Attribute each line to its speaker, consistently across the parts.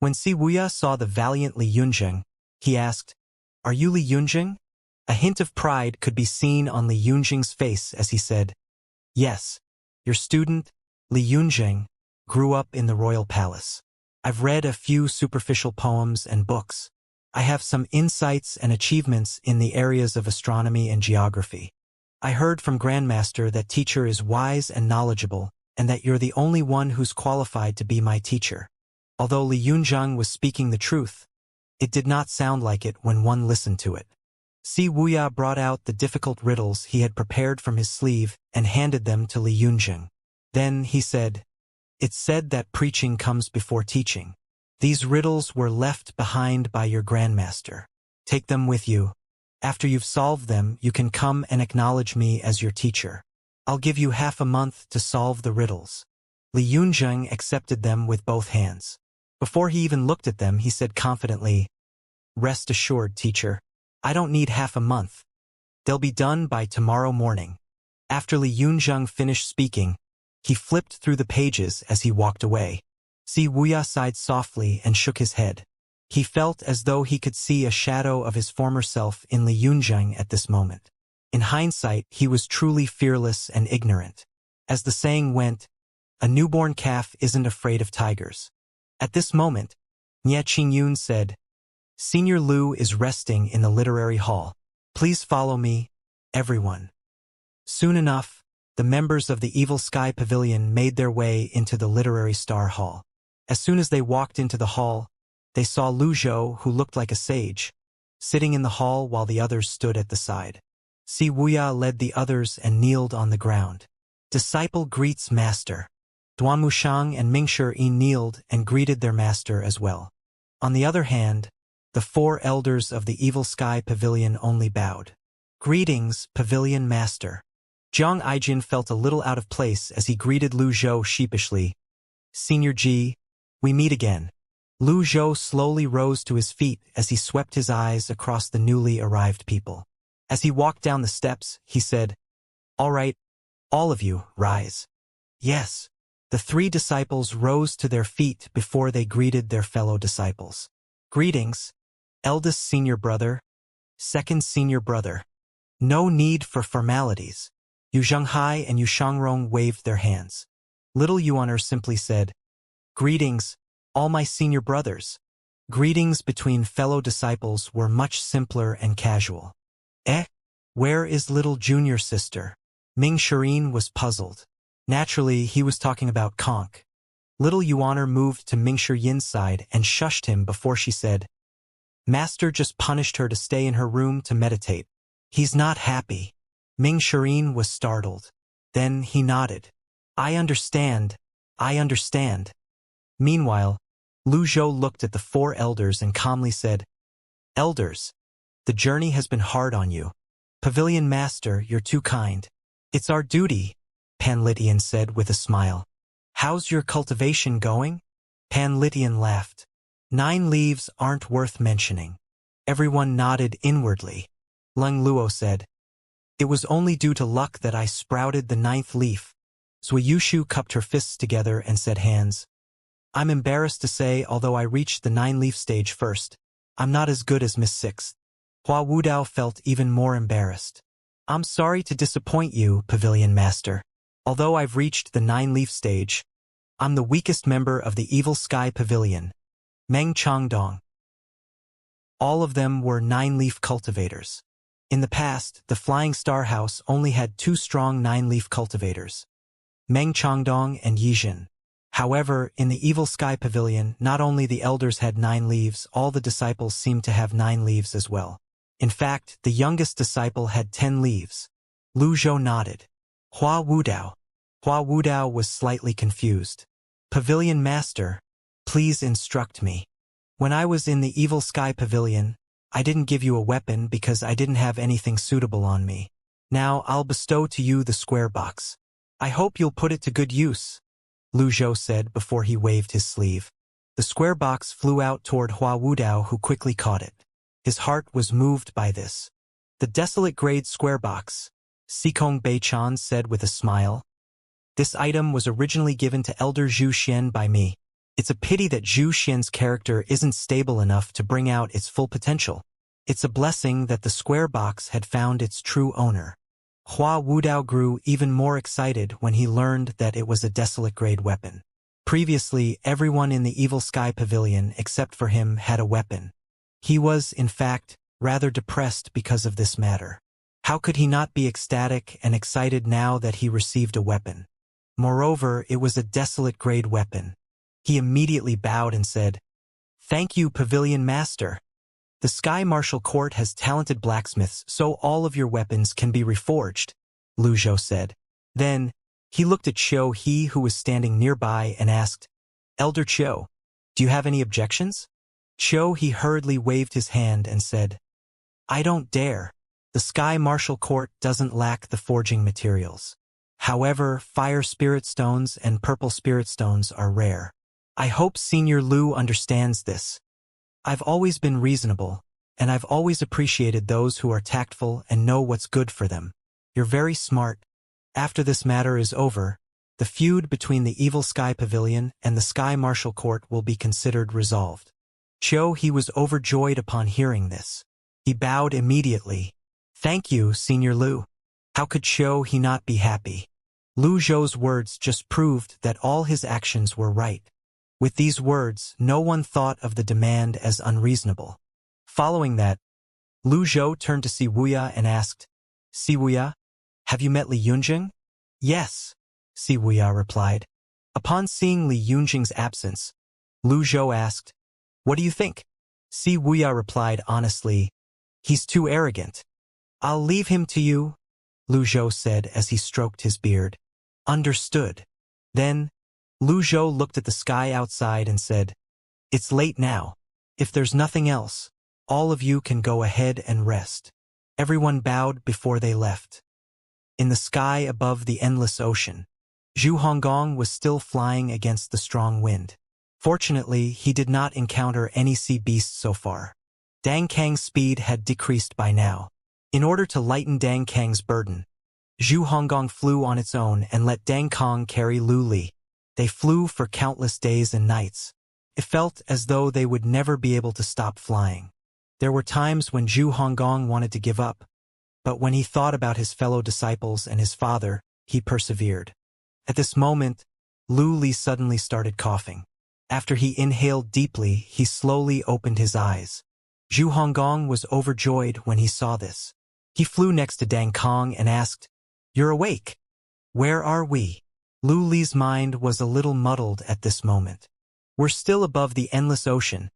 Speaker 1: When Si Wuya saw the valiant Li Yunjing, he asked, "Are you Li Yunjing?" A hint of pride could be seen on Li Yunjing's face as he said, "Yes, your student, Li Yunjing, grew up in the royal palace. I've read a few superficial poems and books. I have some insights and achievements in the areas of astronomy and geography. I heard from Grandmaster that teacher is wise and knowledgeable, and that you're the only one who's qualified to be my teacher." Although Li Yunjing was speaking the truth, it did not sound like it when one listened to it. Si Wuya brought out the difficult riddles he had prepared from his sleeve and handed them to Li Yunjing. Then he said, "It's said that preaching comes before teaching. These riddles were left behind by your grandmaster. Take them with you. After you've solved them, you can come and acknowledge me as your teacher. I'll give you half a month to solve the riddles." Li Yunjing accepted them with both hands. Before he even looked at them, he said confidently, "Rest assured, teacher. I don't need half a month. They'll be done by tomorrow morning." After Li Yunjing finished speaking, he flipped through the pages as he walked away. Si Wuya sighed softly and shook his head. He felt as though he could see a shadow of his former self in Li Yunjing at this moment. In hindsight, he was truly fearless and ignorant. As the saying went, a newborn calf isn't afraid of tigers. At this moment, Nie Qingyun said, "Senior Lu is resting in the literary hall. Please follow me, everyone." Soon enough, the members of the Evil Sky Pavilion made their way into the Literary Star Hall. As soon as they walked into the hall, they saw Lu Zhou, who looked like a sage, sitting in the hall while the others stood at the side. Si Wuya led the others and kneeled on the ground. Disciple greets master. Duan Mushang and Mingshi Yi kneeled and greeted their master as well. On the other hand, the 4 elders of the Evil Sky Pavilion only bowed. "Greetings, Pavilion Master." Jiang Aijin felt a little out of place as he greeted Lu Zhou sheepishly. "Senior Ji, we meet again." Lu Zhou slowly rose to his feet as he swept his eyes across the newly arrived people. As he walked down the steps, he said, "All right, all of you, rise." "Yes." The 3 disciples rose to their feet before they greeted their fellow disciples. "Greetings, eldest senior brother, second senior brother." No need for formalities. Yu Zhenghai and Yu Shangrong waved their hands. Little Yuaner simply said, "Greetings, all my senior brothers." Greetings between fellow disciples were much simpler and casual. Where is little junior sister?" Ming Shirin was puzzled. Naturally, he was talking about Conk. Little Yuaner moved to Ming Shiyin's side and shushed him before she said, "Master just punished her to stay in her room to meditate. He's not happy." Ming Shirin was startled. Then he nodded. I understand. Meanwhile, Lu Zhou looked at the 4 elders and calmly said, "Elders, the journey has been hard on you. Pavilion Master, you're too kind." "It's our duty," Pan Litian said with a smile. "How's your cultivation going?" Pan Litian laughed. 9 leaves aren't worth mentioning." Everyone nodded inwardly. Leng Luo said, "It was only due to luck that I sprouted the 9th leaf." Zui Yushu cupped her fists together and said, "Hands. I'm embarrassed to say, although I reached the 9-leaf stage first, I'm not as good as Miss 6th. Hua Wudao felt even more embarrassed. "I'm sorry to disappoint you, Pavilion Master. Although I've reached the 9-leaf stage, I'm the weakest member of the Evil Sky Pavilion." Meng Changdong. All of them were 9-leaf cultivators. In the past, the Flying Star House only had 2 strong 9-leaf cultivators, Meng Changdong and Yijin. However, in the Evil Sky Pavilion, not only the elders had 9 leaves, all the disciples seemed to have 9 leaves as well. In fact, the youngest disciple had 10 leaves. Lu Zhou nodded. Hua Wudao was slightly confused. "Pavilion Master, please instruct me. When I was in the Evil Sky Pavilion, I didn't give you a weapon because I didn't have anything suitable on me. Now I'll bestow to you the square box. I hope you'll put it to good use," Lu Zhou said before he waved his sleeve. The square box flew out toward Hua Wudao, who quickly caught it. His heart was moved by this. "The desolate grade square box," Sikong Beichan said with a smile. "This item was originally given to Elder Zhu Xian by me. It's a pity that Zhu Xian's character isn't stable enough to bring out its full potential. It's a blessing that the square box had found its true owner. Hua Wudao grew even more excited when he learned that it was a desolate-grade weapon. Previously, everyone in the Evil Sky Pavilion except for him had a weapon. He was, in fact, rather depressed because of this matter. How could he not be ecstatic and excited now that he received a weapon? Moreover, it was a desolate-grade weapon. He immediately bowed and said, "Thank you, Pavilion Master. The Sky Martial Court has talented blacksmiths, so all of your weapons can be reforged," Lu Zhou said. Then, he looked at Qiu He, who was standing nearby, and asked, "Elder Qiu, do you have any objections?" Qiu He hurriedly waved his hand and said, "I don't dare. The Sky Martial Court doesn't lack the forging materials. However, fire spirit stones and purple spirit stones are rare. I hope Senior Lu understands this. I've always been reasonable, and I've always appreciated those who are tactful and know what's good for them. You're very smart. After this matter is over, the feud between the Evil Sky Pavilion and the Sky Martial Court will be considered resolved." Qiu He was overjoyed upon hearing this. He bowed immediately. "Thank you, Senior Lu." How could Qiu He not be happy? Lu Zhou's words just proved that all his actions were right. With these words, no one thought of the demand as unreasonable. Following that, Lu Zhou turned to Si Wuya and asked, "Si Wuya, have you met Li Yunjing?" "Yes," Si Wuya replied. Upon seeing Li Yunjing's absence, Lu Zhou asked, "What do you think?" Si Wuya replied honestly, "He's too arrogant." "I'll leave him to you," Lu Zhou said as he stroked his beard. "Understood." Then, Lu Zhou looked at the sky outside and said, "It's late now. If there's nothing else, all of you can go ahead and rest." Everyone bowed before they left. In the sky above the endless ocean, Zhu Honggong was still flying against the strong wind. Fortunately, he did not encounter any sea beasts so far. Dang Kang's speed had decreased by now. In order to lighten Dang Kang's burden, Zhu Honggong flew on its own and let Dang Kang carry Lu Li. They flew for countless days and nights. It felt as though they would never be able to stop flying. There were times when Zhu Honggong wanted to give up, but when he thought about his fellow disciples and his father, he persevered. At this moment, Lu Li suddenly started coughing. After he inhaled deeply, he slowly opened his eyes. Zhu Honggong was overjoyed when he saw this. He flew next to Dang Kang and asked, "You're awake. Where are we?" Lu Li's mind was a little muddled at this moment. "We're still above the endless ocean,"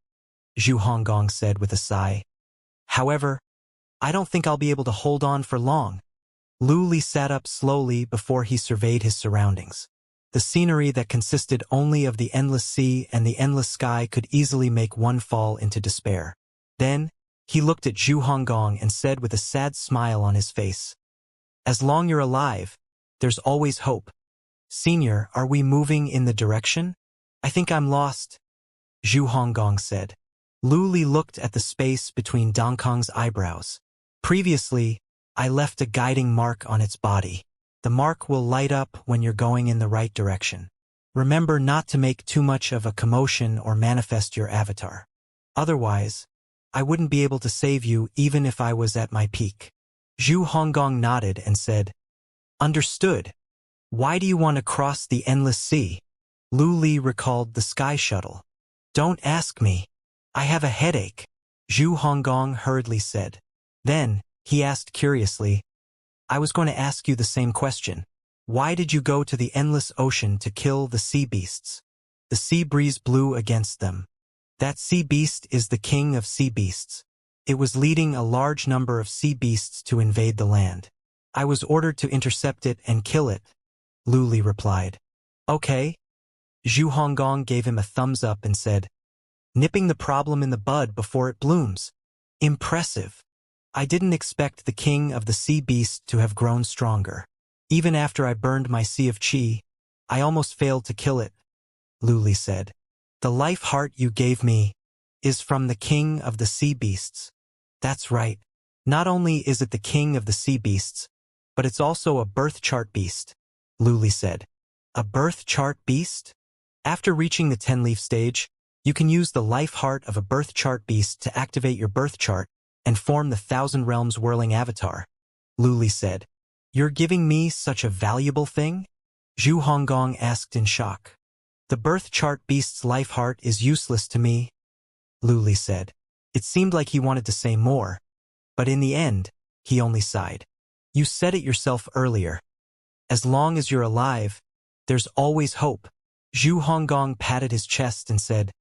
Speaker 1: Zhu Honggong said with a sigh. "However, I don't think I'll be able to hold on for long." Lu Li sat up slowly before he surveyed his surroundings. The scenery that consisted only of the endless sea and the endless sky could easily make one fall into despair. Then, he looked at Zhu Honggong and said with a sad smile on his face, "As long you're alive, there's always hope. Senior, are we moving in the direction?" "I think I'm lost," Zhu Honggong said. Lu Li looked at the space between Dang Kang's eyebrows. "Previously, I left a guiding mark on its body. The mark will light up when you're going in the right direction. Remember not to make too much of a commotion or manifest your avatar. Otherwise, I wouldn't be able to save you even if I was at my peak." Zhu Honggong nodded and said, "Understood. Why do you want to cross the endless sea?" Lu Li recalled the sky shuttle. "Don't ask me. I have a headache," Zhu Honggong hurriedly said. Then, he asked curiously, "I was going to ask you the same question. Why did you go to the endless ocean to kill the sea beasts?" The sea breeze blew against them. That sea beast is the king of sea beasts. It was leading a large number of sea beasts to invade the land. I was ordered to intercept it and kill it, Lu Li replied. "Okay." Zhu Honggong gave him a thumbs up and said, "Nipping the problem in the bud before it blooms. Impressive. I didn't expect the king of the sea beast to have grown stronger. Even after I burned my sea of qi, I almost failed to kill it," Lu Li said. "The life heart you gave me is from the king of the sea beasts." "That's right. Not only is it the king of the sea beasts, but it's also a birth chart beast," Lu Li said. "A birth chart beast?" After reaching the 10-leaf stage, you can use the life heart of a birth chart beast to activate your birth chart and form the Thousand Realms whirling avatar. Luli said, "You're giving me such a valuable thing?" Zhu Honggong asked in shock. "The birth chart beast's life heart is useless to me," Luli said. It seemed like he wanted to say more, but in the end, he only sighed. "You said it yourself earlier. As long as you're alive, there's always hope." Zhu Honggong patted his chest and said,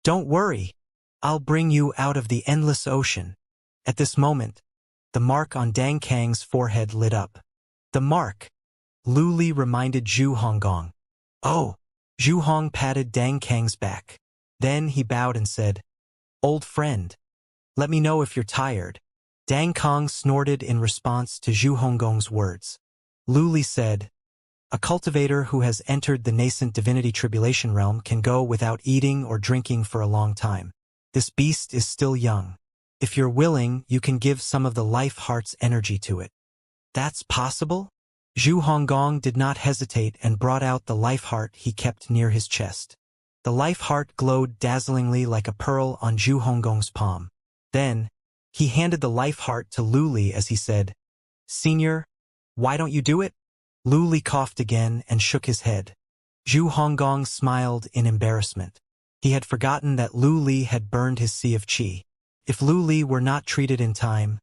Speaker 1: "Don't worry, I'll bring you out of the endless ocean." At this moment, the mark on Dang Kang's forehead lit up. "The mark," Luli reminded Zhu Honggong. "Oh." Zhu Hong patted Dang Kang's back. Then he bowed and said, "Old friend, let me know if you're tired." Dang Kang snorted in response to Zhu Honggong's words. Luli said, "A cultivator who has entered the nascent divinity tribulation realm can go without eating or drinking for a long time. This beast is still young. If you're willing, you can give some of the life heart's energy to it." "That's possible?" Zhu Honggong did not hesitate and brought out the life heart he kept near his chest. The life heart glowed dazzlingly like a pearl on Zhu Honggong's palm. Then, he handed the life heart to Luli as he said, "Senior, why don't you do it?" Luli coughed again and shook his head. Zhu Honggong smiled in embarrassment. He had forgotten that Luli had burned his sea of qi. If Luli were not treated in time,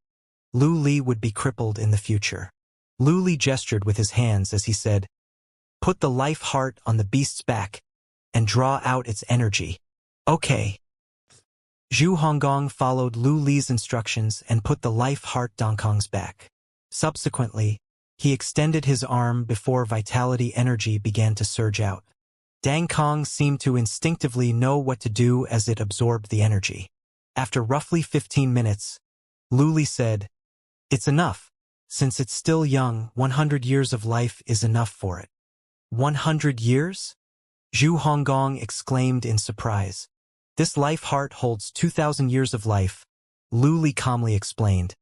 Speaker 1: Luli would be crippled in the future. Luli gestured with his hands as he said, "Put the life heart on the beast's back and draw out its energy." "Okay." Zhu Honggong followed Luli's instructions and put the life heart Dang Kang's back. Subsequently, he extended his arm before vitality energy began to surge out. Dang Kang seemed to instinctively know what to do as it absorbed the energy. After roughly 15 minutes, Luli said, "It's enough. Since it's still young, 100 years of life is enough for it." 100 years? Zhu Honggong exclaimed in surprise. "This life heart holds 2,000 years of life," Luli calmly explained.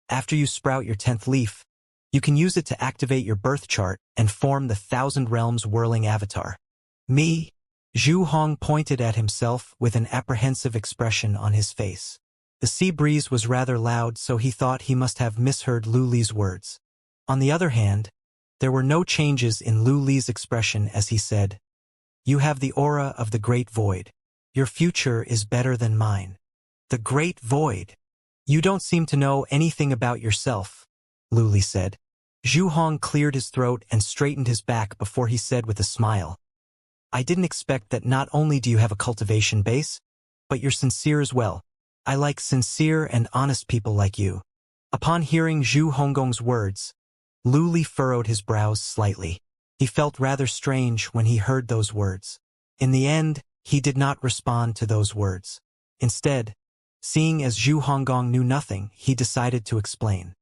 Speaker 1: "After you sprout your 10th leaf, you can use it to activate your birth chart and form the Thousand Realms whirling avatar." "Me?" Zhu Hong pointed at himself with an apprehensive expression on his face. The sea breeze was rather loud, so he thought he must have misheard Luli's words. On the other hand, there were no changes in Luli's expression as he said, "You have the aura of the Great Void. Your future is better than mine." "The Great Void? You don't seem to know anything about yourself," Luli said. Zhu Hong cleared his throat and straightened his back before he said with a smile, "I didn't expect that not only do you have a cultivation base, but you're sincere as well. I like sincere and honest people like you." Upon hearing Zhu Honggong's words, Luli furrowed his brows slightly. He felt rather strange when he heard those words. In the end, he did not respond to those words. Instead, seeing as Zhu Honggong knew nothing, he decided to explain.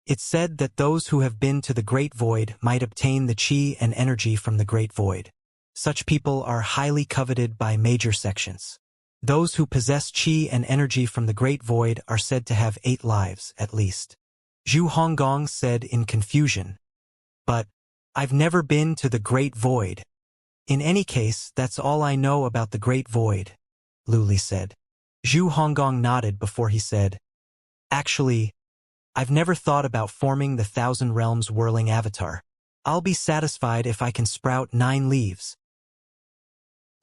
Speaker 1: "It's said that those who have been to the Great Void might obtain the qi and energy from the Great Void. Such people are highly coveted by major sections. Those who possess qi and energy from the Great Void are said to have 8 lives, at least." Zhu Honggong said in confusion, "But I've never been to the Great Void." "In any case, that's all I know about the Great Void," Luli said. Zhu Honggong nodded before he said, "Actually, I've never thought about forming the Thousand Realms whirling avatar. I'll be satisfied if I can sprout 9 leaves."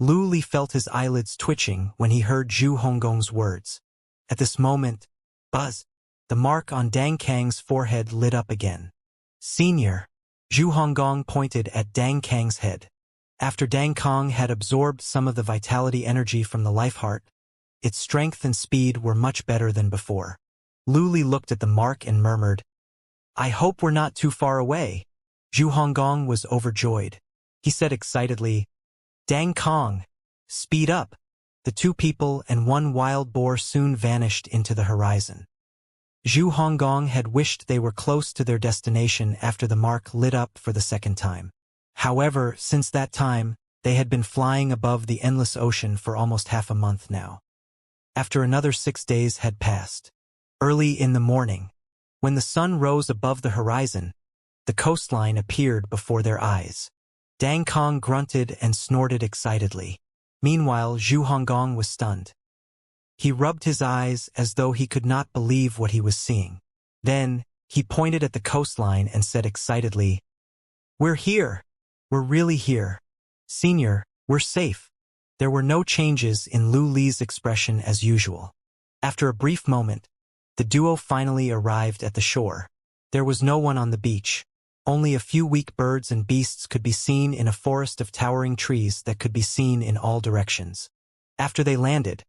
Speaker 1: Luli felt his eyelids twitching when he heard Zhu Honggong's words. At this moment, buzz, the mark on Dang Kang's forehead lit up again. "Senior." Zhu Honggong pointed at Dang Kang's head. After Dang Kang had absorbed some of the vitality energy from the life heart, its strength and speed were much better than before. Luli looked at the mark and murmured, "I hope we're not too far away." Zhu Honggong was overjoyed. He said excitedly, "Dang Kang, speed up." The 2 people and 1 wild boar soon vanished into the horizon. Zhu Honggong had wished they were close to their destination after the mark lit up for the 2nd time. However, since that time, they had been flying above the endless ocean for almost half a month now. After another 6 days had passed. Early in the morning, when the sun rose above the horizon, the coastline appeared before their eyes. Dang Kong grunted and snorted excitedly. Meanwhile, Zhu Honggong was stunned. He rubbed his eyes as though he could not believe what he was seeing. Then, he pointed at the coastline and said excitedly, "We're here! We're really here! Senior, we're safe!" There were no changes in Lu Li's expression as usual. After a brief moment, the duo finally arrived at the shore. There was no one on the beach. Only a few weak birds and beasts could be seen in a forest of towering trees that could be seen in all directions. After they landed,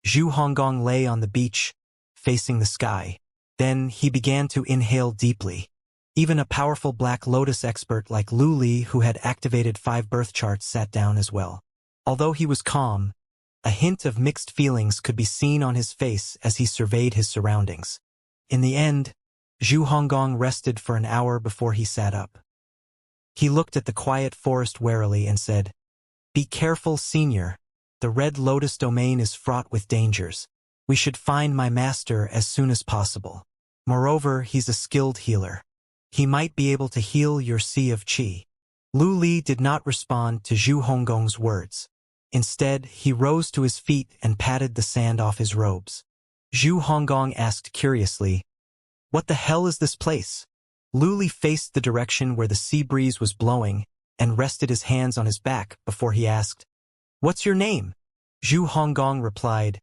Speaker 1: Zhu Honggong lay on the beach, facing the sky. Then he began to inhale deeply. Even a powerful Black Lotus expert like Lu Li, who had activated 5 birth charts, sat down as well. Although he was calm, a hint of mixed feelings could be seen on his face as he surveyed his surroundings. In the end, Zhu Honggong rested for an hour before he sat up. He looked at the quiet forest warily and said, "Be careful, Senior. The Red Lotus domain is fraught with dangers. We should find my master as soon as possible. Moreover, he's a skilled healer. He might be able to heal your sea of qi." Lu Li did not respond to Zhu Honggong's words. Instead, he rose to his feet and patted the sand off his robes. Zhu Honggong asked curiously, "What the hell is this place?" Lu Li faced the direction where the sea breeze was blowing and rested his hands on his back before he asked, "What's your name?" Zhu Honggong replied,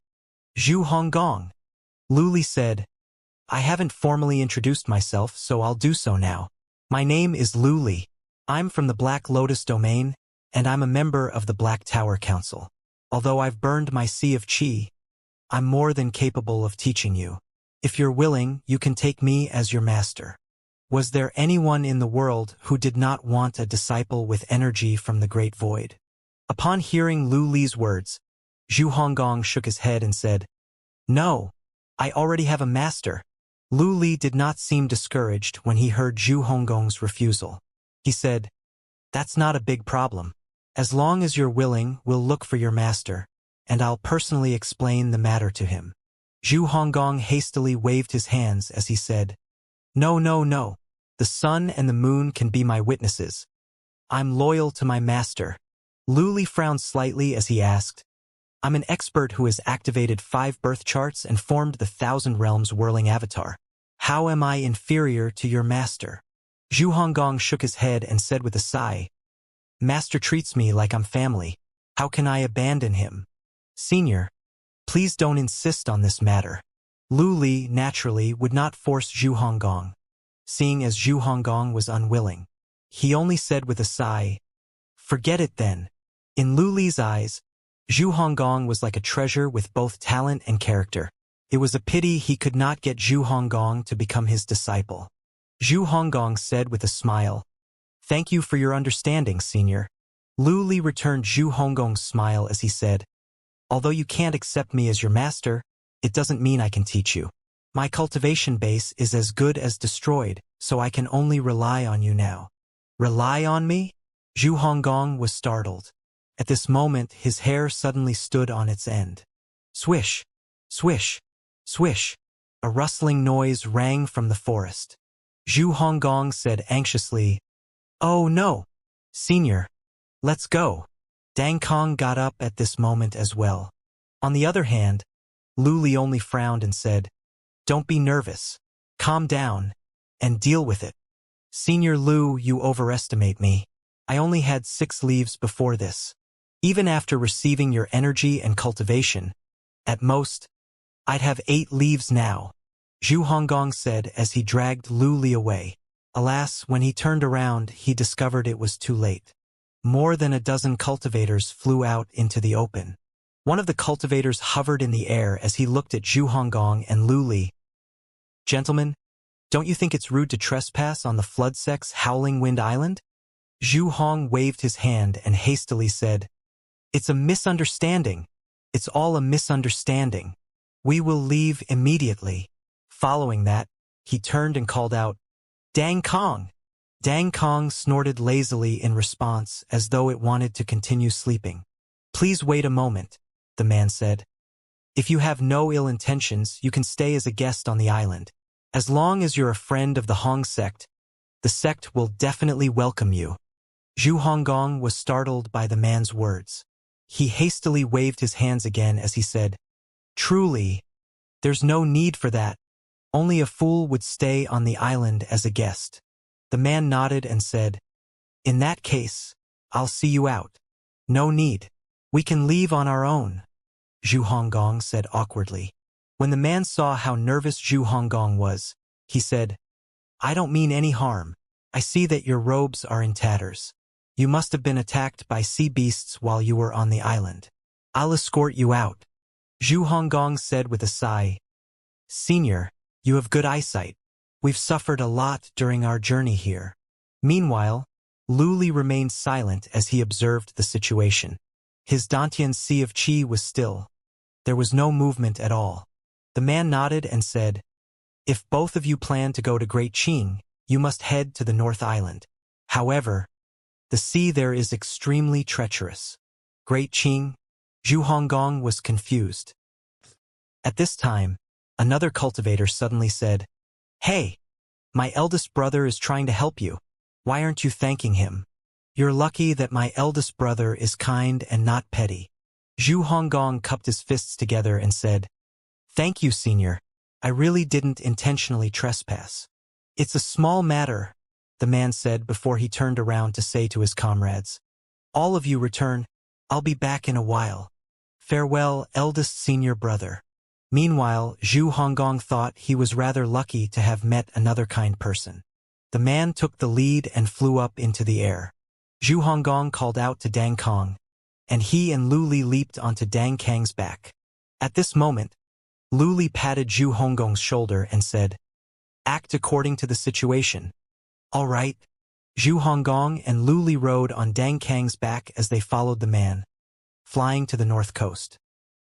Speaker 1: "Zhu Honggong." Lu Li said, "I haven't formally introduced myself, so I'll do so now. My name is Lu Li. I'm from the Black Lotus domain, and I'm a member of the Black Tower Council. Although I've burned my sea of qi, I'm more than capable of teaching you. If you're willing, you can take me as your master." Was there anyone in the world who did not want a disciple with energy from the Great Void? Upon hearing Lu Li's words, Zhu Honggong shook his head and said, "No, I already have a master." Lu Li did not seem discouraged when he heard Zhu Honggong's refusal. He said, "That's not a big problem. As long as you're willing, we'll look for your master, and I'll personally explain the matter to him." Zhu Honggong hastily waved his hands as he said, "No, no, no. The sun and the moon can be my witnesses. I'm loyal to my master." Lu Li frowned slightly as he asked, "I'm an expert who has activated 5 birth charts and formed the 1,000 Realms whirling avatar. How am I inferior to your master?" Zhu Honggong shook his head and said with a sigh, "Master treats me like I'm family. How can I abandon him? Senior, please don't insist on this matter." Lu Li, naturally, would not force Zhu Honggong. Seeing as Zhu Honggong was unwilling, he only said with a sigh, "Forget it then." In Lu Li's eyes, Zhu Honggong was like a treasure with both talent and character. It was a pity he could not get Zhu Honggong to become his disciple. Zhu Honggong said with a smile, "Thank you for your understanding, Senior." Lu Li returned Zhu Honggong's smile as he said, "Although you can't accept me as your master, it doesn't mean I can teach you. My cultivation base is as good as destroyed, so I can only rely on you now." "Rely on me?" Zhu Honggong was startled. At this moment, his hair suddenly stood on its end. Swish, swish, swish. A rustling noise rang from the forest. Zhu Honggong said anxiously, "Oh no, Senior, let's go." Dang Kong got up at this moment as well. On the other hand, Lu Li only frowned and said, "Don't be nervous. Calm down and deal with it." "Senior Lu, you overestimate me. I only had 6 leaves before this. Even after receiving your energy and cultivation, at most, I'd have 8 leaves now," Zhu Honggong said as he dragged Lu Li away. Alas, when he turned around, he discovered it was too late. More than a dozen cultivators flew out into the open. One of the cultivators hovered in the air as he looked at Zhu Honggong and Lu Li. "Gentlemen, don't you think it's rude to trespass on the Floodsex Howling Wind Island?" Zhu Hong waved his hand and hastily said, "It's a misunderstanding. It's all a misunderstanding. We will leave immediately." Following that, he turned and called out, "Dang Kong!" Dang Kong snorted lazily in response as though it wanted to continue sleeping. "Please wait a moment," the man said. "If you have no ill intentions, you can stay as a guest on the island. As long as you're a friend of the Hong sect, the sect will definitely welcome you." Zhu Honggong was startled by the man's words. He hastily waved his hands again as he said, "Truly, there's no need for that. Only a fool would stay on the island as a guest." The man nodded and said, "In that case, I'll see you out." "No need. We can leave on our own," Zhu Honggong said awkwardly. When the man saw how nervous Zhu Honggong was, he said, "I don't mean any harm. I see that your robes are in tatters. You must have been attacked by sea beasts while you were on the island. I'll escort you out." Zhu Honggong said with a sigh, "Senior, you have good eyesight. We've suffered a lot during our journey here." Meanwhile, Lu Li remained silent as he observed the situation. His Dantian Sea of Qi was still. There was no movement at all. The man nodded and said, "If both of you plan to go to Great Qing, you must head to the North Island. However, the sea there is extremely treacherous." Great Qing? Zhu Honggong was confused. At this time, another cultivator suddenly said, "Hey, my eldest brother is trying to help you. Why aren't you thanking him? You're lucky that my eldest brother is kind and not petty." Zhu Honggong cupped his fists together and said, "Thank you, Senior. I really didn't intentionally trespass." "It's a small matter," the man said before he turned around to say to his comrades, "All of you return. I'll be back in a while. Farewell, eldest senior brother." Meanwhile, Zhu Honggong thought he was rather lucky to have met another kind person. The man took the lead and flew up into the air. Zhu Honggong called out to Dang Kong, and he and Lu Li leaped onto Dang Kang's back. At this moment, Lu Li patted Zhu Honggong's shoulder and said, "Act according to the situation." "All right." Zhu Honggong and Lu Li rode on Dang Kang's back as they followed the man, flying to the north coast.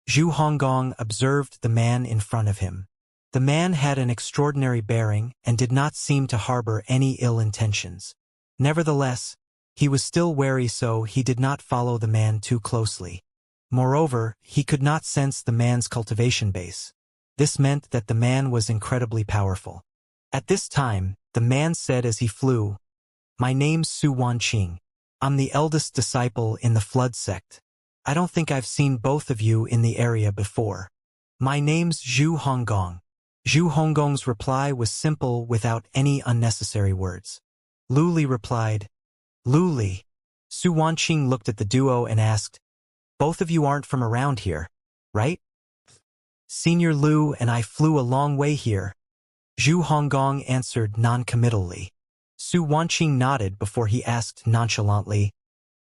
Speaker 1: Zhu Honggong observed the man in front of him. The man had an extraordinary bearing and did not seem to harbor any ill intentions. Nevertheless, he was still wary, so he did not follow the man too closely. Moreover, he could not sense the man's cultivation base. This meant that the man was incredibly powerful. At this time, the man said as he flew, "My name's Su Wanqing. I'm the eldest disciple in the Flood sect. I don't think I've seen both of you in the area before. My name's Zhu Honggong." Zhu Honggong's reply was simple without any unnecessary words. Lu Li replied, "Lu Li." Su Wanqing looked at the duo and asked, "Both of you aren't from around here, right?" "Senior Lu and I flew a long way here," Zhu Honggong answered non-committally. Su Wanqing nodded before he asked nonchalantly,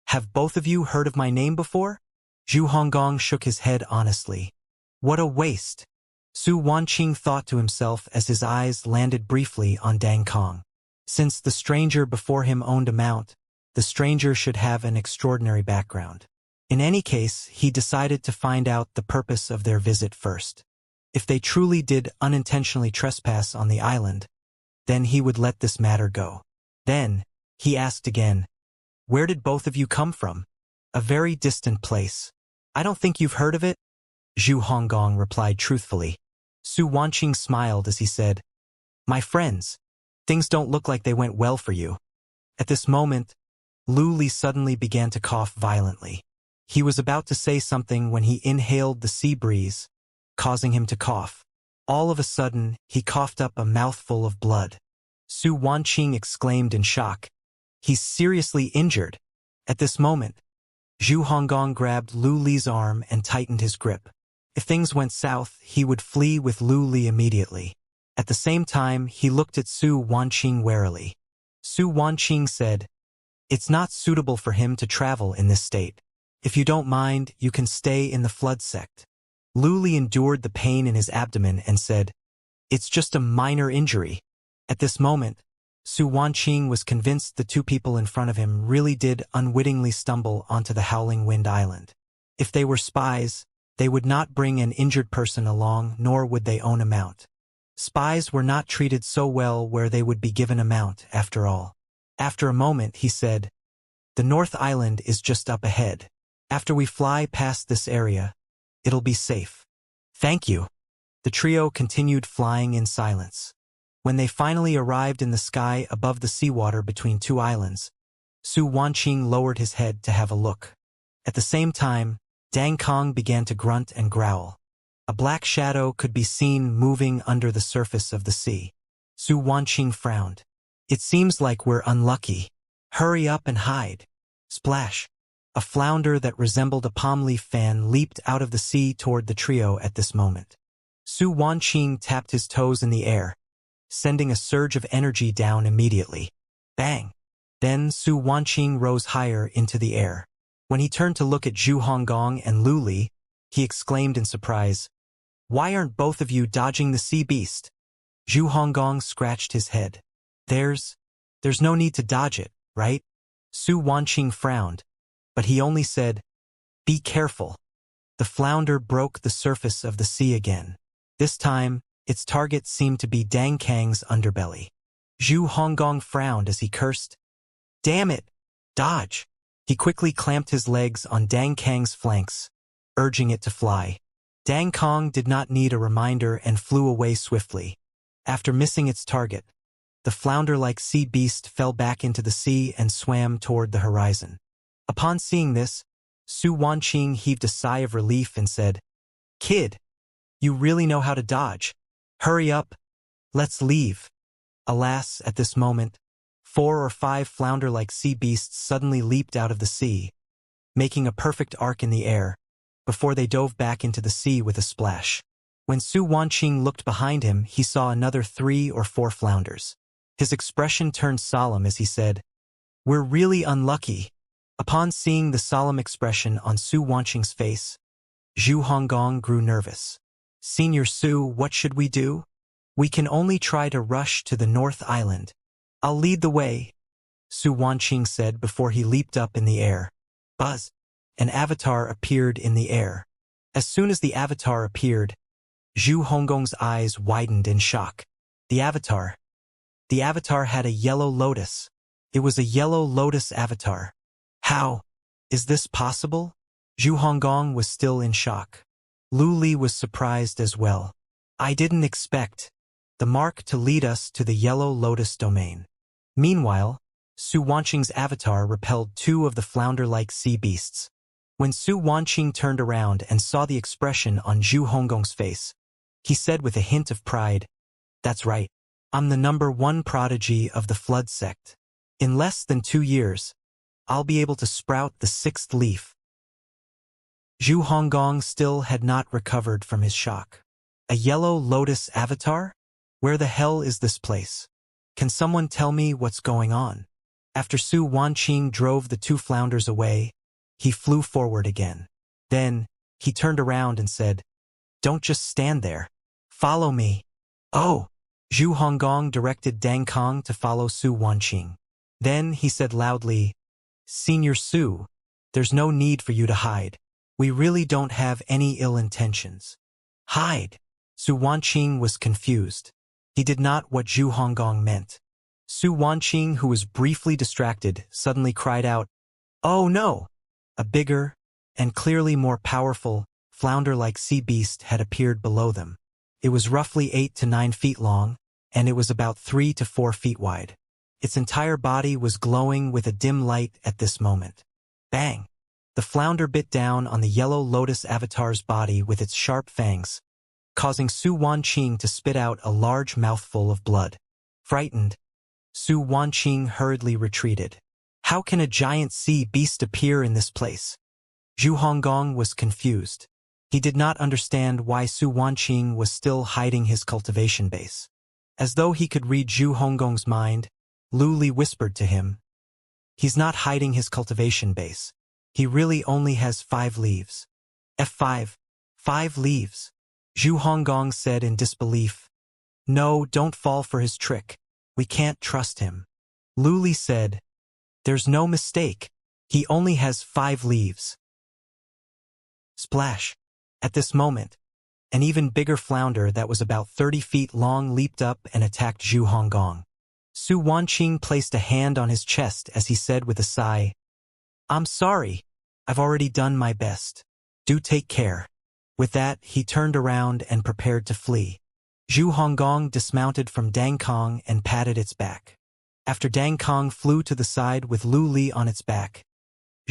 Speaker 1: "Have both of you heard of my name before?" Zhu Honggong shook his head honestly. "What a waste," Su Wanqing thought to himself as his eyes landed briefly on Dang Kong. Since the stranger before him owned a mount, the stranger should have an extraordinary background. In any case, he decided to find out the purpose of their visit first. If they truly did unintentionally trespass on the island, then he would let this matter go. Then, he asked again, "Where did both of you come from?" "A very distant place. I don't think you've heard of it?" Zhu Honggong replied truthfully. Su Wanqing smiled as he said, "My friends, things don't look like they went well for you." At this moment, Lu Li suddenly began to cough violently. He was about to say something when he inhaled the sea breeze, causing him to cough. All of a sudden, he coughed up a mouthful of blood. Su Wanqing exclaimed in shock, "He's seriously injured." At this moment, Zhu Honggong grabbed Lu Li's arm and tightened his grip. If things went south, he would flee with Lu Li immediately. At the same time, he looked at Su Wanqing warily. Su Wanqing said, "It's not suitable for him to travel in this state. If you don't mind, you can stay in the Flood sect." Lu Li endured the pain in his abdomen and said, "It's just a minor injury." At this moment, Su Wanqing was convinced the two people in front of him really did unwittingly stumble onto the Howling Wind Island. If they were spies, they would not bring an injured person along, nor would they own a mount. Spies were not treated so well where they would be given a mount, after all. After a moment, he said, "The North Island is just up ahead. After we fly past this area, it'll be safe." "Thank you." The trio continued flying in silence. When they finally arrived in the sky above the seawater between two islands, Su Wanqing lowered his head to have a look. At the same time, Dang Kong began to grunt and growl. A black shadow could be seen moving under the surface of the sea. Su Wanqing frowned. It seems like we're unlucky. Hurry up and hide. Splash. A flounder that resembled a palm leaf fan leaped out of the sea toward the trio at this moment. Su Wanqing tapped his toes in the air, sending a surge of energy down immediately. Bang! Then Su Wanqing rose higher into the air. When he turned to look at Zhu Honggong and Lu Li, he exclaimed in surprise, "Why aren't both of you dodging the sea beast?" Zhu Honggong scratched his head. There's no need to dodge it, right?" Su Wanqing frowned, but he only said, "Be careful." The flounder broke the surface of the sea again. This time, its target seemed to be Dang Kang's underbelly. Zhu Honggong frowned as he cursed, "Damn it! Dodge!" He quickly clamped his legs on Dang Kang's flanks, urging it to fly. Dang Kong did not need a reminder and flew away swiftly. After missing its target, the flounder-like sea beast fell back into the sea and swam toward the horizon. Upon seeing this, Su Wanqing heaved a sigh of relief and said, "Kid, you really know how to dodge. Hurry up, let's leave." Alas, at this moment, 4 or 5 flounder-like sea beasts suddenly leaped out of the sea, making a perfect arc in the air, before they dove back into the sea with a splash. When Su Wanqing looked behind him, he saw another 3 or 4 flounders. His expression turned solemn as he said, "We're really unlucky." Upon seeing the solemn expression on Su Wanqing's face, Zhu Honggong grew nervous. "Senior Su, what should we do? We can only try to rush to the North Island. I'll lead the way," Su Wanqing said before he leaped up in the air. Buzz! An avatar appeared in the air. As soon as the avatar appeared, Zhu Honggong's eyes widened in shock. The avatar had a yellow lotus. It was a yellow lotus avatar. How is this possible? Zhu Honggong was still in shock. Lu Li was surprised as well. "I didn't expect the mark to lead us to the yellow lotus domain." Meanwhile, Su Wanqing's avatar repelled 2 of the flounder-like sea beasts. When Su Wanqing turned around and saw the expression on Zhu Honggong's face, he said with a hint of pride, "That's right. I'm the #1 prodigy of the Flood sect. In less than 2 years, I'll be able to sprout the 6th leaf." Zhu Honggong still had not recovered from his shock. A yellow lotus avatar? Where the hell is this place? Can someone tell me what's going on? After Su Wanqing drove the 2 flounders away, he flew forward again. Then, he turned around and said, "Don't just stand there. Follow me." "Oh!" Zhu Honggong directed Dang Kong to follow Su Wanqing. Then he said loudly, "Senior Su, there's no need for you to hide. We really don't have any ill intentions." "Hide?" Su Wanqing was confused. He did not what Zhu Honggong meant. Su Wanqing, who was briefly distracted, suddenly cried out, "Oh no!" A bigger, and clearly more powerful, flounder-like sea beast had appeared below them. It was roughly 8 to 9 feet long, and it was about 3 to 4 feet wide. Its entire body was glowing with a dim light at this moment. Bang! The flounder bit down on the yellow lotus avatar's body with its sharp fangs, causing Su Wanqing to spit out a large mouthful of blood. Frightened, Su Wanqing hurriedly retreated. How can a giant sea beast appear in this place? Zhu Honggong was confused. He did not understand why Su Wanqing was still hiding his cultivation base. As though he could read Zhu Honggong's mind, Lu Li whispered to him, "He's not hiding his cultivation base. He really only has 5 leaves." "F5? 5 leaves?" Zhu Honggong said in disbelief. "No, don't fall for his trick. We can't trust him." Lu Li said, "There's no mistake. He only has 5 leaves." Splash! At this moment, an even bigger flounder that was about 30 feet long leaped up and attacked Zhu Honggong. Su Wanqing placed a hand on his chest as he said with a sigh, "I'm sorry. I've already done my best. Do take care." With that, he turned around and prepared to flee. Zhu Honggong dismounted from Dang Kong and patted its back. After Dang Kong flew to the side with Lu Li on its back,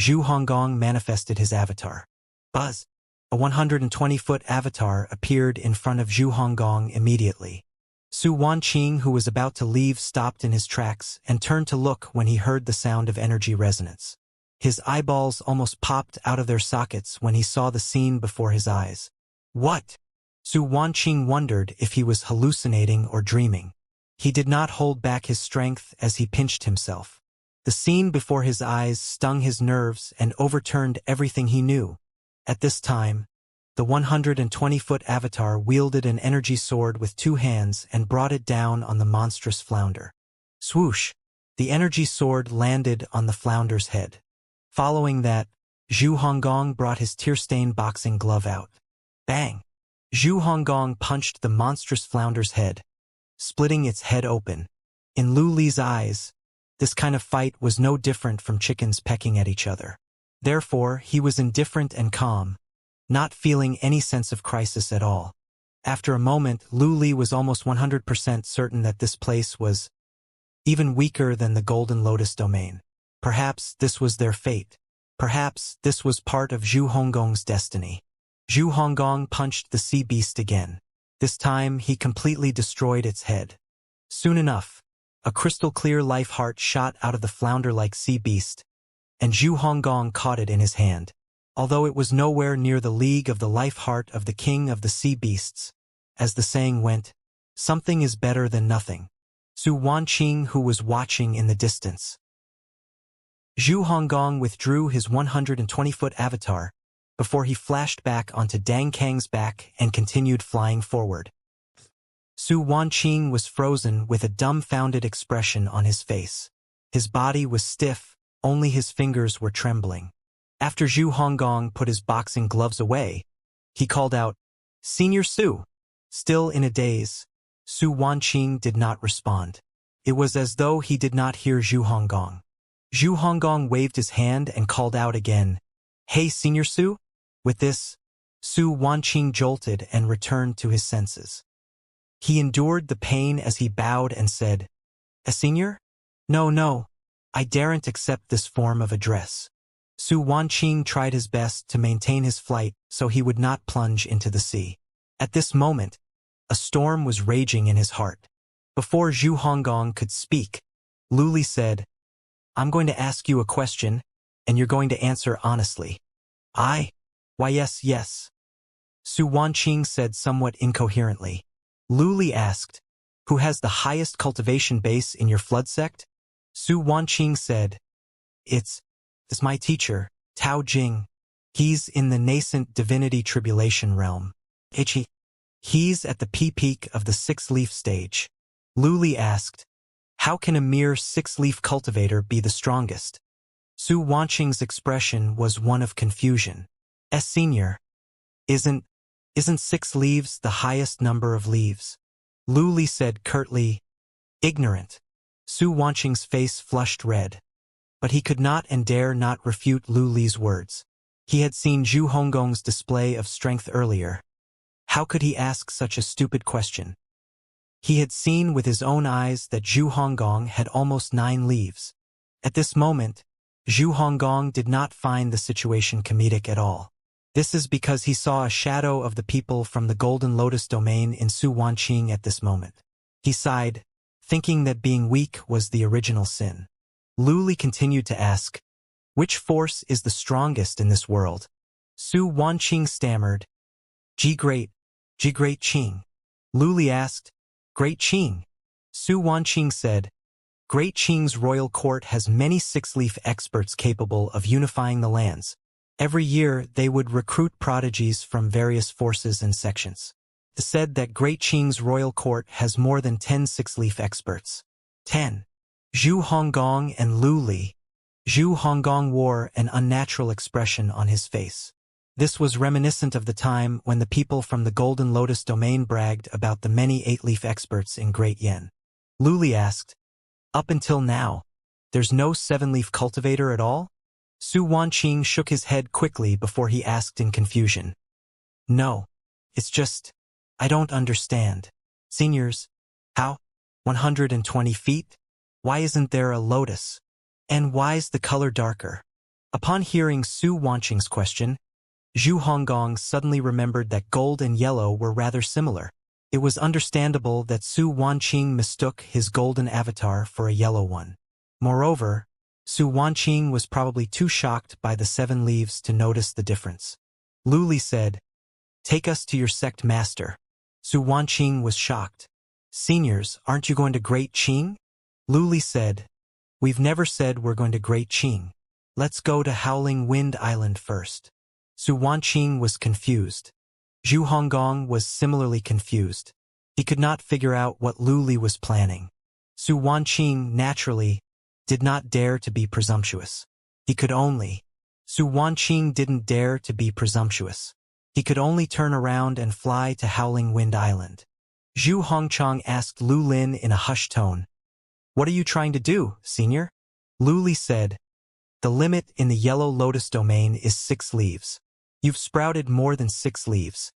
Speaker 1: Zhu Honggong manifested his avatar. Buzz! A 120-foot avatar appeared in front of Zhu Honggong immediately. Su Wanqing, who was about to leave, stopped in his tracks and turned to look when he heard the sound of energy resonance. His eyeballs almost popped out of their sockets when he saw the scene before his eyes. What? Su Wanqing wondered if he was hallucinating or dreaming. He did not hold back his strength as he pinched himself. The scene before his eyes stung his nerves and overturned everything he knew. At this time, the 120-foot avatar wielded an energy sword with 2 hands and brought it down on the monstrous flounder. Swoosh! The energy sword landed on the flounder's head. Following that, Zhu Honggong brought his tear-stained boxing glove out. Bang! Zhu Honggong punched the monstrous flounder's head, splitting its head open. In Lu Li's eyes, this kind of fight was no different from chickens pecking at each other. Therefore, he was indifferent and calm, not feeling any sense of crisis at all. After a moment, Lu Li was almost 100% certain that this place was even weaker than the Golden Lotus domain. Perhaps this was their fate. Perhaps this was part of Zhu Honggong's destiny. Zhu Honggong punched the sea beast again. This time, he completely destroyed its head. Soon enough, a crystal-clear life heart shot out of the flounder-like sea beast, and Zhu Honggong caught it in his hand. Although it was nowhere near the league of the life heart of the king of the sea beasts, as the saying went, something is better than nothing. Su Wanqing, who was watching in the distance. Zhu Honggong withdrew his 120-foot avatar before he flashed back onto Dang Kang's back and continued flying forward. Su Wanqing was frozen with a dumbfounded expression on his face. His body was stiff, only his fingers were trembling. After Zhu Honggong put his boxing gloves away, he called out, "Senior Su!" Still in a daze, Su Wanqing did not respond. It was as though he did not hear Zhu Honggong. Zhu Honggong waved his hand and called out again, "Hey, Senior Su?" With this, Su Wanqing jolted and returned to his senses. He endured the pain as he bowed and said, "A senior? No, I daren't accept this form of address." Su Wanqing tried his best to maintain his flight so he would not plunge into the sea. At this moment, a storm was raging in his heart. Before Zhu Honggong could speak, Lu Li said, "I'm going to ask you a question, and you're going to answer honestly." "I? Why yes. Su Wanqing said somewhat incoherently. Lu Li asked, "Who has the highest cultivation base in your flood sect?" Su Wanqing said, It's my teacher, Tao Jing. He's in the nascent divinity tribulation realm. He's at the peak of the 6-leaf stage." Lu Li asked, "How can a mere 6-leaf cultivator be the strongest?" Su Wanqing's expression was one of confusion. Senior, isn't 6 leaves the highest number of leaves?" Lu Li said curtly, "Ignorant." Su Wanqing's face flushed red, but he could not and dare not refute Lu Li's words. He had seen Zhu Honggong's display of strength earlier. How could he ask such a stupid question? He had seen with his own eyes that Zhu Honggong had almost 9 leaves. At this moment, Zhu Honggong did not find the situation comedic at all. This is because he saw a shadow of the people from the Golden Lotus domain in Su Wanqing at this moment. He sighed, thinking that being weak was the original sin. Lu Li continued to ask, "Which force is the strongest in this world?" Su Wanqing stammered, Ji Great Qing." Lu Li asked, "Great Qing?" Su Wanqing said, "Great Qing's royal court has many 6-leaf experts capable of unifying the lands. Every year, they would recruit prodigies from various forces and sections. It said that Great Qing's royal court has more than 10 6-leaf experts." 10. Zhu Honggong and Lu Li. Zhu Honggong wore an unnatural expression on his face. This was reminiscent of the time when the people from the Golden Lotus domain bragged about the many 8-leaf experts in Great Yen. Lu Li asked, "Up until now, there's no 7-leaf cultivator at all?" Su Wanqing shook his head quickly before he asked in confusion, "No, it's just, I don't understand. Seniors, how? 120 feet? Why isn't there a lotus? And why's the color darker? Upon hearing Su Wanqing's question, Zhu Honggong suddenly remembered that gold and yellow were rather similar. It was understandable that Su Wanqing mistook his golden avatar for a yellow one. Moreover, Su Wanqing was probably too shocked by the 7 leaves to notice the difference. Lu Li said, "Take us to your sect master." Su Wanqing was shocked. "Seniors, aren't you going to Great Qing?" Lu Li said, "We've never said we're going to Great Qing. Let's go to Howling Wind Island first." Su Wanqing was confused. Zhu Honggong was similarly confused. He could not figure out what Lu Li was planning. Su Wanqing, naturally, did not dare to be presumptuous. Su Wanqing didn't dare to be presumptuous. He could only turn around and fly to Howling Wind Island. Zhu Hongchang asked Lu Lin in a hushed tone, "What are you trying to do, senior?" Lu Li said, "The limit in the Yellow Lotus domain is 6 leaves. You've sprouted more than 6 leaves.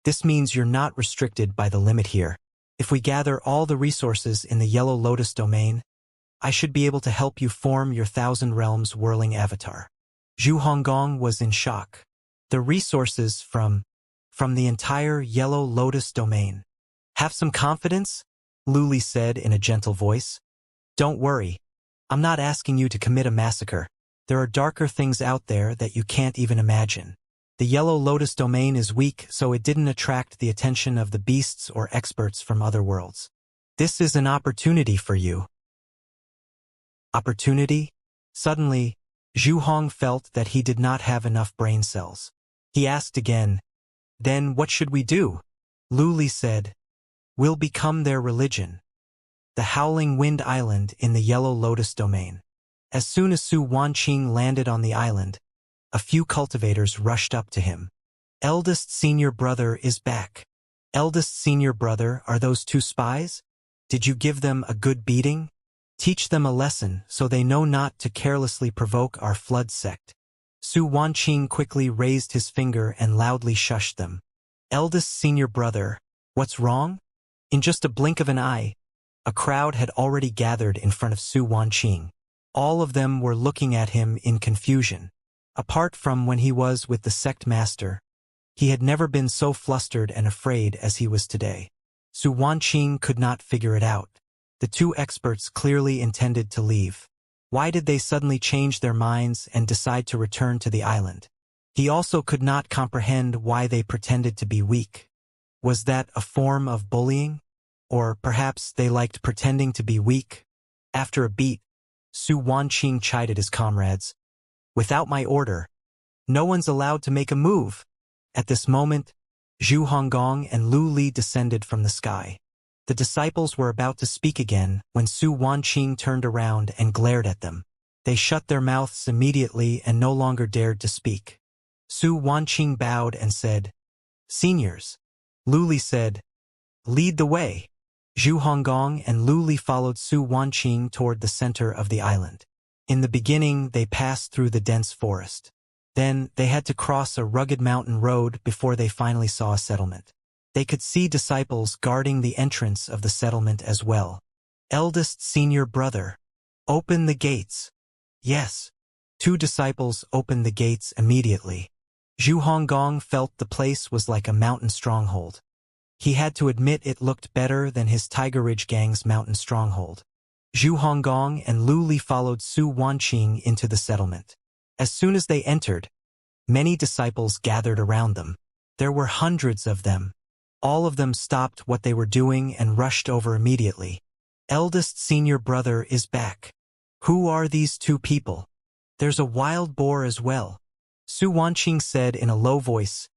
Speaker 1: This means you're not restricted by the limit here. If we gather all the resources in the Yellow Lotus domain, I should be able to help you form your 1,000 Realms whirling avatar." Zhu Honggong was in shock. The resources from the entire Yellow Lotus domain. "Have some confidence," Lu Li said in a gentle voice. "Don't worry. I'm not asking you to commit a massacre. There are darker things out there that you can't even imagine. The Yellow Lotus domain is weak, so it didn't attract the attention of the beasts or experts from other worlds. This is an opportunity for you." Opportunity? Suddenly, Zhu Hong felt that he did not have enough brain cells. He asked again, "Then what should we do?" Lu Li said, "We'll become their religion." The Howling Wind Island in the Yellow Lotus domain. As soon as Su Wanqing landed on the island, a few cultivators rushed up to him. "Eldest senior brother is back." "Eldest senior brother, are those 2 spies? Did you give them a good beating? Teach them a lesson so they know not to carelessly provoke our flood sect." Su Wanqing quickly raised his finger and loudly shushed them. "Eldest senior brother, what's wrong?" In just a blink of an eye, a crowd had already gathered in front of Su Wanqing. All of them were looking at him in confusion. Apart from when he was with the sect master, he had never been so flustered and afraid as he was today. Su Wanqing could not figure it out. The 2 experts clearly intended to leave. Why did they suddenly change their minds and decide to return to the island? He also could not comprehend why they pretended to be weak. Was that a form of bullying? Or perhaps they liked pretending to be weak? After a beat, Su Wanqing chided his comrades. "Without my order, no one's allowed to make a move." At this moment, Zhu Honggong and Lu Li descended from the sky. The disciples were about to speak again when Su Wanqing turned around and glared at them. They shut their mouths immediately and no longer dared to speak. Su Wanqing bowed and said, "Seniors." Lu Li said, "Lead the way." Zhu Honggong and Lu Li followed Su Wanqing toward the center of the island. In the beginning, they passed through the dense forest. Then, they had to cross a rugged mountain road before they finally saw a settlement. They could see disciples guarding the entrance of the settlement as well. "Eldest senior brother, open the gates." "Yes." 2 disciples opened the gates immediately. Zhu Honggong felt the place was like a mountain stronghold. He had to admit it looked better than his Tiger Ridge Gang's mountain stronghold. Zhu Honggong and Lu Li followed Su Wanqing into the settlement. As soon as they entered, many disciples gathered around them. There were hundreds of them. All of them stopped what they were doing and rushed over immediately. "Eldest senior brother is back." "Who are these 2 people?" "There's a wild boar as well." Su Wanqing said in a low voice,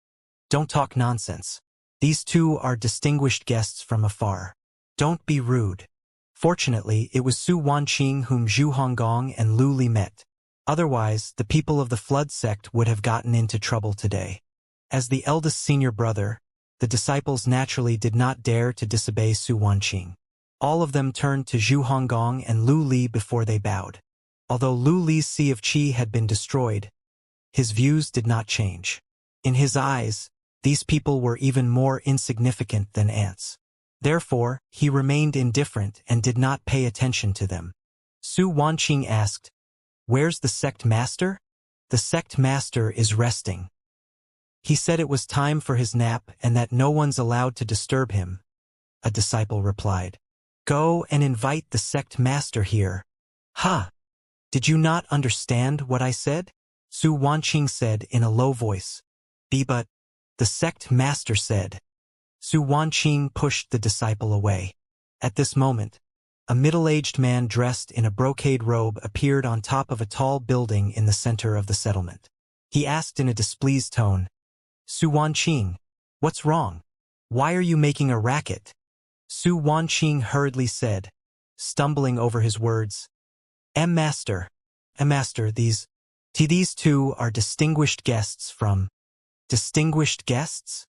Speaker 1: "Don't talk nonsense. These 2 are distinguished guests from afar. Don't be rude." Fortunately, it was Su Wanqing whom Zhu Honggong and Lu Li met. Otherwise, the people of the Flood sect would have gotten into trouble today. As the eldest senior brother, the disciples naturally did not dare to disobey Su Wanqing. All of them turned to Zhu Honggong and Lu Li before they bowed. Although Lu Li's Sea of Qi had been destroyed, his views did not change. In his eyes, these people were even more insignificant than ants. Therefore, he remained indifferent and did not pay attention to them. Su Wanqing asked, "Where's the sect master?" "The sect master is resting. He said it was time for his nap and that no one's allowed to disturb him," a disciple replied. "Go and invite the sect master here." "Ha! Did you not understand what I said?" Su Wanqing said in a low voice. "But," the sect master said. Su Wanqing pushed the disciple away. At this moment, a middle-aged man dressed in a brocade robe appeared on top of a tall building in the center of the settlement. He asked in a displeased tone, "Su Wanqing, what's wrong? Why are you making a racket?" Su Wanqing hurriedly said, stumbling over his words, Master, these two are distinguished guests from—" "Distinguished guests?"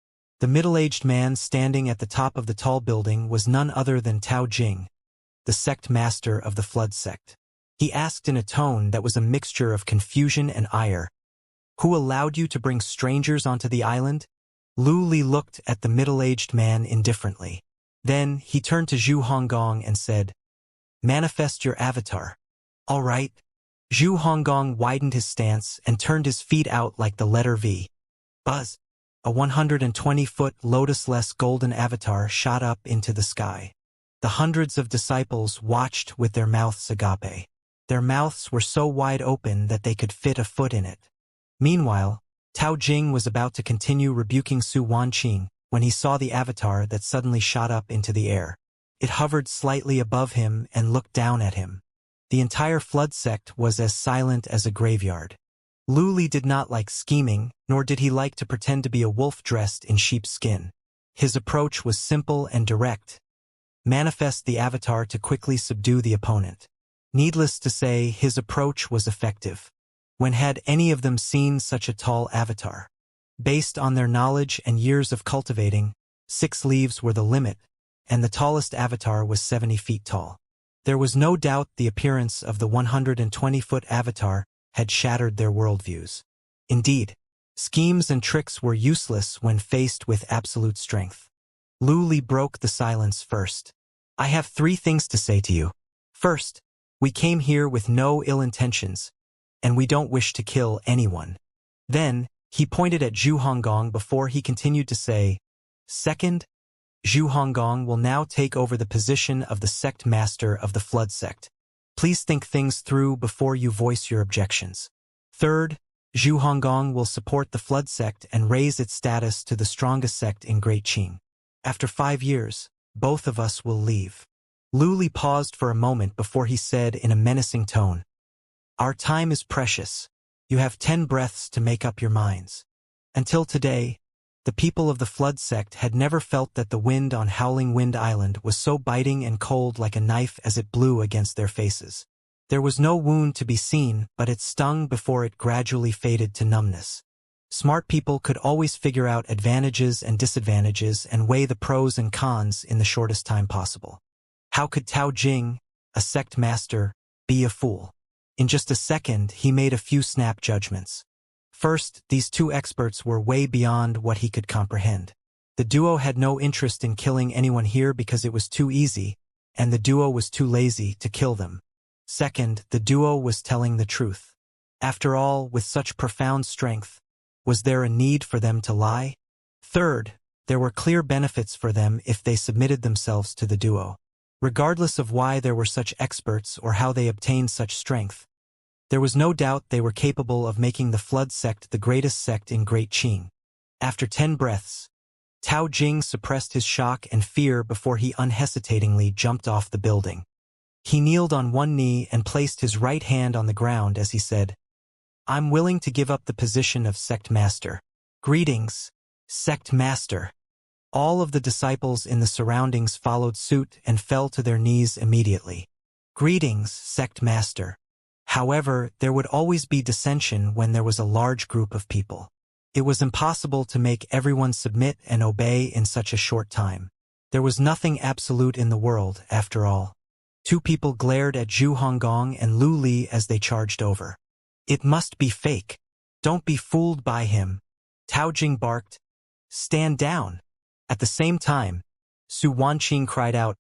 Speaker 1: The middle-aged man standing at the top of the tall building was none other than Tao Jing, the sect master of the Flood sect. He asked in a tone that was a mixture of confusion and ire, "Who allowed you to bring strangers onto the island?" Lu Li looked at the middle-aged man indifferently. Then he turned to Zhu Honggong and said, "Manifest your avatar." "All right." Zhu Honggong widened his stance and turned his feet out like the letter V. Buzz! A 120-foot lotusless golden avatar shot up into the sky. The hundreds of disciples watched with their mouths agape. Their mouths were so wide open that they could fit a foot in it. Meanwhile, Tao Jing was about to continue rebuking Su Wanqing when he saw the avatar that suddenly shot up into the air. It hovered slightly above him and looked down at him. The entire Flood sect was as silent as a graveyard. Lu Li did not like scheming, nor did he like to pretend to be a wolf dressed in sheep's skin. His approach was simple and direct. Manifest the avatar to quickly subdue the opponent. Needless to say, his approach was effective. When had any of them seen such a tall avatar? Based on their knowledge and years of cultivating, 6 leaves were the limit, and the tallest avatar was 70 feet tall. There was no doubt the appearance of the 120-foot avatar had shattered their worldviews. Indeed, schemes and tricks were useless when faced with absolute strength. Lu Li broke the silence first. "I have 3 things to say to you. First, we came here with no ill intentions, and we don't wish to kill anyone." Then, he pointed at Zhu Honggong before he continued to say, "Second, Zhu Honggong will now take over the position of the sect master of the Flood sect. Please think things through before you voice your objections. Third, Zhu Honggong will support the Flood sect and raise its status to the strongest sect in Great Qing. After 5 years, both of us will leave." Lu Li paused for a moment before he said in a menacing tone, "Our time is precious. You have 10 breaths to make up your minds." Until today, the people of the Flood sect had never felt that the wind on Howling Wind Island was so biting and cold like a knife as it blew against their faces. There was no wound to be seen, but it stung before it gradually faded to numbness. Smart people could always figure out advantages and disadvantages and weigh the pros and cons in the shortest time possible. How could Tao Jing, a sect master, be a fool? In just a second, he made a few snap judgments. First, these 2 experts were way beyond what he could comprehend. The duo had no interest in killing anyone here because it was too easy, and the duo was too lazy to kill them. Second, the duo was telling the truth. After all, with such profound strength, was there a need for them to lie? Third, there were clear benefits for them if they submitted themselves to the duo. Regardless of why there were such experts or how they obtained such strength, there was no doubt they were capable of making the Flood sect the greatest sect in Great Qing. After 10 breaths, Tao Jing suppressed his shock and fear before he unhesitatingly jumped off the building. He kneeled on one knee and placed his right hand on the ground as he said, "I'm willing to give up the position of sect master." "Greetings, sect master." All of the disciples in the surroundings followed suit and fell to their knees immediately. "Greetings, sect master." However, there would always be dissension when there was a large group of people. It was impossible to make everyone submit and obey in such a short time. There was nothing absolute in the world, after all. 2 people glared at Zhu Honggong and Lu Li as they charged over. "It must be fake. Don't be fooled by him." Tao Jing barked, "Stand down." At the same time, Su Wanqing cried out,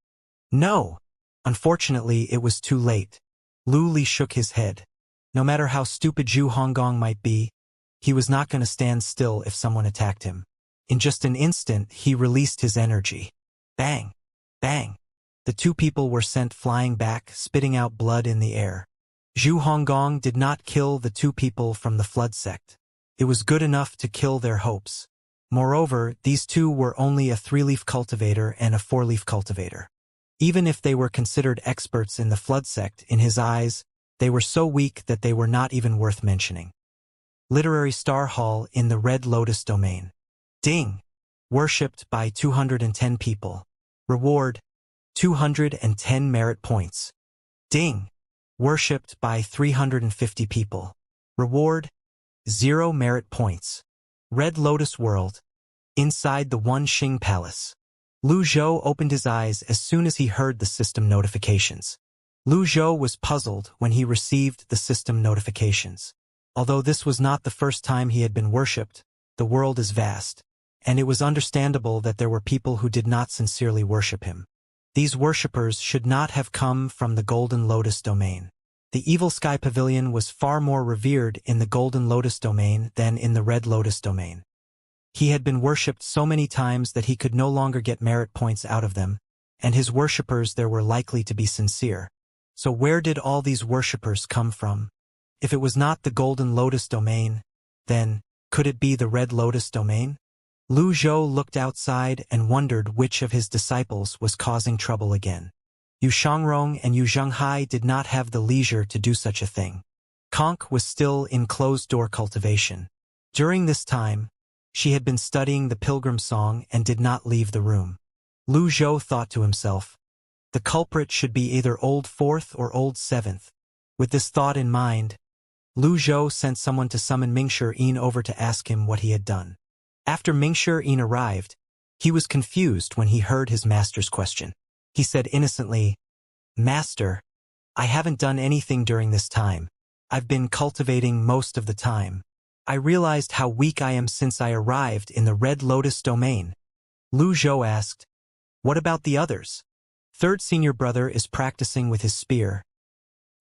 Speaker 1: "No!" Unfortunately, it was too late. Lu Li shook his head. No matter how stupid Zhu Honggong might be, he was not going to stand still if someone attacked him. In just an instant, he released his energy. Bang! Bang! The two people were sent flying back, spitting out blood in the air. Zhu Honggong did not kill the two people from the flood sect. It was good enough to kill their hopes. Moreover, these two were only a 3-leaf cultivator and a 4-leaf cultivator. Even if they were considered experts in the flood sect, in his eyes, they were so weak that they were not even worth mentioning. Literary Star Hall in the Red Lotus domain. Ding! Worshipped by 210 people. Reward: 210 merit points. Ding! Worshipped by 350 people. Reward: 0 merit points. Red Lotus World. Inside the One Xing Palace. Lu Zhou opened his eyes as soon as he heard the system notifications. Lu Zhou was puzzled when he received the system notifications. Although this was not the first time he had been worshipped, the world is vast, and it was understandable that there were people who did not sincerely worship him. These worshippers should not have come from the Golden Lotus domain. The Evil Sky Pavilion was far more revered in the Golden Lotus domain than in the Red Lotus domain. He had been worshipped so many times that he could no longer get merit points out of them, and his worshippers there were likely to be sincere. So where did all these worshippers come from? If it was not the Golden Lotus domain, then, could it be the Red Lotus domain? Lu Zhou looked outside and wondered which of his disciples was causing trouble again. Yu Shangrong and Yu Zhenghai did not have the leisure to do such a thing. Conk was still in closed-door cultivation. During this time, she had been studying the Pilgrim Song and did not leave the room. Lu Zhou thought to himself, the culprit should be either Old Fourth or Old Seventh. With this thought in mind, Lu Zhou sent someone to summon Mingshi over to ask him what he had done. After Mingshi arrived, he was confused when he heard his master's question. He said innocently, "Master, I haven't done anything during this time. I've been cultivating most of the time. I realized how weak I am since I arrived in the Red Lotus domain." Lu Zhou asked, "What about the others?" Third senior brother is practicing with his spear.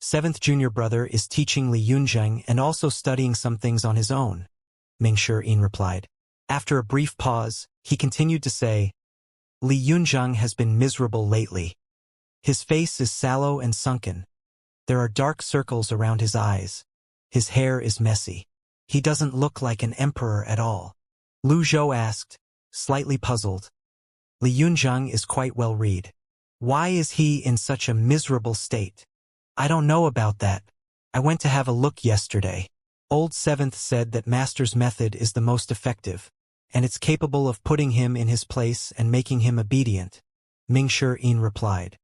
Speaker 1: Seventh junior brother is teaching Li Yunzheng and also studying some things on his own, Mingshi replied. After a brief pause, he continued to say, Li Yunzheng has been miserable lately. His face is sallow and sunken. There are dark circles around his eyes. His hair is messy. He doesn't look like an emperor at all. Lu Zhou asked, slightly puzzled. Li Yunzheng is quite well read. Why is he in such a miserable state? I don't know about that. I went to have a look yesterday. Old Seventh said that Master's method is the most effective, and it's capable of putting him in his place and making him obedient. Mingshi replied.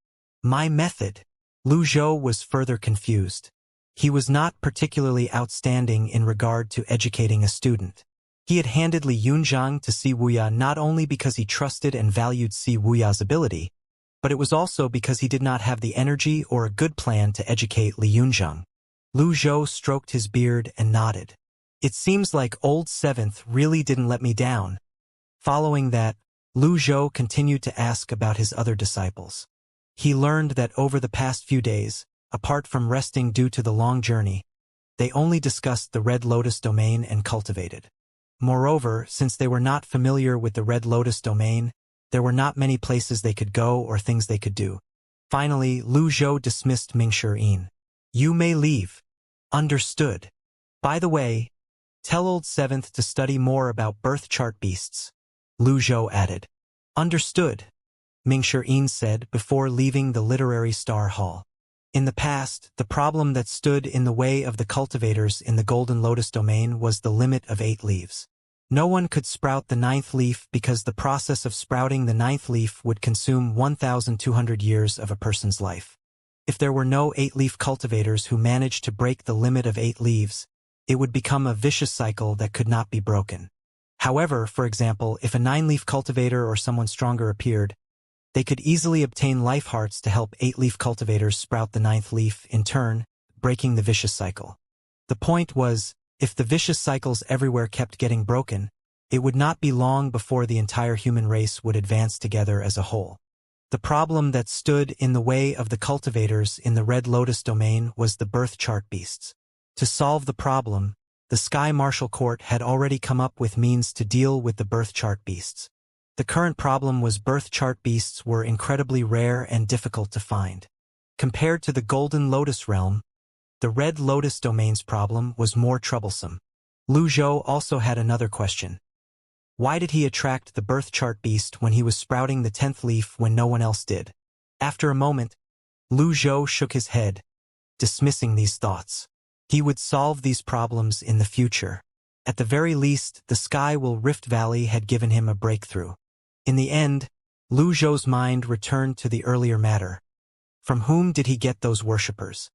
Speaker 1: My method? Lu Zhou was further confused. He was not particularly outstanding in regard to educating a student. He had handed Li Yunzheng to Si Wuya not only because he trusted and valued Si Wuya's ability, but it was also because he did not have the energy or a good plan to educate Li Yunzheng. Lu Zhou stroked his beard and nodded. It seems like Old Seventh really didn't let me down. Following that, Lu Zhou continued to ask about his other disciples. He learned that over the past few days, apart from resting due to the long journey, they only discussed the Red Lotus domain and cultivated. Moreover, since they were not familiar with the Red Lotus domain, there were not many places they could go or things they could do. Finally, Lu Zhou dismissed Mingshi. You may leave. Understood. By the way, tell Old Seventh to study more about birth chart beasts. Lu Zhou added. Understood, Mingshi said before leaving the Literary Star Hall. In the past, the problem that stood in the way of the cultivators in the Golden Lotus domain was the limit of 8 leaves. No one could sprout the 9th leaf because the process of sprouting the 9th leaf would consume 1,200 years of a person's life. If there were no 8-leaf cultivators who managed to break the limit of 8 leaves, it would become a vicious cycle that could not be broken. However, for example, if a 9-leaf cultivator or someone stronger appeared, they could easily obtain life hearts to help 8-leaf cultivators sprout the 9th leaf, in turn, breaking the vicious cycle. The point was, if the vicious cycles everywhere kept getting broken, it would not be long before the entire human race would advance together as a whole. The problem that stood in the way of the cultivators in the Red Lotus domain was the birth chart beasts. To solve the problem, the Sky Martial Court had already come up with means to deal with the birth chart beasts. The current problem was birth chart beasts were incredibly rare and difficult to find. Compared to the Golden Lotus realm, the Red Lotus domain's problem was more troublesome. Lu Zhou also had another question. Why did he attract the birth chart beast when he was sprouting the 10th leaf when no one else did? After a moment, Lu Zhou shook his head, dismissing these thoughts. He would solve these problems in the future. At the very least, the Sky Will Rift Valley had given him a breakthrough. In the end, Lu Zhou's mind returned to the earlier matter. From whom did he get those worshippers?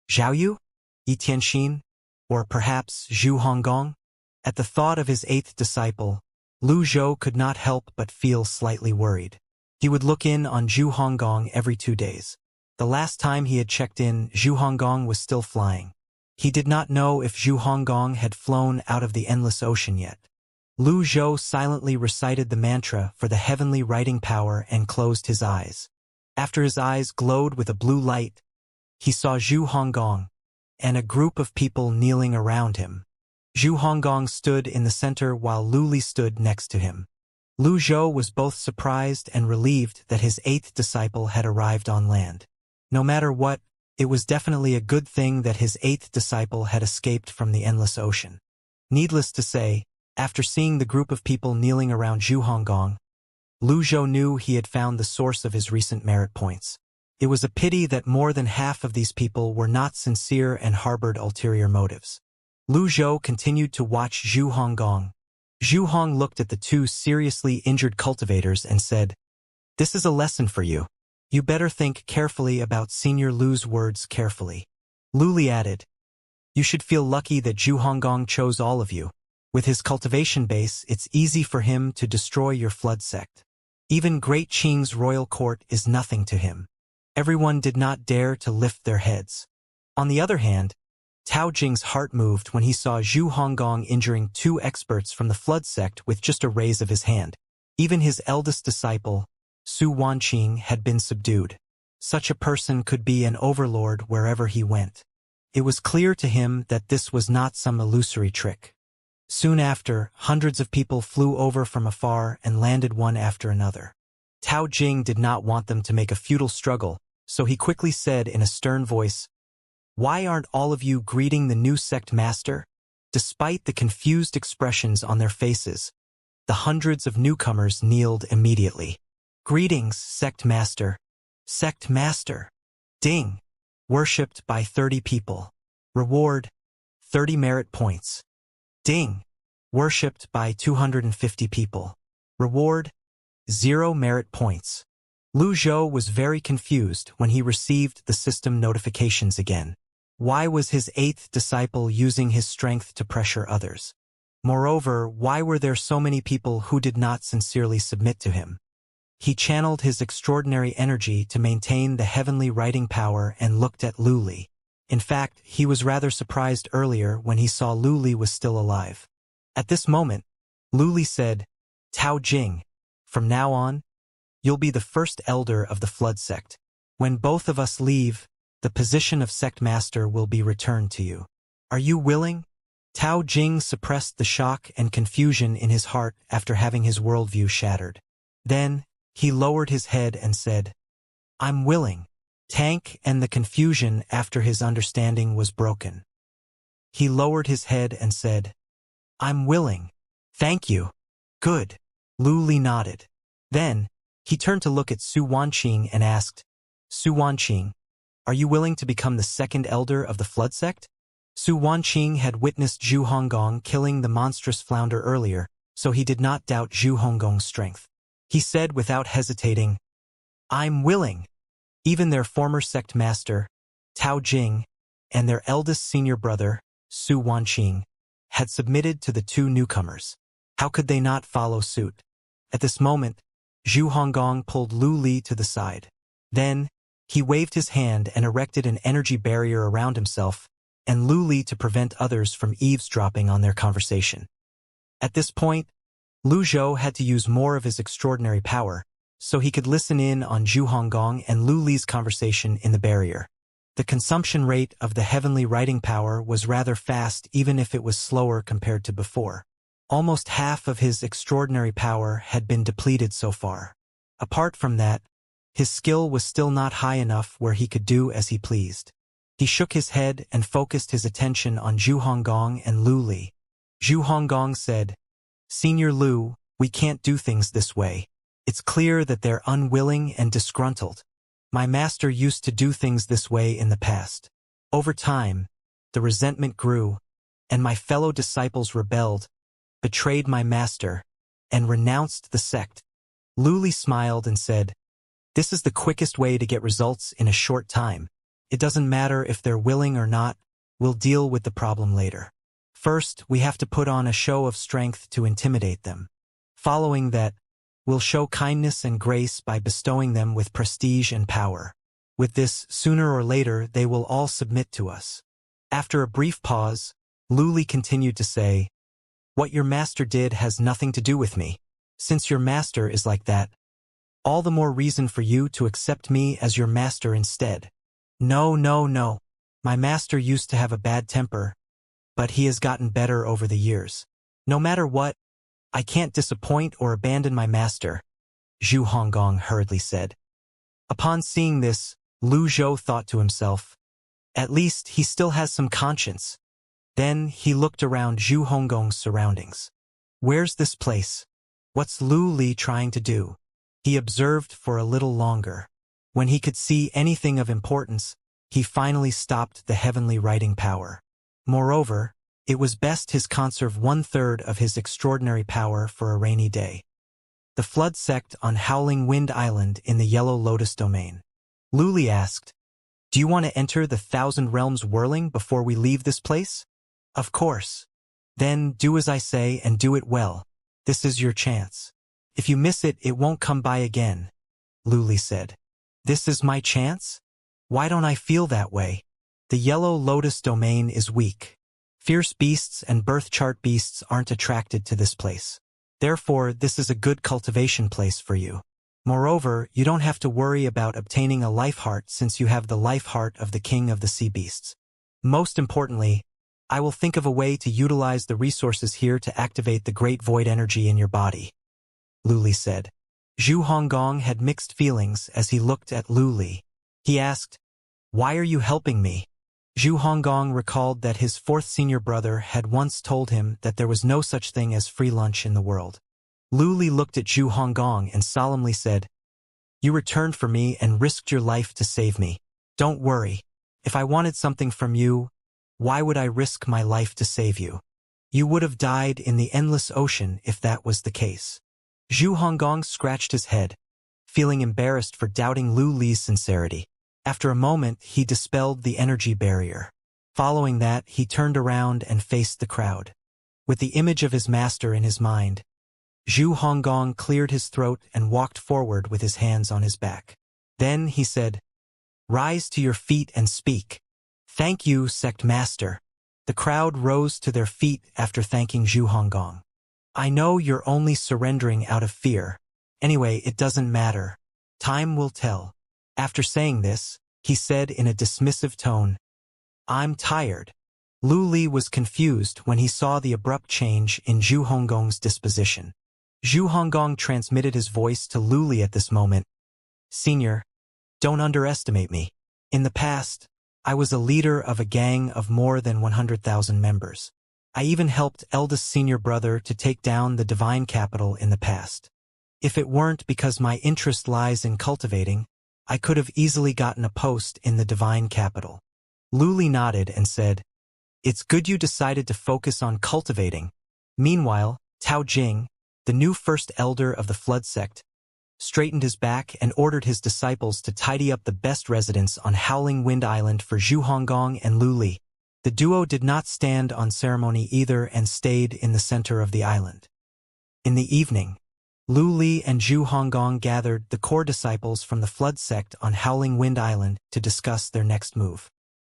Speaker 1: Xiaoyu? Yi Tianxin? Or perhaps Zhu Honggong? At the thought of his 8th disciple, Lu Zhou could not help but feel slightly worried. He would look in on Zhu Honggong every 2 days. The last time he had checked in, Zhu Honggong was still flying. He did not know if Zhu Honggong had flown out of the endless ocean yet. Lu Zhou silently recited the mantra for the heavenly writing power and closed his eyes. After his eyes glowed with a blue light, he saw Zhu Honggong and a group of people kneeling around him. Zhu Honggong stood in the center while Lu Li stood next to him. Lu Zhou was both surprised and relieved that his 8th disciple had arrived on land. No matter what, it was definitely a good thing that his 8th disciple had escaped from the endless ocean. Needless to say, after seeing the group of people kneeling around Zhu Honggong, Lu Zhou knew he had found the source of his recent merit points. It was a pity that more than half of these people were not sincere and harbored ulterior motives. Lu Zhou continued to watch Zhu Honggong. Zhu Hong looked at the 2 seriously injured cultivators and said, "This is a lesson for you. You better think carefully about Senior Lu's words carefully." Lu Li added, "You should feel lucky that Zhu Honggong chose all of you. With his cultivation base, it's easy for him to destroy your flood sect. Even Great Qing's royal court is nothing to him." Everyone did not dare to lift their heads. On the other hand, Tao Jing's heart moved when he saw Zhu Honggong injuring 2 experts from the flood sect with just a raise of his hand. Even his eldest disciple, Su Wanqing, had been subdued. Such a person could be an overlord wherever he went. It was clear to him that this was not some illusory trick. Soon after, hundreds of people flew over from afar and landed one after another. Tao Jing did not want them to make a futile struggle, so he quickly said in a stern voice, "Why aren't all of you greeting the new sect master?" Despite the confused expressions on their faces, the hundreds of newcomers kneeled immediately. "Greetings, sect master. Sect master. Ding. Worshipped by 30 people. Reward, 30 merit points. Ding. Worshipped by 250 people. Reward, 0 merit points." Lu Zhou was very confused when he received the system notifications again. Why was his 8th disciple using his strength to pressure others? Moreover, why were there so many people who did not sincerely submit to him? He channeled his extraordinary energy to maintain the heavenly writing power and looked at Lu Li. In fact, he was rather surprised earlier when he saw Lu Li was still alive. At this moment, Lu Li said, "Tao Jing, from now on, you'll be the first elder of the flood sect. When both of us leave, the position of sect master will be returned to you. Are you willing?" Tao Jing suppressed the shock and confusion in his heart after having his worldview shattered. Then, he lowered his head and said, "I'm willing." Tank and the confusion after his understanding was broken. He lowered his head and said, "I'm willing." "Thank you." "Good." Lu Li nodded. Then, he turned to look at Su Wanqing and asked, "Su Wanqing, are you willing to become the 2nd elder of the flood sect?" Su Wanqing had witnessed Zhu Honggong killing the monstrous flounder earlier, so he did not doubt Zhu Honggong's strength. He said without hesitating, "I'm willing." Even their former sect master, Tao Jing, and their eldest senior brother, Su Wanqing, had submitted to the 2 newcomers. How could they not follow suit? At this moment, Zhu Honggong pulled Lu Li to the side. Then, he waved his hand and erected an energy barrier around himself and Lu Li to prevent others from eavesdropping on their conversation. At this point, Lu Zhou had to use more of his extraordinary power, so he could listen in on Zhu Honggong and Lu Li's conversation in the barrier. The consumption rate of the heavenly writing power was rather fast, even if it was slower compared to before. Almost half of his extraordinary power had been depleted so far. Apart from that, his skill was still not high enough where he could do as he pleased. He shook his head and focused his attention on Zhu Honggong and Lu Li. Zhu Honggong said, "Senior Lu, we can't do things this way. It's clear that they're unwilling and disgruntled. My master used to do things this way in the past. Over time, the resentment grew, and my fellow disciples rebelled, betrayed my master, and renounced the sect." Lu Li smiled and said, "This is the quickest way to get results in a short time. It doesn't matter if they're willing or not, we'll deal with the problem later. First, we have to put on a show of strength to intimidate them. Following that, we'll show kindness and grace by bestowing them with prestige and power. With this, sooner or later, they will all submit to us." After a brief pause, Lu Li continued to say, "What your master did has nothing to do with me. Since your master is like that, all the more reason for you to accept me as your master instead." No. My master used to have a bad temper, but he has gotten better over the years. No matter what, I can't disappoint or abandon my master," Zhu Honggong hurriedly said. Upon seeing this, Lu Zhou thought to himself, "At least he still has some conscience." Then he looked around Zhu Honggong's surroundings. Where's this place? What's Lu Li trying to do? He observed for a little longer. When he could see anything of importance, he finally stopped the heavenly writing power. Moreover, it was best his conserve 1/3 of his extraordinary power for a rainy day. The flood sect on Howling Wind Island in the Yellow Lotus domain. Lu Li asked, "Do you want to enter the 1,000 realms whirling before we leave this place?" "Of course." "Then do as I say and do it well. This is your chance. If you miss it, it won't come by again," Lu Li said. "This is my chance? Why don't I feel that way? The Yellow Lotus domain is weak. Fierce beasts and birth chart beasts aren't attracted to this place. Therefore, this is a good cultivation place for you. Moreover, you don't have to worry about obtaining a life heart since you have the life heart of the king of the sea beasts. Most importantly, I will think of a way to utilize the resources here to activate the great void energy in your body," Lu Li said. Zhu Honggong had mixed feelings as he looked at Lu Li. He asked, "Why are you helping me?" Zhu Honggong recalled that his fourth senior brother had once told him that there was no such thing as free lunch in the world. Lu Li looked at Zhu Honggong and solemnly said, "You returned for me and risked your life to save me. Don't worry. If I wanted something from you, why would I risk my life to save you? You would have died in the endless ocean if that was the case." Zhu Honggong scratched his head, feeling embarrassed for doubting Lu Li's sincerity. After a moment, he dispelled the energy barrier. Following that, he turned around and faced the crowd. With the image of his master in his mind, Zhu Honggong cleared his throat and walked forward with his hands on his back. Then he said, "Rise to your feet and speak." "Thank you, sect master." The crowd rose to their feet after thanking Zhu Honggong. "I know you're only surrendering out of fear. Anyway, it doesn't matter. Time will tell." After saying this, he said in a dismissive tone, "I'm tired." Lu Li was confused when he saw the abrupt change in Zhu Honggong's disposition. Zhu Honggong transmitted his voice to Lu Li at this moment. "Senior, don't underestimate me. In the past, I was a leader of a gang of more than 100,000 members. I even helped eldest senior brother to take down the divine capital in the past. If it weren't because my interest lies in cultivating, I could have easily gotten a post in the divine capital." Lu Li nodded and said, "It's good you decided to focus on cultivating." Meanwhile, Tao Jing, the new first elder of the flood sect, straightened his back and ordered his disciples to tidy up the best residence on Howling Wind Island for Zhu Honggong and Lu Li. The duo did not stand on ceremony either and stayed in the center of the island. In the evening, Lu Li and Zhu Honggong gathered the core disciples from the flood sect on Howling Wind Island to discuss their next move.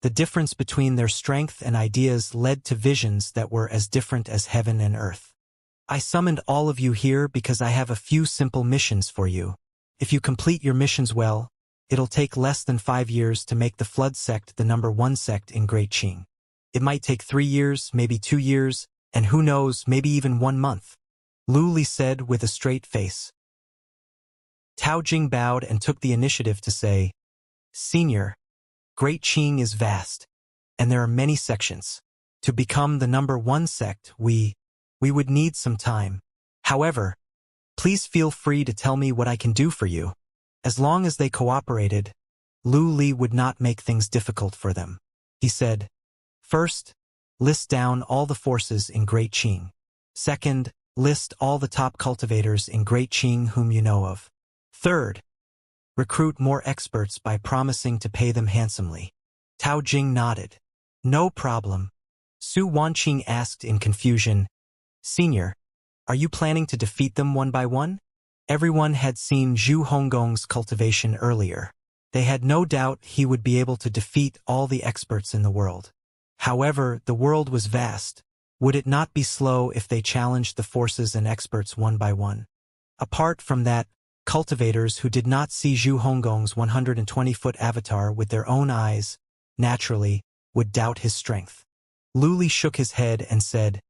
Speaker 1: The difference between their strength and ideas led to visions that were as different as heaven and earth. "I summoned all of you here because I have a few simple missions for you. If you complete your missions well, it'll take less than 5 years to make the Flood sect the #1 sect in Great Qing. It might take 3 years, maybe 2 years, and who knows, maybe even 1 month, Lu Li said with a straight face. Tao Jing bowed and took the initiative to say, Senior, Great Qing is vast, and there are many sections. To become the #1 sect, we would need some time. However, please feel free to tell me what I can do for you. As long as they cooperated, Lu Li would not make things difficult for them. He said, First, list down all the forces in Great Qing. Second, list all the top cultivators in Great Qing whom you know of. Third, recruit more experts by promising to pay them handsomely. Tao Jing nodded. No problem. Su Wanqing asked in confusion, Senior, are you planning to defeat them one by one? Everyone had seen Zhu Honggong's cultivation earlier. They had no doubt he would be able to defeat all the experts in the world. However, the world was vast. Would it not be slow if they challenged the forces and experts one by one? Apart from that, cultivators who did not see Zhu Honggong's 120-foot avatar with their own eyes, naturally, would doubt his strength. Lu Li shook his head and said,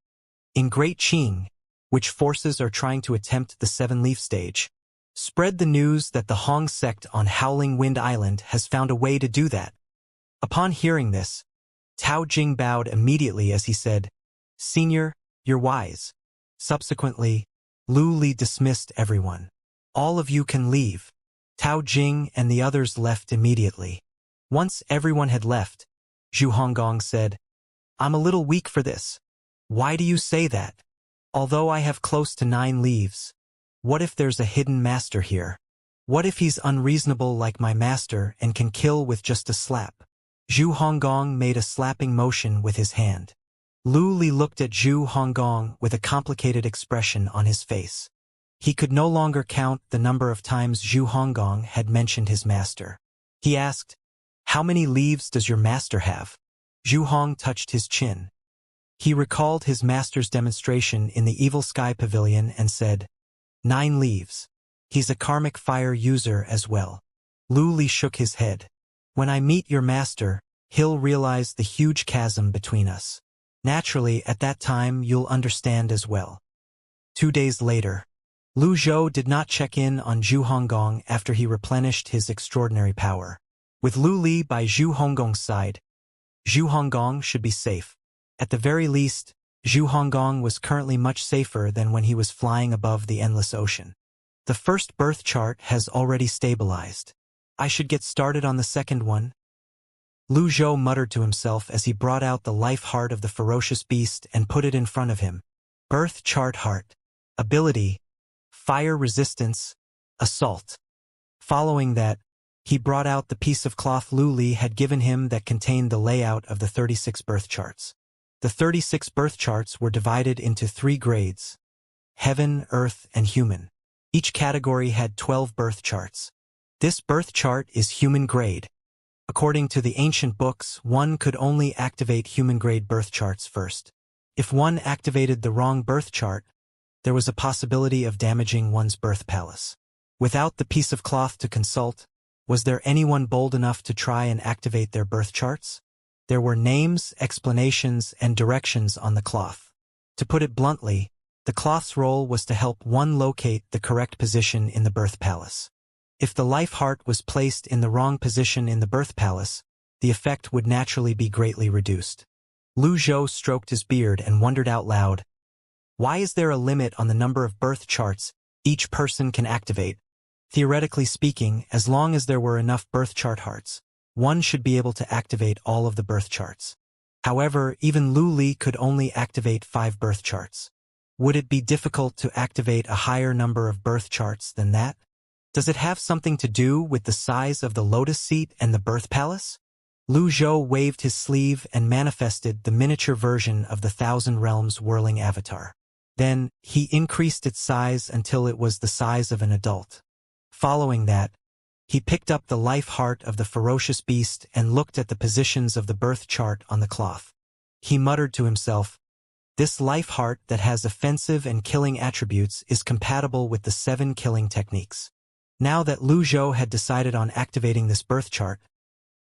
Speaker 1: In Great Qing, which forces are trying to attempt the 7-leaf stage, spread the news that the Hong sect on Howling Wind Island has found a way to do that. Upon hearing this, Tao Jing bowed immediately as he said, Senior, you're wise. Subsequently, Lu Li dismissed everyone. All of you can leave. Tao Jing and the others left immediately. Once everyone had left, Zhu Honggong said, I'm a little weak for this. Why do you say that? Although I have close to 9 leaves, what if there's a hidden master here? What if he's unreasonable like my master and can kill with just a slap? Zhu Honggong made a slapping motion with his hand. Lu Li looked at Zhu Honggong with a complicated expression on his face. He could no longer count the number of times Zhu Honggong had mentioned his master. He asked, How many leaves does your master have? Zhu Hong touched his chin. He recalled his master's demonstration in the Evil Sky Pavilion and said, 9 leaves. He's a karmic fire user as well. Lu Li shook his head. When I meet your master, he'll realize the huge chasm between us. Naturally, at that time you'll understand as well. 2 days later, Lu Zhou did not check in on Zhu Honggong after he replenished his extraordinary power. With Lu Li by Zhu Honggong's side, Zhu Honggong should be safe. At the very least, Zhu Honggong was currently much safer than when he was flying above the endless ocean. The first birth chart has already stabilized. I should get started on the second one. Lu Zhou muttered to himself as he brought out the life heart of the ferocious beast and put it in front of him. Birth chart heart. Ability. Fire resistance. Assault. Following that, he brought out the piece of cloth Lu Li had given him that contained the layout of the 36 birth charts. The 36 birth charts were divided into 3 grades: Heaven, Earth, and Human. Each category had 12 birth charts. This birth chart is human grade. According to the ancient books, one could only activate human-grade birth charts first. If one activated the wrong birth chart, there was a possibility of damaging one's birth palace. Without the piece of cloth to consult, was there anyone bold enough to try and activate their birth charts? There were names, explanations, and directions on the cloth. To put it bluntly, the cloth's role was to help one locate the correct position in the birth palace. If the life heart was placed in the wrong position in the birth palace, the effect would naturally be greatly reduced. Lu Zhou stroked his beard and wondered out loud, why is there a limit on the number of birth charts each person can activate? Theoretically speaking, as long as there were enough birth chart hearts, one should be able to activate all of the birth charts. However, even Lu Li could only activate 5 birth charts. Would it be difficult to activate a higher number of birth charts than that? Does it have something to do with the size of the lotus seat and the birth palace? Lu Zhou waved his sleeve and manifested the miniature version of the Thousand Realms whirling avatar. Then, he increased its size until it was the size of an adult. Following that, he picked up the life heart of the ferocious beast and looked at the positions of the birth chart on the cloth. He muttered to himself, this life heart that has offensive and killing attributes is compatible with the 7 killing techniques. Now that Lu Zhou had decided on activating this birth chart,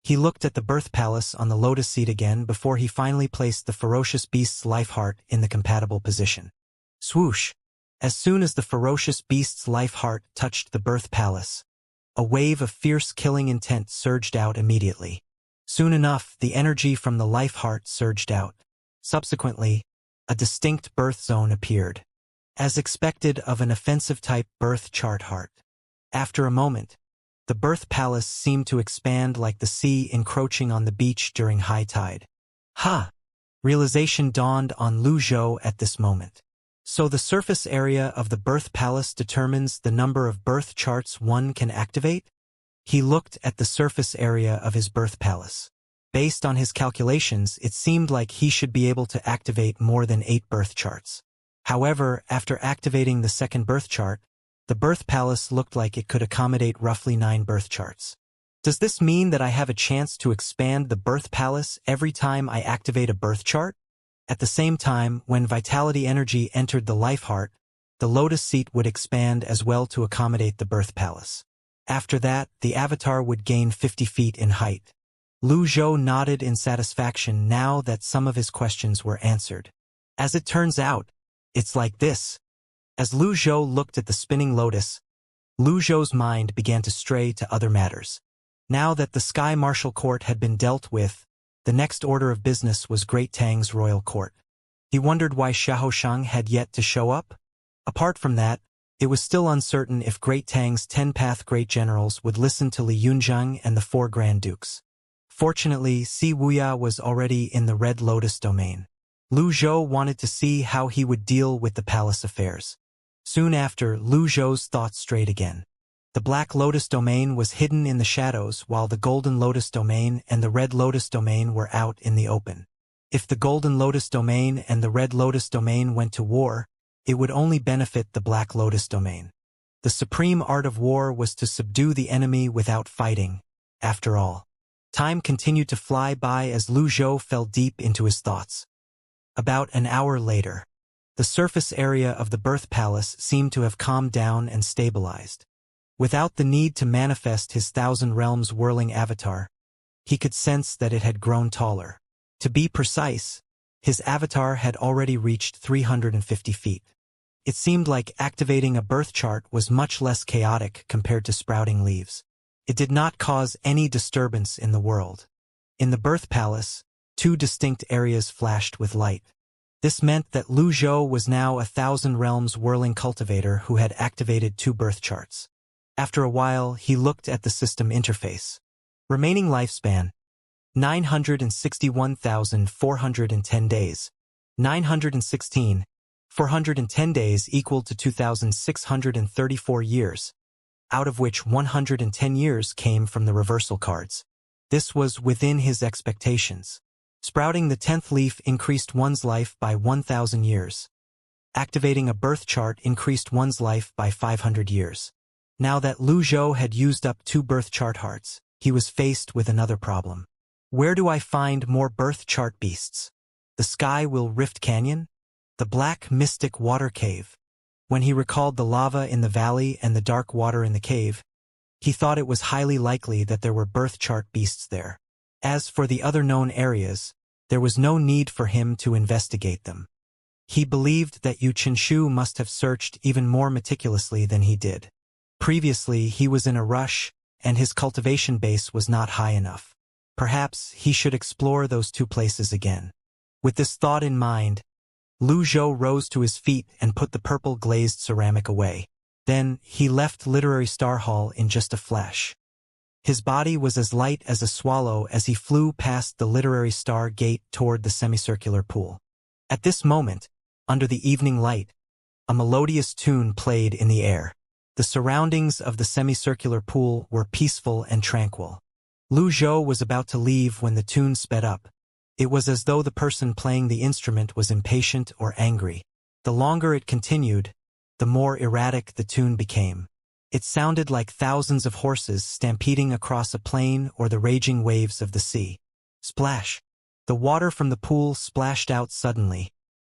Speaker 1: he looked at the birth palace on the lotus seat again before he finally placed the ferocious beast's life heart in the compatible position. Swoosh! As soon as the ferocious beast's life heart touched the birth palace, a wave of fierce killing intent surged out immediately. Soon enough, the energy from the life heart surged out. Subsequently, a distinct birth zone appeared, as expected of an offensive-type birth chart heart. After a moment, the birth palace seemed to expand like the sea encroaching on the beach during high tide. Ha! Realization dawned on Lu Zhou at this moment. So the surface area of the birth palace determines the number of birth charts one can activate? He looked at the surface area of his birth palace. Based on his calculations, it seemed like he should be able to activate more than 8 birth charts. However, after activating the second birth chart, the birth palace looked like it could accommodate roughly 9 birth charts. Does this mean that I have a chance to expand the birth palace every time I activate a birth chart? At the same time, when vitality energy entered the life heart, the lotus seat would expand as well to accommodate the birth palace. After that, the avatar would gain 50 feet in height. Lu Zhou nodded in satisfaction now that some of his questions were answered. As it turns out, it's like this. As Lu Zhou looked at the spinning lotus, Lu Zhou's mind began to stray to other matters. Now that the Sky Martial Court had been dealt with, the next order of business was Great Tang's royal court. He wondered why Xiaoshang had yet to show up. Apart from that, it was still uncertain if Great Tang's 10-path great generals would listen to Li Yunzheng and the 4 Grand Dukes. Fortunately, Si Wuya was already in the Red Lotus domain. Lu Zhou wanted to see how he would deal with the palace affairs. Soon after, Lu Zhou's thoughts strayed again. The Black Lotus domain was hidden in the shadows while the Golden Lotus domain and the Red Lotus domain were out in the open. If the Golden Lotus domain and the Red Lotus domain went to war, it would only benefit the Black Lotus domain. The supreme art of war was to subdue the enemy without fighting, after all. Time continued to fly by as Lu Zhou fell deep into his thoughts. About an hour later, the surface area of the birth palace seemed to have calmed down and stabilized. Without the need to manifest his 1,000 realms whirling avatar, he could sense that it had grown taller. To be precise, his avatar had already reached 350 feet. It seemed like activating a birth chart was much less chaotic compared to sprouting leaves. It did not cause any disturbance in the world. In the birth palace, 2 distinct areas flashed with light. This meant that Lu Zhou was now a 1,000 realms whirling cultivator who had activated 2 birth charts. After a while, he looked at the system interface. Remaining lifespan: 961,410 days. 916, 410 days equal to 2,634 years, out of which 110 years came from the reversal cards. This was within his expectations. Sprouting the 10th leaf increased one's life by 1,000 years. Activating a birth chart increased one's life by 500 years. Now that Lu Zhou had used up 2 birth chart hearts, he was faced with another problem. Where do I find more birth chart beasts? The Sky Will Rift Canyon? The Black Mystic Water Cave? When he recalled the lava in the valley and the dark water in the cave, he thought it was highly likely that there were birth chart beasts there. As for the other known areas, there was no need for him to investigate them. He believed that Yu Qinshu must have searched even more meticulously than he did. Previously, he was in a rush, and his cultivation base was not high enough. Perhaps he should explore those 2 places again. With this thought in mind, Lu Zhou rose to his feet and put the purple glazed ceramic away. Then, he left Literary Star Hall in just a flash. His body was as light as a swallow as he flew past the Literary Star Gate toward the semicircular pool. At this moment, under the evening light, a melodious tune played in the air. The surroundings of the semicircular pool were peaceful and tranquil. Lu Zhou was about to leave when the tune sped up. It was as though the person playing the instrument was impatient or angry. The longer it continued, the more erratic the tune became. It sounded like thousands of horses stampeding across a plain or the raging waves of the sea. Splash! The water from the pool splashed out suddenly,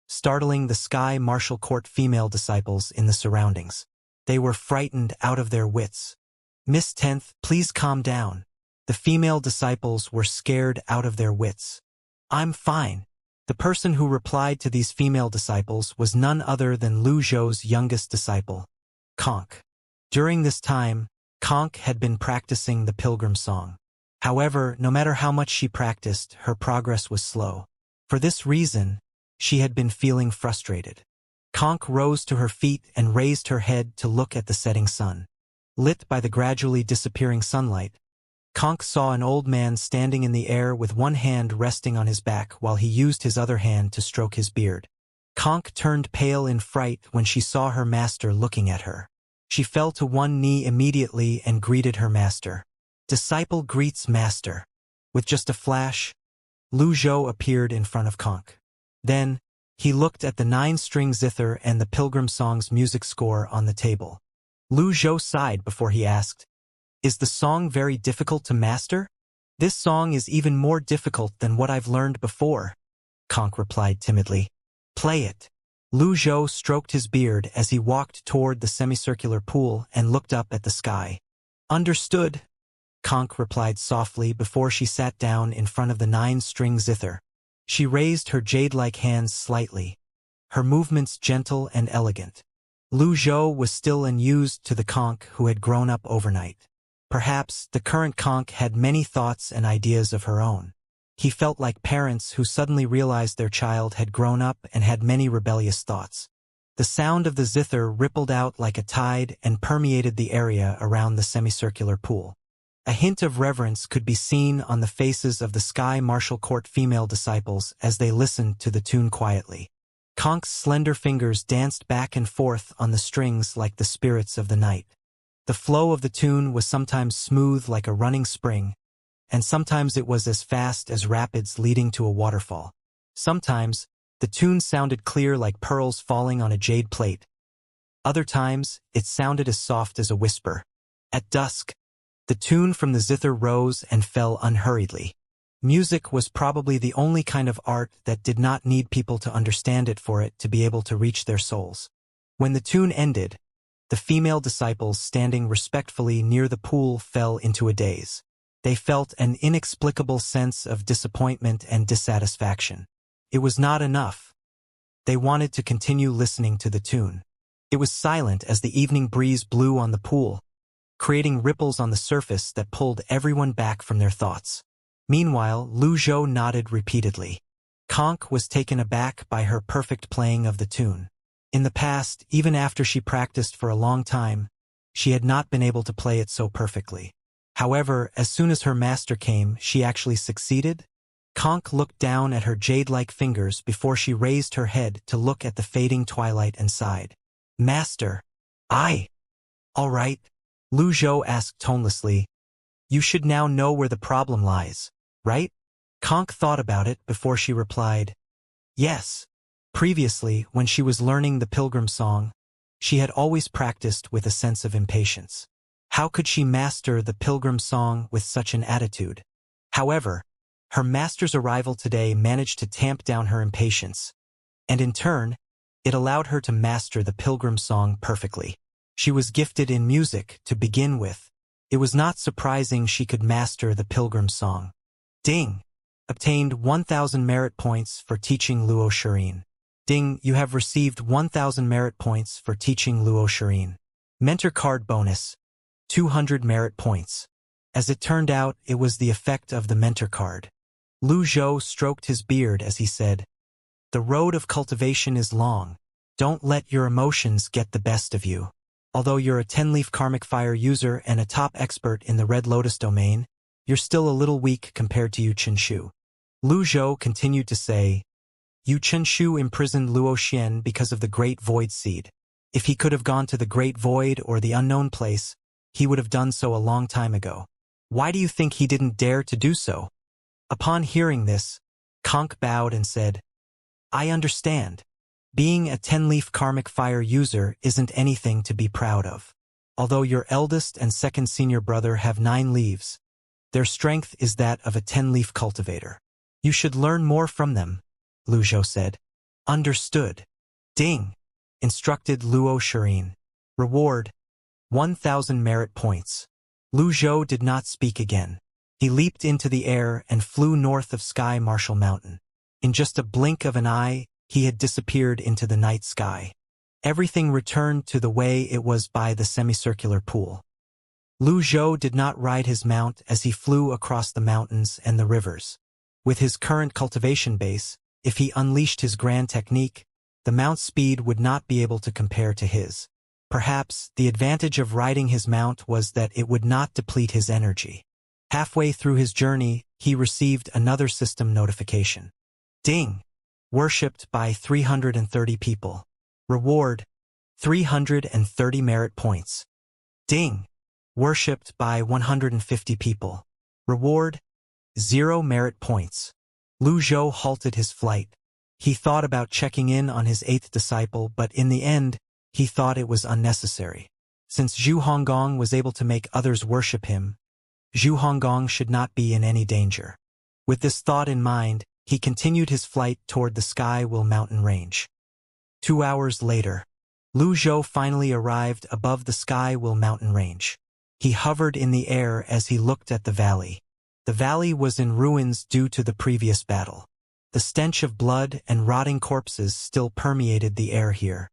Speaker 1: startling the Sky Martial Court female disciples in the surroundings. They were frightened out of their wits. Miss Tenth, please calm down. The female disciples were scared out of their wits. I'm fine. The person who replied to these female disciples was none other than Lu Zhou's youngest disciple, Conk. During this time, Conk had been practicing the pilgrim song. However, no matter how much she practiced, her progress was slow. For this reason, she had been feeling frustrated. Conk rose to her feet and raised her head to look at the setting sun. Lit by the gradually disappearing sunlight, Conk saw an old man standing in the air with one hand resting on his back while he used his other hand to stroke his beard. Conk turned pale in fright when she saw her master looking at her. She fell to one knee immediately and greeted her master. Disciple greets master. With just a flash, Lu Zhou appeared in front of Conk. Then, he looked at the 9-string zither and the pilgrim song's music score on the table. Lu Zhou sighed before he asked, "Is the song very difficult to master?" "This song is even more difficult than what I've learned before," Conk replied timidly. "Play it." Lu Zhou stroked his beard as he walked toward the semicircular pool and looked up at the sky. "Understood," Conk replied softly before she sat down in front of the 9-string zither. She raised her jade-like hands slightly, her movements gentle and elegant. Lu Zhou was still unused to the Conk who had grown up overnight. Perhaps the current Conk had many thoughts and ideas of her own. He felt like parents who suddenly realized their child had grown up and had many rebellious thoughts. The sound of the zither rippled out like a tide and permeated the area around the semicircular pool. A hint of reverence could be seen on the faces of the Sky Martial Court female disciples as they listened to the tune quietly. Conk's slender fingers danced back and forth on the strings like the spirits of the night. The flow of the tune was sometimes smooth like a running spring, and sometimes it was as fast as rapids leading to a waterfall. Sometimes, the tune sounded clear like pearls falling on a jade plate. Other times, it sounded as soft as a whisper. At dusk, the tune from the zither rose and fell unhurriedly. Music was probably the only kind of art that did not need people to understand it for it to be able to reach their souls. When the tune ended, the female disciples standing respectfully near the pool fell into a daze. They felt an inexplicable sense of disappointment and dissatisfaction. It was not enough. They wanted to continue listening to the tune. It was silent as the evening breeze blew on the pool, creating ripples on the surface that pulled everyone back from their thoughts. Meanwhile, Lu Zhou nodded repeatedly. Conk was taken aback by her perfect playing of the tune. In the past, even after she practiced for a long time, she had not been able to play it so perfectly. However, as soon as her master came, she actually succeeded. Conk looked down at her jade-like fingers before she raised her head to look at the fading twilight and sighed. "Master, all right," Lu Zhou asked tonelessly. "You should now know where the problem lies, right?" Conk thought about it before she replied, "Yes." Previously, when she was learning the pilgrim song, she had always practiced with a sense of impatience. How could she master the pilgrim song with such an attitude? However, her master's arrival today managed to tamp down her impatience, and in turn, it allowed her to master the pilgrim song perfectly. She was gifted in music to begin with. It was not surprising she could master the pilgrim song. Ding! Obtained 1,000 merit points for teaching Luo Shirin. Ding, you have received 1,000 merit points for teaching Luo Shirin. Mentor card bonus, 200 merit points. As it turned out, it was the effect of the mentor card. Lu Zhou stroked his beard as he said, "The road of cultivation is long. Don't let your emotions get the best of you. Although you're a 10-leaf karmic fire user and a top expert in the Red Lotus domain, you're still a little weak compared to Yu Chenshu." Lu Zhou continued to say, Yu Chenshu imprisoned Luo Xian because of the Great Void Seed. If he could have gone to the Great Void or the Unknown Place, he would have done so a long time ago. Why do you think he didn't dare to do so? Upon hearing this, Conk bowed and said, "I understand. Being a 10-leaf karmic fire user isn't anything to be proud of. Although your eldest and second senior brother have 9 leaves, their strength is that of a 10-leaf cultivator. You should learn more from them," Lu Zhou said. "Understood." Ding! Instructed Luo Shirin. Reward: 1,000 merit points. Lu Zhou did not speak again. He leaped into the air and flew north of Sky Marshall Mountain. In just a blink of an eye, he had disappeared into the night sky. Everything returned to the way it was by the semicircular pool. Lu Zhou did not ride his mount as he flew across the mountains and the rivers. With his current cultivation base, if he unleashed his grand technique, the mount's speed would not be able to compare to his. Perhaps the advantage of riding his mount was that it would not deplete his energy. Halfway through his journey, he received another system notification. Ding! Worshipped by 330 people. Reward: 330 merit points. Ding! Worshipped by 150 people. Reward: 0 merit points. Lu Zhou halted his flight. He thought about checking in on his 8th disciple, but in the end, he thought it was unnecessary. Since Zhu Honggong was able to make others worship him, Zhu Honggong should not be in any danger. With this thought in mind, he continued his flight toward the Sky Will Mountain range. 2 hours later, Lu Zhou finally arrived above the Sky Will Mountain range. He hovered in the air as he looked at the valley. The valley was in ruins due to the previous battle. The stench of blood and rotting corpses still permeated the air here.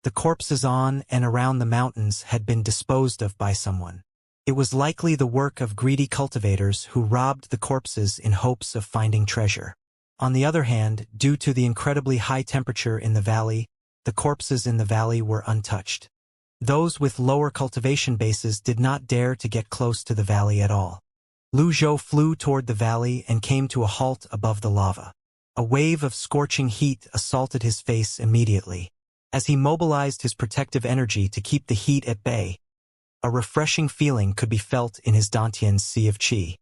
Speaker 1: The corpses on and around the mountains had been disposed of by someone. It was likely the work of greedy cultivators who robbed the corpses in hopes of finding treasure. On the other hand, due to the incredibly high temperature in the valley, the corpses in the valley were untouched. Those with lower cultivation bases did not dare to get close to the valley at all. Lu Zhou flew toward the valley and came to a halt above the lava. A wave of scorching heat assaulted his face immediately. As he mobilized his protective energy to keep the heat at bay, a refreshing feeling could be felt in his Dantian's sea of qi.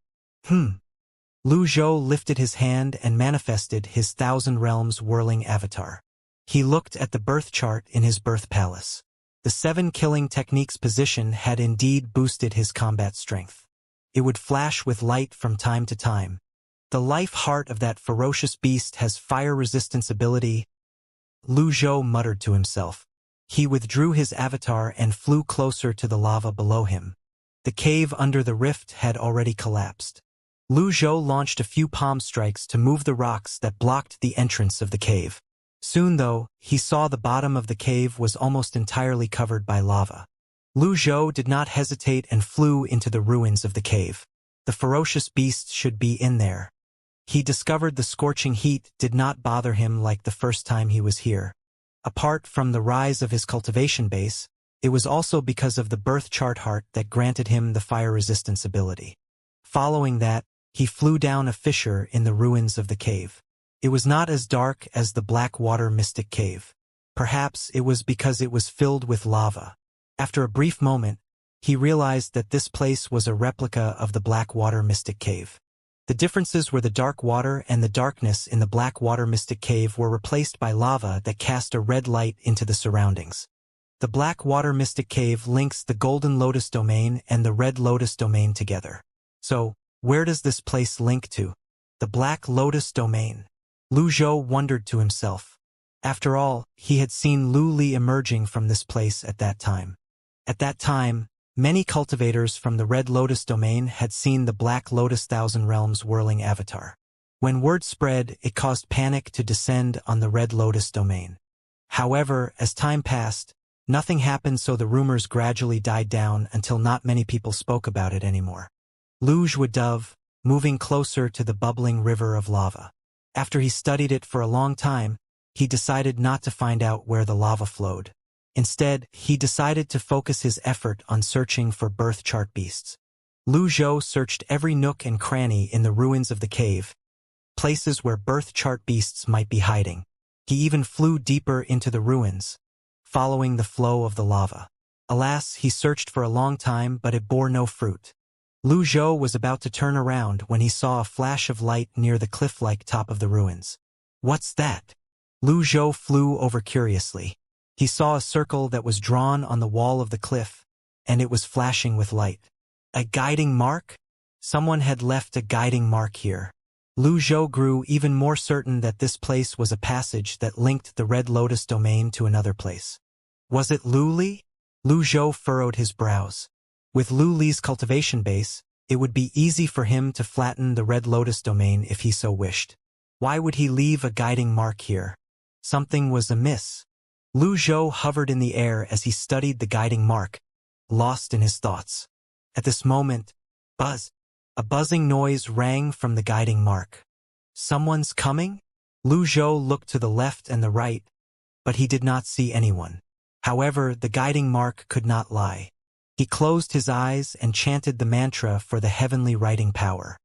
Speaker 1: Lu Zhou lifted his hand and manifested his Thousand Realms whirling avatar. He looked at the birth chart in his birth palace. The 7 killing techniques position had indeed boosted his combat strength. It would flash with light from time to time. The life heart of that ferocious beast has fire resistance ability, Lu Zhou muttered to himself. He withdrew his avatar and flew closer to the lava below him. The cave under the rift had already collapsed. Lu Zhou launched a few palm strikes to move the rocks that blocked the entrance of the cave. Soon, though, he saw the bottom of the cave was almost entirely covered by lava. Lu Zhou did not hesitate and flew into the ruins of the cave. The ferocious beast should be in there. He discovered the scorching heat did not bother him like the first time he was here. Apart from the rise of his cultivation base, it was also because of the birth chart heart that granted him the fire resistance ability. Following that, he flew down a fissure in the ruins of the cave. It was not as dark as the Blackwater Mystic Cave. Perhaps it was because it was filled with lava. After a brief moment, he realized that this place was a replica of the Blackwater Mystic Cave. The differences were the dark water and the darkness in the Blackwater Mystic Cave were replaced by lava that cast a red light into the surroundings. The Blackwater Mystic Cave links the Golden Lotus Domain and the Red Lotus Domain together. So, where does this place link to? The Black Lotus Domain. Lu Zhou wondered to himself. After all, he had seen Lu Li emerging from this place at that time. At that time, many cultivators from the Red Lotus Domain had seen the Black Lotus Thousand Realms whirling avatar. When word spread, it caused panic to descend on the Red Lotus Domain. However, as time passed, nothing happened, so the rumors gradually died down until not many people spoke about it anymore. Lu Zhuodove, moving closer to the bubbling river of lava. After he studied it for a long time, he decided not to find out where the lava flowed. Instead, he decided to focus his effort on searching for birth chart beasts. Lu Zhou searched every nook and cranny in the ruins of the cave, places where birth chart beasts might be hiding. He even flew deeper into the ruins, following the flow of the lava. Alas, he searched for a long time, but it bore no fruit. Lu Zhou was about to turn around when he saw a flash of light near the cliff-like top of the ruins. What's that? Lu Zhou flew over curiously. He saw a circle that was drawn on the wall of the cliff, and it was flashing with light. A guiding mark? Someone had left a guiding mark here. Lu Zhou grew even more certain that this place was a passage that linked the Red Lotus Domain to another place. Was it Lu Li? Lu Zhou furrowed his brows. With Lu Li's cultivation base, it would be easy for him to flatten the Red Lotus domain if he so wished. Why would he leave a guiding mark here? Something was amiss. Lu Zhou hovered in the air as he studied the guiding mark, lost in his thoughts. At this moment, buzz! A buzzing noise rang from the guiding mark. Someone's coming? Lu Zhou looked to the left and the right, but he did not see anyone. However, the guiding mark could not lie. He closed his eyes and chanted the mantra for the heavenly writing power.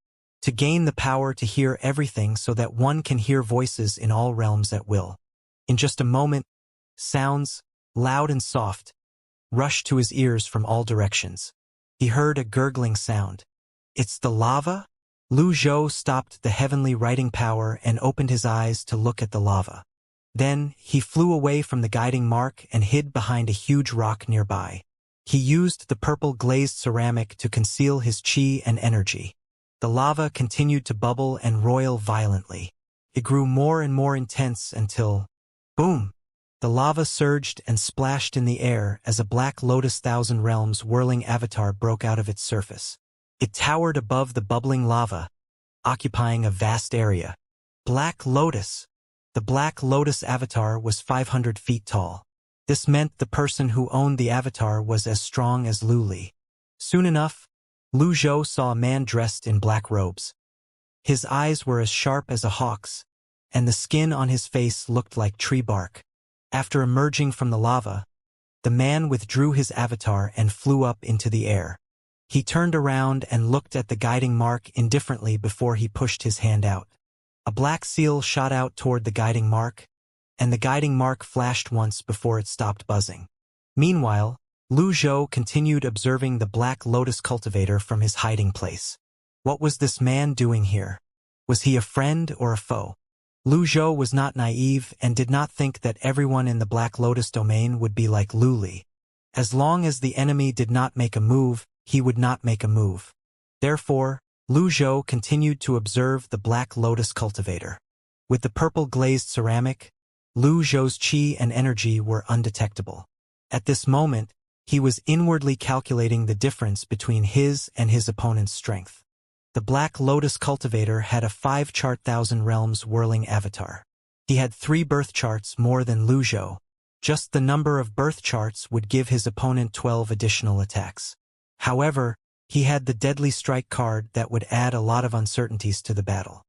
Speaker 1: To gain the power to hear everything so that one can hear voices in all realms at will. In just a moment, sounds, loud and soft, rushed to his ears from all directions. He heard a gurgling sound. It's the lava? Lu Zhou stopped the heavenly writing power and opened his eyes to look at the lava. Then, he flew away from the guiding mark and hid behind a huge rock nearby. He used the purple glazed ceramic to conceal his chi and energy. The lava continued to bubble and roil violently. It grew more and more intense until, boom! The lava surged and splashed in the air as a black lotus thousand realms whirling avatar broke out of its surface. It towered above the bubbling lava, occupying a vast area. Black Lotus! The Black Lotus avatar was 500 feet tall. This meant the person who owned the avatar was as strong as Lu Li. Soon enough, Lu Zhou saw a man dressed in black robes. His eyes were as sharp as a hawk's, and the skin on his face looked like tree bark. After emerging from the lava, the man withdrew his avatar and flew up into the air. He turned around and looked at the guiding mark indifferently before he pushed his hand out. A black seal shot out toward the guiding mark, and the guiding mark flashed once before it stopped buzzing. Meanwhile, Lu Zhou continued observing the Black Lotus cultivator from his hiding place. What was this man doing here? Was he a friend or a foe? Lu Zhou was not naive and did not think that everyone in the Black Lotus domain would be like Lu Li. As long as the enemy did not make a move, he would not make a move. Therefore, Lu Zhou continued to observe the Black Lotus cultivator. With the purple glazed ceramic, Lu Zhou's chi and energy were undetectable. At this moment, he was inwardly calculating the difference between his and his opponent's strength. The Black Lotus cultivator had a 5-chart thousand realms whirling avatar. He had 3 birth charts more than Lu Zhou. Just the number of birth charts would give his opponent 12 additional attacks. However, he had the Deadly Strike card that would add a lot of uncertainties to the battle.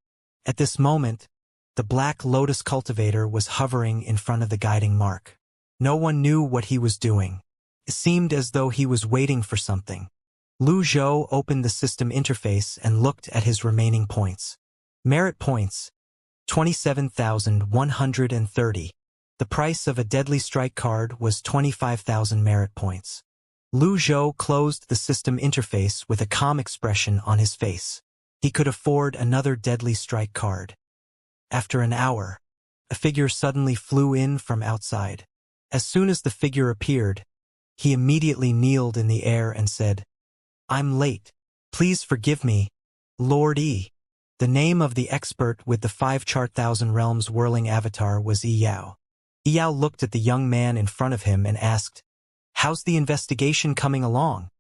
Speaker 1: At this moment, the Black Lotus cultivator was hovering in front of the guiding mark. No one knew what he was doing. It seemed as though he was waiting for something. Lu Zhou opened the system interface and looked at his remaining points. Merit points, 27,130. The price of a Deadly Strike card was 25,000 merit points. Lu Zhou closed the system interface with a calm expression on his face. He could afford another Deadly Strike card. After an hour, a figure suddenly flew in from outside. As soon as the figure appeared, he immediately kneeled in the air and said, "I'm late. Please forgive me, Lord E." The name of the expert with the 5-chart thousand realms whirling avatar was Yao. Yao looked at the young man in front of him and asked, "How's the investigation coming along?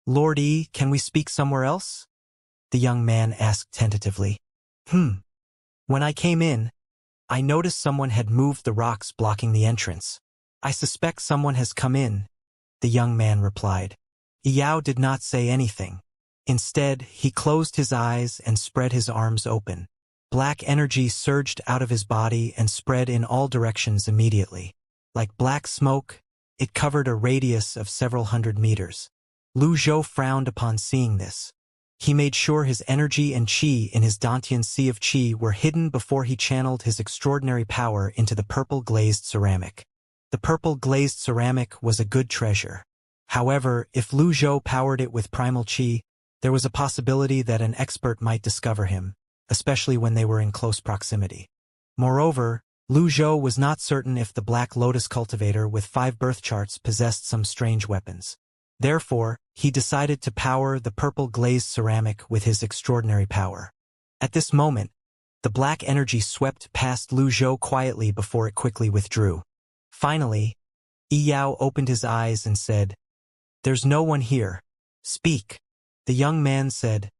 Speaker 1: Lord E, can we speak somewhere else?" The young man asked tentatively. When I came in, I noticed someone had moved the rocks blocking the entrance. I suspect someone has come in," the young man replied. Yao did not say anything. Instead, he closed his eyes and spread his arms open. Black energy surged out of his body and spread in all directions immediately. Like black smoke, it covered a radius of several hundred meters. Lu Zhou frowned upon seeing this. He made sure his energy and chi in his Dantian Sea of Chi were hidden before he channeled his extraordinary power into the purple glazed ceramic. The purple glazed ceramic was a good treasure. However, if Lu Zhou powered it with primal chi, there was a possibility that an expert might discover him, especially when they were in close proximity. Moreover, Lu Zhou was not certain if the Black Lotus cultivator with 5 birth charts possessed some strange weapons. Therefore, he decided to power the purple glazed ceramic with his extraordinary power. At this moment, the black energy swept past Lu Zhou quietly before it quickly withdrew. Finally, Yao opened his eyes and said, There's no one here. Speak. The young man said.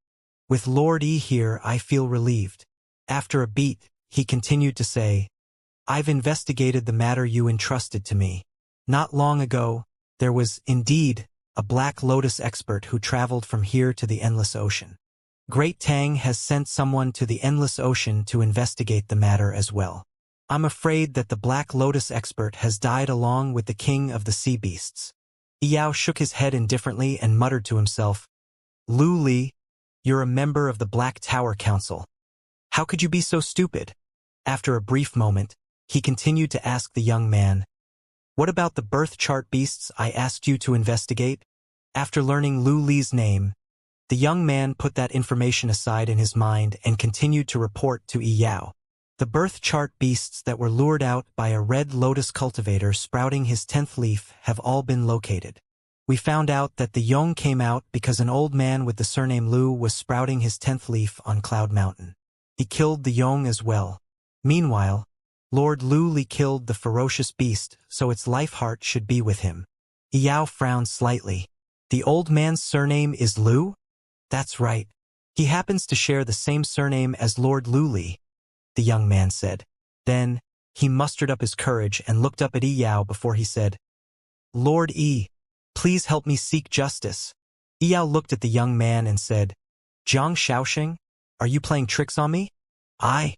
Speaker 1: With Lord E here, I feel relieved. After a beat, he continued to say, I've investigated the matter you entrusted to me. Not long ago, there was, indeed, a Black Lotus expert who traveled from here to the Endless Ocean. Great Tang has sent someone to the Endless Ocean to investigate the matter as well. I'm afraid that the Black Lotus expert has died along with the king of the sea beasts. Yao shook his head indifferently and muttered to himself, Lu Li, you're a member of the Black Tower Council. How could you be so stupid? After a brief moment, he continued to ask the young man, What about the birth chart beasts I asked you to investigate? After learning Lu Li's name, the young man put that information aside in his mind and continued to report to Yao. The birth chart beasts that were lured out by a red lotus cultivator sprouting his 10th leaf have all been located. We found out that the Yong came out because an old man with the surname Lu was sprouting his 10th leaf on Cloud Mountain. He killed the Yong as well. Meanwhile, Lord Lu Li killed the ferocious beast, so its life heart should be with him. Yao frowned slightly. The old man's surname is Lu? That's right. He happens to share the same surname as Lord Lu Li, the young man said. Then, he mustered up his courage and looked up at Yao before he said, Lord E, please help me seek justice. Yao looked at the young man and said, Zhang Shaoxing, are you playing tricks on me? I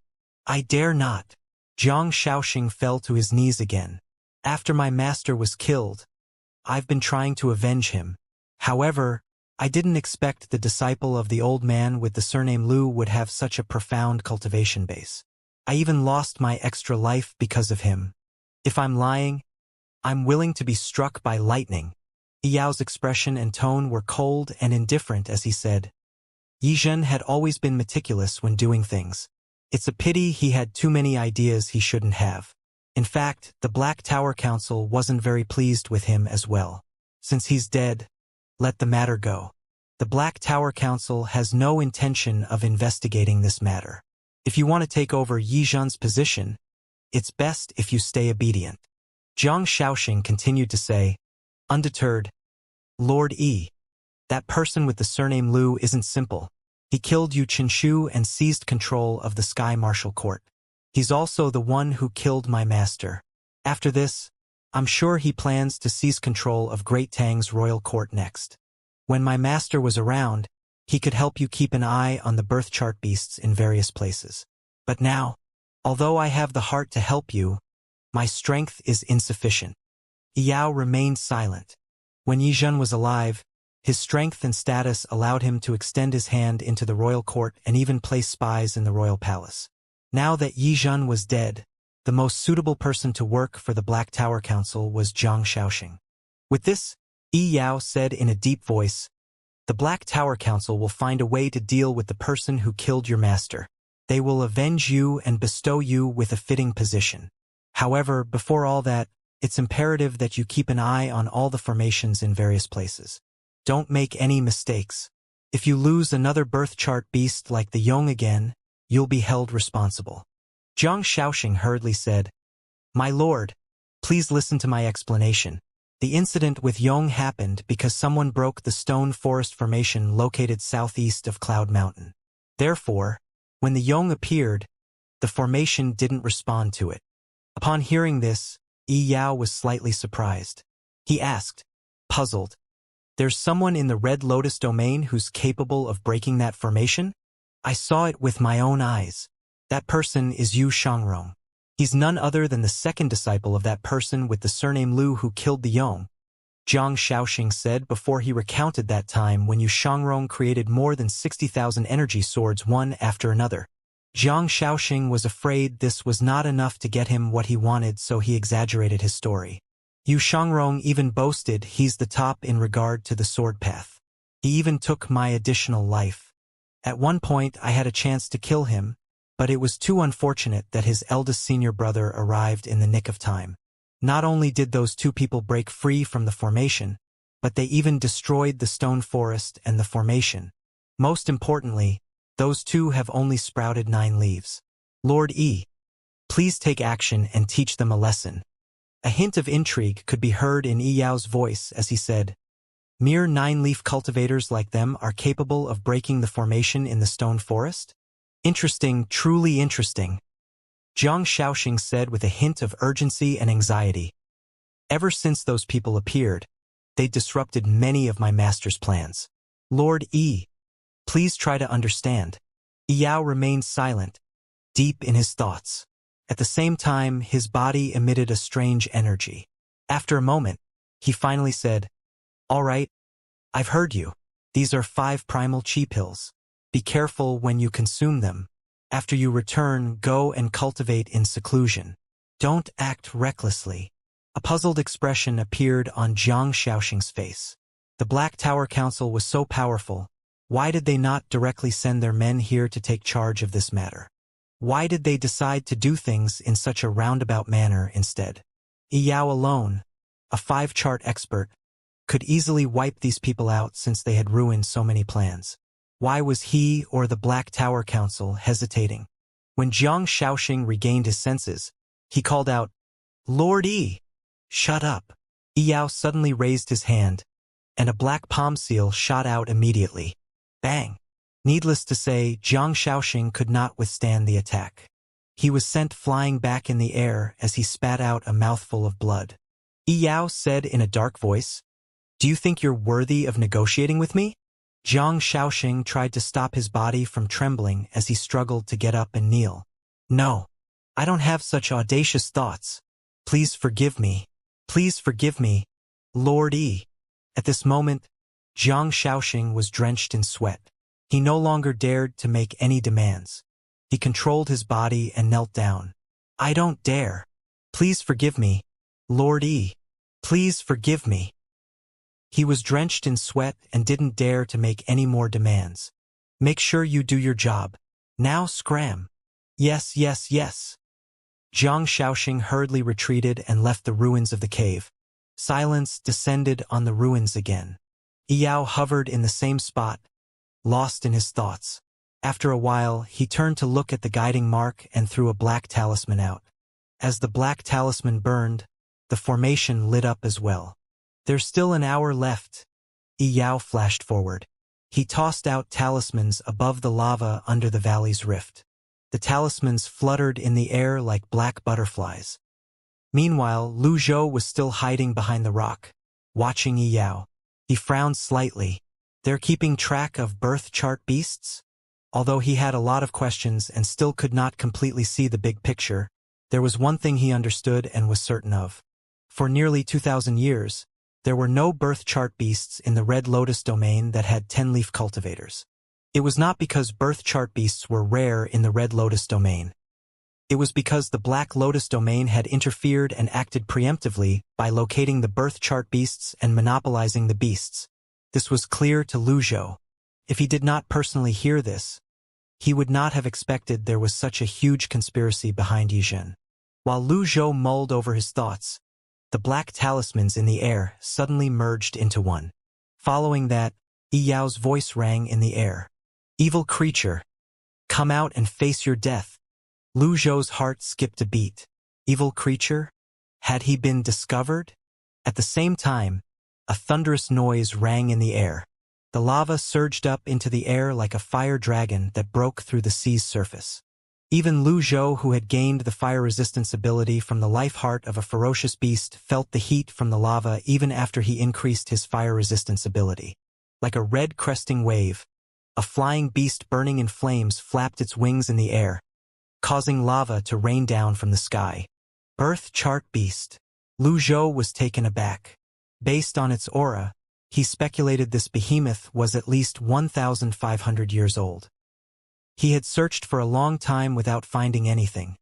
Speaker 1: dare not. Zhang Shaoxing fell to his knees again. After my master was killed, I've been trying to avenge him. However, I didn't expect the disciple of the old man with the surname Lu would have such a profound cultivation base. I even lost my extra life because of him. If I'm lying, I'm willing to be struck by lightning. Yao's expression and tone were cold and indifferent as he said, Yizhen had always been meticulous when doing things. It's a pity he had too many ideas he shouldn't have. In fact, the Black Tower Council wasn't very pleased with him as well. Since he's dead, let the matter go. The Black Tower Council has no intention of investigating this matter. If you want to take over Yizhen's position, it's best if you stay obedient. Zhang Shaoxing continued to say, undeterred, Lord E, that person with the surname Lu isn't simple. He killed Yu Qinshu and seized control of the Sky Martial Court. He's also the one who killed my master. After this, I'm sure he plans to seize control of Great Tang's royal court next. When my master was around, he could help you keep an eye on the birth chart beasts in various places. But now, although I have the heart to help you, my strength is insufficient. Yao remained silent. When Yizhen was alive, his strength and status allowed him to extend his hand into the royal court and even place spies in the royal palace. Now that Yizhen was dead, the most suitable person to work for the Black Tower Council was Zhang Shaoxing. With this, Yao said in a deep voice, the Black Tower Council will find a way to deal with the person who killed your master. They will avenge you and bestow you with a fitting position. However, before all that, it's imperative that you keep an eye on all the formations in various places. Don't make any mistakes. If you lose another birth chart beast like the Yong again, you'll be held responsible. Zhang Shaoxing hurriedly said, My lord, please listen to my explanation. The incident with Yong happened because someone broke the stone forest formation located southeast of Cloud Mountain. Therefore, when the Yong appeared, the formation didn't respond to it. Upon hearing this, Yao was slightly surprised. He asked, puzzled, There's someone in the Red Lotus domain who's capable of breaking that formation? I saw it with my own eyes. That person is Yu Shangrong. He's none other than the second disciple of that person with the surname Lu who killed the Yong. Zhang Shaoxing said before he recounted that time when Yu Shangrong created more than 60,000 energy swords one after another. Zhang Shaoxing was afraid this was not enough to get him what he wanted, so he exaggerated his story. Yu Shangrong even boasted he's the top in regard to the sword path. He even took my additional life. At one point I had a chance to kill him, but it was too unfortunate that his eldest senior brother arrived in the nick of time. Not only did those two people break free from the formation, but they even destroyed the stone forest and the formation. Most importantly, those two have only sprouted 9 leaves. Lord E, please take action and teach them a lesson. A hint of intrigue could be heard in Yao's voice as he said, Mere 9-leaf cultivators like them are capable of breaking the formation in the stone forest? Interesting, truly interesting. Jiang Shaoxing said with a hint of urgency and anxiety. Ever since those people appeared, they disrupted many of my master's plans. Lord Yi, please try to understand. Yao remained silent, deep in his thoughts. At the same time, his body emitted a strange energy. After a moment, he finally said, "All right, I've heard you. These are 5 primal chi pills. Be careful when you consume them. After you return, go and cultivate in seclusion. Don't act recklessly." A puzzled expression appeared on Jiang Shaoxing's face. The Black Tower Council was so powerful. Why did they not directly send their men here to take charge of this matter? Why did they decide to do things in such a roundabout manner instead? Yao alone, a 5-chart expert, could easily wipe these people out since they had ruined so many plans. Why was he or the Black Tower Council hesitating? When Jiang Shaoxing regained his senses, he called out, "Lord Yi, shut up." Yao suddenly raised his hand, and a black palm seal shot out immediately. Bang! Needless to say, Jiang Shaoxing could not withstand the attack. He was sent flying back in the air as he spat out a mouthful of blood. Yao said in a dark voice, "Do you think you're worthy of negotiating with me?" Jiang Shaoxing tried to stop his body from trembling as he struggled to get up and kneel. "No, I don't have such audacious thoughts. Please forgive me. Please forgive me, Lord Yi." At this moment, Jiang Shaoxing was drenched in sweat. He no longer dared to make any demands. He controlled his body and knelt down. "I don't dare. Please forgive me, Lord Yi. Please forgive me." He was drenched in sweat and didn't dare to make any more demands. "Make sure you do your job. Now scram." "Yes, yes, yes." Jiang Shaoxing hurriedly retreated and left the ruins of the cave. Silence descended on the ruins again. Yao hovered in the same spot, lost in his thoughts. After a while, he turned to look at the guiding mark and threw a black talisman out. As the black talisman burned, the formation lit up as well. "There's still an hour left." Yao flashed forward. He tossed out talismans above the lava under the valley's rift. The talismans fluttered in the air like black butterflies. Meanwhile, Lu Zhou was still hiding behind the rock, watching Yao. He frowned slightly. "They're keeping track of birth chart beasts?" Although he had a lot of questions and still could not completely see the big picture, there was one thing he understood and was certain of. For nearly 2,000 years, there were no birth chart beasts in the Red Lotus domain that had 10-leaf cultivators. It was not because birth chart beasts were rare in the Red Lotus domain. It was because the Black Lotus domain had interfered and acted preemptively by locating the birth chart beasts and monopolizing the beasts. This was clear to Lu Zhou. If he did not personally hear this, he would not have expected there was such a huge conspiracy behind Yizhen. While Lu Zhou mulled over his thoughts, the black talismans in the air suddenly merged into one. Following that, Yao's voice rang in the air. "Evil creature, come out and face your death." Lu Zhou's heart skipped a beat. Evil creature? Had he been discovered? At the same time, a thunderous noise rang in the air. The lava surged up into the air like a fire dragon that broke through the sea's surface. Even Lu Zhou, who had gained the fire resistance ability from the life heart of a ferocious beast, felt the heat from the lava even after he increased his fire resistance ability. Like a red cresting wave, a flying beast burning in flames flapped its wings in the air, causing lava to rain down from the sky. Birth chart beast. Lu Zhou was taken aback. Based on its aura, he speculated this behemoth was at least 1,500 years old. He had searched for a long time without finding anything.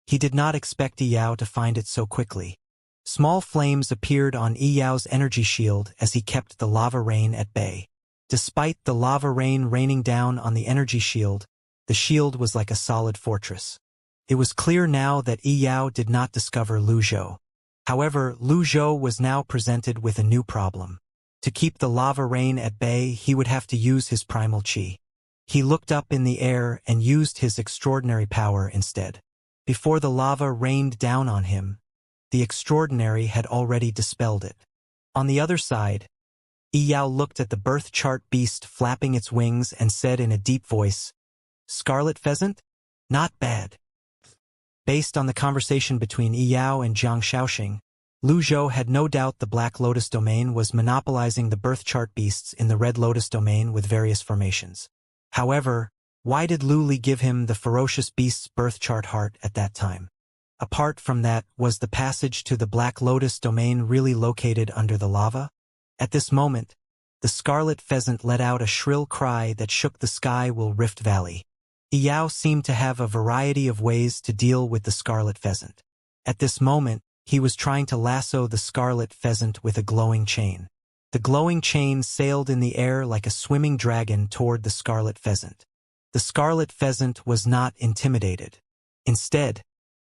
Speaker 1: He did not expect Yao to find it so quickly. Small flames appeared on Yao's energy shield as he kept the lava rain at bay. Despite the lava rain raining down on the energy shield was like a solid fortress. It was clear now that Yao did not discover Lu Zhou. However, Lu Zhou was now presented with a new problem. To keep the lava rain at bay, he would have to use his primal chi. He looked up in the air and used his extraordinary power instead. Before the lava rained down on him, the extraordinary had already dispelled it. On the other side, Yao looked at the birth chart beast flapping its wings and said in a deep voice, "Scarlet pheasant? Not bad." Based on the conversation between Yao and Jiang Shaoxing, Lu Zhou had no doubt the Black Lotus domain was monopolizing the birth chart beasts in the Red Lotus domain with various formations. However, why did Lu Li give him the ferocious beast's birth chart heart at that time? Apart from that, was the passage to the Black Lotus domain really located under the lava? At this moment, the scarlet pheasant let out a shrill cry that shook the sky will Rift Valley. Yao seemed to have a variety of ways to deal with the scarlet pheasant. At this moment, he was trying to lasso the scarlet pheasant with a glowing chain. The glowing chain sailed in the air like a swimming dragon toward the scarlet pheasant. The scarlet pheasant was not intimidated. Instead,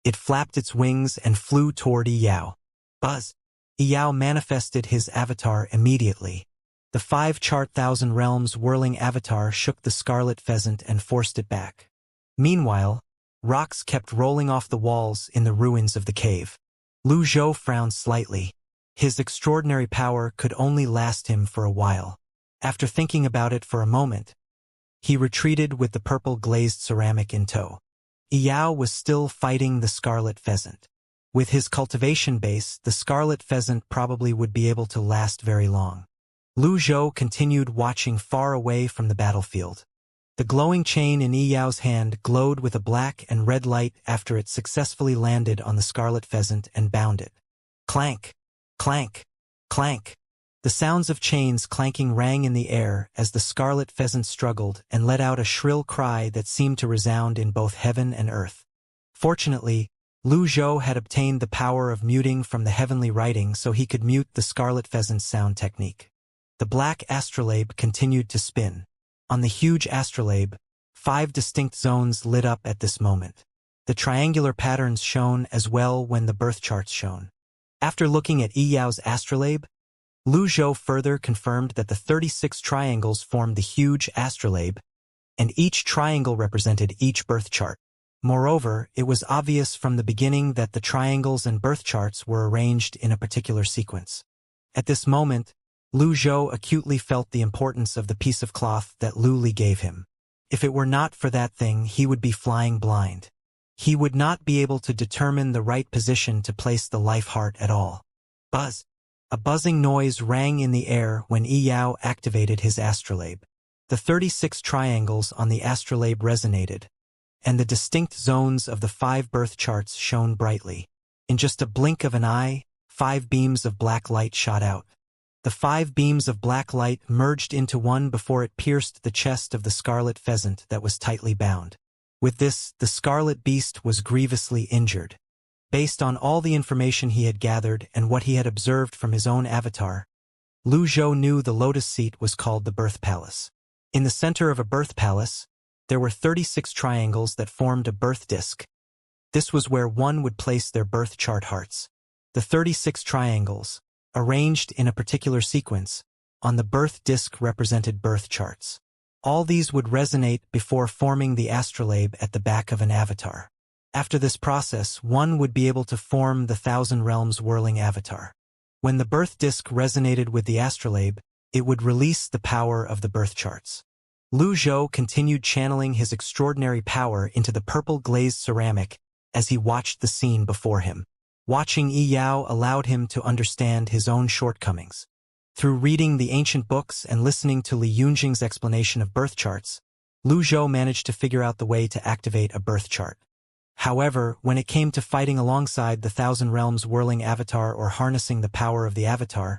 Speaker 1: it flapped its wings and flew toward Yao. Buzz! Yao manifested his avatar immediately. The 5-chart Thousand Realms whirling avatar shook the scarlet pheasant and forced it back. Meanwhile, rocks kept rolling off the walls in the ruins of the cave. Lu Zhou frowned slightly. His extraordinary power could only last him for a while. After thinking about it for a moment, he retreated with the purple glazed ceramic in tow. Yao was still fighting the scarlet pheasant. With his cultivation base, the scarlet pheasant probably would be able to last very long. Lu Zhou continued watching far away from the battlefield. The glowing chain in Yao's hand glowed with a black and red light after it successfully landed on the scarlet pheasant and bound it. Clank! Clank! Clank! The sounds of chains clanking rang in the air as the scarlet pheasant struggled and let out a shrill cry that seemed to resound in both heaven and earth. Fortunately, Lu Zhou had obtained the power of muting from the heavenly writing so he could mute the scarlet pheasant's sound technique. The black astrolabe continued to spin. On the huge astrolabe, 5 distinct zones lit up at this moment. The triangular patterns shone as well when the birth charts shone. After looking at Yao's astrolabe, Lu Zhou further confirmed that the 36 triangles formed the huge astrolabe, and each triangle represented each birth chart. Moreover, it was obvious from the beginning that the triangles and birth charts were arranged in a particular sequence. At this moment, Lu Zhou acutely felt the importance of the piece of cloth that Lu Li gave him. If it were not for that thing, he would be flying blind. He would not be able to determine the right position to place the life heart at all. Buzz! A buzzing noise rang in the air when Yao activated his astrolabe. The 36 triangles on the astrolabe resonated, and the distinct zones of the 5 birth charts shone brightly. In just a blink of an eye, 5 beams of black light shot out. The 5 beams of black light merged into one before it pierced the chest of the scarlet pheasant that was tightly bound. With this, the scarlet beast was grievously injured. Based on all the information he had gathered and what he had observed from his own avatar, Lu Zhou knew the lotus seat was called the birth palace. In the center of a birth palace, there were 36 triangles that formed a birth disk. This was where one would place their birth chart hearts. The 36 triangles, arranged in a particular sequence, on the birth disk represented birth charts. All these would resonate before forming the astrolabe at the back of an avatar. After this process, one would be able to form the Thousand Realms whirling avatar. When the birth disk resonated with the astrolabe, it would release the power of the birth charts. Lu Zhou continued channeling his extraordinary power into the purple glazed ceramic as he watched the scene before him. Watching Yao allowed him to understand his own shortcomings. Through reading the ancient books and listening to Li Yunjing's explanation of birth charts, Lu Zhou managed to figure out the way to activate a birth chart. However, when it came to fighting alongside the Thousand Realms whirling avatar or harnessing the power of the avatar,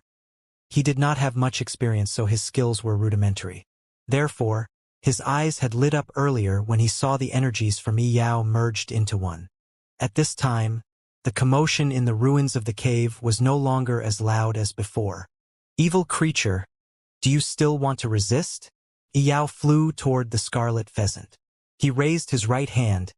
Speaker 1: he did not have much experience, so his skills were rudimentary. Therefore, his eyes had lit up earlier when he saw the energies from Yao merged into one. At this time, the commotion in the ruins of the cave was no longer as loud as before. Evil creature, do you still want to resist? Yao flew toward the scarlet pheasant. He raised his right hand,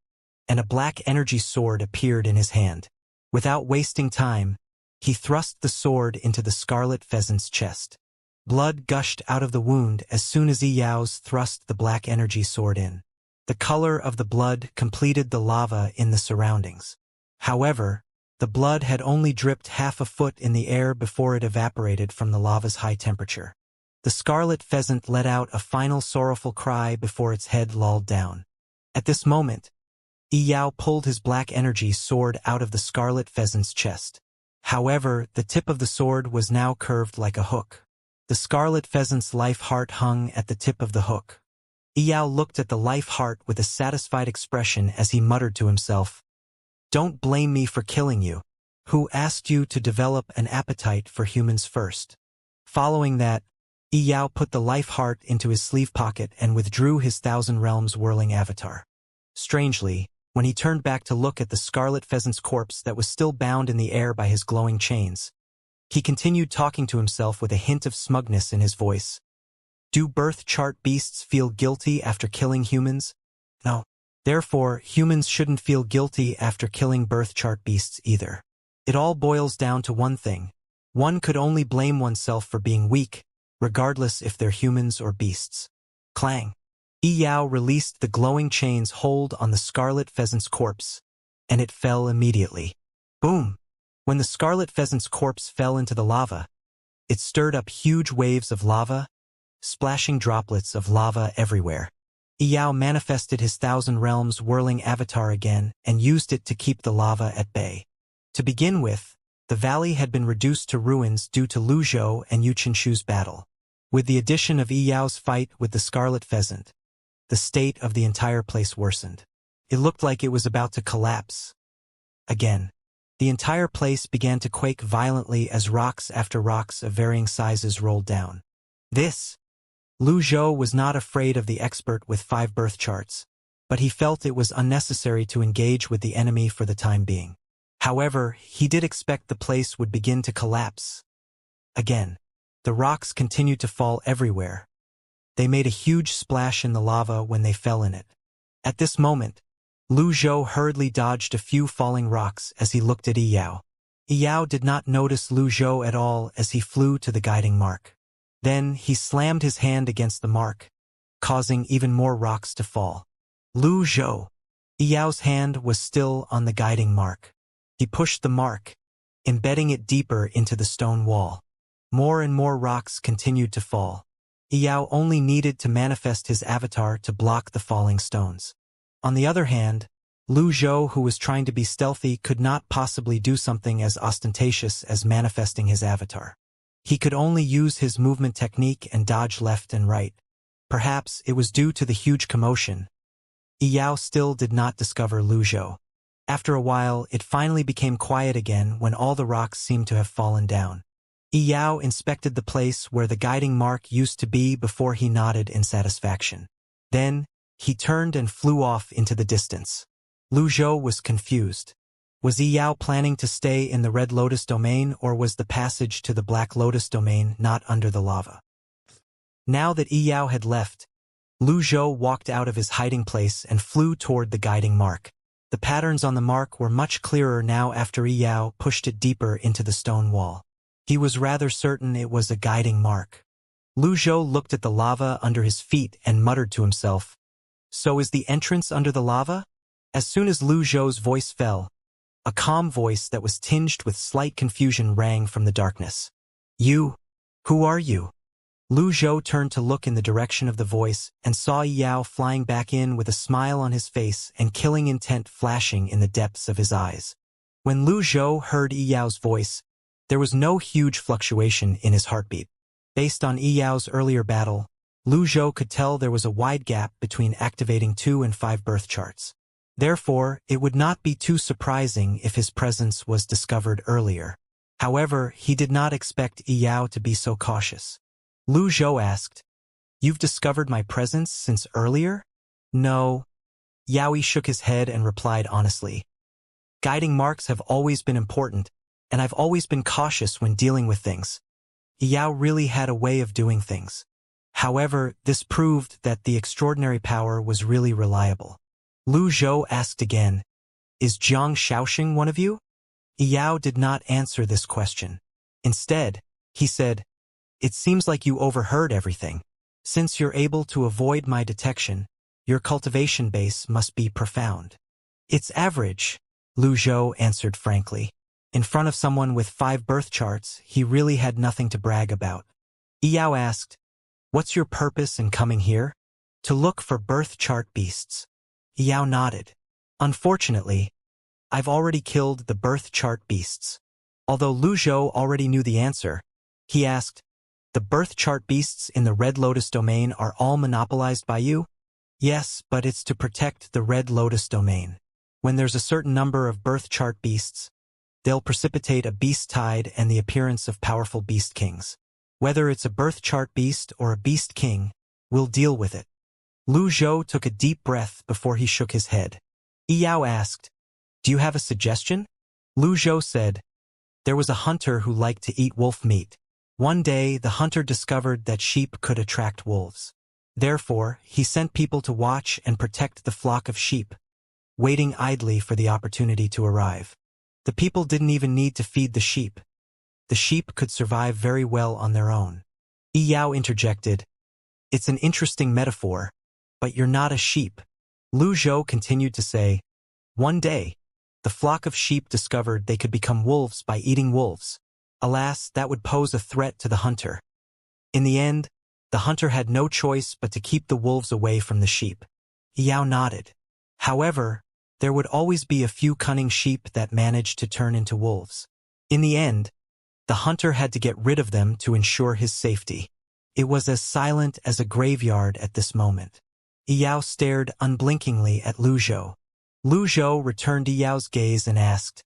Speaker 1: and a black energy sword appeared in his hand. Without wasting time, he thrust the sword into the scarlet pheasant's chest. Blood gushed out of the wound as soon as Yao's thrust the black energy sword in. The color of the blood completed the lava in the surroundings. However, the blood had only dripped half a foot in the air before it evaporated from the lava's high temperature. The scarlet pheasant let out a final sorrowful cry before its head lolled down. At this moment, Yao pulled his black energy sword out of the scarlet pheasant's chest. However, the tip of the sword was now curved like a hook. The scarlet pheasant's life heart hung at the tip of the hook. Yao looked at the life heart with a satisfied expression as he muttered to himself, "Don't blame me for killing you. Who asked you to develop an appetite for humans first?" Following that, Yao put the life heart into his sleeve pocket and withdrew his Thousand Realms whirling avatar. Strangely, when he turned back to look at the scarlet pheasant's corpse that was still bound in the air by his glowing chains, he continued talking to himself with a hint of smugness in his voice. Do birth chart beasts feel guilty after killing humans? No. Therefore, humans shouldn't feel guilty after killing birth chart beasts either. It all boils down to one thing. One could only blame oneself for being weak, regardless if they're humans or beasts. Clang. Yao released the glowing chain's hold on the scarlet pheasant's corpse, and it fell immediately. Boom! When the scarlet pheasant's corpse fell into the lava, it stirred up huge waves of lava, splashing droplets of lava everywhere. Yao manifested his Thousand Realms whirling avatar again and used it to keep the lava at bay. To begin with, the valley had been reduced to ruins due to Lu Zhou and Yu Qinshu's battle. With the addition of Yao's fight with the scarlet pheasant, the state of the entire place worsened. It looked like it was about to collapse. Again, the entire place began to quake violently as rocks after rocks of varying sizes rolled down. Lu Zhou was not afraid of the expert with 5 birth charts, but he felt it was unnecessary to engage with the enemy for the time being. However, he did expect the place would begin to collapse. Again, the rocks continued to fall everywhere. They made a huge splash in the lava when they fell in it. At this moment, Lu Zhou hurriedly dodged a few falling rocks as he looked at Yao. Yao did not notice Lu Zhou at all as he flew to the guiding mark. Then he slammed his hand against the mark, causing even more rocks to fall. Lu Zhou. Yao's hand was still on the guiding mark. He pushed the mark, embedding it deeper into the stone wall. More and more rocks continued to fall. Yao only needed to manifest his avatar to block the falling stones. On the other hand, Lu Zhou, who was trying to be stealthy, could not possibly do something as ostentatious as manifesting his avatar. He could only use his movement technique and dodge left and right. Perhaps it was due to the huge commotion. Yao still did not discover Lu Zhou. After a while, it finally became quiet again when all the rocks seemed to have fallen down. Yao inspected the place where the guiding mark used to be before he nodded in satisfaction. Then, he turned and flew off into the distance. Lu Zhou was confused. Was Yao planning to stay in the Red Lotus domain, or was the passage to the Black Lotus domain not under the lava? Now that Yao had left, Lu Zhou walked out of his hiding place and flew toward the guiding mark. The patterns on the mark were much clearer now after Yao pushed it deeper into the stone wall. He was rather certain it was a guiding mark. Lu Zhou looked at the lava under his feet and muttered to himself, "So is the entrance under the lava?" As soon as Lu Zhou's voice fell, a calm voice that was tinged with slight confusion rang from the darkness. "You? Who are you?" Lu Zhou turned to look in the direction of the voice and saw Yao flying back in with a smile on his face and killing intent flashing in the depths of his eyes. When Lu Zhou heard Yao's voice, there was no huge fluctuation in his heartbeat. Based on Yao's earlier battle, Lu Zhou could tell there was a wide gap between activating 2 and 5 birth charts. Therefore, it would not be too surprising if his presence was discovered earlier. However, he did not expect Yao to be so cautious. Lu Zhou asked, "You've discovered my presence since earlier?" "No." Yao shook his head and replied honestly. "Guiding marks have always been important, and I've always been cautious when dealing with things." Yao really had a way of doing things. However, this proved that the extraordinary power was really reliable. Lu Zhou asked again, "Is Zhang Shaoxing one of you?" Yao did not answer this question. Instead, he said, "It seems like you overheard everything. Since you're able to avoid my detection, your cultivation base must be profound." "It's average," Lu Zhou answered frankly. In front of someone with 5 birth charts, he really had nothing to brag about. Yao asked, What's your purpose in coming here? To look for birth chart beasts. Yao nodded. Unfortunately, I've already killed the birth chart beasts. Although Lu Zhou already knew the answer, he asked, the birth chart beasts in the Red Lotus domain are all monopolized by you? Yes, but it's to protect the Red Lotus domain. When there's a certain number of birth chart beasts, they'll precipitate a beast tide and the appearance of powerful beast kings. Whether it's a birth chart beast or a beast king, we'll deal with it. Lu Zhou took a deep breath before he shook his head. Yao asked, do you have a suggestion? Lu Zhou said, there was a hunter who liked to eat wolf meat. One day, the hunter discovered that sheep could attract wolves. Therefore, he sent people to watch and protect the flock of sheep, waiting idly for the opportunity to arrive. The people didn't even need to feed the sheep. The sheep could survive very well on their own. Yao interjected, it's an interesting metaphor, but you're not a sheep. Lu Zhou continued to say, one day, the flock of sheep discovered they could become wolves by eating wolves. Alas, that would pose a threat to the hunter. In the end, the hunter had no choice but to keep the wolves away from the sheep. Yao nodded. However, there would always be a few cunning sheep that managed to turn into wolves. In the end, the hunter had to get rid of them to ensure his safety. It was as silent as a graveyard at this moment. Yao stared unblinkingly at Lu Zhou. Lu Zhou returned Yao's gaze and asked,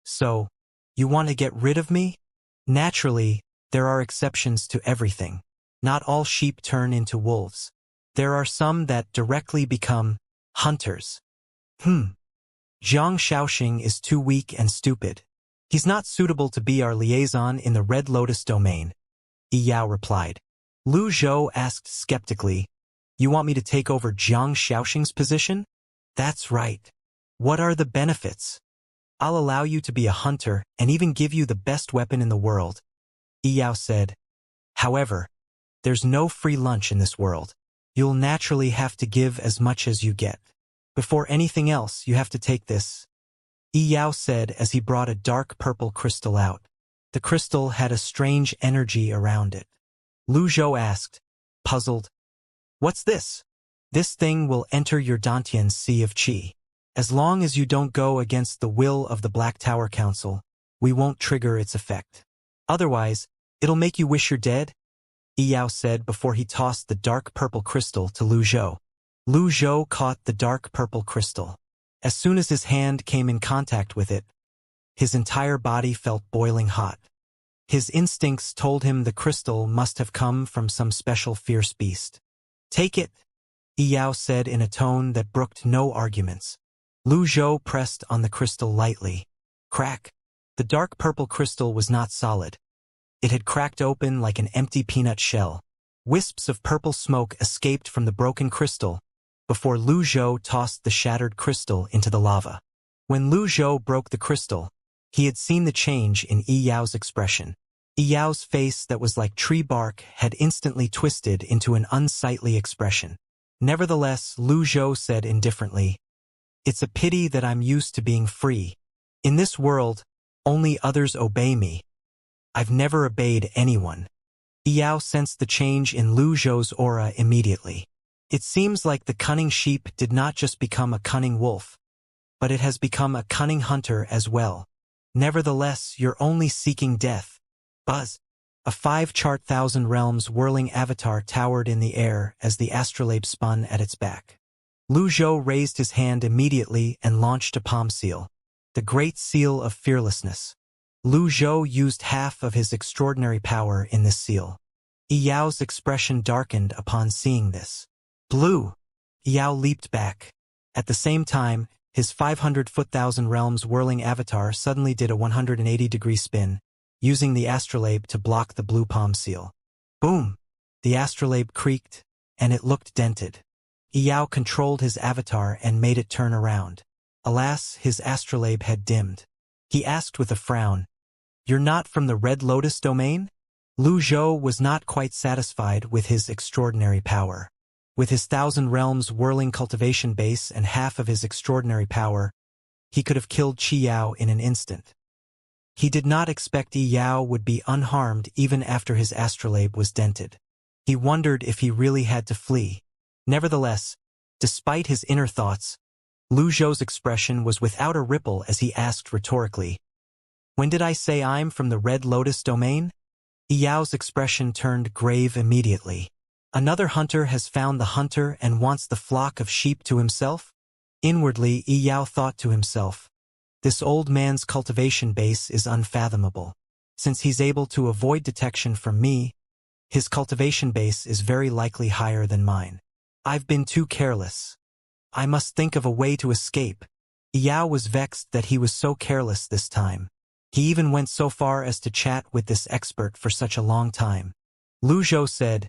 Speaker 1: so, you want to get rid of me? Naturally, there are exceptions to everything. Not all sheep turn into wolves. There are some that directly become hunters. Zhang Shaoxing is too weak and stupid. He's not suitable to be our liaison in the Red Lotus domain, Yao replied. Lu Zhou asked skeptically, you want me to take over Zhang Shaoxing's position? That's right. What are the benefits? I'll allow you to be a hunter and even give you the best weapon in the world, Yao said. However, there's no free lunch in this world. You'll naturally have to give as much as you get. Before anything else, you have to take this, Yao said as he brought a dark purple crystal out. The crystal had a strange energy around it. Lu Zhou asked, puzzled, what's this? This thing will enter your Dantian's Sea of Qi. As long as you don't go against the will of the Black Tower Council, we won't trigger its effect. Otherwise, it'll make you wish you're dead, Yao said before he tossed the dark purple crystal to Lu Zhou. Lu Zhou caught the dark purple crystal. As soon as his hand came in contact with it, his entire body felt boiling hot. His instincts told him the crystal must have come from some special fierce beast. Take it, Yao said in a tone that brooked no arguments. Lu Zhou pressed on the crystal lightly. Crack. The dark purple crystal was not solid. It had cracked open like an empty peanut shell. Wisps of purple smoke escaped from the broken crystal before Lu Zhou tossed the shattered crystal into the lava. When Lu Zhou broke the crystal, he had seen the change in Yao's expression. Yao's face that was like tree bark had instantly twisted into an unsightly expression. Nevertheless, Lu Zhou said indifferently, it's a pity that I'm used to being free. In this world, only others obey me. I've never obeyed anyone. Yao sensed the change in Lu Zhou's aura immediately. It seems like the cunning sheep did not just become a cunning wolf, but it has become a cunning hunter as well. Nevertheless, you're only seeking death. Buzz. A 5-chart thousand realms whirling avatar towered in the air as the astrolabe spun at its back. Lu Zhou raised his hand immediately and launched a palm seal. The Great Seal of Fearlessness. Lu Zhou used half of his extraordinary power in this seal. Yao's expression darkened upon seeing this. Blue! Yao leaped back. At the same time, his 500-foot thousand realms whirling avatar suddenly did a 180-degree spin, using the astrolabe to block the blue palm seal. Boom! The astrolabe creaked, and it looked dented. Yao controlled his avatar and made it turn around. Alas, his astrolabe had dimmed. He asked with a frown, you're not from the Red Lotus domain? Lu Zhou was not quite satisfied with his extraordinary power. With his 1,000 realms whirling cultivation base and half of his extraordinary power, he could have killed Qi Yao in an instant. He did not expect Yao would be unharmed even after his astrolabe was dented. He wondered if he really had to flee. Nevertheless, despite his inner thoughts, Lu Zhou's expression was without a ripple as he asked rhetorically, "When did I say I'm from the Red Lotus domain?" Yao's expression turned grave immediately. Another hunter has found the hunter and wants the flock of sheep to himself? Inwardly, Yao thought to himself, this old man's cultivation base is unfathomable. Since he's able to avoid detection from me, his cultivation base is very likely higher than mine. I've been too careless. I must think of a way to escape. Yao was vexed that he was so careless this time. He even went so far as to chat with this expert for such a long time. Lu Zhou said,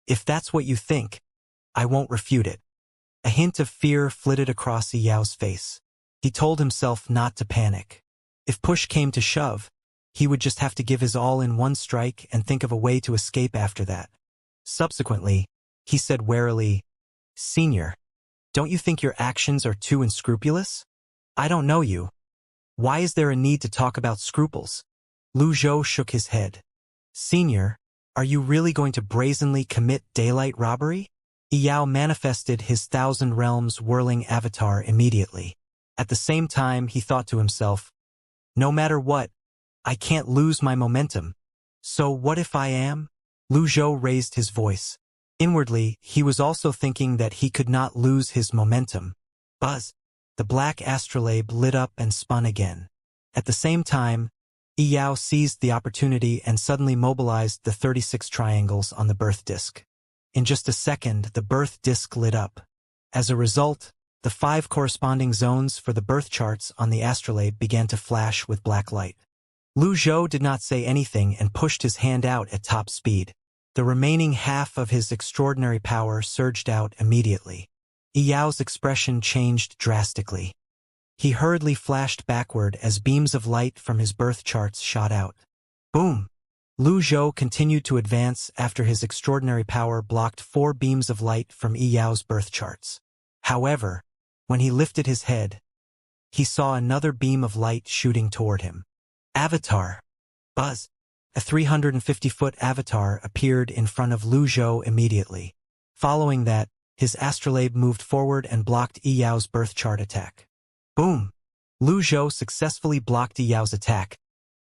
Speaker 1: "If that's what you think, I won't refute it." A hint of fear flitted across Yao's face. He told himself not to panic. If push came to shove, he would just have to give his all in one strike and think of a way to escape after that. Subsequently, he said warily, "Senior, don't you think your actions are too unscrupulous? I don't know you. Why is there a need to talk about scruples?" Lu Zhou shook his head. "Senior, are you really going to brazenly commit daylight robbery?" Yao manifested his Thousand Realms whirling avatar immediately. At the same time, he thought to himself, "No matter what, I can't lose my momentum. So what if I am?" Lu Zhou raised his voice. Inwardly, he was also thinking that he could not lose his momentum. Buzz! The black astrolabe lit up and spun again. At the same time, Yao seized the opportunity and suddenly mobilized the 36 triangles on the birth disk. In just a second, the birth disk lit up. As a result, the 5 corresponding zones for the birth charts on the astrolabe began to flash with black light. Lu Zhou did not say anything and pushed his hand out at top speed. The remaining half of his extraordinary power surged out immediately. Yao's expression changed drastically. He hurriedly flashed backward as beams of light from his birth charts shot out. Boom! Lu Zhou continued to advance after his extraordinary power blocked 4 beams of light from Yao's birth charts. However, when he lifted his head, he saw another beam of light shooting toward him. Avatar! Buzz! A 350-foot avatar appeared in front of Lu Zhou immediately. Following that, his astrolabe moved forward and blocked Yao's birth chart attack. Boom! Lu Zhou successfully blocked Yao's attack,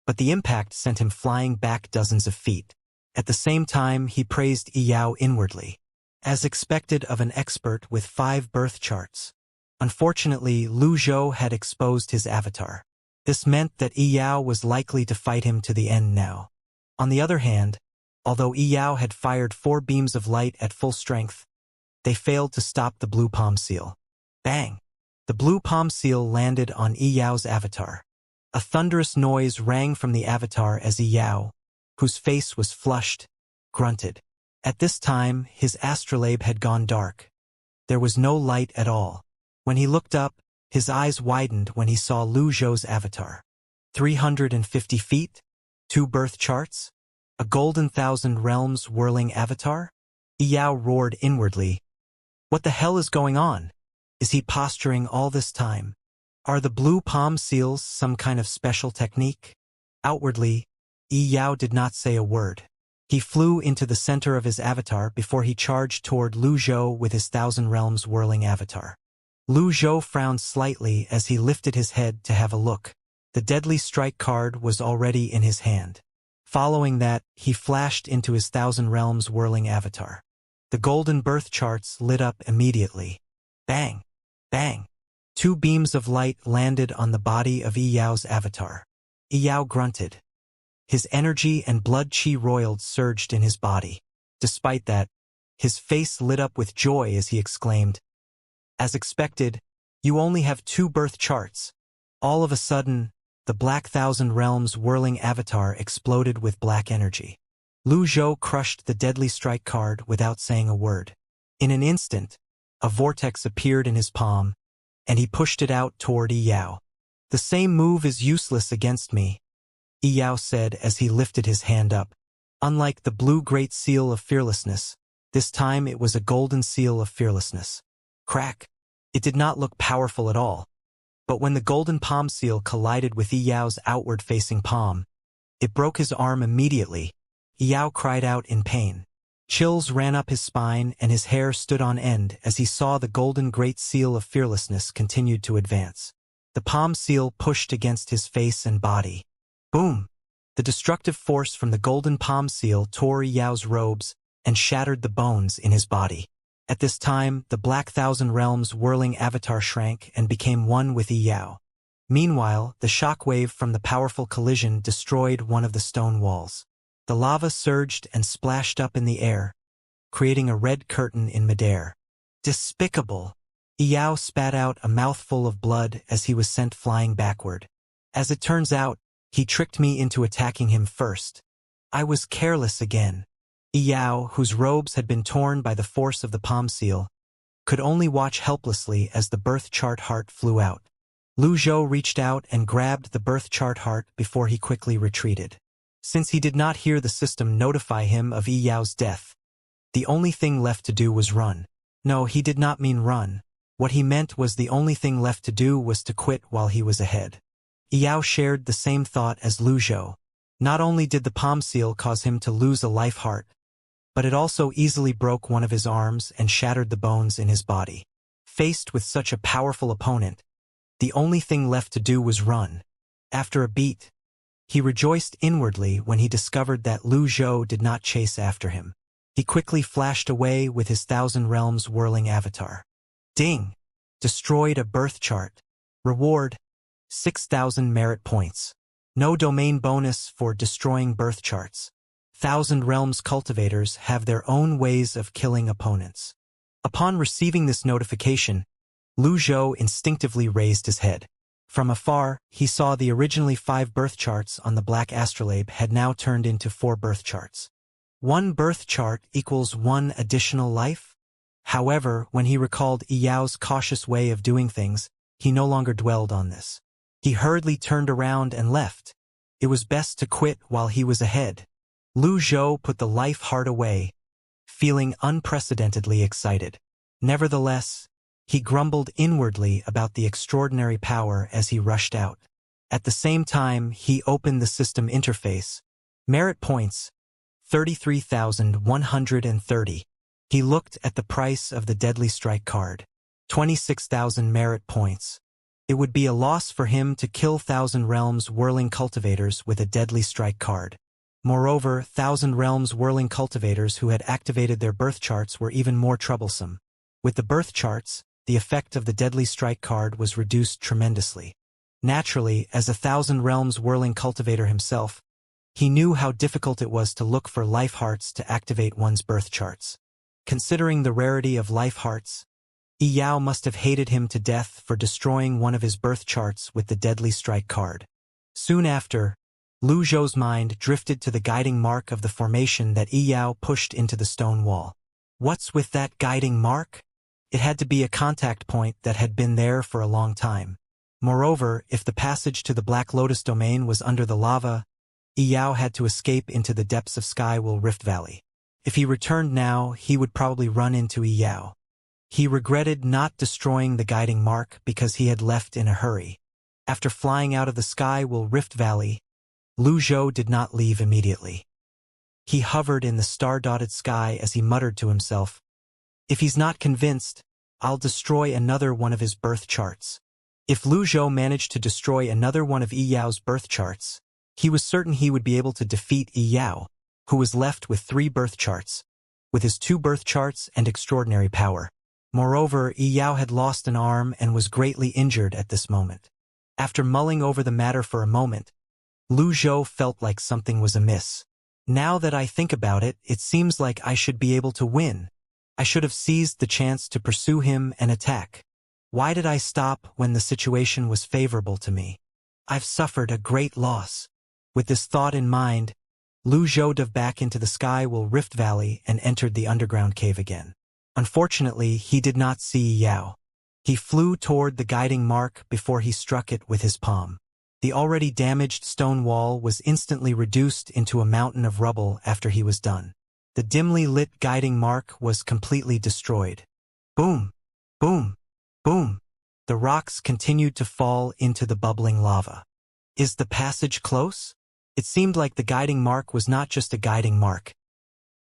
Speaker 1: but the impact sent him flying back dozens of feet. At the same time, he praised Yao inwardly, as expected of an expert with 5 birth charts. Unfortunately, Lu Zhou had exposed his avatar. This meant that Yao was likely to fight him to the end now. On the other hand, although Yao had fired 4 beams of light at full strength, they failed to stop the blue palm seal. Bang! The blue palm seal landed on Yao's avatar. A thunderous noise rang from the avatar as Yao, whose face was flushed, grunted. At this time, his astrolabe had gone dark. There was no light at all. When he looked up, his eyes widened when he saw Lu Zhou's avatar. 350 feet? 2 birth charts? A golden Thousand Realms whirling avatar? Yao roared inwardly. What the hell is going on? Is he posturing all this time? Are the blue palm seals some kind of special technique? Outwardly, Yao did not say a word. He flew into the center of his avatar before he charged toward Lu Zhou with his Thousand Realms whirling avatar. Lu Zhou frowned slightly as he lifted his head to have a look. The deadly strike card was already in his hand. Following that, he flashed into his Thousand Realms whirling avatar. The golden birth charts lit up immediately. Bang! Bang! 2 beams of light landed on the body of Yao's avatar. Yao grunted. His energy and blood chi roiled surged in his body. Despite that, his face lit up with joy as he exclaimed, "As expected, you only have 2 birth charts." All of a sudden, the black Thousand Realms whirling avatar exploded with black energy. Lu Zhou crushed the deadly strike card without saying a word. In an instant, a vortex appeared in his palm, and he pushed it out toward Yao. "The same move is useless against me," Yao said as he lifted his hand up. Unlike the blue great seal of fearlessness, this time it was a golden seal of fearlessness. Crack! It did not look powerful at all. But when the golden palm seal collided with Yao's outward-facing palm, it broke his arm immediately. Yao cried out in pain. Chills ran up his spine and his hair stood on end as he saw the golden great seal of fearlessness continued to advance. The palm seal pushed against his face and body. Boom! The destructive force from the golden palm seal tore Yao's robes and shattered the bones in his body. At this time, the Black Thousand Realms whirling avatar shrank and became one with Yao. Meanwhile, the shockwave from the powerful collision destroyed one of the stone walls. The lava surged and splashed up in the air, creating a red curtain in midair. Despicable! Yao spat out a mouthful of blood as he was sent flying backward. As it turns out, he tricked me into attacking him first. I was careless again. Yao, whose robes had been torn by the force of the palm seal, could only watch helplessly as the birth chart heart flew out. Lu Zhou reached out and grabbed the birth chart heart before he quickly retreated. Since he did not hear the system notify him of Yao's death, the only thing left to do was run. No, he did not mean run. What he meant was the only thing left to do was to quit while he was ahead. Yao shared the same thought as Lu Zhou. Not only did the palm seal cause him to lose a life heart, but it also easily broke one of his arms and shattered the bones in his body. Faced with such a powerful opponent, the only thing left to do was run. After a beat, he rejoiced inwardly when he discovered that Lu Zhou did not chase after him. He quickly flashed away with his Thousand Realms whirling avatar. Ding! Destroyed a birth chart. Reward: 6,000 merit points. No domain bonus for destroying birth charts. Thousand Realms cultivators have their own ways of killing opponents. Upon receiving this notification, Lu Zhou instinctively raised his head. From afar, he saw the originally 5 birth charts on the black astrolabe had now turned into 4 birth charts. 1 birth chart equals 1 additional life? However, when he recalled Yao's cautious way of doing things, he no longer dwelled on this. He hurriedly turned around and left. It was best to quit while he was ahead. Lu Zhou put the life heart away, feeling unprecedentedly excited. Nevertheless, he grumbled inwardly about the extraordinary power as he rushed out. At the same time, he opened the system interface. Merit points: 33,130. He looked at the price of the Deadly Strike card. 26,000 merit points. It would be a loss for him to kill Thousand Realms Whirling Cultivators with a Deadly Strike card. Moreover, Thousand Realms Whirling Cultivators who had activated their birth charts were even more troublesome. With the birth charts, the effect of the Deadly Strike card was reduced tremendously. Naturally, as a Thousand Realms Whirling Cultivator himself, he knew how difficult it was to look for life hearts to activate one's birth charts. Considering the rarity of life hearts, Yao must have hated him to death for destroying one of his birth charts with the Deadly Strike card. Soon after, Lu Zhou's mind drifted to the guiding mark of the formation that Yao pushed into the stone wall. What's with that guiding mark? It had to be a contact point that had been there for a long time. Moreover, if the passage to the Black Lotus domain was under the lava, Yao had to escape into the depths of Skywell Rift Valley. If he returned now, he would probably run into Yao. He regretted not destroying the guiding mark because he had left in a hurry. After flying out of the Skywell Rift Valley, Lu Zhou did not leave immediately. He hovered in the star-dotted sky as he muttered to himself, "If he's not convinced, I'll destroy another one of his birth charts." If Lu Zhou managed to destroy another one of Yao's birth charts, he was certain he would be able to defeat Yao, who was left with 3 birth charts, with his 2 birth charts and extraordinary power. Moreover, Yao had lost an arm and was greatly injured at this moment. After mulling over the matter for a moment, Lu Zhou felt like something was amiss. Now that I think about it, it seems like I should be able to win. I should have seized the chance to pursue him and attack. Why did I stop when the situation was favorable to me? I've suffered a great loss. With this thought in mind, Lu Zhou dove back into the Skywell Rift Valley and entered the underground cave again. Unfortunately, he did not see Yao. He flew toward the guiding mark before he struck it with his palm. The already damaged stone wall was instantly reduced into a mountain of rubble after he was done. The dimly lit guiding mark was completely destroyed. Boom! Boom! Boom! The rocks continued to fall into the bubbling lava. Is the passage close? It seemed like the guiding mark was not just a guiding mark.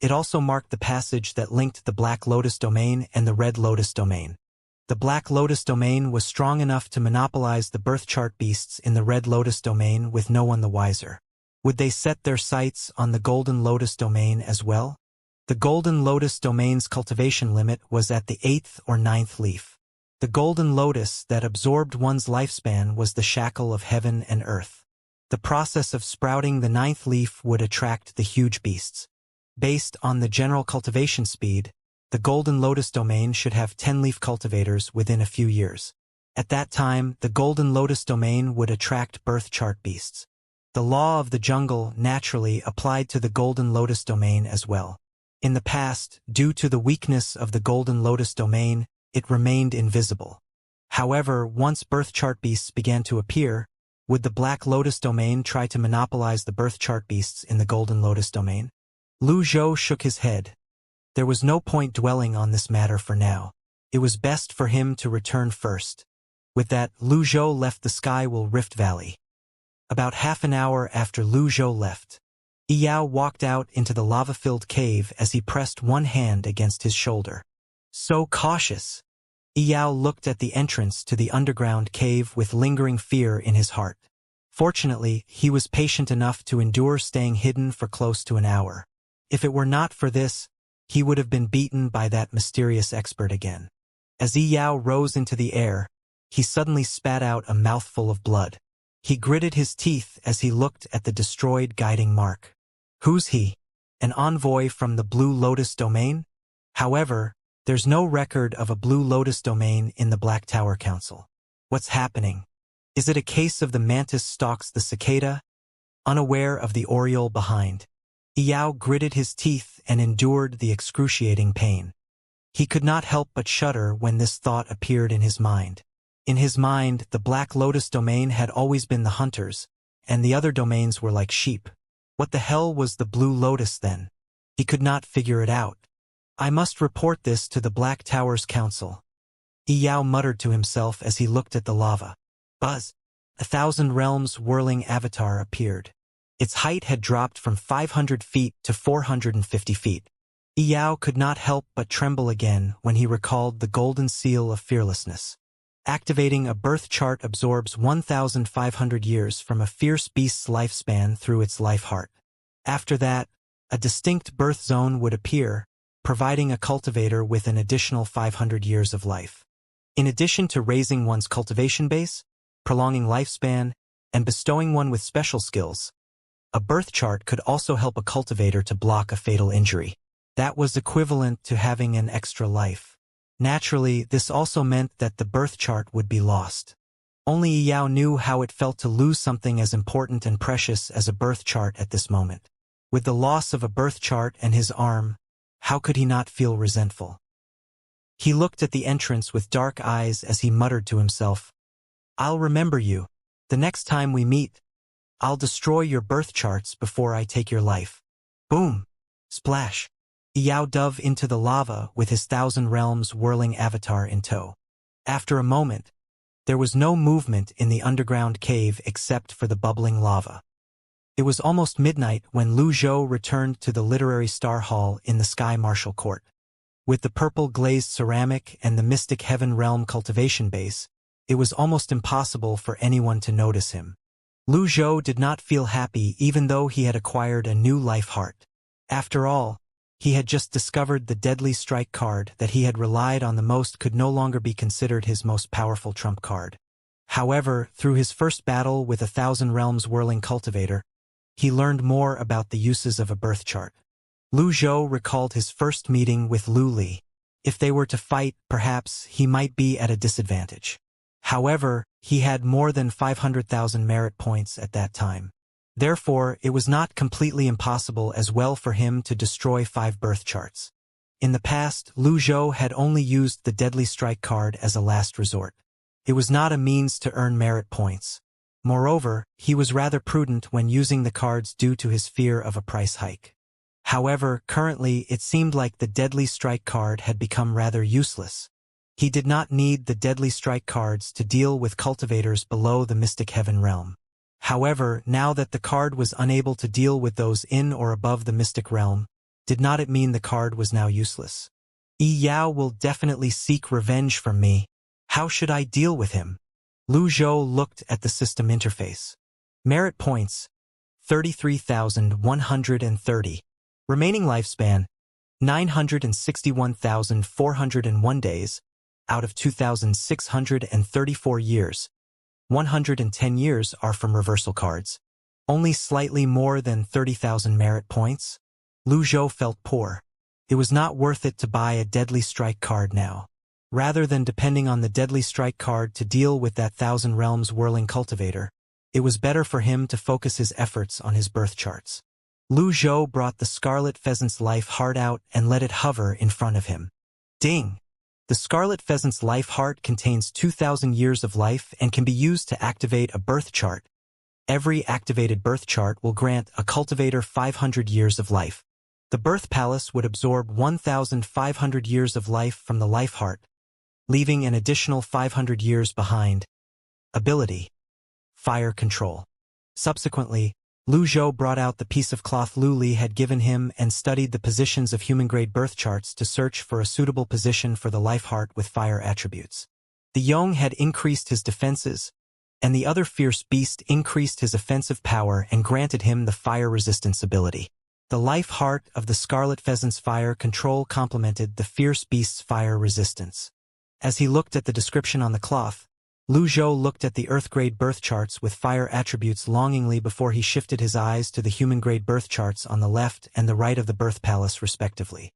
Speaker 1: It also marked the passage that linked the Black Lotus domain and the Red Lotus domain. The Black Lotus domain was strong enough to monopolize the birth chart beasts in the Red Lotus domain with no one the wiser. Would they set their sights on the Golden Lotus domain as well? The Golden Lotus domain's cultivation limit was at the 8th or 9th leaf. The Golden Lotus that absorbed one's lifespan was the shackle of heaven and earth. The process of sprouting the 9th leaf would attract the huge beasts. Based on the general cultivation speed, the Golden Lotus domain should have 10-leaf cultivators within a few years. At that time, the Golden Lotus domain would attract birth chart beasts. The law of the jungle naturally applied to the Golden Lotus domain as well. In the past, due to the weakness of the Golden Lotus domain, it remained invisible. However, once birth chart beasts began to appear, would the Black Lotus domain try to monopolize the birth chart beasts in the Golden Lotus domain? Lu Zhou shook his head. There was no point dwelling on this matter for now. It was best for him to return first. With that, Lu Zhou left the Skywell Rift Valley. About half an hour after Lu Zhou left, Yao walked out into the lava-filled cave as he pressed one hand against his shoulder. So cautious! Yao looked at the entrance to the underground cave with lingering fear in his heart. Fortunately, he was patient enough to endure staying hidden for close to an hour. If it were not for this, he would have been beaten by that mysterious expert again. As Yao rose into the air, he suddenly spat out a mouthful of blood. He gritted his teeth as he looked at the destroyed guiding mark. Who's he? An envoy from the Blue Lotus domain? However, there's no record of a Blue Lotus domain in the Black Tower Council. What's happening? Is it a case of the mantis stalks the cicada, unaware of the oriole behind? Yao gritted his teeth and endured the excruciating pain. He could not help but shudder when this thought appeared in his mind. In his mind, the Black Lotus domain had always been the hunters, and the other domains were like sheep. What the hell was the Blue Lotus then? He could not figure it out. I must report this to the Black Tower's council. Yao muttered to himself as he looked at the lava. Buzz! 1,000 Realms whirling avatar appeared. Its height had dropped from 500 feet to 450 feet. Yao could not help but tremble again when he recalled the golden seal of fearlessness. Activating a birth chart absorbs 1,500 years from a fierce beast's lifespan through its life heart. After that, a distinct birth zone would appear, providing a cultivator with an additional 500 years of life. In addition to raising one's cultivation base, prolonging lifespan, and bestowing one with special skills, a birth chart could also help a cultivator to block a fatal injury. That was equivalent to having an extra life. Naturally, this also meant that the birth chart would be lost. Only Yao knew how it felt to lose something as important and precious as a birth chart at this moment. With the loss of a birth chart and his arm, how could he not feel resentful? He looked at the entrance with dark eyes as he muttered to himself, I'll remember you. The next time we meet, I'll destroy your birth charts before I take your life. Boom! Splash! Yao dove into the lava with his 1,000 Realms whirling avatar in tow. After a moment, there was no movement in the underground cave except for the bubbling lava. It was almost midnight when Lu Zhou returned to the Literary Star Hall in the Sky Martial Court. With the purple glazed ceramic and the Mystic Heaven Realm cultivation base, it was almost impossible for anyone to notice him. Lu Zhou did not feel happy even though he had acquired a new life heart. After all, he had just discovered the deadly strike card that he had relied on the most could no longer be considered his most powerful trump card. However, through his first battle with 1,000 Realms whirling cultivator, he learned more about the uses of a birth chart. Lu Zhou recalled his first meeting with Lu Li. If they were to fight, perhaps he might be at a disadvantage. However, he had more than 500,000 merit points at that time. Therefore, it was not completely impossible as well for him to destroy 5 birth charts. In the past, Lu Zhou had only used the Deadly Strike card as a last resort. It was not a means to earn merit points. Moreover, he was rather prudent when using the cards due to his fear of a price hike. However, currently it seemed like the Deadly Strike card had become rather useless. He did not need the Deadly Strike cards to deal with cultivators below the Mystic Heaven Realm. However, now that the card was unable to deal with those in or above the Mystic Realm, Did not it mean the card was now useless? Yi Yao will definitely seek revenge from me. How should I deal with him? Lu Zhou looked at the system interface. Merit points, 33,130. Remaining lifespan, 961,401 days, out of 2,634 years. 110 years are from reversal cards. Only slightly more than 30,000 merit points. Lu Zhou felt poor. It was not worth it to buy a Deadly Strike card now. Rather than depending on the Deadly Strike card to deal with that Thousand Realms whirling cultivator, it was better for him to focus his efforts on his birth charts. Lu Zhou brought the Scarlet Pheasant's life heart out and let it hover in front of him. Ding! The Scarlet Pheasant's life heart contains 2,000 years of life and can be used to activate a birth chart. Every activated birth chart will grant a cultivator 500 years of life. The birth palace would absorb 1,500 years of life from the life heart, leaving an additional 500 years behind. Ability: Fire Control. Subsequently, Lu Zhou brought out the piece of cloth Lu Li had given him and studied the positions of human-grade birth charts to search for a suitable position for the life heart with fire attributes. The Yong had increased his defenses, and the other fierce beast increased his offensive power and granted him the fire resistance ability. The life heart of the Scarlet Pheasant's fire control complemented the fierce beast's fire resistance. As he looked at the description on the cloth, Lu Zhou looked at the Earth-grade birth charts with fire attributes longingly before he shifted his eyes to the human-grade birth charts on the left and the right of the birth palace respectively.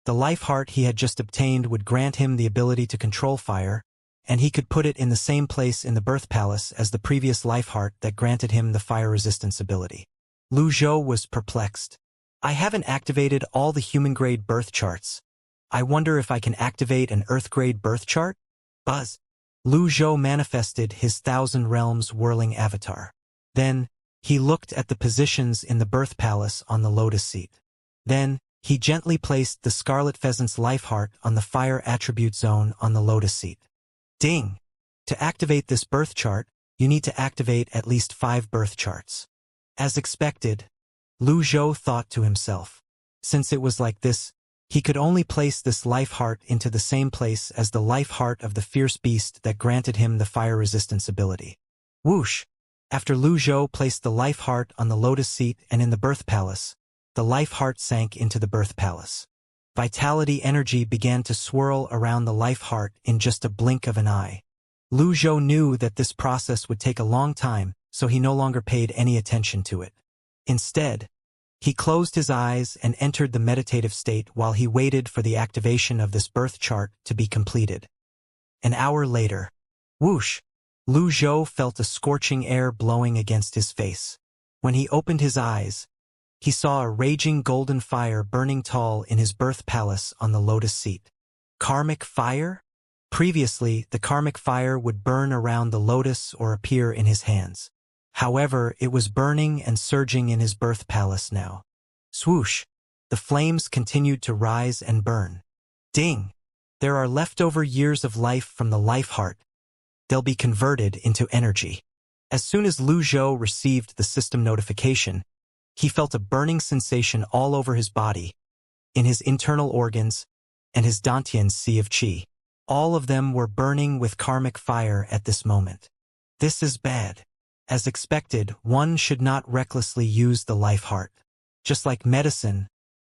Speaker 1: The life heart he had just obtained would grant him the ability to control fire, and he could put it in the same place in the birth palace as the previous life heart that granted him the fire resistance ability. Lu Zhou was perplexed. I haven't activated all the human-grade birth charts. I wonder if I can activate an Earth-grade birth chart? Buzz. Lu Zhou manifested his Thousand Realms whirling avatar. Then, he looked at the positions in the birth palace on the lotus seat. Then, he gently placed the Scarlet Pheasant's life heart on the fire attribute zone on the lotus seat. Ding! To activate this birth chart, you need to activate at least 5 birth charts. As expected, Lu Zhou thought to himself. Since it was like this, he could only place this life heart into the same place as the life heart of the fierce beast that granted him the fire resistance ability. Whoosh! After Lu Zhou placed the life heart on the lotus seat and in the birth palace, the life heart sank into the birth palace. Vitality energy began to swirl around the life heart in just a blink of an eye. Lu Zhou knew that this process would take a long time, so he no longer paid any attention to it. Instead, he closed his eyes and entered the meditative state while he waited for the activation of this birth chart to be completed. An hour later, whoosh! Lu Zhou felt a scorching air blowing against his face. When he opened his eyes, he saw a raging golden fire burning tall in his birth palace on the lotus seat. Karmic fire? Previously, the karmic fire would burn around the lotus or appear in his hands. However, it was burning and surging in his birth palace now. Swoosh! The flames continued to rise and burn. Ding! There are leftover years of life from the life heart. They'll be converted into energy. As soon as Lu Zhou received the system notification, he felt a burning sensation all over his body, in his internal organs, and his Dantian's sea of qi. All of them were burning with karmic fire at this moment. This is bad. As expected, one should not recklessly use the life heart. Just like medicine,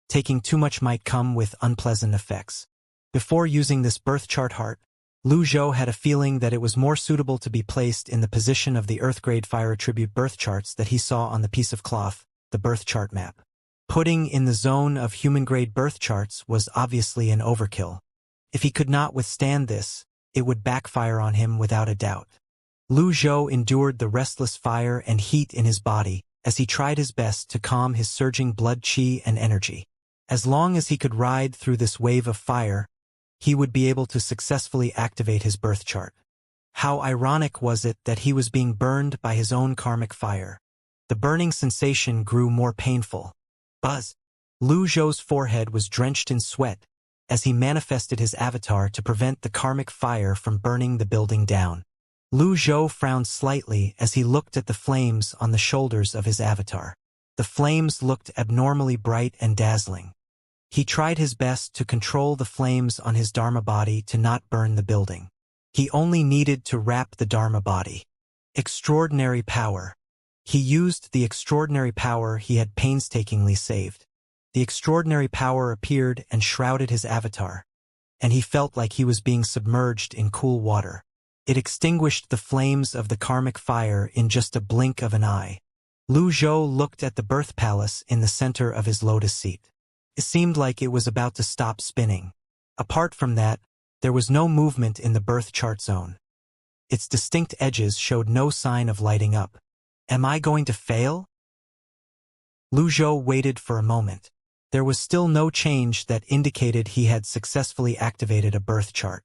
Speaker 1: taking too much might come with unpleasant effects. Before using this birth chart heart, Lu Zhou had a feeling that it was more suitable to be placed in the position of the Earth-grade fire attribute birth charts that he saw on the piece of cloth, the birth chart map. Putting in the zone of human-grade birth charts was obviously an overkill. If he could not withstand this, it would backfire on him without a doubt. Lu Zhou endured the restless fire and heat in his body as he tried his best to calm his surging blood qi and energy. As long as he could ride through this wave of fire, he would be able to successfully activate his birth chart. How ironic was it that he was being burned by his own karmic fire? The burning sensation grew more painful. Buzz! Lu Zhou's forehead was drenched in sweat as he manifested his avatar to prevent the karmic fire from burning the building down. Lu Zhou frowned slightly as he looked at the flames on the shoulders of his avatar. The flames looked abnormally bright and dazzling. He tried his best to control the flames on his Dharma body to not burn the building. He only needed to wrap the Dharma body. Extraordinary power. He used the extraordinary power he had painstakingly saved. The extraordinary power appeared and shrouded his avatar, and he felt like he was being submerged in cool water. It extinguished the flames of the karmic fire in just a blink of an eye. Lu Zhou looked at the birth palace in the center of his lotus seat. It seemed like it was about to stop spinning. Apart from that, there was no movement in the birth chart zone. Its distinct edges showed no sign of lighting up. Am I going to fail? Lu Zhou waited for a moment. There was still no change that indicated he had successfully activated a birth chart.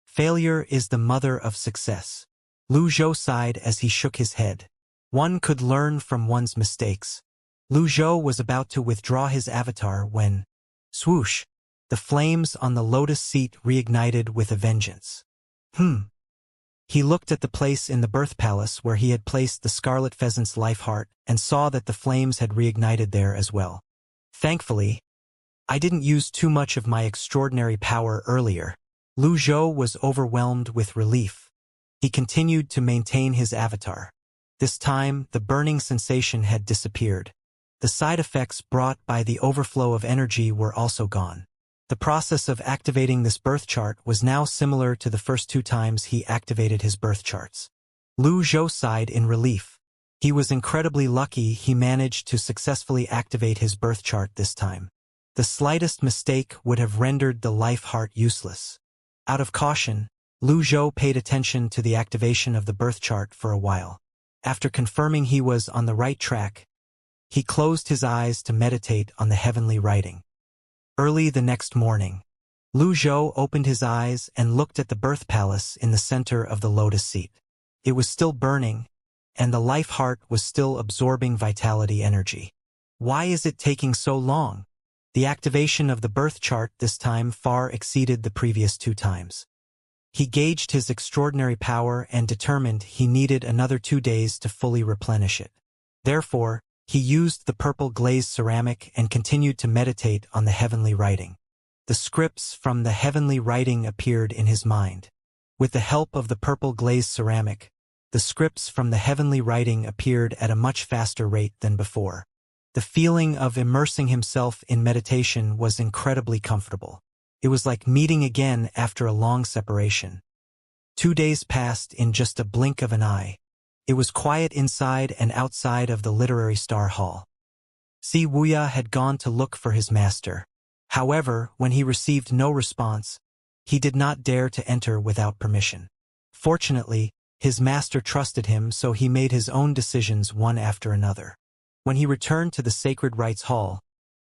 Speaker 1: Failure is the mother of success. Lu Zhou sighed as he shook his head. One could learn from one's mistakes. Lu Zhou was about to withdraw his avatar when, swoosh, the flames on the lotus seat reignited with a vengeance. He looked at the place in the birth palace where he had placed the scarlet pheasant's life heart and saw that the flames had reignited there as well. Thankfully, I didn't use too much of my extraordinary power earlier. Lu Zhou was overwhelmed with relief. He continued to maintain his avatar. This time, the burning sensation had disappeared. The side effects brought by the overflow of energy were also gone. The process of activating this birth chart was now similar to the first 2 times he activated his birth charts. Lu Zhou sighed in relief. He was incredibly lucky he managed to successfully activate his birth chart this time. The slightest mistake would have rendered the life heart useless. Out of caution, Lu Zhou paid attention to the activation of the birth chart for a while. After confirming he was on the right track, he closed his eyes to meditate on the heavenly writing. Early the next morning, Lu Zhou opened his eyes and looked at the birth palace in the center of the lotus seat. It was still burning, and the life heart was still absorbing vitality energy. Why is it taking so long? The activation of the birth chart this time far exceeded the previous 2 times. He gauged his extraordinary power and determined he needed another 2 days to fully replenish it. Therefore, he used the purple glazed ceramic and continued to meditate on the heavenly writing. The scripts from the heavenly writing appeared in his mind. With the help of the purple glazed ceramic, the scripts from the heavenly writing appeared at a much faster rate than before. The feeling of immersing himself in meditation was incredibly comfortable. It was like meeting again after a long separation. 2 days passed in just a blink of an eye. It was quiet inside and outside of the Literary Star Hall. Wuxia had gone to look for his master. However, when he received no response, he did not dare to enter without permission. Fortunately, his master trusted him, so he made his own decisions one after another. When he returned to the Sacred Rites Hall,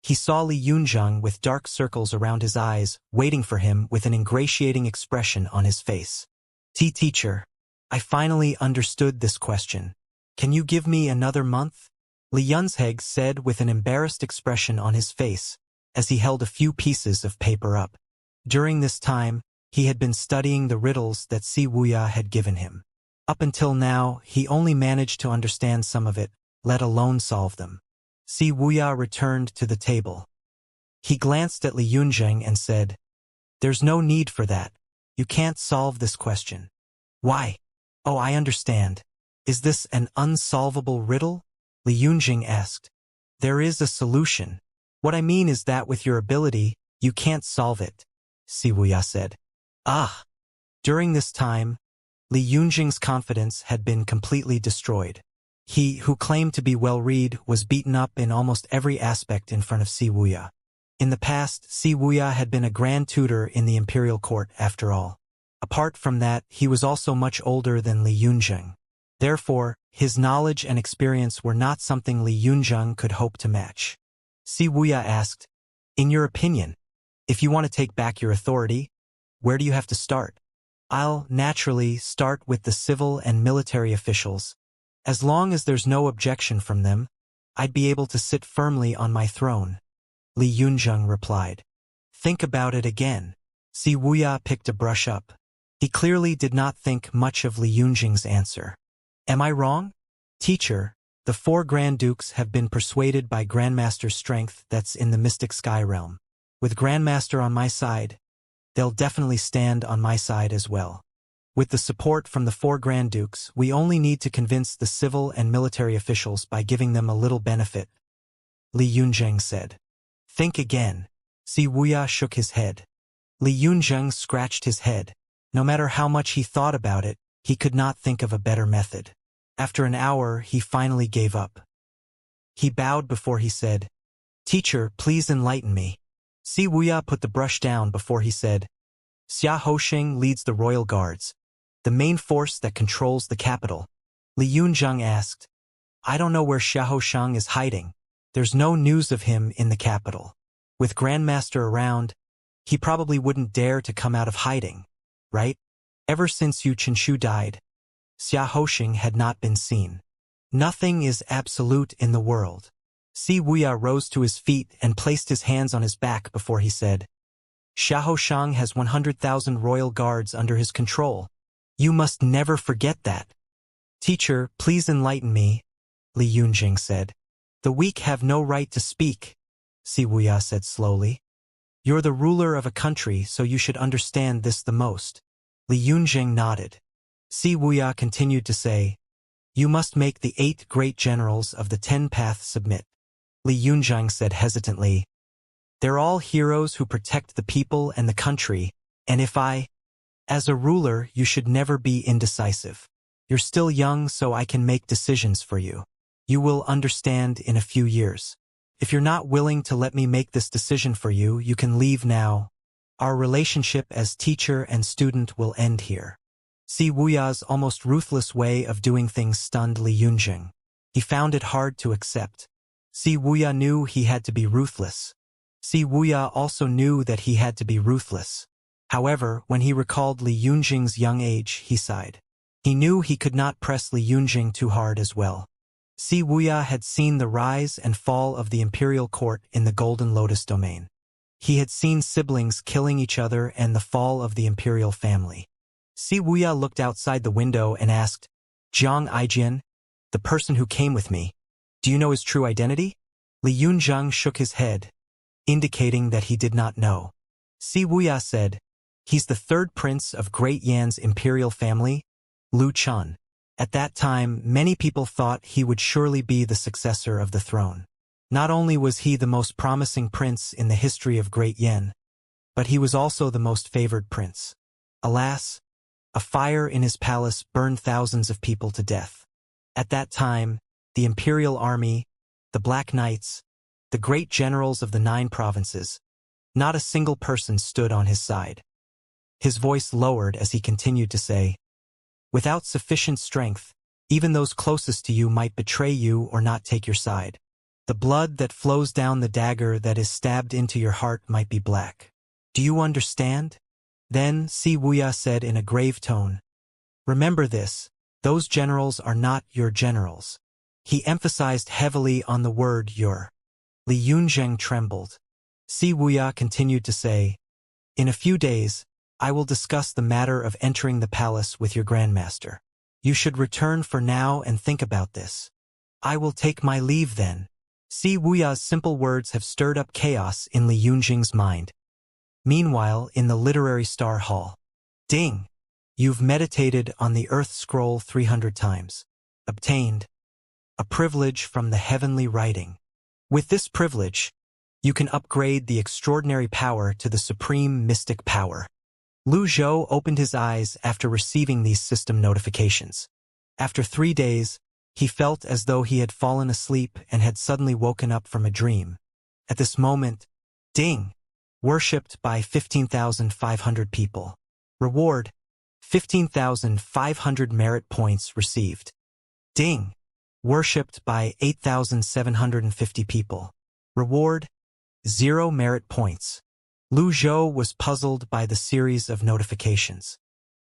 Speaker 1: he saw Li Yunzheng with dark circles around his eyes, waiting for him with an ingratiating expression on his face. Teacher, I finally understood this question. Can you give me another month? Li Yunzheng said with an embarrassed expression on his face, as he held a few pieces of paper up. During this time, he had been studying the riddles that Wuxia had given him. Up until now, he only managed to understand some of it, let alone solve them. Wuxia returned to the table. He glanced at Li Yunzheng and said, "There's no need for that. You can't solve this question." "Why?" "Oh, I understand. Is this an unsolvable riddle?" Li Yunzheng asked. "There is a solution. What I mean is that with your ability, you can't solve it," Wuxia said. Ah! During this time, Li Yunzheng's confidence had been completely destroyed. He, who claimed to be well-read, was beaten up in almost every aspect in front of Wuxia. In the past, Wuxia had been a grand tutor in the imperial court after all. Apart from that, he was also much older than Li Yunzheng. Therefore, his knowledge and experience were not something Li Yunzheng could hope to match. Wuxia asked, "In your opinion, if you want to take back your authority, where do you have to start?" "I'll, naturally, start with the civil and military officials. As long as there's no objection from them, I'd be able to sit firmly on my throne," Li Yunzheng replied. "Think about it again." Wuxia picked a brush up. He clearly did not think much of Li Yunzheng's answer. "Am I wrong? Teacher, the 4 Grand Dukes have been persuaded by Grandmaster's strength that's in the mystic sky realm. With Grandmaster on my side, they'll definitely stand on my side as well. With the support from the 4 Grand Dukes, we only need to convince the civil and military officials by giving them a little benefit, Li Yunzheng said. Think again. Si Wuya shook his head. Li Yunzheng scratched his head. No matter how much he thought about it, he could not think of a better method. After an hour, he finally gave up. He bowed before he said, Teacher, please enlighten me. Si Wuya put the brush down before he said, Xia Hosheng leads the royal guards, the main force that controls the capital. Li Yunzheng asked, I don't know where Xia Hosheng is hiding. There's no news of him in the capital. With Grandmaster around, he probably wouldn't dare to come out of hiding, right? Ever since Yu Qinshu died, Xia Hosheng had not been seen. Nothing is absolute in the world. Si Wuya rose to his feet and placed his hands on his back before he said, Xia Hosheng has 100,000 royal guards under his control. You must never forget that. Teacher, please enlighten me, Li Yunjing said. The weak have no right to speak, Si Wuya said slowly. You're the ruler of a country, so you should understand this the most. Li Yunjing nodded. Si Wuya continued to say, You must make the 8 great generals of the 10 paths submit. Li Yunjing said hesitantly, They're all heroes who protect the people and the country, and as a ruler, you should never be indecisive. You're still young, so I can make decisions for you. You will understand in a few years. If you're not willing to let me make this decision for you, you can leave now. Our relationship as teacher and student will end here. Si Wuya's almost ruthless way of doing things stunned Li Yunjing. He found it hard to accept. Si Wuya knew he had to be ruthless. Si Wuya also knew that he had to be ruthless. However, when he recalled Li Yunjing's young age, he sighed. He knew he could not press Li Yunjing too hard as well. Si Wuya had seen the rise and fall of the imperial court in the Golden Lotus domain. He had seen siblings killing each other and the fall of the imperial family. Si Wuya looked outside the window and asked, Jiang Aijian, the person who came with me, do you know his true identity? Li Yunzheng shook his head, indicating that he did not know. Si Wuya said, He's the 3rd prince of Great Yan's imperial family, Lu Chun. At that time, many people thought he would surely be the successor of the throne. Not only was he the most promising prince in the history of Great Yan, but he was also the most favored prince. Alas, a fire in his palace burned thousands of people to death. At that time, the imperial army, the Black Knights, the great generals of the 9 provinces, not a single person stood on his side. His voice lowered as he continued to say, Without sufficient strength, even those closest to you might betray you or not take your side. The blood that flows down the dagger that is stabbed into your heart might be black. Do you understand? Then Si Wuya said in a grave tone, Remember this, those generals are not your generals. He emphasized heavily on the word your. Li Yunzheng trembled. Si Wuya continued to say, In a few days, I will discuss the matter of entering the palace with your grandmaster. You should return for now and think about this. I will take my leave then. Si Wuya's simple words have stirred up chaos in Li Yunjing's mind. Meanwhile, in the Literary Star Hall. Ding! You've meditated on the Earth Scroll 300 times. Obtained. A privilege from the heavenly writing. With this privilege, you can upgrade the extraordinary power to the supreme mystic power. Lu Zhou opened his eyes after receiving these system notifications. After 3 days, he felt as though he had fallen asleep and had suddenly woken up from a dream. At this moment, ding! Worshipped by 15,500 people. Reward, 15,500 merit points received. Ding! Worshipped by 8,750 people. Reward, 0 merit points. Lu Zhou was puzzled by the series of notifications.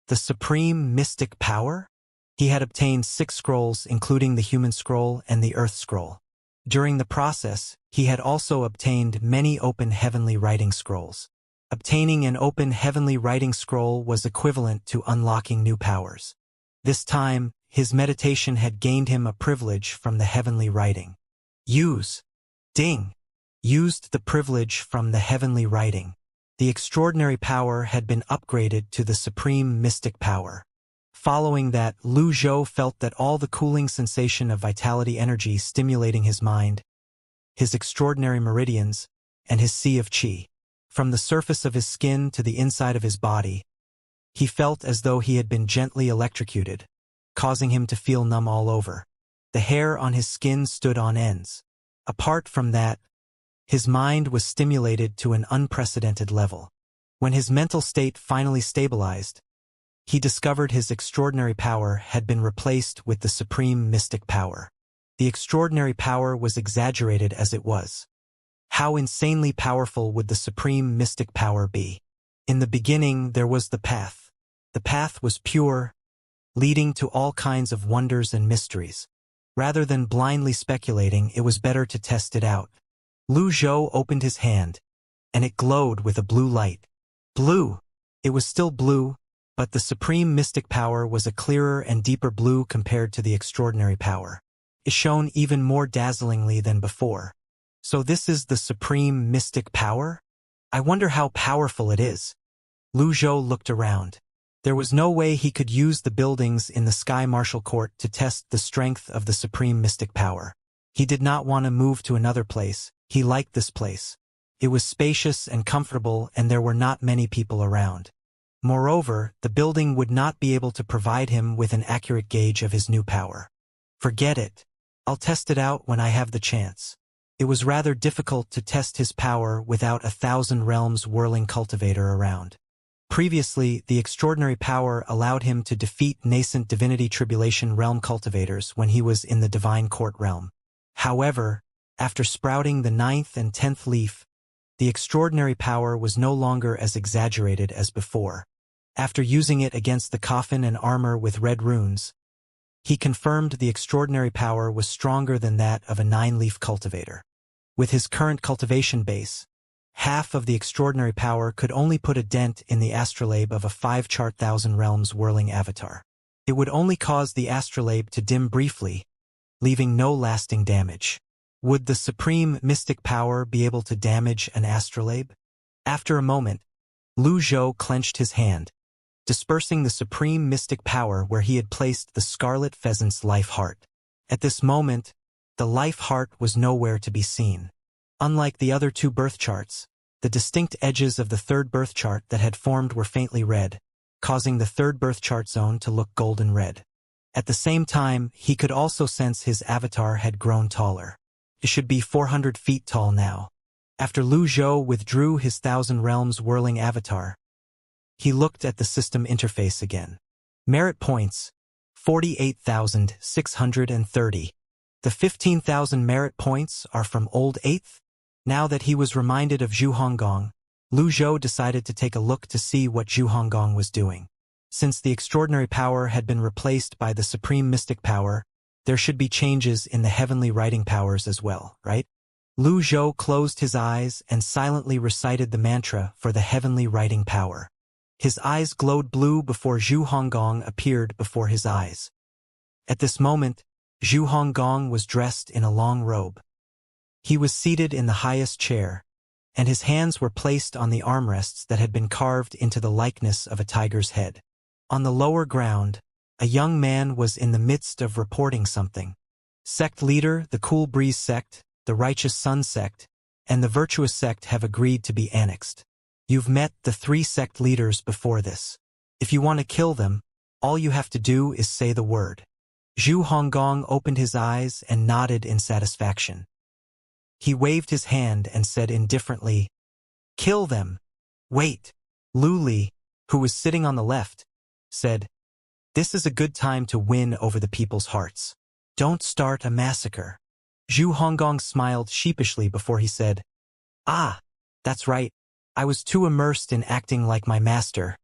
Speaker 1: The supreme mystic power? He had obtained 6 scrolls, including the Human Scroll and the Earth Scroll. During the process, he had also obtained many open heavenly writing scrolls. Obtaining an open heavenly writing scroll was equivalent to unlocking new powers. This time, his meditation had gained him a privilege from the heavenly writing. Use. Ding! used the privilege from the heavenly writing. The extraordinary power had been upgraded to the supreme mystic power. Following that, Lu Zhou felt that all the cooling sensation of vitality energy stimulating his mind, his extraordinary meridians, and his sea of qi. From the surface of his skin to the inside of his body, he felt as though he had been gently electrocuted, causing him to feel numb all over. The hair on his skin stood on ends. Apart from that, his mind was stimulated to an unprecedented level. When his mental state finally stabilized, he discovered his extraordinary power had been replaced with the supreme mystic power. The extraordinary power was exaggerated as it was. How insanely powerful would the supreme mystic power be? In the beginning there was the path. The path was pure, leading to all kinds of wonders and mysteries. Rather than blindly speculating, it was better to test it out. Lu Zhou opened his hand, and it glowed with a blue light. Blue! It was still blue, but the supreme mystic power was a clearer and deeper blue compared to the extraordinary power. It shone even more dazzlingly than before. So this is the supreme mystic power? I wonder how powerful it is. Lu Zhou looked around. There was no way he could use the buildings in the Sky Martial Court to test the strength of the supreme mystic power. He did not want to move to another place. He liked this place. It was spacious and comfortable, and there were not many people around. Moreover, the building would not be able to provide him with an accurate gauge of his new power. Forget it. I'll test it out when I have the chance. It was rather difficult to test his power without 1,000 realms whirling cultivator around. Previously, the extraordinary power allowed him to defeat nascent divinity tribulation realm cultivators when he was in the divine court realm. However, after sprouting the 9th and 10th leaf, the extraordinary power was no longer as exaggerated as before. After using it against the coffin and armor with red runes, he confirmed the extraordinary power was stronger than that of a 9-leaf cultivator. With his current cultivation base, half of the extraordinary power could only put a dent in the astrolabe of a 5-chart 1,000 realms whirling avatar. It would only cause the astrolabe to dim briefly, leaving no lasting damage. Would the supreme mystic power be able to damage an astrolabe? After a moment, Lu Zhou clenched his hand, dispersing the supreme mystic power where he had placed the scarlet pheasant's life heart. At this moment, the life heart was nowhere to be seen. Unlike the other 2 birth charts, the distinct edges of the 3rd birth chart that had formed were faintly red, causing the 3rd birth chart zone to look golden red. At the same time, he could also sense his avatar had grown taller. It should be 400 feet tall now. After Lu Zhou withdrew his 1,000 realms whirling avatar, he looked at the system interface again. Merit points, 48,630. The 15,000 merit points are from old 8th? Now that he was reminded of Zhu Honggong, Lu Zhou decided to take a look to see what Zhu Honggong was doing. Since the extraordinary power had been replaced by the supreme mystic power, there should be changes in the heavenly writing powers as well, right? Lu Zhou closed his eyes and silently recited the mantra for the heavenly writing power. His eyes glowed blue before Zhu Honggong appeared before his eyes. At this moment, Zhu Honggong was dressed in a long robe. He was seated in the highest chair, and his hands were placed on the armrests that had been carved into the likeness of a tiger's head. On the lower ground, a young man was in the midst of reporting something. Sect leader, the Cool Breeze sect, the Righteous Sun sect, and the Virtuous sect have agreed to be annexed. You've met the 3 sect leaders before this. If you want to kill them, all you have to do is say the word. Zhu Honggong opened his eyes and nodded in satisfaction. He waved his hand and said indifferently, "Kill them." "Wait." Lu Li, who was sitting on the left, said, "This is a good time to win over the people's hearts. Don't start a massacre." Zhu Honggong smiled sheepishly before he said, "Ah, that's right. I was too immersed in acting like my master.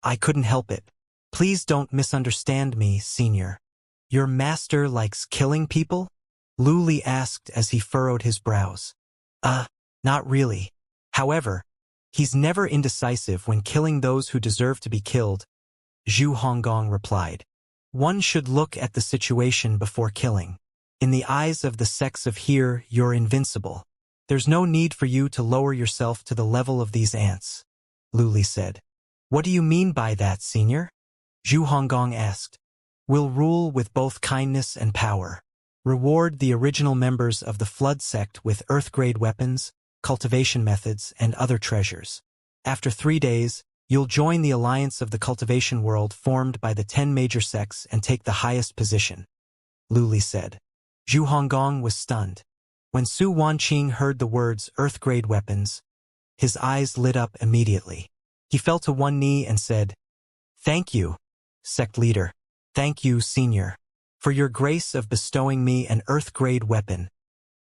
Speaker 1: I couldn't help it. Please don't misunderstand me, senior. Your master likes killing people?" Lu Li asked as he furrowed his brows. Not really. However, he's never indecisive when killing those who deserve to be killed," Zhu Honggong replied. "One should look at the situation before killing. In the eyes of the sects of here, you're invincible. There's no need for you to lower yourself to the level of these ants, Lu Li said. What do you mean by that, senior? Zhu Honggong asked. We'll rule with both kindness and power. Reward the original members of the Flood sect with Earth-grade weapons, cultivation methods, and other treasures. After 3 days, you'll join the alliance of the cultivation world formed by the 10 major sects and take the highest position, Lu Li said. Zhu Honggong was stunned. When Su Wanqing heard the words Earth-grade weapons, his eyes lit up immediately. He fell to one knee and said, Thank you, sect leader. Thank you, senior, for your grace of bestowing me an Earth-grade weapon.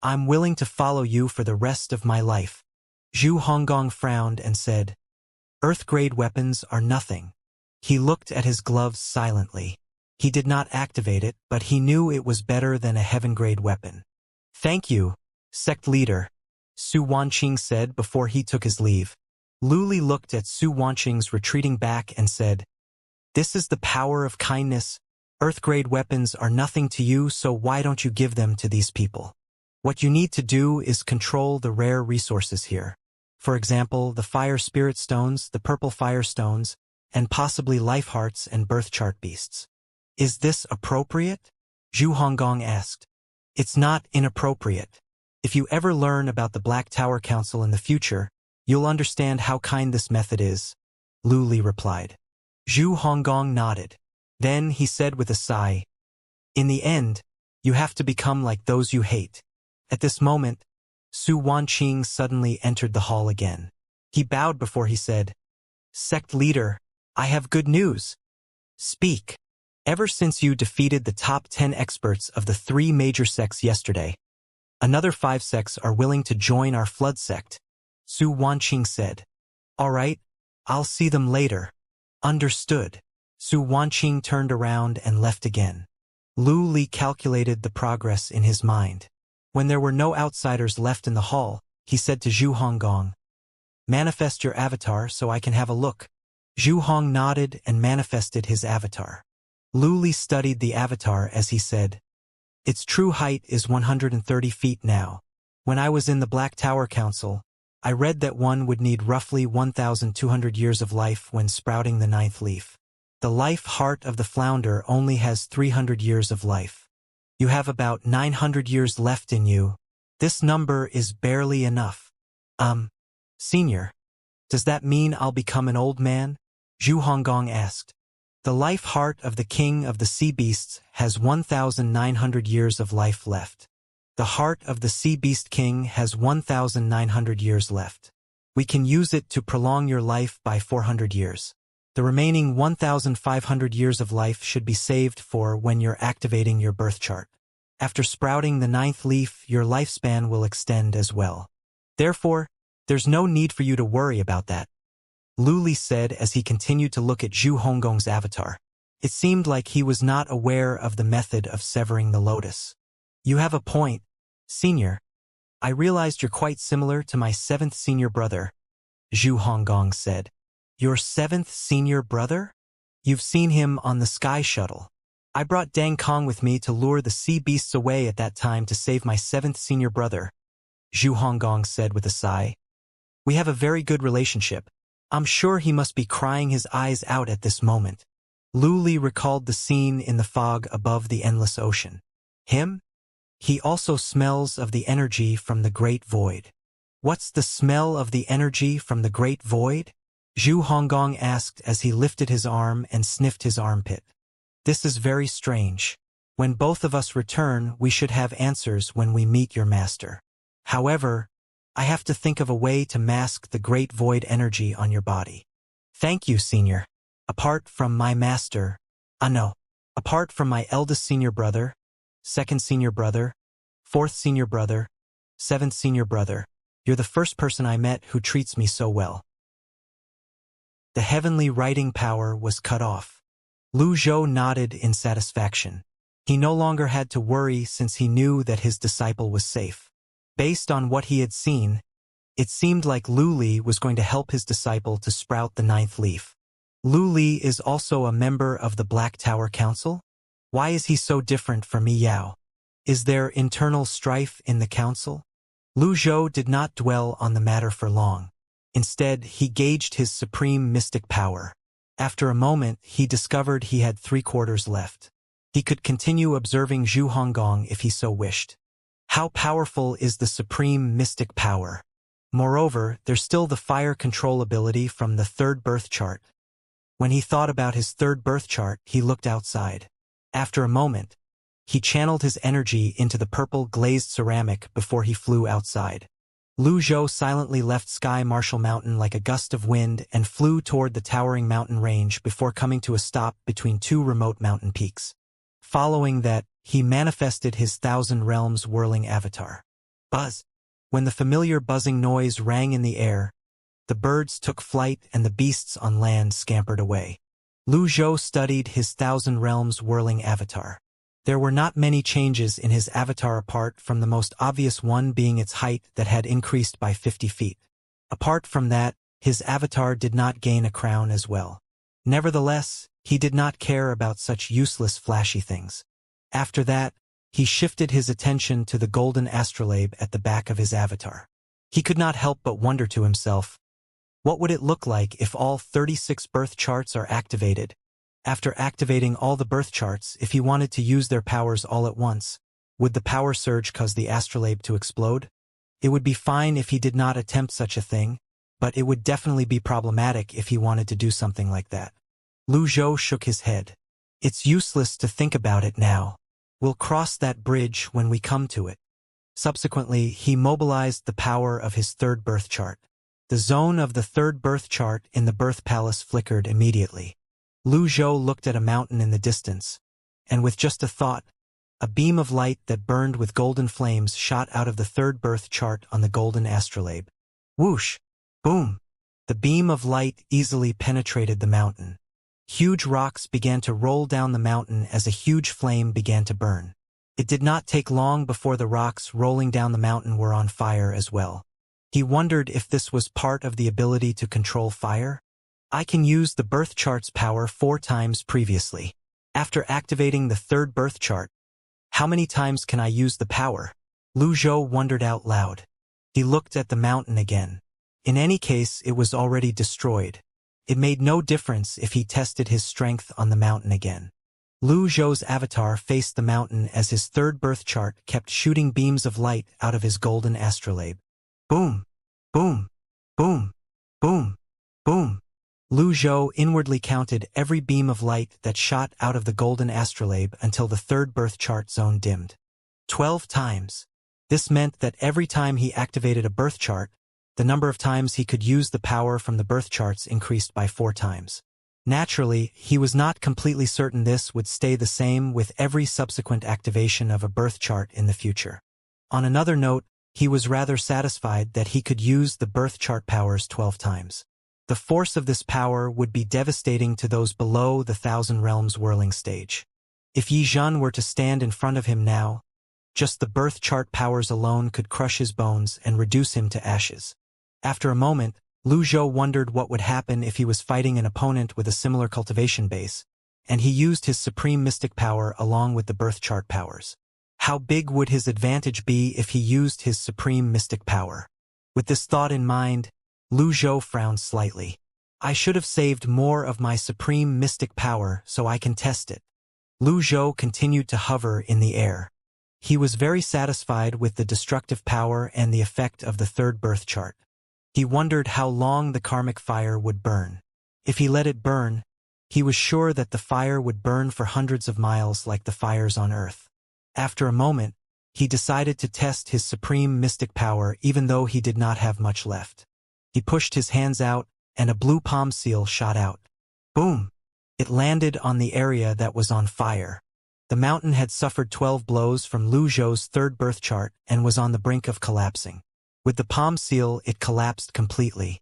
Speaker 1: I'm willing to follow you for the rest of my life. Zhu Honggong frowned and said, Earth-grade weapons are nothing. He looked at his gloves silently. He did not activate it, but he knew it was better than a heaven-grade weapon. Thank you, sect leader, Su Wanqing said before he took his leave. Lu Li looked at Su Wanqing's retreating back and said, This is the power of kindness. Earth-grade weapons are nothing to you, so why don't you give them to these people? What you need to do is control the rare resources here. For example, the fire spirit stones, the purple fire stones, and possibly life hearts and birth chart beasts. Is this appropriate? Zhu Honggong asked. It's not inappropriate. If you ever learn about the Black Tower Council in the future, you'll understand how kind this method is, Lu Li replied. Zhu Honggong nodded. Then he said with a sigh, In the end, you have to become like those you hate. At this moment, Su Wanqing suddenly entered the hall again. He bowed before he said, Sect leader, I have good news. Speak. Ever since you defeated the top 10 experts of the 3 major sects yesterday, another 5 sects are willing to join our Flood sect, Su Wanqing said. All right, I'll see them later. Understood. Su Wanqing turned around and left again. Lu Li calculated the progress in his mind. When there were no outsiders left in the hall, he said to Zhu Honggong, Manifest your avatar so I can have a look. Zhu Hong nodded and manifested his avatar. Lu Li studied the avatar as he said, Its true height is 130 feet now. When I was in the Black Tower Council, I read that one would need roughly 1,200 years of life when sprouting the 9th leaf. The life heart of the flounder only has 300 years of life. You have about 900 years left in you. This number is barely enough. Senior, does that mean I'll become an old man? Zhu Honggong asked. The life heart of the king of the sea beasts has 1,900 years of life left. The heart of the sea beast king has 1,900 years left. We can use it to prolong your life by 400 years. The remaining 1,500 years of life should be saved for when you're activating your birth chart. After sprouting the 9th leaf, your lifespan will extend as well. Therefore, there's no need for you to worry about that, Lu Li said as he continued to look at Zhu Honggong's avatar. It seemed like he was not aware of the method of severing the lotus. You have a point, senior. I realized you're quite similar to my 7th senior brother, Zhu Honggong said. Your 7th senior brother? You've seen him on the sky shuttle. I brought Dang Kong with me to lure the sea beasts away at that time to save my 7th senior brother, Zhu Honggong said with a sigh. We have a very good relationship. I'm sure he must be crying his eyes out at this moment. Lu Li recalled the scene in the fog above the endless ocean. Him? He also smells of the energy from the great void. What's the smell of the energy from the great void? Zhu Honggong asked as he lifted his arm and sniffed his armpit. This is very strange. When both of us return, we should have answers when we meet your master. However, I have to think of a way to mask the great void energy on your body. Thank you, senior. Apart from my master, apart from my eldest senior brother, 2nd senior brother, 4th senior brother, 7th senior brother, you're the first person I met who treats me so well. The heavenly writing power was cut off. Lu Zhou nodded in satisfaction. He no longer had to worry since he knew that his disciple was safe. Based on what he had seen, it seemed like Lu Li was going to help his disciple to sprout the 9th leaf. Lu Li is also a member of the Black Tower Council? Why is he so different from Mi Yao? Is there internal strife in the council? Lu Zhou did not dwell on the matter for long. Instead, he gauged his supreme mystic power. After a moment, he discovered he had 3/4 left. He could continue observing Zhu Honggong if he so wished. How powerful is the supreme mystic power? Moreover, there's still the fire control ability from the third birth chart. When he thought about his third birth chart, he looked outside. After a moment, he channeled his energy into the purple glazed ceramic before he flew outside. Lu Zhou silently left Sky Marshal Mountain like a gust of wind and flew toward the towering mountain range before coming to a stop between two remote mountain peaks. Following that, he manifested his Thousand Realms whirling avatar. Buzz! When the familiar buzzing noise rang in the air, the birds took flight and the beasts on land scampered away. Lu Zhou studied his Thousand Realms whirling avatar. There were not many changes in his avatar apart from the most obvious one being its height that had increased by 50 feet. Apart from that, his avatar did not gain a crown as well. Nevertheless, he did not care about such useless flashy things. After that, he shifted his attention to the golden astrolabe at the back of his avatar. He could not help but wonder to himself, what would it look like if all 36 birth charts are activated? After activating all the birth charts, if he wanted to use their powers all at once, would the power surge cause the astrolabe to explode? It would be fine if he did not attempt such a thing, but it would definitely be problematic if he wanted to do something like that. Lu Zhou shook his head. It's useless to think about it now. We'll cross that bridge when we come to it. Subsequently, he mobilized the power of his third birth chart. The zone of the third birth chart in the birth palace flickered immediately. Lu Zhou looked at a mountain in the distance, and with just a thought, a beam of light that burned with golden flames shot out of the third birth chart on the golden astrolabe. Whoosh! Boom! The beam of light easily penetrated the mountain. Huge rocks began to roll down the mountain as a huge flame began to burn. It did not take long before the rocks rolling down the mountain were on fire as well. He wondered if this was part of the ability to control fire. I can use the birth chart's power 4 times previously. After activating the third birth chart, how many times can I use the power? Lu Zhou wondered out loud. He looked at the mountain again. In any case, it was already destroyed. It made no difference if he tested his strength on the mountain again. Lu Zhou's avatar faced the mountain as his third birth chart kept shooting beams of light out of his golden astrolabe. Boom! Boom! Boom! Boom! Boom! Lu Zhou inwardly counted every beam of light that shot out of the golden astrolabe until the third birth chart zone dimmed. 12 times. This meant that every time he activated a birth chart, the number of times he could use the power from the birth charts increased by 4 times. Naturally, he was not completely certain this would stay the same with every subsequent activation of a birth chart in the future. On another note, he was rather satisfied that he could use the birth chart powers 12 times. The force of this power would be devastating to those below the Thousand Realms whirling stage. If Yi Zhan were to stand in front of him now, just the birth chart powers alone could crush his bones and reduce him to ashes. After a moment, Lu Zhou wondered what would happen if he was fighting an opponent with a similar cultivation base, and he used his supreme mystic power along with the birth chart powers. How big would his advantage be if he used his supreme mystic power? With this thought in mind, Lu Zhou frowned slightly. I should have saved more of my supreme mystic power so I can test it. Lu Zhou continued to hover in the air. He was very satisfied with the destructive power and the effect of the third birth chart. He wondered how long the karmic fire would burn. If he let it burn, he was sure that the fire would burn for hundreds of miles like the fires on Earth. After a moment, he decided to test his supreme mystic power even though he did not have much left. He pushed his hands out, and a blue palm seal shot out. Boom! It landed on the area that was on fire. The mountain had suffered 12 blows from Lu Zhou's third birth chart and was on the brink of collapsing. With the palm seal, it collapsed completely.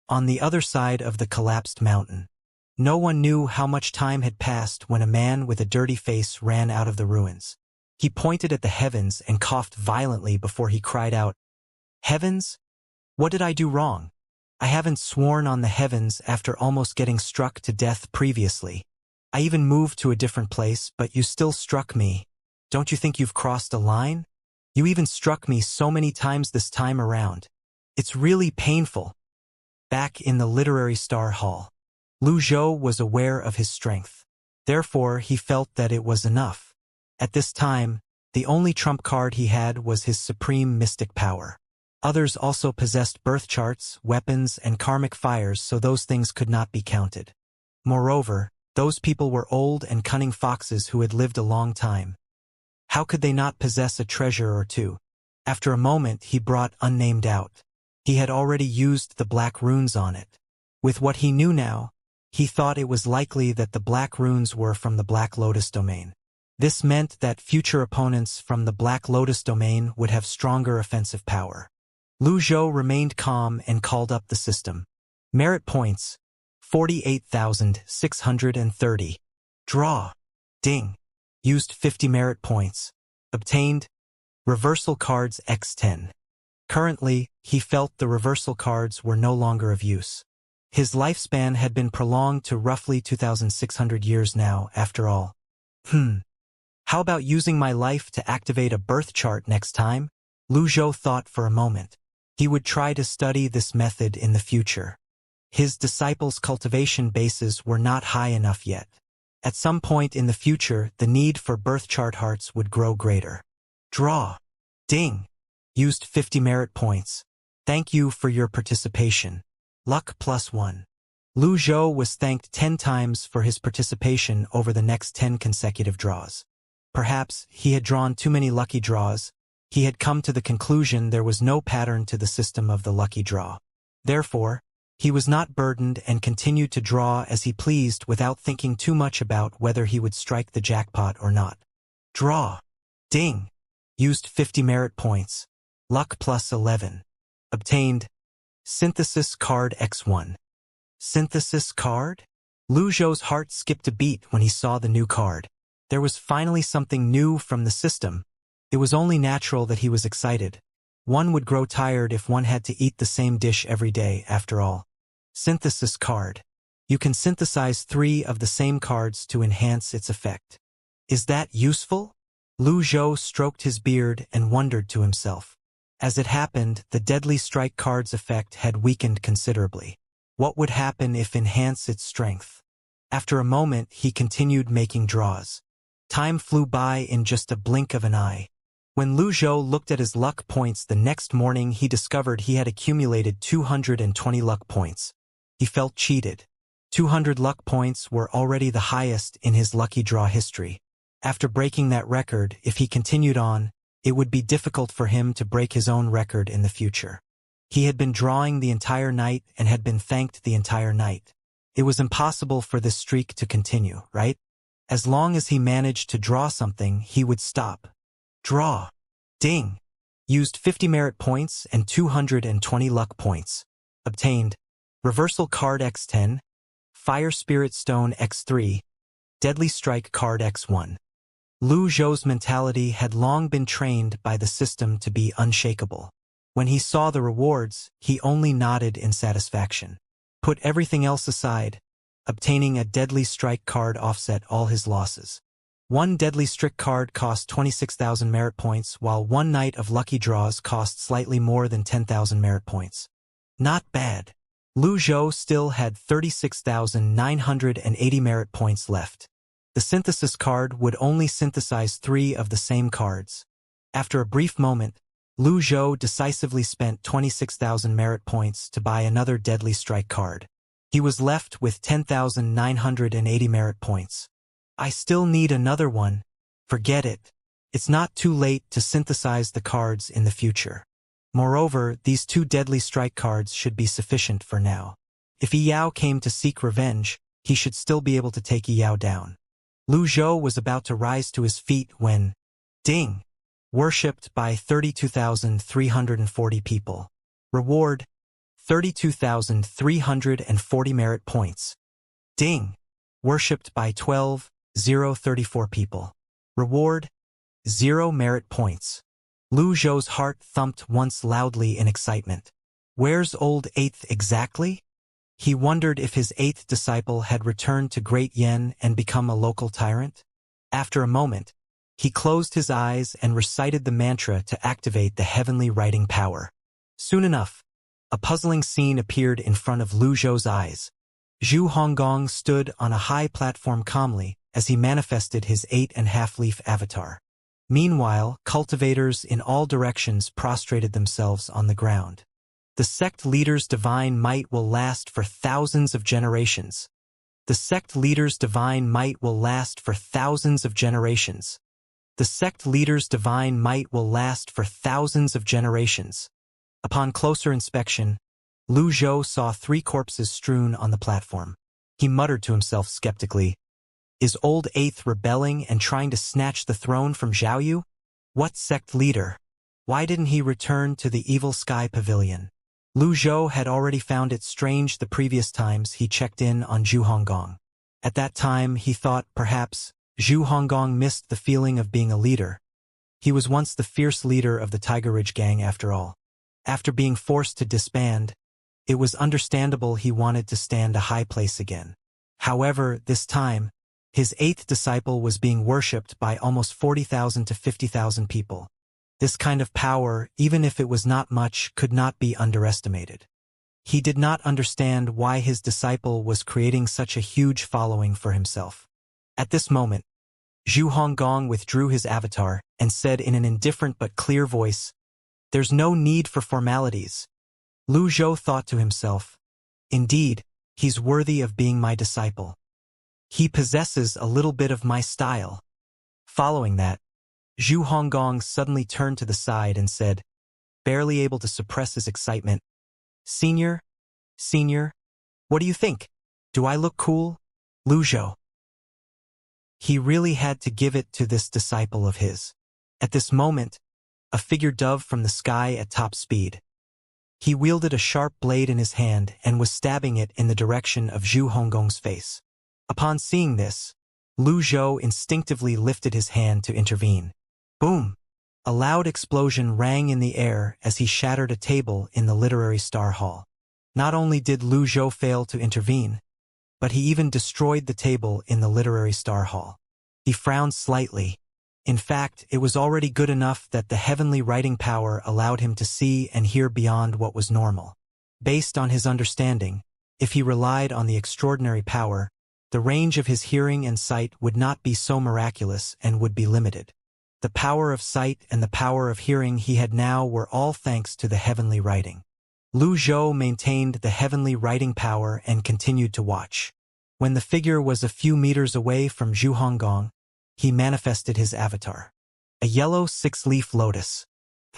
Speaker 1: On the other side of the collapsed mountain, no one knew how much time had passed when a man with a dirty face ran out of the ruins. He pointed at the heavens and coughed violently before he cried out, "Heavens? What did I do wrong? I haven't sworn on the heavens after almost getting struck to death previously. I even moved to a different place, but you still struck me. Don't you think you've crossed a line? You even struck me so many times this time around. It's really painful. Back in the Literary Star Hall, Lu Zhou was aware of his strength. Therefore, he felt that it was enough. At this time, the only trump card he had was his supreme mystic power. Others also possessed birth charts, weapons, and karmic fires, so those things could not be counted. Moreover, those people were old and cunning foxes who had lived a long time. How could they not possess a treasure or two? After a moment, he brought Unnamed out. He had already used the black runes on it. With what he knew now, he thought it was likely that the black runes were from the Black Lotus domain. This meant that future opponents from the Black Lotus domain would have stronger offensive power. Lu Zhou remained calm and called up the system. Merit points, 48,630. Draw. Ding. Used 50 merit points. Obtained. Reversal cards x10. Currently, he felt the reversal cards were no longer of use. His lifespan had been prolonged to roughly 2,600 years now, after all. How about using my life to activate a birth chart next time? Lu Zhou thought for a moment. He would try to study this method in the future. His disciples' cultivation bases were not high enough yet. At some point in the future, the need for birth chart hearts would grow greater. Draw. Ding. Used 50 merit points. Thank you for your participation. Luck +1. Lu Zhou was thanked 10 times for his participation over the next 10 consecutive draws. Perhaps he had drawn too many lucky draws. He had come to the conclusion there was no pattern to the system of the lucky draw. Therefore, he was not burdened and continued to draw as he pleased without thinking too much about whether he would strike the jackpot or not. Draw. Ding. Used 50 merit points. Luck +11. Obtained. Synthesis card x1. Synthesis card? Lu Zhou's heart skipped a beat when he saw the new card. There was finally something new from the system. It was only natural that he was excited. One would grow tired if one had to eat the same dish every day, after all. Synthesis card. You can synthesize 3 of the same cards to enhance its effect. Is that useful? Lu Zhou stroked his beard and wondered to himself. As it happened, the Deadly Strike card's effect had weakened considerably. What would happen if enhance its strength? After a moment, he continued making draws. Time flew by in just a blink of an eye. When Lu Zhou looked at his luck points the next morning, he discovered he had accumulated 220 luck points. He felt cheated. 200 luck points were already the highest in his lucky draw history. After breaking that record, if he continued on, it would be difficult for him to break his own record in the future. He had been drawing the entire night and had been thanked the entire night. It was impossible for this streak to continue, right? As long as he managed to draw something, he would stop. Draw. Ding. Used 50 merit points and 220 luck points. Obtained. Reversal card x10. Fire Spirit Stone x3. Deadly Strike card x1. Lu Zhou's mentality had long been trained by the system to be unshakable. When he saw the rewards, he only nodded in satisfaction. Put everything else aside. Obtaining a Deadly Strike card offset all his losses. One Deadly Strike card cost 26,000 merit points, while one night of lucky draws cost slightly more than 10,000 merit points. Not bad. Lu Zhou still had 36,980 merit points left. The synthesis card would only synthesize 3 of the same cards. After a brief moment, Lu Zhou decisively spent 26,000 merit points to buy another Deadly Strike card. He was left with 10,980 merit points. I still need another one. Forget it. It's not too late to synthesize the cards in the future. Moreover, these 2 Deadly Strike cards should be sufficient for now. If Yao came to seek revenge, he should still be able to take Yao down. Lu Zhou was about to rise to his feet when, ding! Worshipped by 32,340 people. Reward, 32,340 merit points. Ding! Worshipped by 12,034 people. Reward, 0 merit points. Lu Zhou's heart thumped once loudly in excitement. Where's old 8th exactly? He wondered if his 8th disciple had returned to Great Yen and become a local tyrant. After a moment, He closed his eyes and recited the mantra to activate the heavenly writing power. Soon enough, a puzzling scene appeared in front of Lu Zhou's eyes. Zhu Honggong stood on a high platform calmly as he manifested his 8.5-leaf avatar. Meanwhile, cultivators in all directions prostrated themselves on the ground. The sect leader's divine might will last for thousands of generations. The sect leader's divine might will last for thousands of generations. The sect leader's divine might will last for thousands of generations. Upon closer inspection, Lu Zhou saw 3 corpses strewn on the platform. He muttered to himself skeptically, "Is old 8th rebelling and trying to snatch the throne from Xiaoyu? What sect leader? Why didn't he return to the Evil Sky Pavilion?" Lu Zhou had already found it strange the previous times he checked in on Zhu Honggong. At that time, he thought perhaps Zhu Honggong missed the feeling of being a leader. He was once the fierce leader of the Tiger Ridge gang after all. After being forced to disband, it was understandable he wanted to stand a high place again. However, this time, his 8th disciple was being worshipped by almost 40,000 to 50,000 people. This kind of power, even if it was not much, could not be underestimated. He did not understand why his disciple was creating such a huge following for himself. At this moment, Zhu Honggong withdrew his avatar and said in an indifferent but clear voice, "There's no need for formalities." Lu Zhou thought to himself, "Indeed, he's worthy of being my disciple. He possesses a little bit of my style." Following that, Zhu Honggong suddenly turned to the side and said, barely able to suppress his excitement, Senior, what do you think? Do I look cool?" Lu Zhou. He really had to give it to this disciple of his. At this moment, a figure dove from the sky at top speed. He wielded a sharp blade in his hand and was stabbing it in the direction of Zhu Honggong's face. Upon seeing this, Lu Zhou instinctively lifted his hand to intervene. Boom! A loud explosion rang in the air as he shattered a table in the Literary Star Hall. Not only did Lu Zhou fail to intervene, but he even destroyed the table in the Literary Star Hall. He frowned slightly. In fact, it was already good enough that the heavenly writing power allowed him to see and hear beyond what was normal. Based on his understanding, if he relied on the extraordinary power, the range of his hearing and sight would not be so miraculous and would be limited. The power of sight and the power of hearing he had now were all thanks to the heavenly writing. Lu Zhou maintained the heavenly writing power and continued to watch. When the figure was a few meters away from Zhu Honggong, he manifested his avatar. A yellow 6-leaf lotus.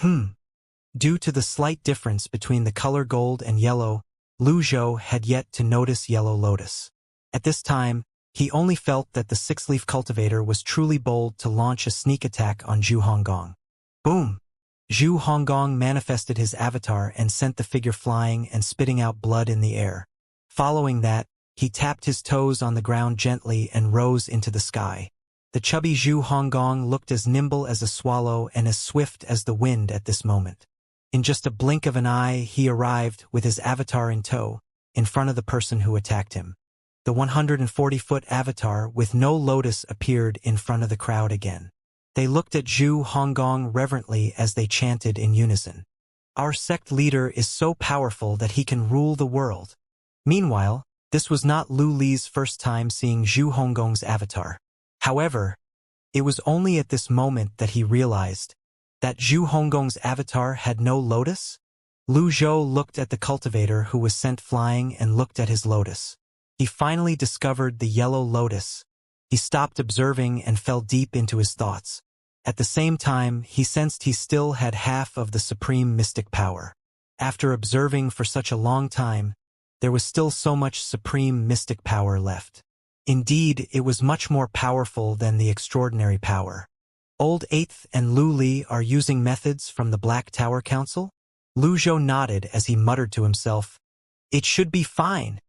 Speaker 1: Due to the slight difference between the color gold and yellow, Lu Zhou had yet to notice yellow lotus. At this time, he only felt that the 6-leaf cultivator was truly bold to launch a sneak attack on Zhu Honggong. Boom! Zhu Honggong manifested his avatar and sent the figure flying and spitting out blood in the air. Following that, he tapped his toes on the ground gently and rose into the sky. The chubby Zhu Honggong looked as nimble as a swallow and as swift as the wind at this moment. In just a blink of an eye, he arrived, with his avatar in tow, in front of the person who attacked him. The 140-foot avatar with no lotus appeared in front of the crowd again. They looked at Zhu Honggong reverently as they chanted in unison. "Our sect leader is so powerful that he can rule the world." Meanwhile, this was not Lu Li's first time seeing Zhu Honggong's avatar. However, it was only at this moment that he realized that Zhu Honggong's avatar had no lotus. Lu Zhou looked at the cultivator who was sent flying and looked at his lotus. He finally discovered the yellow lotus. He stopped observing and fell deep into his thoughts. At the same time, he sensed he still had half of the supreme mystic power. After observing for such a long time, there was still so much supreme mystic power left. Indeed, it was much more powerful than the extraordinary power. Old 8th and Lu Li are using methods from the Black Tower Council? Lu Zhou nodded as he muttered to himself, "It should be fine."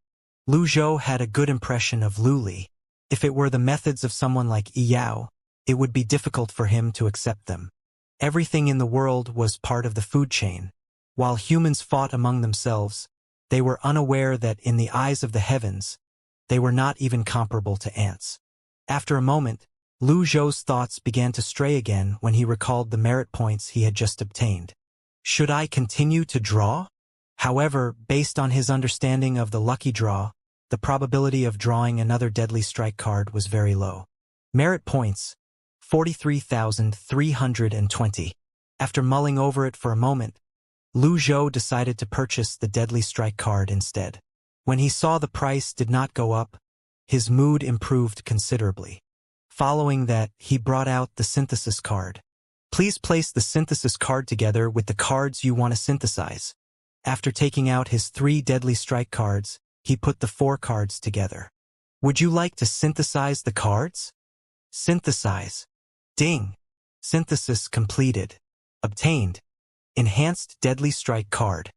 Speaker 1: Lu Zhou had a good impression of Lu Li. If it were the methods of someone like Yao, it would be difficult for him to accept them. Everything in the world was part of the food chain. While humans fought among themselves, they were unaware that in the eyes of the heavens, they were not even comparable to ants. After a moment, Lu Zhou's thoughts began to stray again when he recalled the merit points he had just obtained. Should I continue to draw? However, based on his understanding of the lucky draw, the probability of drawing another deadly strike card was very low. Merit points, 43,320. After mulling over it for a moment, Lu Zhou decided to purchase the deadly strike card instead. When he saw the price did not go up, his mood improved considerably. Following that, he brought out the synthesis card. Please place the synthesis card together with the cards you want to synthesize. After taking out his 3 deadly strike cards, he put the 4 cards together. Would you like to synthesize the cards? Synthesize. Ding. Synthesis completed. Obtained. Enhanced Deadly Strike card.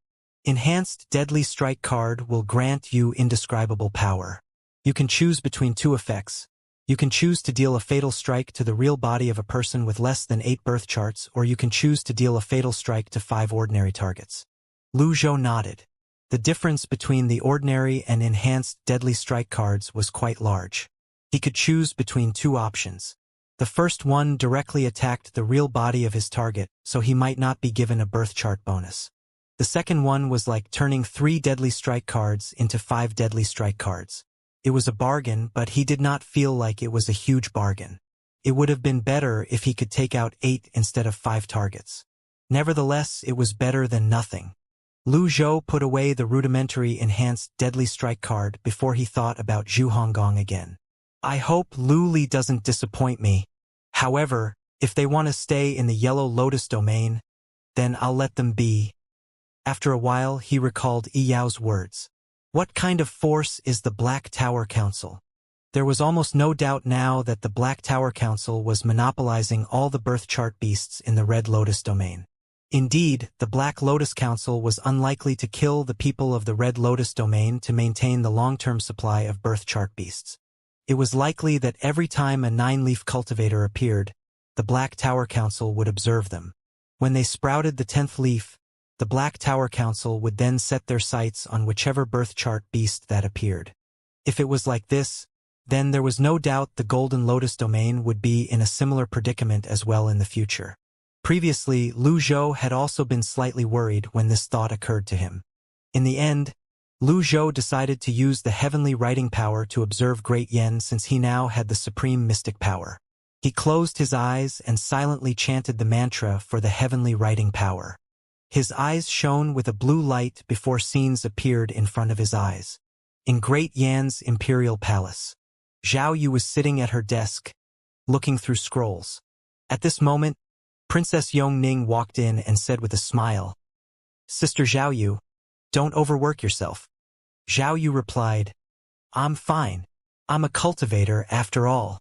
Speaker 1: Enhanced Deadly Strike card will grant you indescribable power. You can choose between 2 effects. You can choose to deal a fatal strike to the real body of a person with less than 8 birth charts, or you can choose to deal a fatal strike to 5 ordinary targets. Lu Zhou nodded. The difference between the ordinary and enhanced deadly strike cards was quite large. He could choose between 2 options. The first one directly attacked the real body of his target, so he might not be given a birth chart bonus. The second one was like turning 3 deadly strike cards into 5 deadly strike cards. It was a bargain, but he did not feel like it was a huge bargain. It would have been better if he could take out 8 instead of 5 targets. Nevertheless, it was better than nothing. Lu Zhou put away the rudimentary enhanced deadly strike card before he thought about Zhu Honggong again. I hope Lu Li doesn't disappoint me. However, if they want to stay in the Yellow Lotus domain, then I'll let them be. After a while, he recalled Yi Yao's words. What kind of force is the Black Tower Council? There was almost no doubt now that the Black Tower Council was monopolizing all the birth chart beasts in the Red Lotus domain. Indeed, the Black Lotus Council was unlikely to kill the people of the Red Lotus domain to maintain the long-term supply of birth chart beasts. It was likely that every time a 9-leaf cultivator appeared, the Black Tower Council would observe them. When they sprouted the 10th leaf, the Black Tower Council would then set their sights on whichever birth chart beast that appeared. If it was like this, then there was no doubt the Golden Lotus domain would be in a similar predicament as well in the future. Previously, Lu Zhou had also been slightly worried when this thought occurred to him. In the end, Lu Zhou decided to use the heavenly writing power to observe Great Yen since he now had the supreme mystic power. He closed his eyes and silently chanted the mantra for the heavenly writing power. His eyes shone with a blue light before scenes appeared in front of his eyes. In Great Yan's imperial palace, Zhao Yu was sitting at her desk, looking through scrolls. At this moment, Princess Yongning walked in and said with a smile, "Sister Zhao Yu, don't overwork yourself." Zhao Yu replied, "I'm fine. I'm a cultivator after all."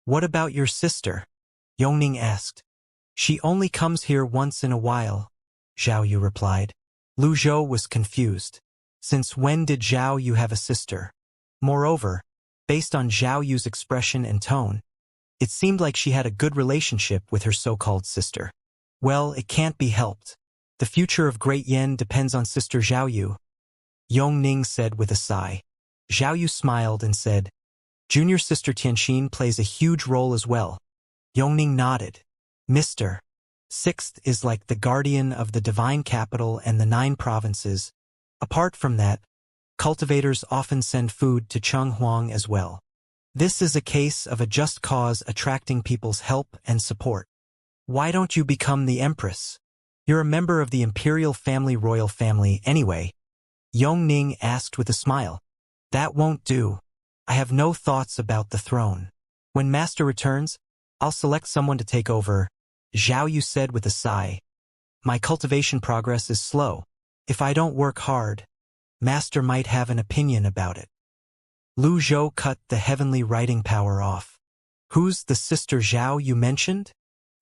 Speaker 1: "What about your sister?" Yongning asked. "She only comes here once in a while," Zhao Yu replied. Lu Zhou was confused. Since when did Zhao Yu have a sister? Moreover, based on Zhao Yu's expression and tone, it seemed like she had a good relationship with her so-called sister. Well, it can't be helped. The future of Great Yen depends on Sister Zhao Yu, Yongning said with a sigh. Zhao Yu smiled and said, "Junior sister Tianxin plays a huge role as well." Yongning nodded. "Mr. Sixth is like the guardian of the divine capital and the 9 provinces. Apart from that, cultivators often send food to Chenghuang as well. This is a case of a just cause attracting people's help and support. Why don't you become the empress? You're a member of the imperial family, royal family anyway," Yongning asked with a smile. "That won't do. I have no thoughts about the throne. When master returns, I'll select someone to take over," Zhao Yu said with a sigh. "My cultivation progress is slow. If I don't work hard, master might have an opinion about it." Lu Zhou cut the heavenly writing power off. "Who's the sister Zhao you mentioned?"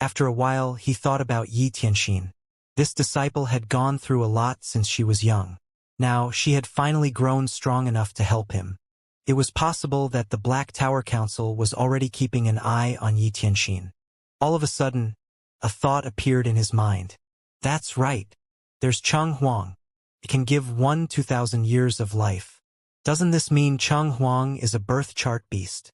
Speaker 1: After a while, he thought about Yi Tianxin. This disciple had gone through a lot since she was young. Now, she had finally grown strong enough to help him. It was possible that the Black Tower Council was already keeping an eye on Yi Tianxin. All of a sudden, a thought appeared in his mind. That's right. There's Chenghuang. It can give 1 to 2,000 years of life. Doesn't this mean Chenghuang is a birth chart beast?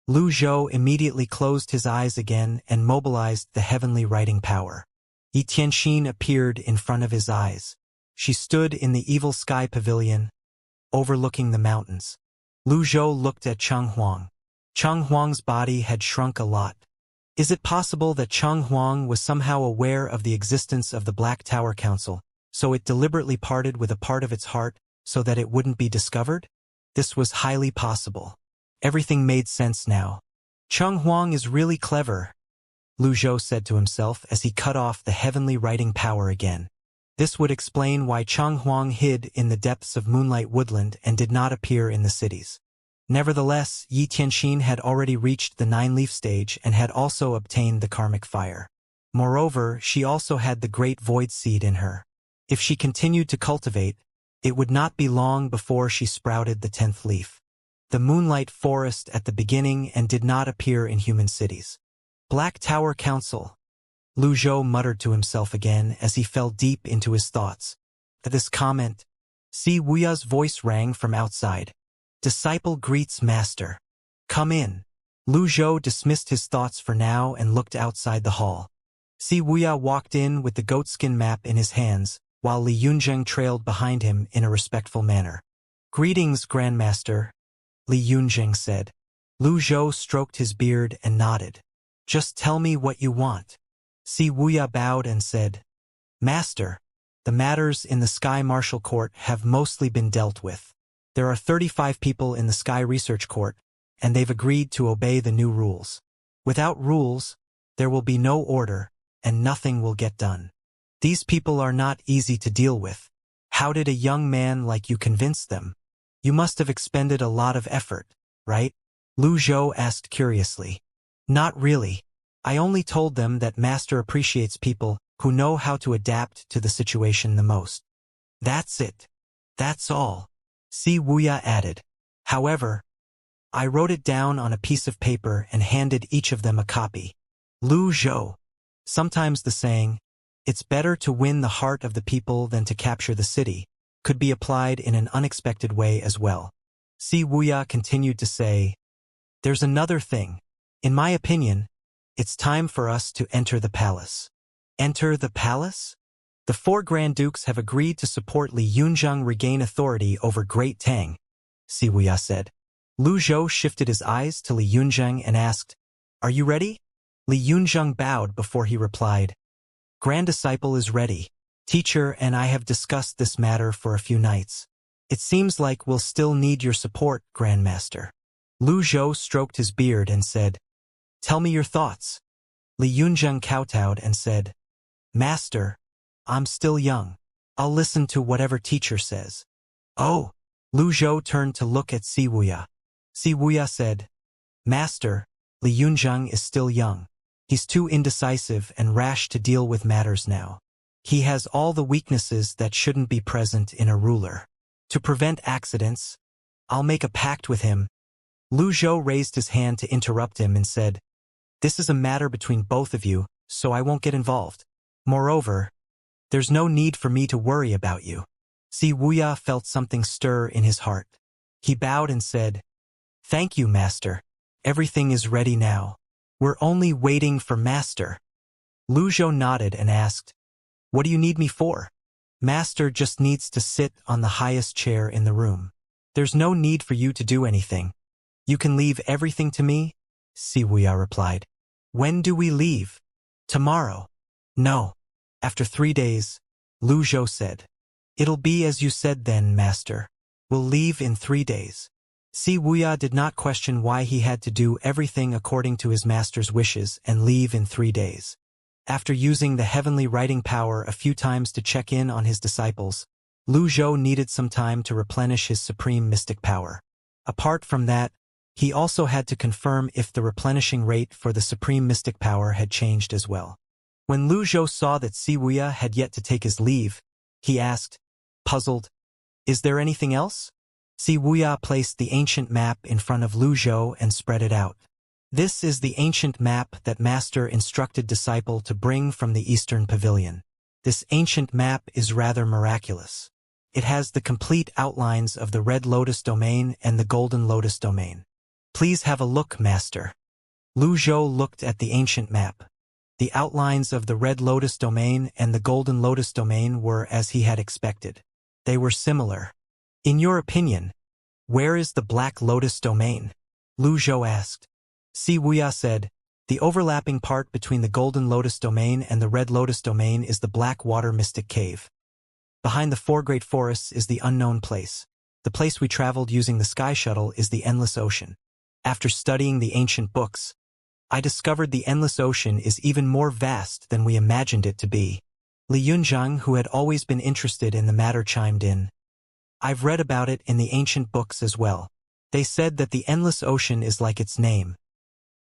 Speaker 1: Lu Zhou immediately closed his eyes again and mobilized the heavenly writing power. Yi Tianxin appeared in front of his eyes. She stood in the evil sky pavilion, overlooking the mountains. Lu Zhou looked at Cheng Huang. Cheng Huang's body had shrunk a lot. Is it possible that Cheng Huang was somehow aware of the existence of the Black Tower Council, so it deliberately parted with a part of its heart so that it wouldn't be discovered? This was highly possible. Everything made sense now. Cheng Huang is really clever, Lu Zhou said to himself as he cut off the heavenly writing power again. This would explain why Cheng Huang hid in the depths of Moonlight Woodland and did not appear in the cities. Nevertheless, Yi Tianxin had already reached the 9-leaf stage and had also obtained the karmic fire. Moreover, she also had the great void seed in her. If she continued to cultivate, it would not be long before she sprouted the 10th leaf. The moonlight forest at the beginning and did not appear in human cities. Black Tower Council. Lu Zhou muttered to himself again as he fell deep into his thoughts. At this comment, Si Wuya's voice rang from outside. Disciple greets master. Come in. Lu Zhou dismissed his thoughts for now and looked outside the hall. Si Wuya walked in with the goatskin map in his hands, while Li Yunzheng trailed behind him in a respectful manner. Greetings, Grandmaster, Li Yunzheng said. Lu Zhou stroked his beard and nodded. Just tell me what you want. Si Wuya bowed and said, Master, the matters in the Sky Martial Court have mostly been dealt with. There are 35 people in the Sky Research Court, and they've agreed to obey the new rules. Without rules, there will be no order, and nothing will get done. These people are not easy to deal with. How did a young man like you convince them? You must have expended a lot of effort, right? Lu Zhou asked curiously. Not really. I only told them that Master appreciates people who know how to adapt to the situation the most. That's it. That's all, Si Wuya added. However, I wrote it down on a piece of paper and handed each of them a copy. Lu Zhou. Sometimes the saying, it's better to win the heart of the people than to capture the city, could be applied in an unexpected way as well. Si Wuya continued to say, there's another thing. In my opinion, it's time for us to enter the palace. Enter the palace? The 4 Grand Dukes have agreed to support Li Yunzheng regain authority over Great Tang, Si Wuya said. Lu Zhou shifted his eyes to Li Yunzheng and asked, Are you ready? Li Yunzheng bowed before he replied, Grand Disciple is ready. Teacher and I have discussed this matter for a few nights. It seems like we'll still need your support, Grandmaster. Lu Zhou stroked his beard and said, Tell me your thoughts. Li Yunzheng kowtowed and said, Master, I'm still young. I'll listen to whatever teacher says. Oh, Lu Zhou turned to look at Si Wuya. Si Wuya said, Master, Li Yunzheng is still young. He's too indecisive and rash to deal with matters now. He has all the weaknesses that shouldn't be present in a ruler. To prevent accidents, I'll make a pact with him. Lu Zhou raised his hand to interrupt him and said, This is a matter between both of you, so I won't get involved. Moreover, there's no need for me to worry about you. Si Wuya felt something stir in his heart. He bowed and said, Thank you, Master. Everything is ready now. We're only waiting for Master. Lu Zhou nodded and asked, What do you need me for? Master just needs to sit on the highest chair in the room. There's no need for you to do anything. You can leave everything to me, Si Wuya replied. When do we leave? Tomorrow. No. After 3 days, Lu Zhou said. It'll be as you said then, Master. We'll leave in 3 days. Si Wuya did not question why he had to do everything according to his master's wishes and leave in 3 days. After using the heavenly writing power a few times to check in on his disciples, Lu Zhou needed some time to replenish his supreme mystic power. Apart from that, he also had to confirm if the replenishing rate for the supreme mystic power had changed as well. When Lu Zhou saw that Si Wuya had yet to take his leave, he asked, puzzled, Is there anything else? Si Wuya placed the ancient map in front of Lu Zhou and spread it out. This is the ancient map that Master instructed disciple to bring from the Eastern Pavilion. This ancient map is rather miraculous. It has the complete outlines of the Red Lotus domain and the Golden Lotus domain. Please have a look, master. Lu Zhou looked at the ancient map. The outlines of the Red Lotus domain and the Golden Lotus domain were as he had expected. They were similar. In your opinion, where is the Black Lotus domain? Lu Zhou asked. Wuxia said, the overlapping part between the Golden Lotus domain and the Red Lotus domain is the Black Water Mystic Cave. Behind the four great forests is the unknown place. The place we traveled using the sky shuttle is the Endless Ocean. After studying the ancient books, I discovered the Endless Ocean is even more vast than we imagined it to be. Li Yunzhang, who had always been interested in the matter, chimed in. I've read about it in the ancient books as well. They said that the Endless Ocean is like its name.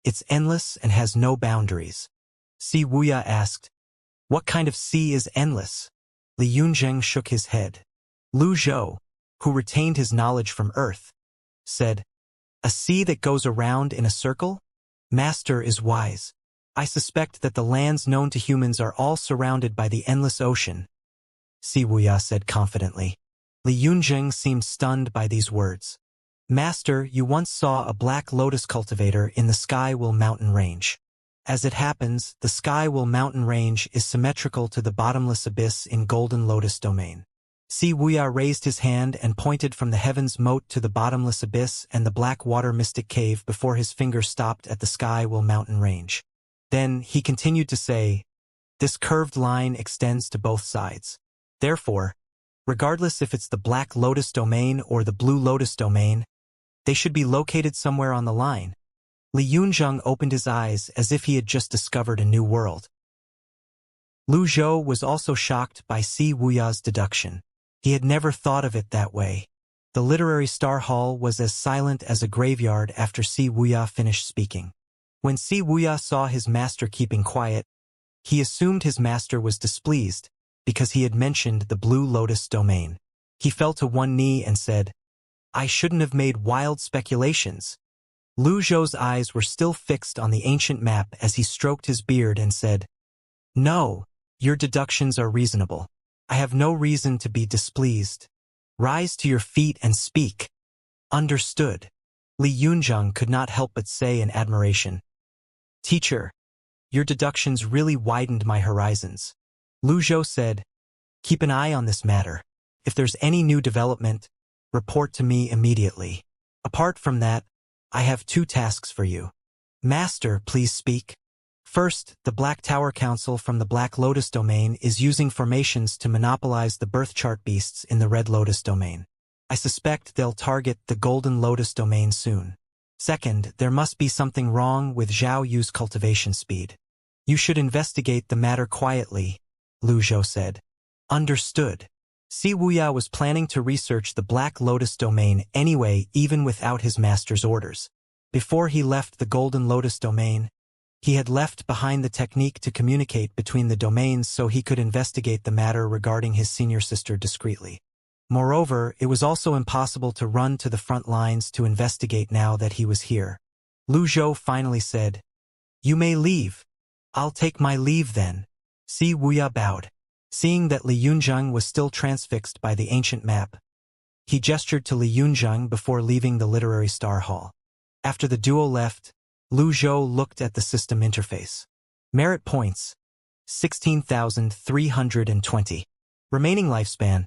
Speaker 1: It's endless and has no boundaries. Wuxia asked, what kind of sea is endless? Li Yunzhang shook his head. Lu Zhou, who retained his knowledge from Earth, said, a sea that goes around in a circle? Master is wise. I suspect that the lands known to humans are all surrounded by the Endless Ocean. Wuxia said confidently. Li Yunzhang seemed stunned by these words. Master, you once saw a black lotus cultivator in the Skywell mountain range. As it happens, the Skywell mountain range is symmetrical to the bottomless abyss in Golden Lotus domain. Wuxia raised his hand and pointed from the heaven's moat to the bottomless abyss and the black water mystic cave before his finger stopped at the Skywell mountain range. Then he continued to say, this curved line extends to both sides. Therefore, regardless if it's the Black Lotus domain or the Blue Lotus domain, they should be located somewhere on the line. Li Yunzhang opened his eyes as if he had just discovered a new world. Lu Zhou was also shocked by Wuxia's deduction. He had never thought of it that way. The literary star hall was as silent as a graveyard after Wuxia finished speaking. When Wuxia saw his master keeping quiet, he assumed his master was displeased because he had mentioned the Blue Lotus domain. He fell to one knee and said, I shouldn't have made wild speculations. Lu Zhou's eyes were still fixed on the ancient map as he stroked his beard and said, no, your deductions are reasonable. I have no reason to be displeased. Rise to your feet and speak. Understood. Li Yunzhang could not help but say in admiration. Teacher, your deductions really widened my horizons. Lu Zhou said, keep an eye on this matter. If there's any new development, report to me immediately. Apart from that, I have two tasks for you. Master, please speak. First, the Black Tower Council from the Black Lotus domain is using formations to monopolize the birth chart beasts in the Red Lotus domain. I suspect they'll target the Golden Lotus domain soon. Second, there must be something wrong with Zhao Yu's cultivation speed. You should investigate the matter quietly, Lu Zhou said. Understood. Wuxia was planning to research the Black Lotus domain anyway, even without his master's orders. Before he left the Golden Lotus domain, he had left behind the technique to communicate between the domains so he could investigate the matter regarding his senior sister discreetly. Moreover, it was also impossible to run to the front lines to investigate now that he was here. Lu Zhou finally said, you may leave. I'll take my leave then. Wuxia bowed. Seeing that Li Yunzhang was still transfixed by the ancient map, he gestured to Li Yunzhang before leaving the literary star hall. After the duo left, Lu Zhou looked at the system interface. Merit points, 16,320. Remaining lifespan,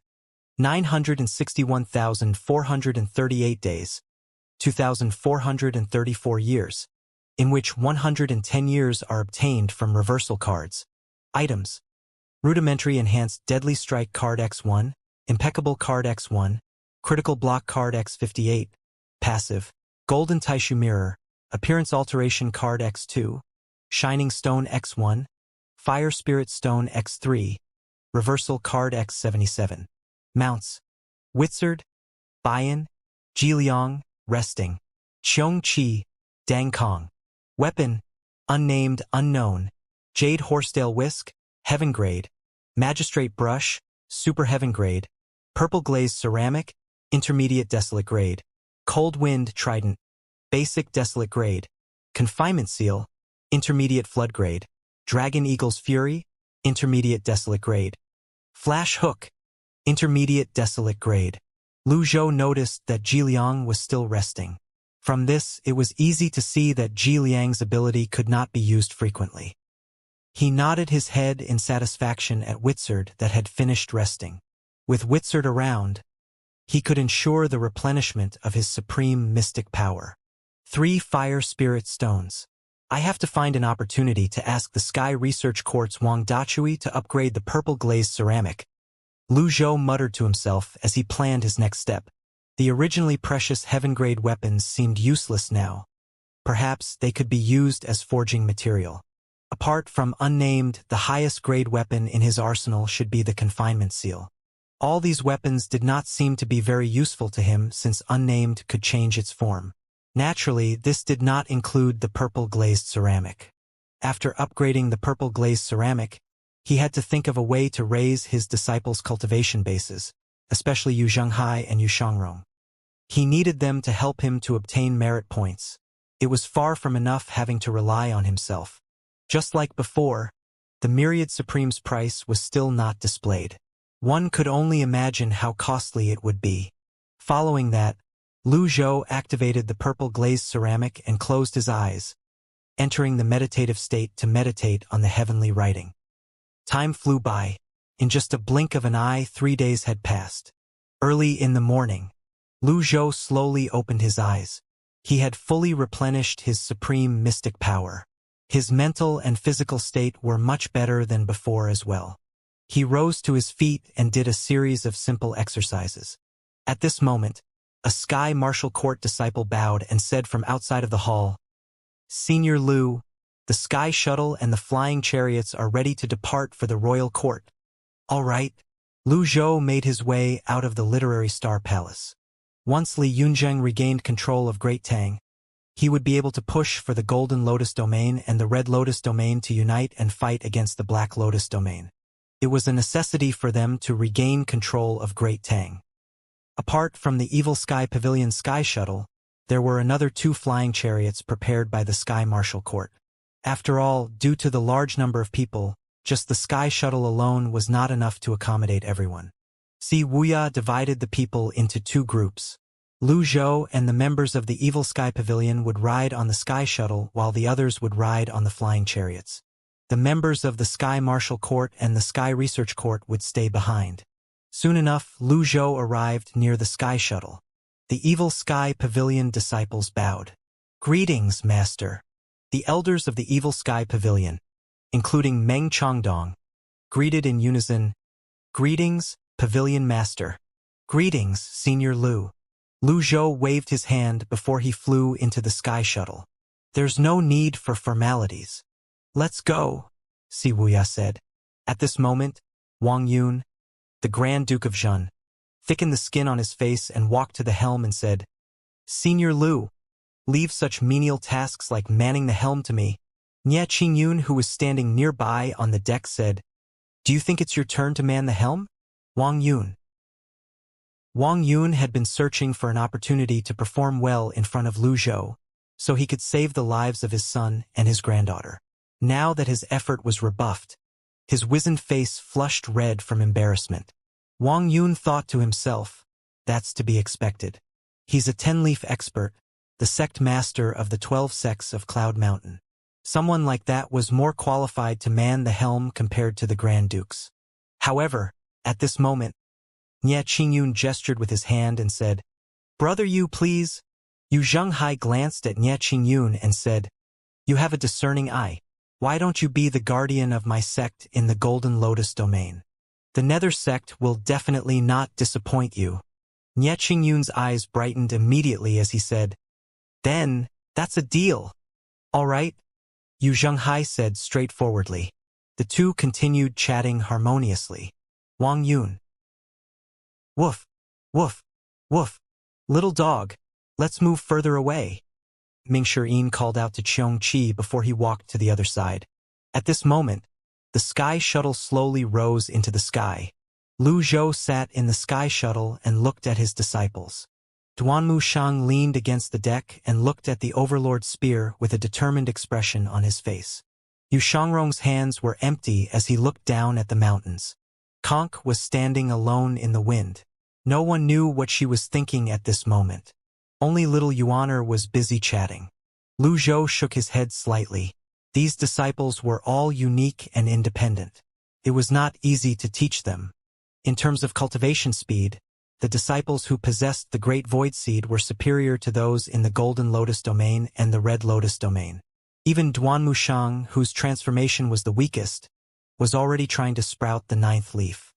Speaker 1: 961,438 days, 2,434 years, in which 110 years are obtained from reversal cards. Items: Rudimentary Enhanced Deadly Strike card X1, Impeccable card X1, Critical Block card X58, Passive, Golden Taishu Mirror, Appearance Alteration card X2, Shining Stone X1, Fire Spirit Stone X3, Reversal card X77. Mounts: Wizard, Bayan, Jiliang, Resting, Qiongqi, Dangkong. Weapon: Unnamed Unknown, Jade Horsetail Whisk, Heaven Grade, Magistrate Brush, Super Heaven Grade, Purple Glazed Ceramic, Intermediate Desolate Grade, Cold Wind Trident, Basic Desolate Grade, Confinement Seal, Intermediate Flood Grade, Dragon Eagle's Fury, Intermediate Desolate Grade, Flash Hook, Intermediate Desolate Grade. Lu Zhou noticed that Jiliang was still resting. From this, it was easy to see that Ji Liang's ability could not be used frequently. He nodded his head in satisfaction at Witzard that had finished resting. With Witzard around, he could ensure the replenishment of his supreme mystic power. 3 fire spirit stones. I have to find an opportunity to ask the Sky Research Court's Wang Dachui to upgrade the purple glazed ceramic. Lu Zhou muttered to himself as he planned his next step. The originally precious heaven-grade weapons seemed useless now. Perhaps they could be used as forging material. Apart from unnamed, the highest grade weapon in his arsenal should be the confinement seal. All these weapons did not seem to be very useful to him since unnamed could change its form. Naturally, this did not include the purple glazed ceramic. After upgrading the purple glazed ceramic, he had to think of a way to raise his disciples' cultivation bases, especially Yu Zhenghai and Yu Xiangrong. He needed them to help him to obtain merit points. It was far from enough having to rely on himself. Just like before, the Myriad Supreme's price was still not displayed. One could only imagine how costly it would be. Following that, Lu Zhou activated the purple glazed ceramic and closed his eyes, entering the meditative state to meditate on the heavenly writing. Time flew by. In just a blink of an eye, 3 days had passed. Early in the morning, Lu Zhou slowly opened his eyes. He had fully replenished his supreme mystic power. His mental and physical state were much better than before as well. He rose to his feet and did a series of simple exercises. At this moment, a Sky Martial Court disciple bowed and said from outside of the hall, "Senior Lu, the Sky Shuttle and the flying chariots are ready to depart for the Royal Court." "All right." Lu Zhou made his way out of the Literary Star Palace. Once Li Yunzheng regained control of Great Tang, he would be able to push for the Golden Lotus Domain and the Red Lotus Domain to unite and fight against the Black Lotus Domain. It was a necessity for them to regain control of Great Tang. Apart from the Evil Sky Pavilion Sky Shuttle, there were another 2 flying chariots prepared by the Sky Martial Court. After all, due to the large number of people, just the Sky Shuttle alone was not enough to accommodate everyone. Wuxia divided the people into 2 groups. Lu Zhou and the members of the Evil Sky Pavilion would ride on the Sky Shuttle while the others would ride on the flying chariots. The members of the Sky Martial Court and the Sky Research Court would stay behind. Soon enough, Lu Zhou arrived near the Sky Shuttle. The Evil Sky Pavilion disciples bowed. "Greetings, Master." The elders of the Evil Sky Pavilion, including Meng Chongdong, greeted in unison, "Greetings, Pavilion Master." "Greetings, Senior Lu." Lu Zhou waved his hand before he flew into the Sky Shuttle. "There's no need for formalities. Let's go," Wuxia said. At this moment, Wang Yun, the Grand Duke of Zhen, thickened the skin on his face and walked to the helm and said, "Senior Lu, leave such menial tasks like manning the helm to me." Nie Qingyun, who was standing nearby on the deck, said, "Do you think it's your turn to man the helm?" Wang Yun. Wang Yun had been searching for an opportunity to perform well in front of Lu Zhou, so he could save the lives of his son and his granddaughter. Now that his effort was rebuffed, his wizened face flushed red from embarrassment. Wang Yun thought to himself, "That's to be expected. He's a 10-leaf expert, the sect master of the 12 sects of Cloud Mountain. Someone like that was more qualified to man the helm compared to the Grand Dukes." However, at this moment, Nie Qingyun gestured with his hand and said, "Brother Yu, please." Yu Zhenghai glanced at Nie Qingyun and said, "You have a discerning eye. Why don't you be the guardian of my sect in the Golden Lotus Domain? The Nether sect will definitely not disappoint you." Nie Qingyun's eyes brightened immediately as he said, "Then, that's a deal." "All right," Yu Zhenghai said straightforwardly. The 2 continued chatting harmoniously. Wang Yun. "Woof, woof, woof. Little dog, let's move further away," Ming Shirin called out to Qiong Qi before he walked to the other side. At this moment, the Sky Shuttle slowly rose into the sky. Lu Zhou sat in the Sky Shuttle and looked at his disciples. Duanmu Shang leaned against the deck and looked at the Overlord's spear with a determined expression on his face. Yu Shangrong's hands were empty as he looked down at the mountains. Conk was standing alone in the wind. No one knew what she was thinking at this moment. Only little Yuaner was busy chatting. Lu Zhou shook his head slightly. These disciples were all unique and independent. It was not easy to teach them. In terms of cultivation speed, the disciples who possessed the Great Void Seed were superior to those in the Golden Lotus domain and the Red Lotus domain. Even Duanmushang, whose transformation was the weakest, was already trying to sprout the 9th leaf.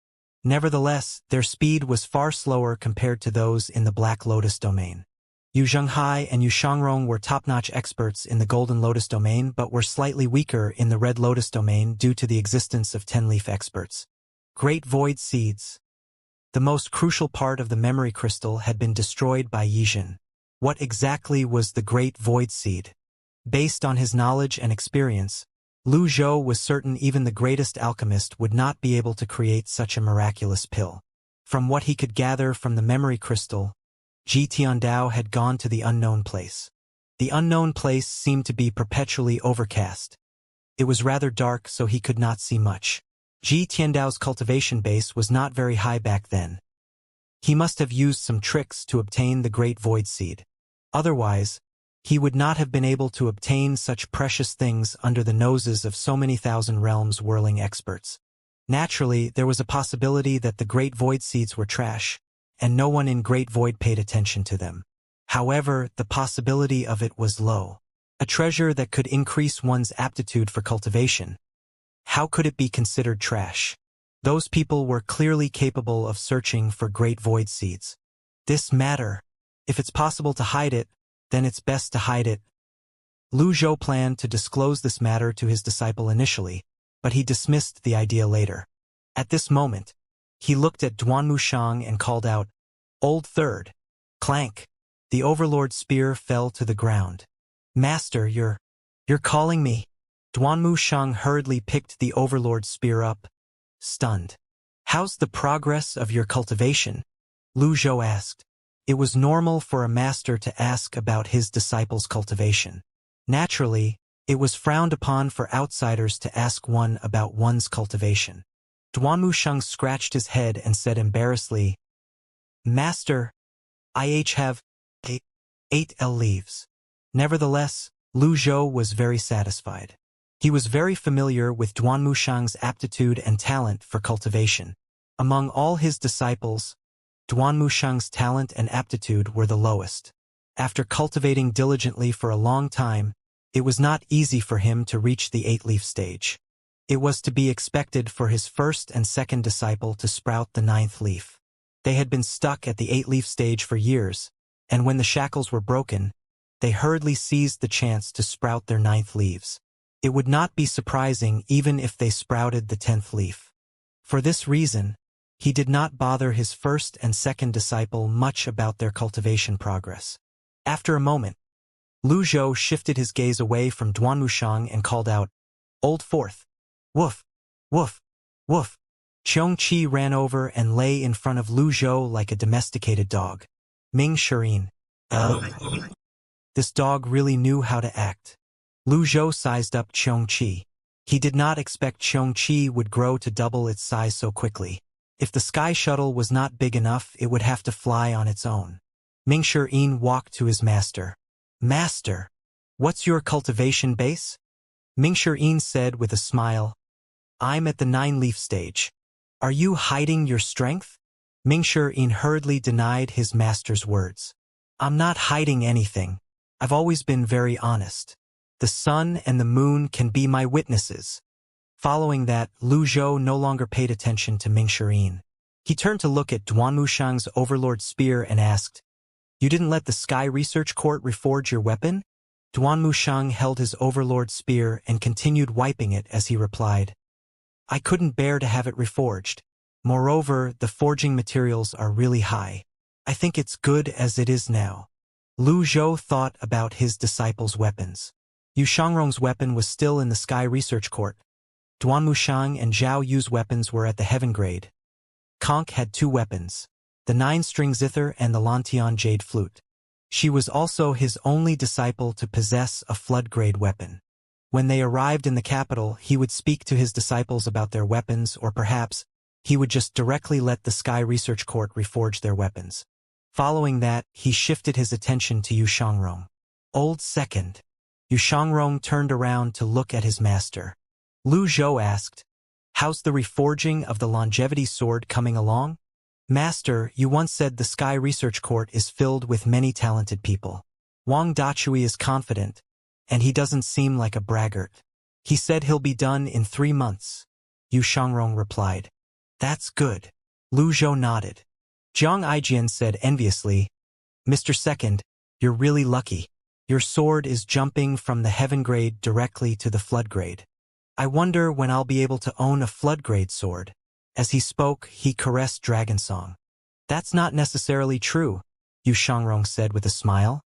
Speaker 1: Nevertheless, their speed was far slower compared to those in the Black Lotus domain. Yu Zhenghai and Yu Shangrong were top-notch experts in the Golden Lotus domain but were slightly weaker in the Red Lotus domain due to the existence of 10-leaf experts. Great Void Seeds. The most crucial part of the memory crystal had been destroyed by Yizhen. What exactly was the Great Void Seed? Based on his knowledge and experience, Lu Zhou was certain even the greatest alchemist would not be able to create such a miraculous pill. From what he could gather from the memory crystal, Ji Tiandao had gone to the unknown place. The unknown place seemed to be perpetually overcast. It was rather dark, so he could not see much. Ji Tiandao's cultivation base was not very high back then. He must have used some tricks to obtain the Great Void Seed. Otherwise, he would not have been able to obtain such precious things under the noses of so many thousand realms whirling experts. Naturally, there was a possibility that the Great Void Seeds were trash, and no one in Great Void paid attention to them. However, the possibility of it was low. A treasure that could increase one's aptitude for cultivation. How could it be considered trash? Those people were clearly capable of searching for Great Void Seeds. This matter. If it's possible to hide it, then it's best to hide it. Lu Zhou planned to disclose this matter to his disciple initially, but he dismissed the idea later. At this moment, he looked at Duanmushang and called out, "Old Third." Clank. The Overlord's spear fell to the ground. "Master, you're calling me." Duanmushang hurriedly picked the Overlord's spear up, stunned. "How's the progress of your cultivation?" Lu Zhou asked. It was normal for a master to ask about his disciple's cultivation. Naturally, it was frowned upon for outsiders to ask one about one's cultivation. Duanmushang scratched his head and said embarrassedly, "Master, I have 8 leaves." Nevertheless, Lu Zhou was very satisfied. He was very familiar with Duanmushang's aptitude and talent for cultivation. Among all his disciples, Duanmushang's talent and aptitude were the lowest. After cultivating diligently for a long time, it was not easy for him to reach the 8-leaf stage. It was to be expected for his first and second disciple to sprout the 9th leaf. They had been stuck at the 8-leaf stage for years, and when the shackles were broken, they hurriedly seized the chance to sprout their 9th leaves. It would not be surprising even if they sprouted the 10th leaf. For this reason, he did not bother his first and second disciple much about their cultivation progress. After a moment, Lu Zhou shifted his gaze away from Duanmushang and called out, "Old Fourth." "Woof, woof, woof." Xianxia ran over and lay in front of Lu Zhou like a domesticated dog. Ming Shirin. This dog really knew how to act. Lu Zhou sized up Xianxia. He did not expect Xianxia would grow to double its size so quickly. If the sky shuttle was not big enough, it would have to fly on its own. Ming Shirin walked to his master. "Master, what's your cultivation base?" Ming Shirin said with a smile, "I'm at the 9-leaf stage. Are you hiding your strength?" Ming Shirin hurriedly denied his master's words. "I'm not hiding anything. I've always been very honest. The sun and the moon can be my witnesses." Following that, Lu Zhou no longer paid attention to Ming Shirin. He turned to look at Duanmushang's Overlord spear and asked, "You didn't let the Sky Research Court reforge your weapon?" Duanmushang held his Overlord spear and continued wiping it as he replied, "I couldn't bear to have it reforged. Moreover, the forging materials are really high. I think it's good as it is now." Lu Zhou thought about his disciples' weapons. Yu Shangrong's weapon was still in the Sky Research Court. Duanmushang and Zhao Yu's weapons were at the Heaven grade. Conk had 2 weapons, the 9-string zither and the Lantian jade flute. She was also his only disciple to possess a flood-grade weapon. When they arrived in the capital, he would speak to his disciples about their weapons, or perhaps he would just directly let the Sky Research Court reforge their weapons. Following that, he shifted his attention to Yu Shangrong. Old second. Yu Shangrong turned around to look at his master. Lu Zhou asked, "How's the reforging of the longevity sword coming along?" "Master, you once said the Sky Research Court is filled with many talented people. Wang Dachui is confident, and he doesn't seem like a braggart. He said he'll be done in 3 months." Yu Shangrong replied. "That's good." Lu Zhou nodded. Jiang Aijian said enviously, "Mr. Second, you're really lucky. Your sword is jumping from the heaven grade directly to the flood grade. I wonder when I'll be able to own a flood grade sword." As he spoke, he caressed Dragonsong. "That's not necessarily true," Yu Shangrong said with a smile.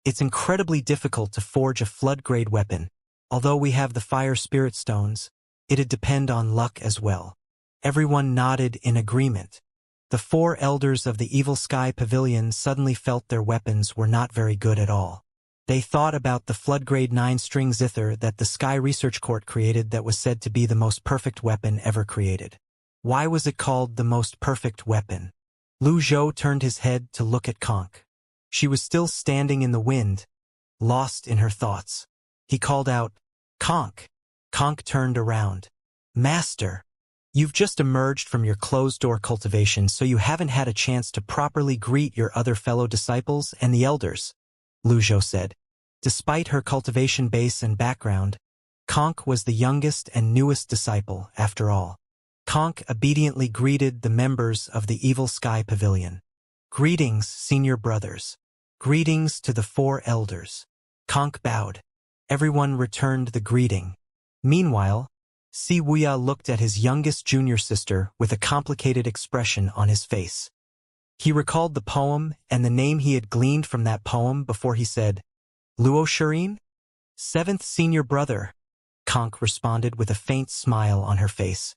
Speaker 1: "It's incredibly difficult to forge a flood grade weapon. Although we have the fire spirit stones, it'd depend on luck as well." Everyone nodded in agreement. The 4 elders of the Evil Sky Pavilion suddenly felt their weapons were not very good at all. They thought about the flood grade 9-string zither that the Sky Research Court created that was said to be the most perfect weapon ever created. Why was it called the most perfect weapon? Lu Zhou turned his head to look at Conk. She was still standing in the wind, lost in her thoughts. He called out, "Conk." Conk turned around. "Master, you've just emerged from your closed-door cultivation, so you haven't had a chance to properly greet your other fellow disciples and the elders," Lu Zhou said. Despite her cultivation base and background, Conk was the youngest and newest disciple, after all. Conk obediently greeted the members of the Evil Sky Pavilion. "Greetings, senior brothers. Greetings to the 4 elders." Conk bowed. Everyone returned the greeting. Meanwhile, Si Wuya looked at his youngest junior sister with a complicated expression on his face. He recalled the poem and the name he had gleaned from that poem before he said, "Luo Shirin?" "7th senior brother," Conk responded with a faint smile on her face.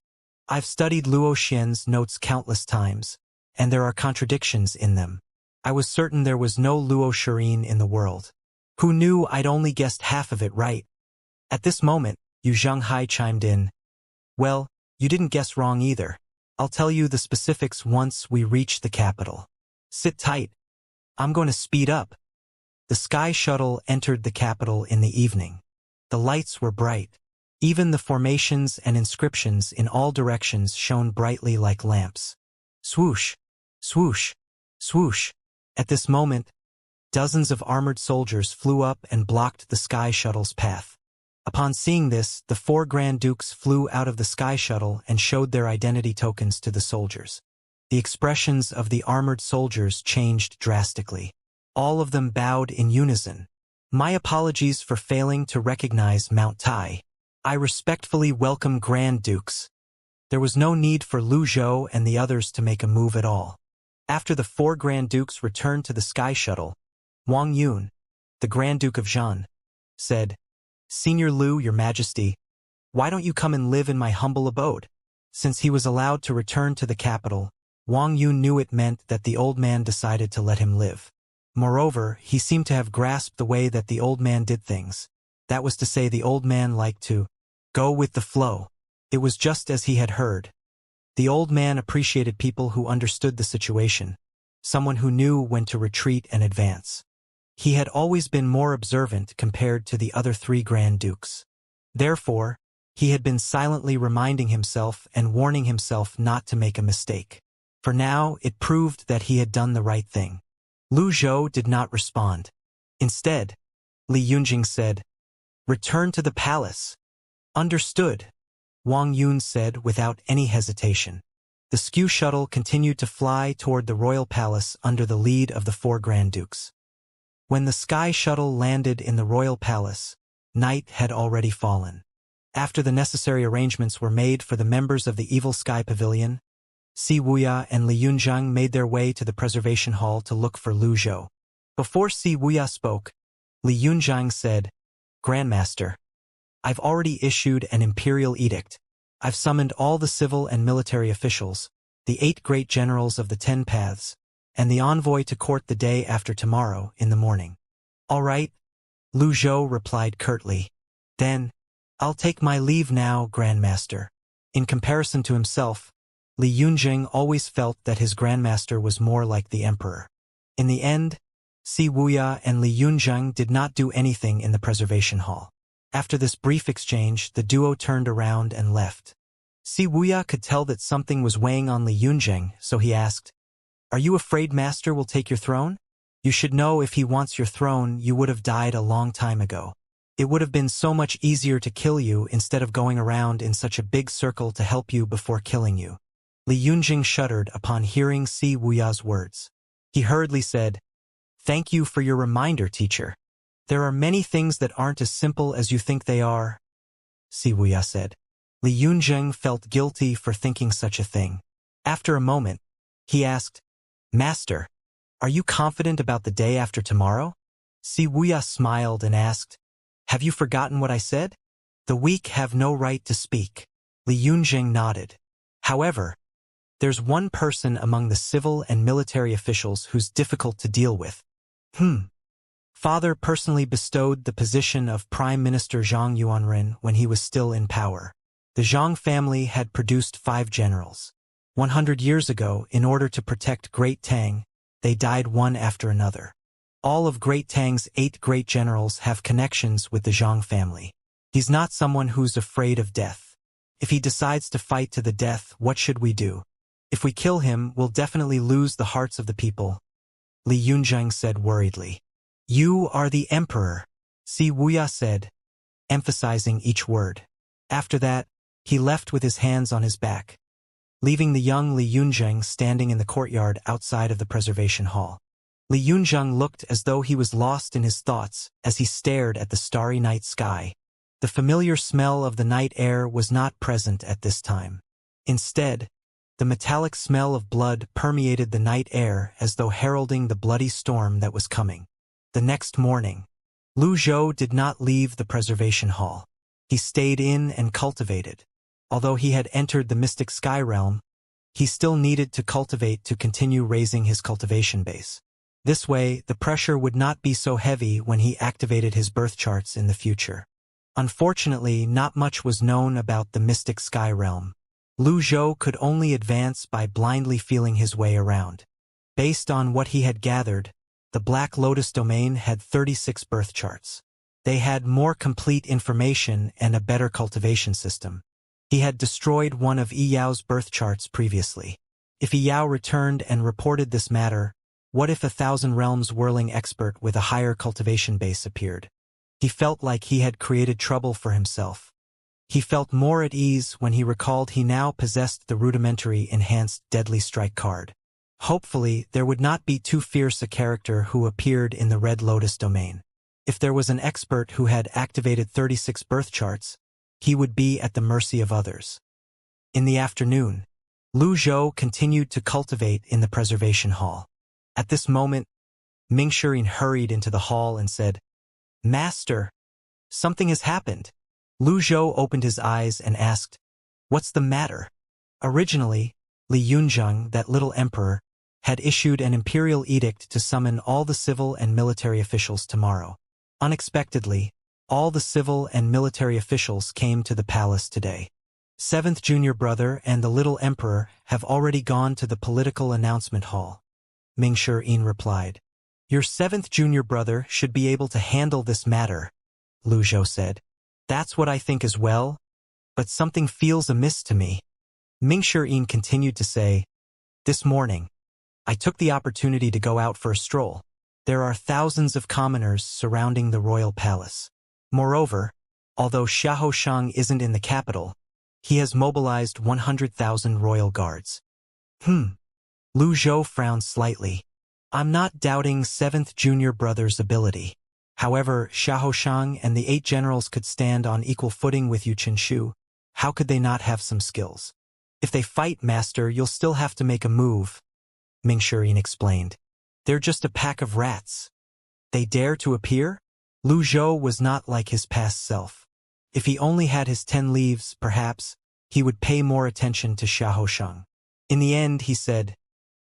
Speaker 1: "I've studied Luo Xian's notes countless times, and there are contradictions in them. I was certain there was no Luo Shirin in the world. Who knew I'd only guessed half of it right?" At this moment, Yu Zhanghai chimed in. "Well, you didn't guess wrong either. I'll tell you the specifics once we reach the capital. Sit tight. I'm going to speed up." The sky shuttle entered the capital in the evening. The lights were bright. Even the formations and inscriptions in all directions shone brightly like lamps. Swoosh, swoosh, swoosh. At this moment, dozens of armored soldiers flew up and blocked the sky shuttle's path. Upon seeing this, the 4 Grand Dukes flew out of the sky shuttle and showed their identity tokens to the soldiers. The expressions of the armored soldiers changed drastically. All of them bowed in unison. "My apologies for failing to recognize Mount Tai. I respectfully welcome Grand Dukes." There was no need for Lu Zhou and the others to make a move at all. After the 4 Grand Dukes returned to the sky shuttle, Wang Yun, the Grand Duke of Zhan, said, "Senior Lu, Your Majesty, why don't you come and live in my humble abode?" Since he was allowed to return to the capital, Wang Yun knew it meant that the old man decided to let him live. Moreover, he seemed to have grasped the way that the old man did things. That was to say, the old man liked to go with the flow. It was just as he had heard. The old man appreciated people who understood the situation, someone who knew when to retreat and advance. He had always been more observant compared to the other 3 Grand Dukes. Therefore, he had been silently reminding himself and warning himself not to make a mistake. For now, it proved that he had done the right thing. Lu Zhou did not respond. Instead, Li Yunjing said, "Return to the palace." "Understood," Wang Yun said without any hesitation. The skew shuttle continued to fly toward the royal palace under the lead of the 4 Grand Dukes. When the sky shuttle landed in the royal palace, night had already fallen. After the necessary arrangements were made for the members of the Evil Sky Pavilion, Si Wuya and Li Yunzhang made their way to the Preservation Hall to look for Lu Zhou. Before Si Wuya spoke, Li Yunzhang said, "Grandmaster, I've already issued an imperial edict. I've summoned all the civil and military officials, the 8 great generals of the 10 paths, and the envoy to court the day after tomorrow in the morning." "All right," Lu Zhou replied curtly. "Then, I'll take my leave now, Grandmaster." In comparison to himself, Li Yunjing always felt that his Grandmaster was more like the Emperor. In the end, Si Wuya and Li Yunzheng did not do anything in the preservation hall. After this brief exchange, the duo turned around and left. Si Wuya could tell that something was weighing on Li Yunzheng, so he asked, "Are you afraid Master will take your throne? You should know if he wants your throne, you would have died a long time ago. It would have been so much easier to kill you instead of going around in such a big circle to help you before killing you." Li Yunjing shuddered upon hearing Si Wuya's words. He hurriedly said, "Thank you for your reminder, teacher. There are many things that aren't as simple as you think they are," Si Wuya said. Li Yunjing felt guilty for thinking such a thing. After a moment, he asked, "Master, are you confident about the day after tomorrow?" Si Wuya smiled and asked, "Have you forgotten what I said? The weak have no right to speak." Li Yunjing nodded. "However, there's one person among the civil and military officials who's difficult to deal with." Father personally bestowed the position of Prime Minister Zhang Yuanren when he was still in power. The Zhang family had produced 5 generals. 100 years ago, in order to protect Great Tang, they died one after another. All of Great Tang's 8 great generals have connections with the Zhang family. He's not someone who's afraid of death. If he decides to fight to the death, what should we do? If we kill him, we'll definitely lose the hearts of the people," Li Yunzheng said worriedly. "You are the emperor," Si Wuya said, emphasizing each word. After that, he left with his hands on his back, leaving the young Li Yunzheng standing in the courtyard outside of the preservation hall. Li Yunzheng looked as though he was lost in his thoughts as he stared at the starry night sky. The familiar smell of the night air was not present at this time. Instead, the metallic smell of blood permeated the night air as though heralding the bloody storm that was coming. The next morning, Lu Zhou did not leave the preservation hall. He stayed in and cultivated. Although he had entered the mystic sky realm, he still needed to cultivate to continue raising his cultivation base. This way, the pressure would not be so heavy when he activated his birth charts in the future. Unfortunately, not much was known about the mystic sky realm. Lu Zhou could only advance by blindly feeling his way around. Based on what he had gathered, the Black Lotus domain had 36 birth charts. They had more complete information and a better cultivation system. He had destroyed one of Yi Yao's birth charts previously. If Yi Yao returned and reported this matter, what if 1,000 realms whirling expert with a higher cultivation base appeared? He felt like he had created trouble for himself. He felt more at ease when he recalled he now possessed the rudimentary enhanced deadly strike card. Hopefully, there would not be too fierce a character who appeared in the Red Lotus domain. If there was an expert who had activated 36 birth charts, he would be at the mercy of others. In the afternoon, Lu Zhou continued to cultivate in the preservation hall. At this moment, Ming Shirin hurried into the hall and said, "Master, something has happened." Lu Zhou opened his eyes and asked, "What's the matter?" Originally, Li Yunzheng, that little emperor, had issued an imperial edict to summon all the civil and military officials tomorrow. Unexpectedly, all the civil and military officials came to the palace today. 7th junior brother and the little emperor have already gone to the political announcement hall, Ming Shirin replied. "Your 7th junior brother should be able to handle this matter," Lu Zhou said. "That's what I think as well, but something feels amiss to me." Ming Shirin continued to say, "This morning, I took the opportunity to go out for a stroll. There are thousands of commoners surrounding the royal palace. Moreover, although Xiahou Shang isn't in the capital, he has mobilized 100,000 royal guards." Lu Zhou frowned slightly. "I'm not doubting 7th junior brother's ability. However, Xiahou Shang and the 8 generals could stand on equal footing with Yu Qinshu. How could they not have some skills? If they fight, Master, you'll still have to make a move," Ming Shirin explained. "They're just a pack of rats. They dare to appear?" Lu Zhou was not like his past self. If he only had his 10 leaves, perhaps, he would pay more attention to Xiahou Shang. In the end, he said,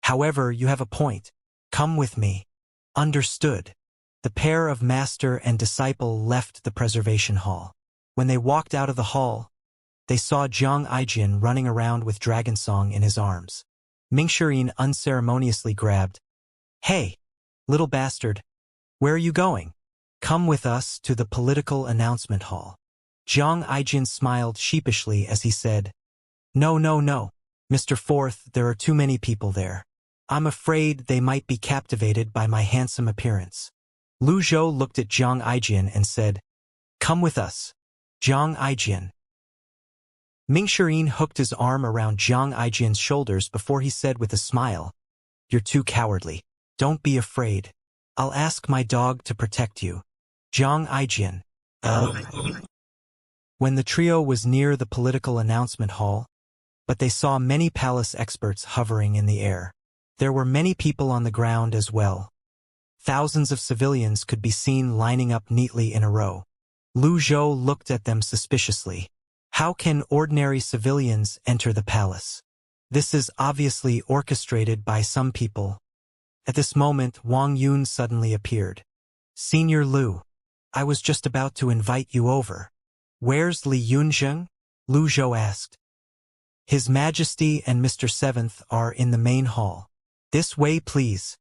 Speaker 1: "However, you have a point. Come with me." Understood. The pair of master and disciple left the preservation hall. When they walked out of the hall, they saw Jiang Aijian running around with Dragon Song in his arms. Ming Shirin unceremoniously grabbed, "Hey, Little bastard, where are you going? Come with us to the political announcement hall. Zhang Aijin smiled sheepishly as he said, No, no, no. Mr. Fourth, there are too many people there. I'm afraid they might be captivated by my handsome appearance. Lu Zhou looked at Zhang Aijin and said, Come with us. Zhang Aijin. Ming Shirin hooked his arm around Zhang Aijin's shoulders before he said with a smile, You're too cowardly. Don't be afraid. I'll ask my dog to protect you. Zhang Aijin. When the trio was near the political announcement hall, but they saw many palace experts hovering in the air. There were many people on the ground as well. Thousands of civilians could be seen lining up neatly in a row. Lu Zhou looked at them suspiciously. How can ordinary civilians enter the palace? This is obviously orchestrated by some people. At this moment, Wang Yun suddenly appeared. Senior Lu, I was just about to invite you over. Where's Li Yunzheng? Lu Zhou asked. His Majesty and Mr. Seventh are in the main hall. This way, please.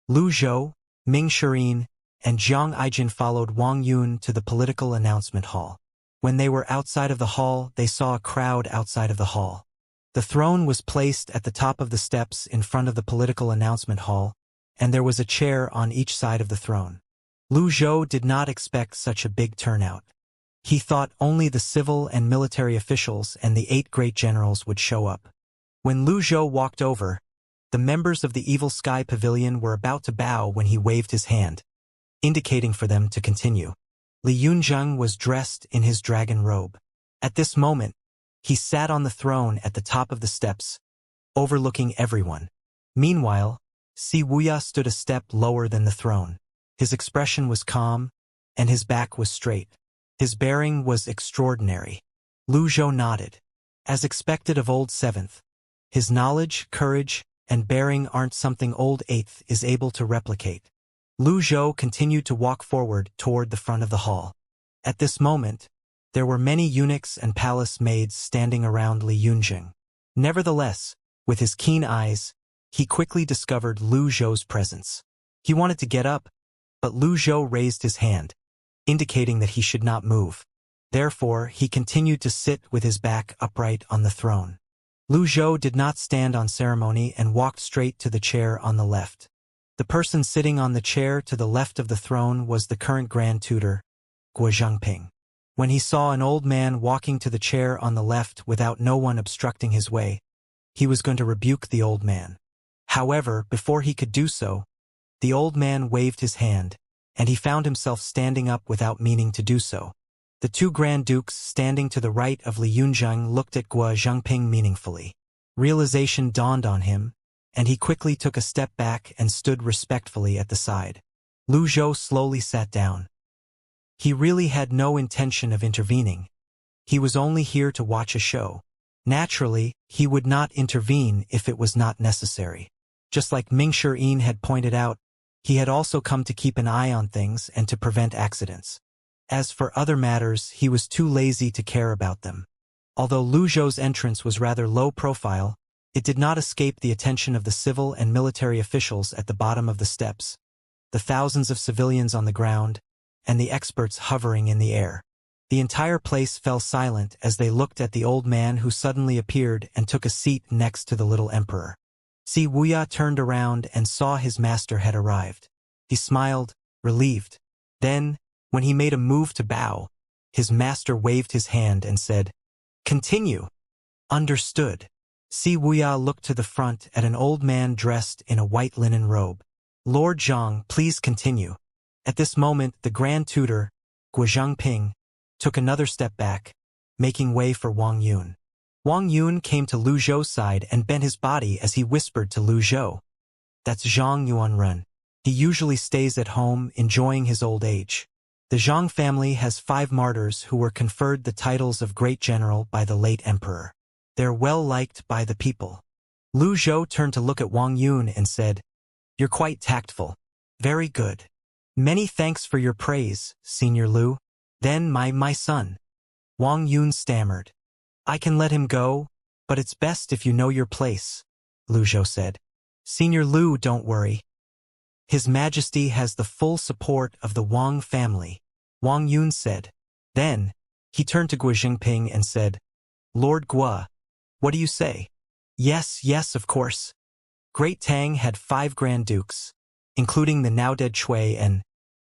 Speaker 1: Lu Zhou, Ming Shirin, and Zhang Aijin followed Wang Yun to the political announcement hall. When they were outside of the hall, they saw a crowd outside of the hall. The throne was placed at the top of the steps in front of the political announcement hall, and there was a chair on each side of the throne. Lu Zhou did not expect such a big turnout. He thought only the civil and military officials and the 8 great generals would show up. When Lu Zhou walked over, the members of the Evil Sky Pavilion were about to bow when he waved his hand, indicating for them to continue. Li Yunzheng was dressed in his dragon robe. At this moment, he sat on the throne at the top of the steps, overlooking everyone. Meanwhile, Si Wuya stood a step lower than the throne. His expression was calm, and his back was straight. His bearing was extraordinary. Lu Zhou nodded. As expected of old Seventh, his knowledge, courage, and bearing aren't something old Eighth is able to replicate. Lu Zhou continued to walk forward toward the front of the hall. At this moment, there were many eunuchs and palace maids standing around Li Yunzheng. Nevertheless, with his keen eyes, he quickly discovered Lu Zhou's presence. He wanted to get up, but Lu Zhou raised his hand, indicating that he should not move. Therefore, he continued to sit with his back upright on the throne. Lu Zhou did not stand on ceremony and walked straight to the chair on the left. The person sitting on the chair to the left of the throne was the current Grand Tutor, Guo Zhangping. When he saw an old man walking to the chair on the left without no one obstructing his way, he was going to rebuke the old man. However, before he could do so, the old man waved his hand, and he found himself standing up without meaning to do so. The 2 Grand Dukes standing to the right of Li Yunzheng looked at Guo Zhangping meaningfully. Realization dawned on him, and he quickly took a step back and stood respectfully at the side. Lu Zhou slowly sat down. He really had no intention of intervening. He was only here to watch a show. Naturally, he would not intervene if it was not necessary. Just like Ming Shirin had pointed out, he had also come to keep an eye on things and to prevent accidents. As for other matters, he was too lazy to care about them. Although Lu Zhou's entrance was rather low profile, it did not escape the attention of the civil and military officials at the bottom of the steps, the thousands of civilians on the ground, and the experts hovering in the air. The entire place fell silent as they looked at the old man who suddenly appeared and took a seat next to the little emperor. Si Wuya turned around and saw his master had arrived. He smiled, relieved. Then, when he made a move to bow, his master waved his hand and said, "Continue." Understood. Si Wuya looked to the front at an old man dressed in a white linen robe. "Lord Zhang, please continue." At this moment, the Grand Tutor, Guo Zhangping, took another step back, making way for Wang Yun. Wang Yun came to Lu Zhou's side and bent his body as he whispered to Lu Zhou. "That's Zhang Yuanren. He usually stays at home, enjoying his old age. The Zhang family has 5 martyrs who were conferred the titles of Great General by the late Emperor. They're well liked by the people." Lu Zhou turned to look at Wang Yun and said, "You're quite tactful. Very good. Many thanks for your praise, Senior Lu. Then my son." Wang Yun stammered. "I can let him go, but it's best if you know your place," Lu Zhou said. "Senior Lu, don't worry. His Majesty has the full support of the Wang family, Wang Yun said. Then, he turned to Guo Zhengping and said, Lord Guo, what do you say? Yes, of course. Great Tang had 5 Grand Dukes, including the now-dead Shui and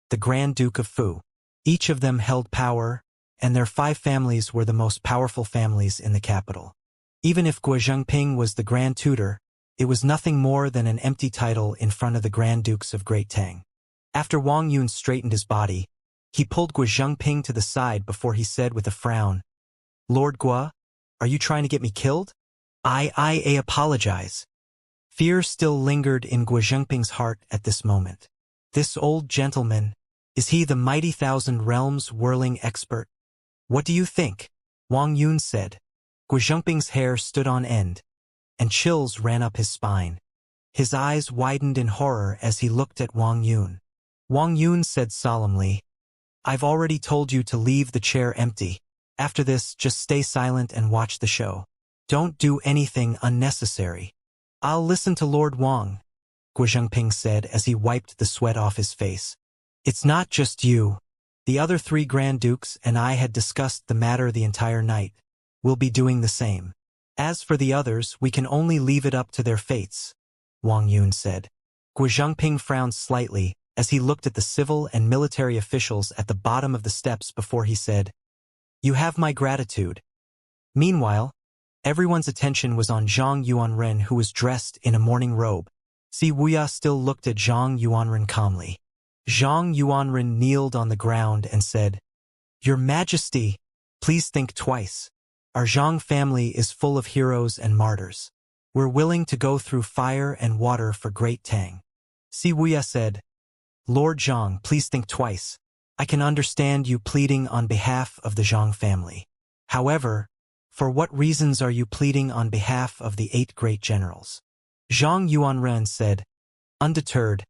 Speaker 1: the Grand Duke of Fu. Each of them held power, and their 5 families were the most powerful families in the capital. Even if Guo Zhengping was the Grand Tutor, it was nothing more than an empty title in front of the Grand Dukes of Great Tang. After Wang Yun straightened his body, he pulled Guo Zhengping to the side before he said with a frown, Lord Guo, are you trying to get me killed? I apologize. Fear still lingered in Guo Zhengping's heart at this moment. This old gentleman, is he the mighty thousand realms whirling expert? What do you think? Wang Yun said. Guo Zhengping's hair stood on end, and chills ran up his spine. His eyes widened in horror as he looked at Wang Yun. Wang Yun said solemnly, I've already told you to leave the chair empty. After this, just stay silent and watch the show. Don't do anything unnecessary. I'll listen to Lord Wang, Guo Zhengping said as he wiped the sweat off his face. It's not just you. The other 3 Grand Dukes and I had discussed the matter the entire night. We'll be doing the same. As for the others, we can only leave it up to their fates, Wang Yun said. Guo Zhengping frowned slightly as he looked at the civil and military officials at the bottom of the steps before he said, You have my gratitude. Meanwhile, everyone's attention was on Zhang Yuanren, who was dressed in a mourning robe. Si Wuya still looked at Zhang Yuanren calmly. Zhang Yuanren kneeled on the ground and said, Your Majesty, please think twice. Our Zhang family is full of heroes and martyrs. We're willing to go through fire and water for Great Tang. Si Wuya said, Lord Zhang, please think twice. I can understand you pleading on behalf of the Zhang family. However, for what reasons are you pleading on behalf of the 8 great generals? Zhang Yuanren said, undeterred,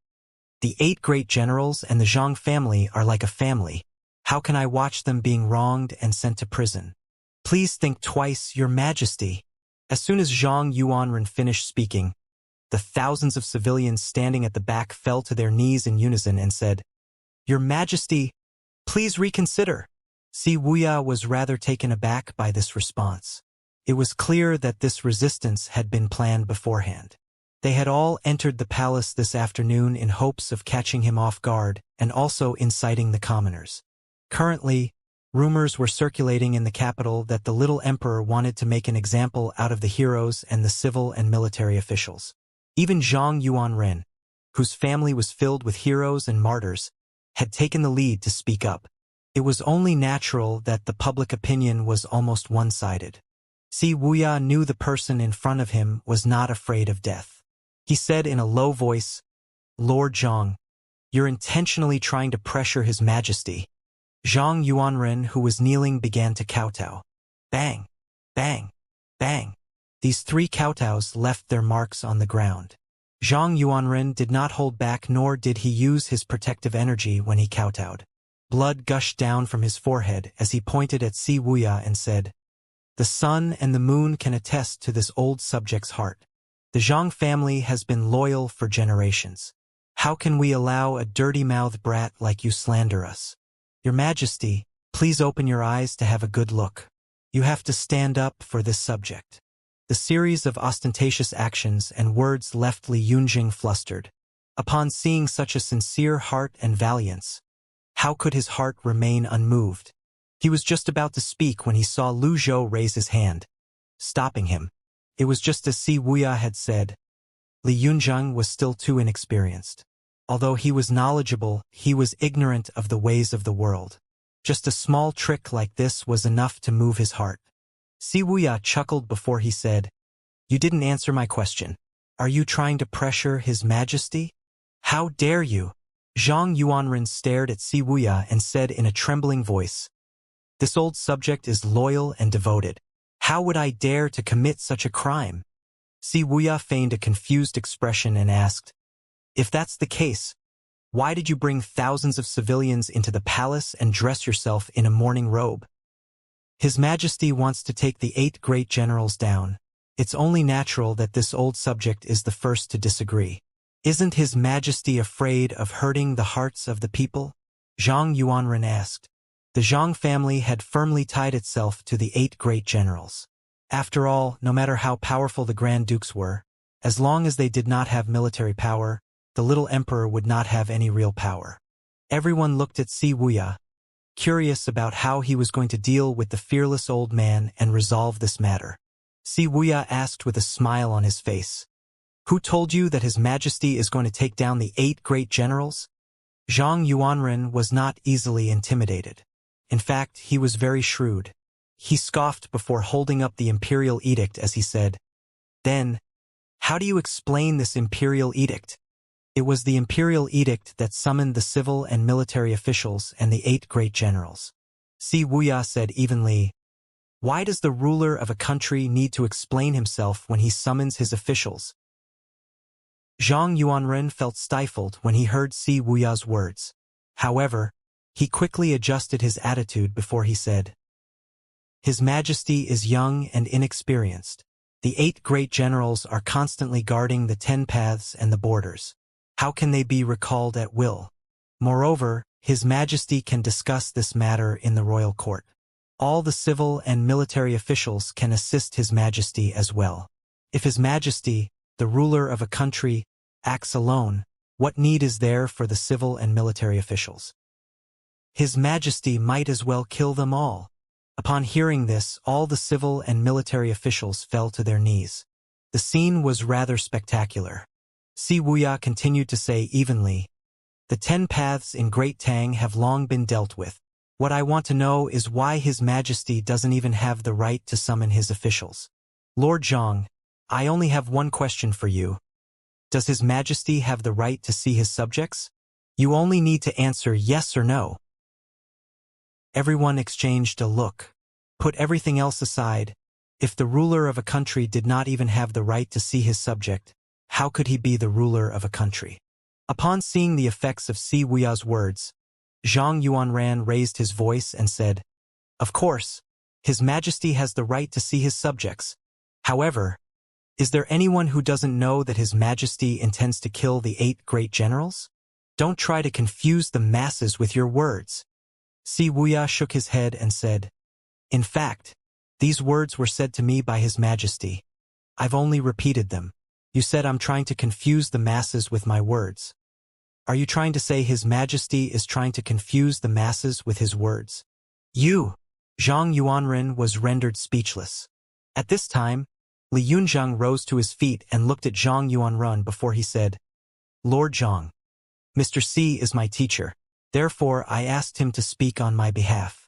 Speaker 1: The 8 great generals and the Zhang family are like a family. How can I watch them being wronged and sent to prison? Please think twice, Your Majesty. As soon as Zhang Yuanren finished speaking, the thousands of civilians standing at the back fell to their knees in unison and said, Your Majesty, please reconsider. Si Wuya was rather taken aback by this response. It was clear that this resistance had been planned beforehand. They had all entered the palace this afternoon in hopes of catching him off guard and also inciting the commoners. Currently, rumors were circulating in the capital that the little emperor wanted to make an example out of the heroes and the civil and military officials. Even Zhang Yuanren, whose family was filled with heroes and martyrs, had taken the lead to speak up. It was only natural that the public opinion was almost one-sided. Si Wuya knew the person in front of him was not afraid of death. He said in a low voice, Lord Zhang, you're intentionally trying to pressure His Majesty. Zhang Yuanren, who was kneeling, began to kowtow. Bang, bang, bang. These 3 kowtows left their marks on the ground. Zhang Yuanren did not hold back, nor did he use his protective energy when he kowtowed. Blood gushed down from his forehead as he pointed at Si Wuya and said, The sun and the moon can attest to this old subject's heart. The Zhang family has been loyal for generations. How can we allow a dirty-mouthed brat like you slander us? Your Majesty, please open your eyes to have a good look. You have to stand up for this subject. The series of ostentatious actions and words left Li Yunjing flustered. Upon seeing such a sincere heart and valiance, how could his heart remain unmoved? He was just about to speak when he saw Lu Zhou raise his hand, stopping him. It was just as Si Wuya had said. Li Yunjing was still too inexperienced. Although he was knowledgeable, he was ignorant of the ways of the world. Just a small trick like this was enough to move his heart. Si Wuya chuckled before he said, You didn't answer my question. Are you trying to pressure His Majesty? How dare you? Zhang Yuanren stared at Si Wuya and said in a trembling voice, This old subject is loyal and devoted. How would I dare to commit such a crime? Si Wuya feigned a confused expression and asked, If that's the case, why did you bring thousands of civilians into the palace and dress yourself in a mourning robe? His Majesty wants to take the 8 great generals down. It's only natural that this old subject is the first to disagree. Isn't His Majesty afraid of hurting the hearts of the people? Zhang Yuanren asked. The Zhang family had firmly tied itself to the 8 great generals. After all, no matter how powerful the Grand Dukes were, as long as they did not have military power, the little emperor would not have any real power. Everyone looked at Si Wuya, curious about how he was going to deal with the fearless old man and resolve this matter. Si Wuya asked with a smile on his face, "Who told you that His Majesty is going to take down the 8 great generals?" Zhang Yuanren was not easily intimidated. In fact, he was very shrewd. He scoffed before holding up the imperial edict as he said, "Then, how do you explain this imperial edict?" It was the imperial edict that summoned the civil and military officials and the 8 great generals. Si Wuya said evenly, "Why does the ruler of a country need to explain himself when he summons his officials?" Zhang Yuanren felt stifled when he heard Si Wuya's words. However, he quickly adjusted his attitude before he said, "His Majesty is young and inexperienced. The 8 great generals are constantly guarding the 10 paths and the borders. How can they be recalled at will? Moreover, His Majesty can discuss this matter in the royal court. All the civil and military officials can assist His Majesty as well. If His Majesty, the ruler of a country, acts alone, what need is there for the civil and military officials? His Majesty might as well kill them all." Upon hearing this, all the civil and military officials fell to their knees. The scene was rather spectacular. Si Wuya continued to say evenly, "The 10 paths in Great Tang have long been dealt with. What I want to know is why His Majesty doesn't even have the right to summon his officials. Lord Zhang, I only have one question for you. Does His Majesty have the right to see his subjects? You only need to answer yes or no." Everyone exchanged a look. Put everything else aside, if the ruler of a country did not even have the right to see his subject, how could he be the ruler of a country? Upon seeing the effects of Si Wuya's words, Zhang Yuanren raised his voice and said, "Of course, His Majesty has the right to see his subjects. However, is there anyone who doesn't know that His Majesty intends to kill the 8 great generals? Don't try to confuse the masses with your words." Si Wuya shook his head and said, "In fact, these words were said to me by His Majesty. I've only repeated them. You said I'm trying to confuse the masses with my words. Are you trying to say His Majesty is trying to confuse the masses with his words?" Zhang Yuanren was rendered speechless. At this time, Li Yunzheng rose to his feet and looked at Zhang Yuanren before he said, "Lord Zhang, Mr. Si is my teacher. Therefore, I asked him to speak on my behalf.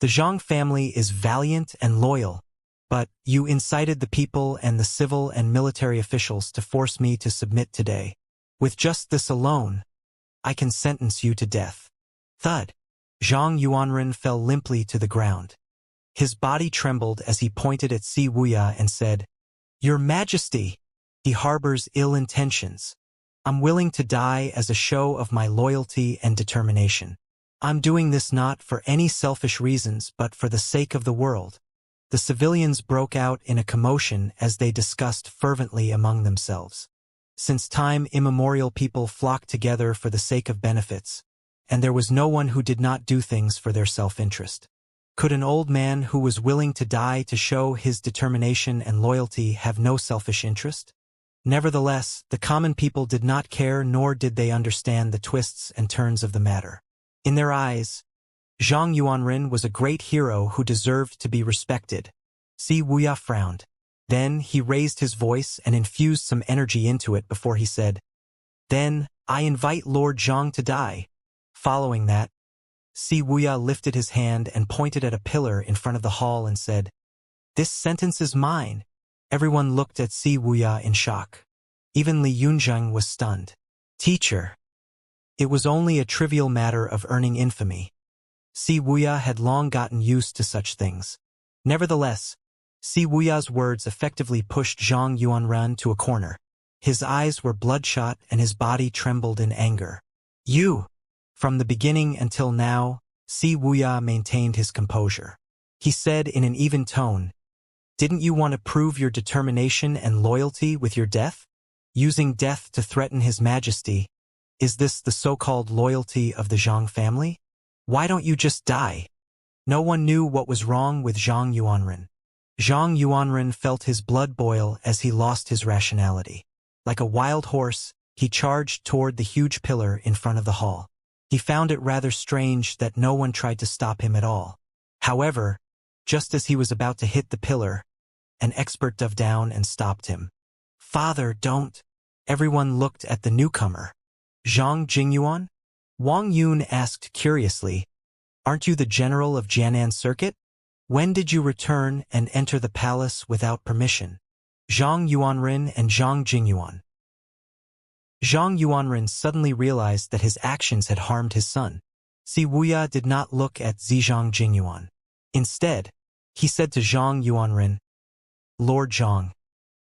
Speaker 1: The Zhang family is valiant and loyal, but you incited the people and the civil and military officials to force me to submit today. With just this alone, I can sentence you to death." Thud. Zhang Yuanren fell limply to the ground. His body trembled as he pointed at Si Wuya and said, "Your Majesty, he harbors ill intentions. I'm willing to die as a show of my loyalty and determination. I'm doing this not for any selfish reasons but for the sake of the world." The civilians broke out in a commotion as they discussed fervently among themselves. Since time immemorial, people flocked together for the sake of benefits, and there was no one who did not do things for their self-interest. Could an old man who was willing to die to show his determination and loyalty have no selfish interest? Nevertheless, the common people did not care, nor did they understand the twists and turns of the matter. In their eyes, Zhang Yuanren was a great hero who deserved to be respected. Si Wuya frowned. Then he raised his voice and infused some energy into it before he said, "Then, I invite Lord Zhang to die." Following that, Si Wuya lifted his hand and pointed at a pillar in front of the hall and said, "This sentence is mine." Everyone looked at Si Wuya in shock. Even Li Yunzheng was stunned. "Teacher." It was only a trivial matter of earning infamy. Si Wuya had long gotten used to such things. Nevertheless, Si Wuya's words effectively pushed Zhang Yuanren to a corner. His eyes were bloodshot and his body trembled in anger. "You!" From the beginning until now, Si Wuya maintained his composure. He said in an even tone, "Didn't you want to prove your determination and loyalty with your death? using death to threaten his majesty. Is this the so-called loyalty of the Zhang family? Why don't you just die? No one knew what was wrong with Zhang Yuanren. Zhang Yuanren felt his blood boil as he lost his rationality. Like a wild horse, he charged toward the huge pillar in front of the hall. He found it rather strange that no one tried to stop him at all. However, just as he was about to hit the pillar, an expert dove down and stopped him. "Father, don't." Everyone looked at the newcomer. "Zhang Jingyuan?" Wang Yun asked curiously. "Aren't you the general of Jianan Circuit? When did you return and enter the palace without permission?" Zhang Yuanren and Zhang Jingyuan. Zhang Yuanren suddenly realized that his actions had harmed his son. Si Wuya did not look at Zhang Jingyuan. Instead, he said to Zhang Yuanren, "Lord Zhang,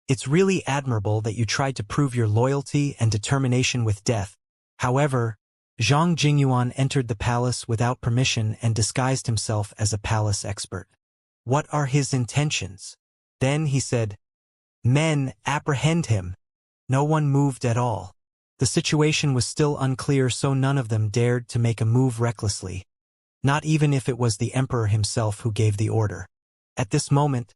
Speaker 1: it's really admirable that you tried to prove your loyalty and determination with death. However, Zhang Jingyuan entered the palace without permission and disguised himself as a palace expert. What are his intentions?" Then he said, "Men, apprehend him." No one moved at all. The situation was still unclear, so none of them dared to make a move recklessly. Not even if it was the emperor himself who gave the order. At this moment,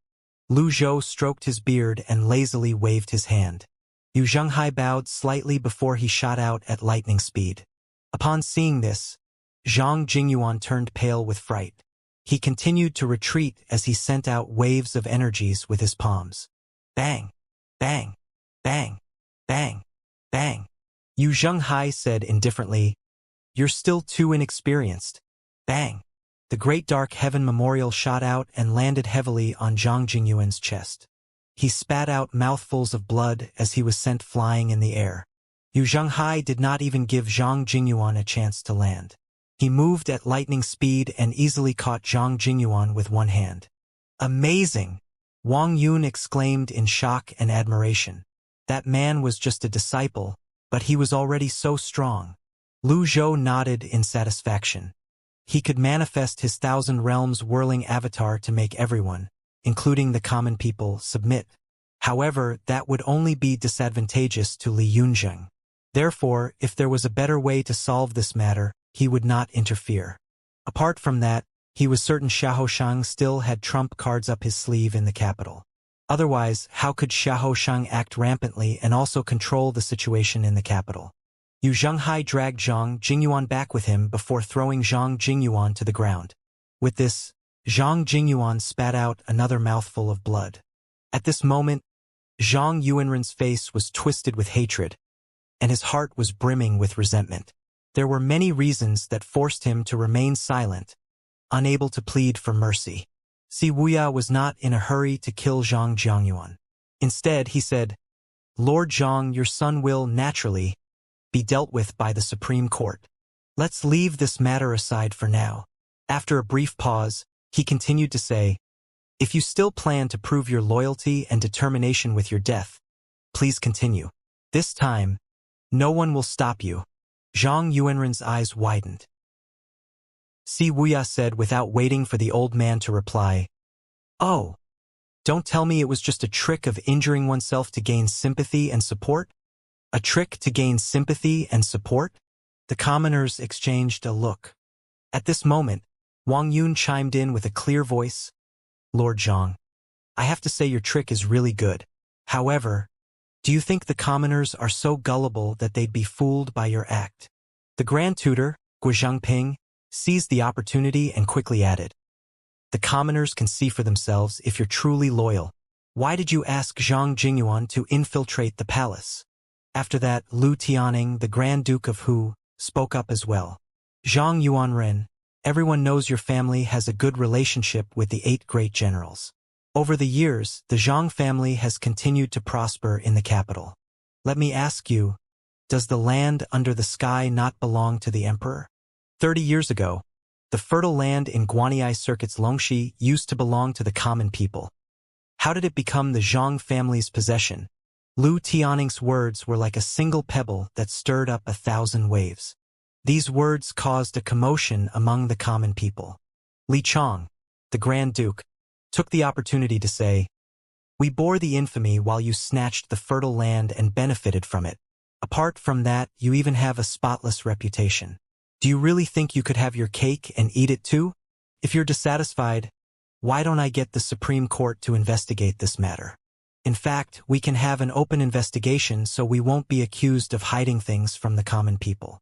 Speaker 1: Lu Zhou stroked his beard and lazily waved his hand. Yu Zhenghai bowed slightly before he shot out at lightning speed. Upon seeing this, Zhang Jingyuan turned pale with fright. He continued to retreat as he sent out waves of energies with his palms. Bang! Bang! Bang! Bang! Bang! Yu Zhenghai said indifferently, "You're still too inexperienced." Bang! The great dark heaven memorial shot out and landed heavily on Zhang Jingyuan's chest. He spat out mouthfuls of blood as he was sent flying in the air. Yu Zhenghai did not even give Zhang Jingyuan a chance to land. He moved at lightning speed and easily caught Zhang Jingyuan with one hand. "Amazing!" Wang Yun exclaimed in shock and admiration. That man was just a disciple, but he was already so strong. Lu Zhou nodded in satisfaction. He could manifest his 1,000 realms whirling avatar to make everyone, including the common people, submit. However, that would only be disadvantageous to Li Yunzheng. Therefore, if there was a better way to solve this matter, he would not interfere. Apart from that, he was certain Xiaoshang still had trump cards up his sleeve in the capital. Otherwise, how could Xiaoshang act rampantly and also control the situation in the capital? Yu Zhenghai dragged Zhang Jingyuan back with him before throwing Zhang Jingyuan to the ground. With this, Zhang Jingyuan spat out another mouthful of blood. At this moment, Zhang Yuanren's face was twisted with hatred, and his heart was brimming with resentment. There were many reasons that forced him to remain silent, unable to plead for mercy. Si Wuya was not in a hurry to kill Zhang Jingyuan. Instead, he said, "Lord Zhang, your son will, naturally, be dealt with by the Supreme Court. Let's leave this matter aside for now." After a brief pause, he continued to say, "If you still plan to prove your loyalty and determination with your death, please continue. This time, no one will stop you." Zhang Yuanren's eyes widened. Si Wuya said without waiting for the old man to reply, "Oh, don't tell me it was just a trick of injuring oneself to gain sympathy and support?" "A trick to gain sympathy and support?" The commoners exchanged a look. At this moment, Wang Yun chimed in with a clear voice, "Lord Zhang, I have to say your trick is really good. However, do you think the commoners are so gullible that they'd be fooled by your act?" The Grand Tutor, Guizhangping, seized the opportunity and quickly added, "The commoners can see for themselves if you're truly loyal. Why did you ask Zhang Jingyuan to infiltrate the palace?" After that, Lu Tianing, the Grand Duke of Hu, spoke up as well. "Zhang Yuanren, everyone knows your family has a good relationship with the 8 great generals. Over the years, the Zhang family has continued to prosper in the capital. Let me ask you, does the land under the sky not belong to the emperor? 30 years ago, the fertile land in Guanyi Circuit's Longxi used to belong to the common people. How did it become the Zhang family's possession?" Lu Tianing's words were like a single pebble that stirred up 1,000 waves. These words caused a commotion among the common people. Li Chong, the Grand Duke, took the opportunity to say, We bore the infamy while you snatched the fertile land and benefited from it. Apart from that, you even have a spotless reputation. Do you really think you could have your cake and eat it too? If you're dissatisfied, why don't I get the Supreme Court to investigate this matter? In fact, we can have an open investigation so we won't be accused of hiding things from the common people.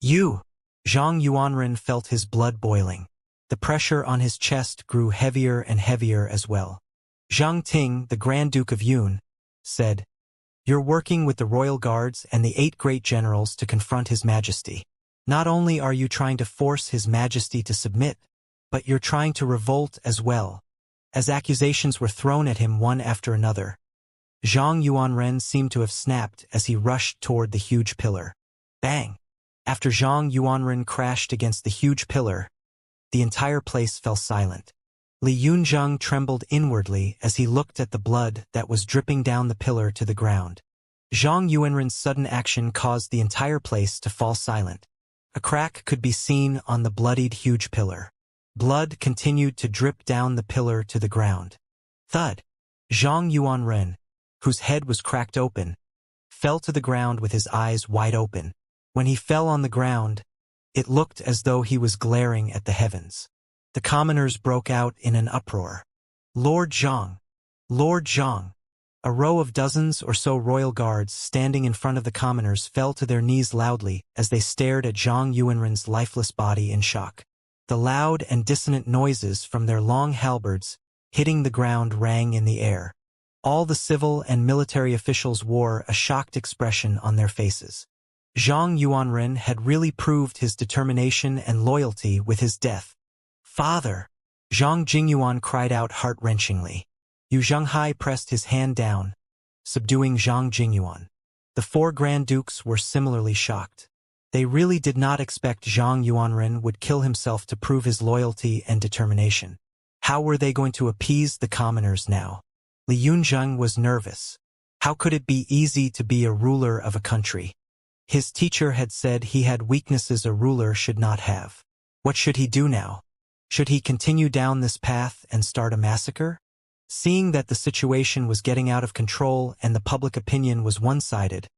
Speaker 1: You! Zhang Yuanren felt his blood boiling. The pressure on his chest grew heavier and heavier as well. Zhang Ting, the Grand Duke of Yun, said, "You're working with the royal guards and the 8 great generals to confront His Majesty. Not only are you trying to force His Majesty to submit, but you're trying to revolt as well." As accusations were thrown at him one after another, Zhang Yuanren seemed to have snapped as he rushed toward the huge pillar. Bang! After Zhang Yuanren crashed against the huge pillar, the entire place fell silent. Li Yunzheng trembled inwardly as he looked at the blood that was dripping down the pillar to the ground. Zhang Yuanren's sudden action caused the entire place to fall silent. A crack could be seen on the bloodied huge pillar. Blood continued to drip down the pillar to the ground. Thud! Zhang Yuanren, whose head was cracked open, fell to the ground with his eyes wide open. When he fell on the ground, it looked as though he was glaring at the heavens. The commoners broke out in an uproar. Lord Zhang! Lord Zhang! A row of dozens or so royal guards standing in front of the commoners fell to their knees loudly as they stared at Zhang Yuanren's lifeless body in shock. The loud and dissonant noises from their long halberds hitting the ground rang in the air. All the civil and military officials wore a shocked expression on their faces. Zhang Yuanren had really proved his determination and loyalty with his death. "Father!" Zhang Jingyuan cried out heart-wrenchingly. Yu Zhenghai pressed his hand down, subduing Zhang Jingyuan. The 4 Grand Dukes were similarly shocked. They really did not expect Zhang Yuanren would kill himself to prove his loyalty and determination. How were they going to appease the commoners now? Li Yunzheng was nervous. How could it be easy to be a ruler of a country? His teacher had said he had weaknesses a ruler should not have. What should he do now? Should he continue down this path and start a massacre? Seeing that the situation was getting out of control and the public opinion was one-sided,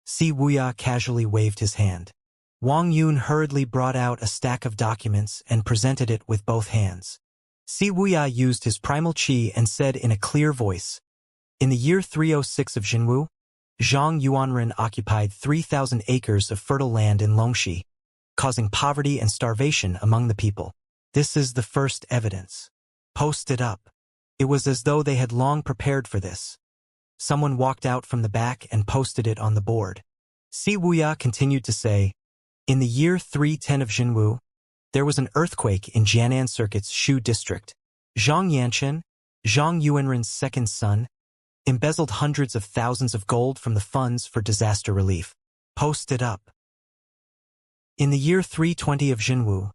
Speaker 1: Si Wuya casually waved his hand. Wang Yun hurriedly brought out a stack of documents and presented it with both hands. Si Wuya used his primal qi and said in a clear voice, "In the year 306 of Jinwu, Zhang Yuanren occupied 3,000 acres of fertile land in Longxi, causing poverty and starvation among the people. This is the first evidence. Post it up." It was as though they had long prepared for this. Someone walked out from the back and posted it on the board. Si Wuya continued to say, "In the year 310 of Jinwu, there was an earthquake in Jianan Circuit's Shu district. Zhang Yanchen, Zhang Yuanren's second son, embezzled hundreds of thousands of gold from the funds for disaster relief. Post it up." In the year 320 of Jinwu,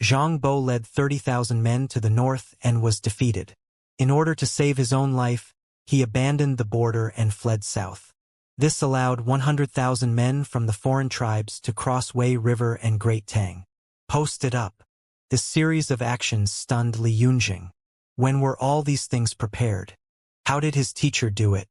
Speaker 1: Zhang Bo led 30,000 men to the north and was defeated. In order to save his own life, he abandoned the border and fled south. This allowed 100,000 men from the foreign tribes to cross Wei River and Great Tang. Post it up. This series of actions stunned Li Yunjing. When were all these things prepared? How did his teacher do it?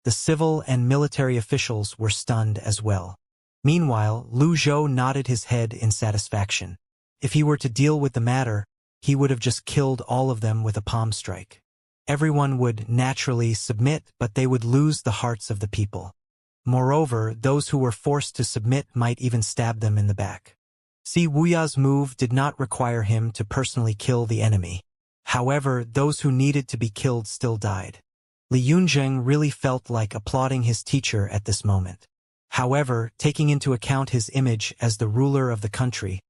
Speaker 1: The civil and military officials were stunned as well. Meanwhile, Lu Zhou nodded his head in satisfaction. If he were to deal with the matter, he would have just killed all of them with a palm strike. Everyone would naturally submit, but they would lose the hearts of the people. Moreover, those who were forced to submit might even stab them in the back. Si Wuya's move did not require him to personally kill the enemy. However, those who needed to be killed still died. Li Yunzheng really felt like applauding his teacher at this moment. However, taking into account his image as the ruler of the country,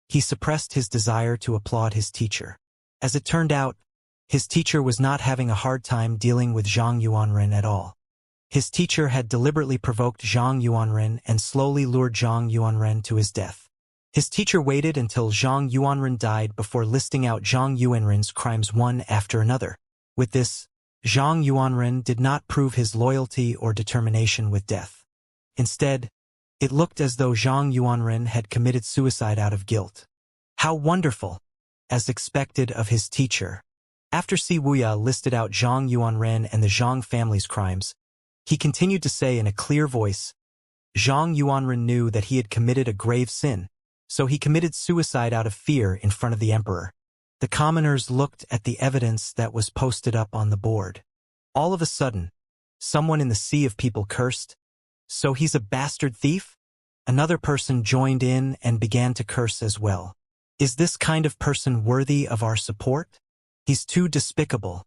Speaker 1: he suppressed his desire to applaud his teacher. As it turned out, his teacher was not having a hard time dealing with Zhang Yuanren at all. His teacher had deliberately provoked Zhang Yuanren and slowly lured Zhang Yuanren to his death. His teacher waited until Zhang Yuanren died before listing out Zhang Yuanren's crimes one after another. With this, Zhang Yuanren did not prove his loyalty or determination with death. Instead, it looked as though Zhang Yuanren had committed suicide out of guilt. How wonderful! As expected of his teacher, After Si Wuya listed out Zhang Yuanren and the Zhang family's crimes, he continued to say in a clear voice, Zhang Yuanren knew that he had committed a grave sin, so he committed suicide out of fear in front of the emperor. The commoners looked at the evidence that was posted up on the board. All of a sudden, someone in the sea of people cursed, "So he's a bastard thief?" Another person joined in and began to curse as well. "Is this kind of person worthy of our support? He's too despicable.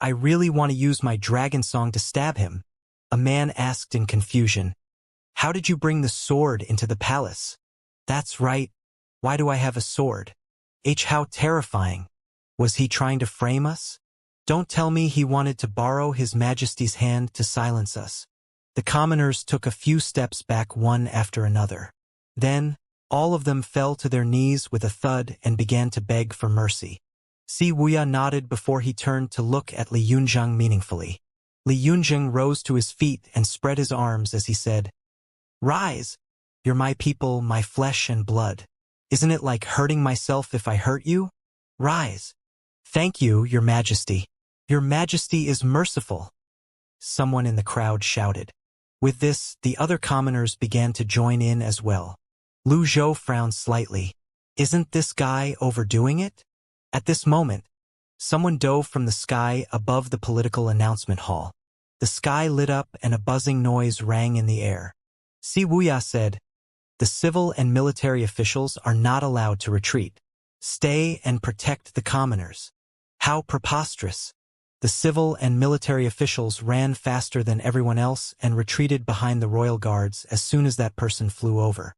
Speaker 1: I really want to use my dragon song to stab him." A man asked in confusion, "How did you bring the sword into the palace?" "That's right. Why do I have a sword? How terrifying. Was he trying to frame us? Don't tell me he wanted to borrow His Majesty's hand to silence us." The commoners took a few steps back one after another. Then, all of them fell to their knees with a thud and began to beg for mercy. Si Wuya nodded before he turned to look at Li Yunzheng meaningfully. Li Yunzheng rose to his feet and spread his arms as he said, "Rise! You're my people, my flesh and blood. Isn't it like hurting myself if I hurt you? Rise!" "Thank you, Your Majesty. Your Majesty is merciful," someone in the crowd shouted. With this, the other commoners began to join in as well. Lu Zhou frowned slightly. "Isn't this guy overdoing it?" At this moment, someone dove from the sky above the political announcement hall. The sky lit up and a buzzing noise rang in the air. Si Wuya said, "The civil and military officials are not allowed to retreat. Stay and protect the commoners." How preposterous! The civil and military officials ran faster than everyone else and retreated behind the royal guards as soon as that person flew over.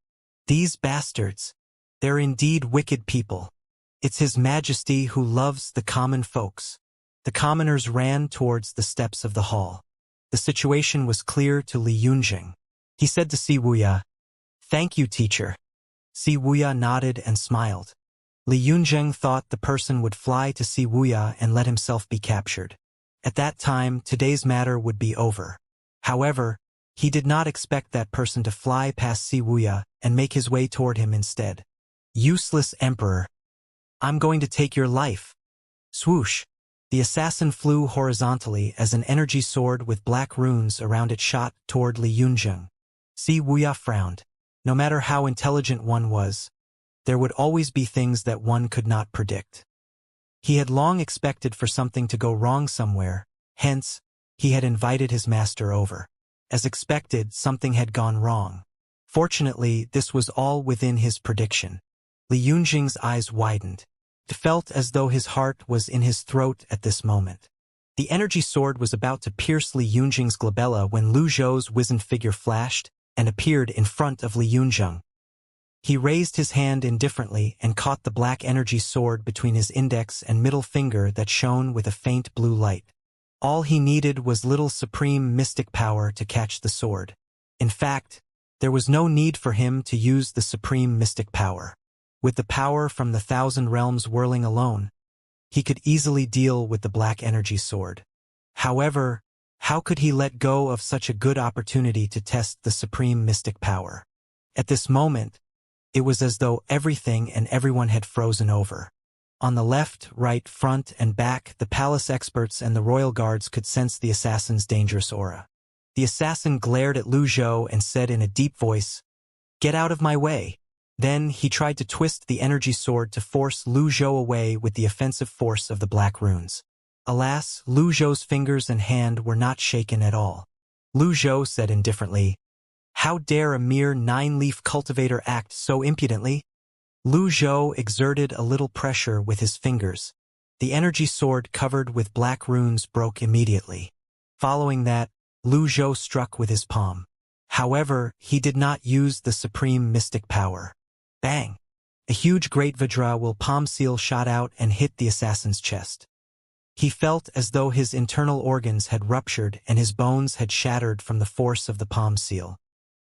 Speaker 1: These bastards! They're indeed wicked people. It's His Majesty who loves the common folks. The commoners ran towards the steps of the hall. The situation was clear to Li Yunzheng. He said to Si Wuya, "Thank you, teacher." Si Wuya nodded and smiled. Li Yunzheng thought the person would fly to Si Wuya and let himself be captured. At that time, today's matter would be over. However, he did not expect that person to fly past Si Wuya and make his way toward him instead. "Useless emperor. I'm going to take your life." Swoosh! The assassin flew horizontally as an energy sword with black runes around it shot toward Li Yunzheng. Si Wuya frowned. No matter how intelligent one was, there would always be things that one could not predict. He had long expected for something to go wrong somewhere, hence, he had invited his master over. As expected, something had gone wrong. Fortunately, this was all within his prediction. Li Yunzheng's eyes widened. It felt as though his heart was in his throat at this moment. The energy sword was about to pierce Li Yunzheng's glabella when Lu Zhou's wizened figure flashed and appeared in front of Li Yunzheng. He raised his hand indifferently and caught the black energy sword between his index and middle finger that shone with a faint blue light. All he needed was little supreme mystic power to catch the sword. In fact, there was no need for him to use the supreme mystic power. With the power from the 1,000 realms whirling alone, he could easily deal with the black energy sword. However, how could he let go of such a good opportunity to test the supreme mystic power? At this moment, it was as though everything and everyone had frozen over. On the left, right, front, and back, the palace experts and the royal guards could sense the assassin's dangerous aura. The assassin glared at Lu Zhou and said in a deep voice, "Get out of my way." Then he tried to twist the energy sword to force Lu Zhou away with the offensive force of the black runes. Alas, Lu Zhou's fingers and hand were not shaken at all. Lu Zhou said indifferently, "How dare a mere 9-leaf cultivator act so impudently?" Lu Zhou exerted a little pressure with his fingers. The energy sword covered with black runes broke immediately. Following that, Lu Zhou struck with his palm. However, he did not use the supreme mystic power. Bang! A huge great Vajra palm seal shot out and hit the assassin's chest. He felt as though his internal organs had ruptured and his bones had shattered from the force of the palm seal.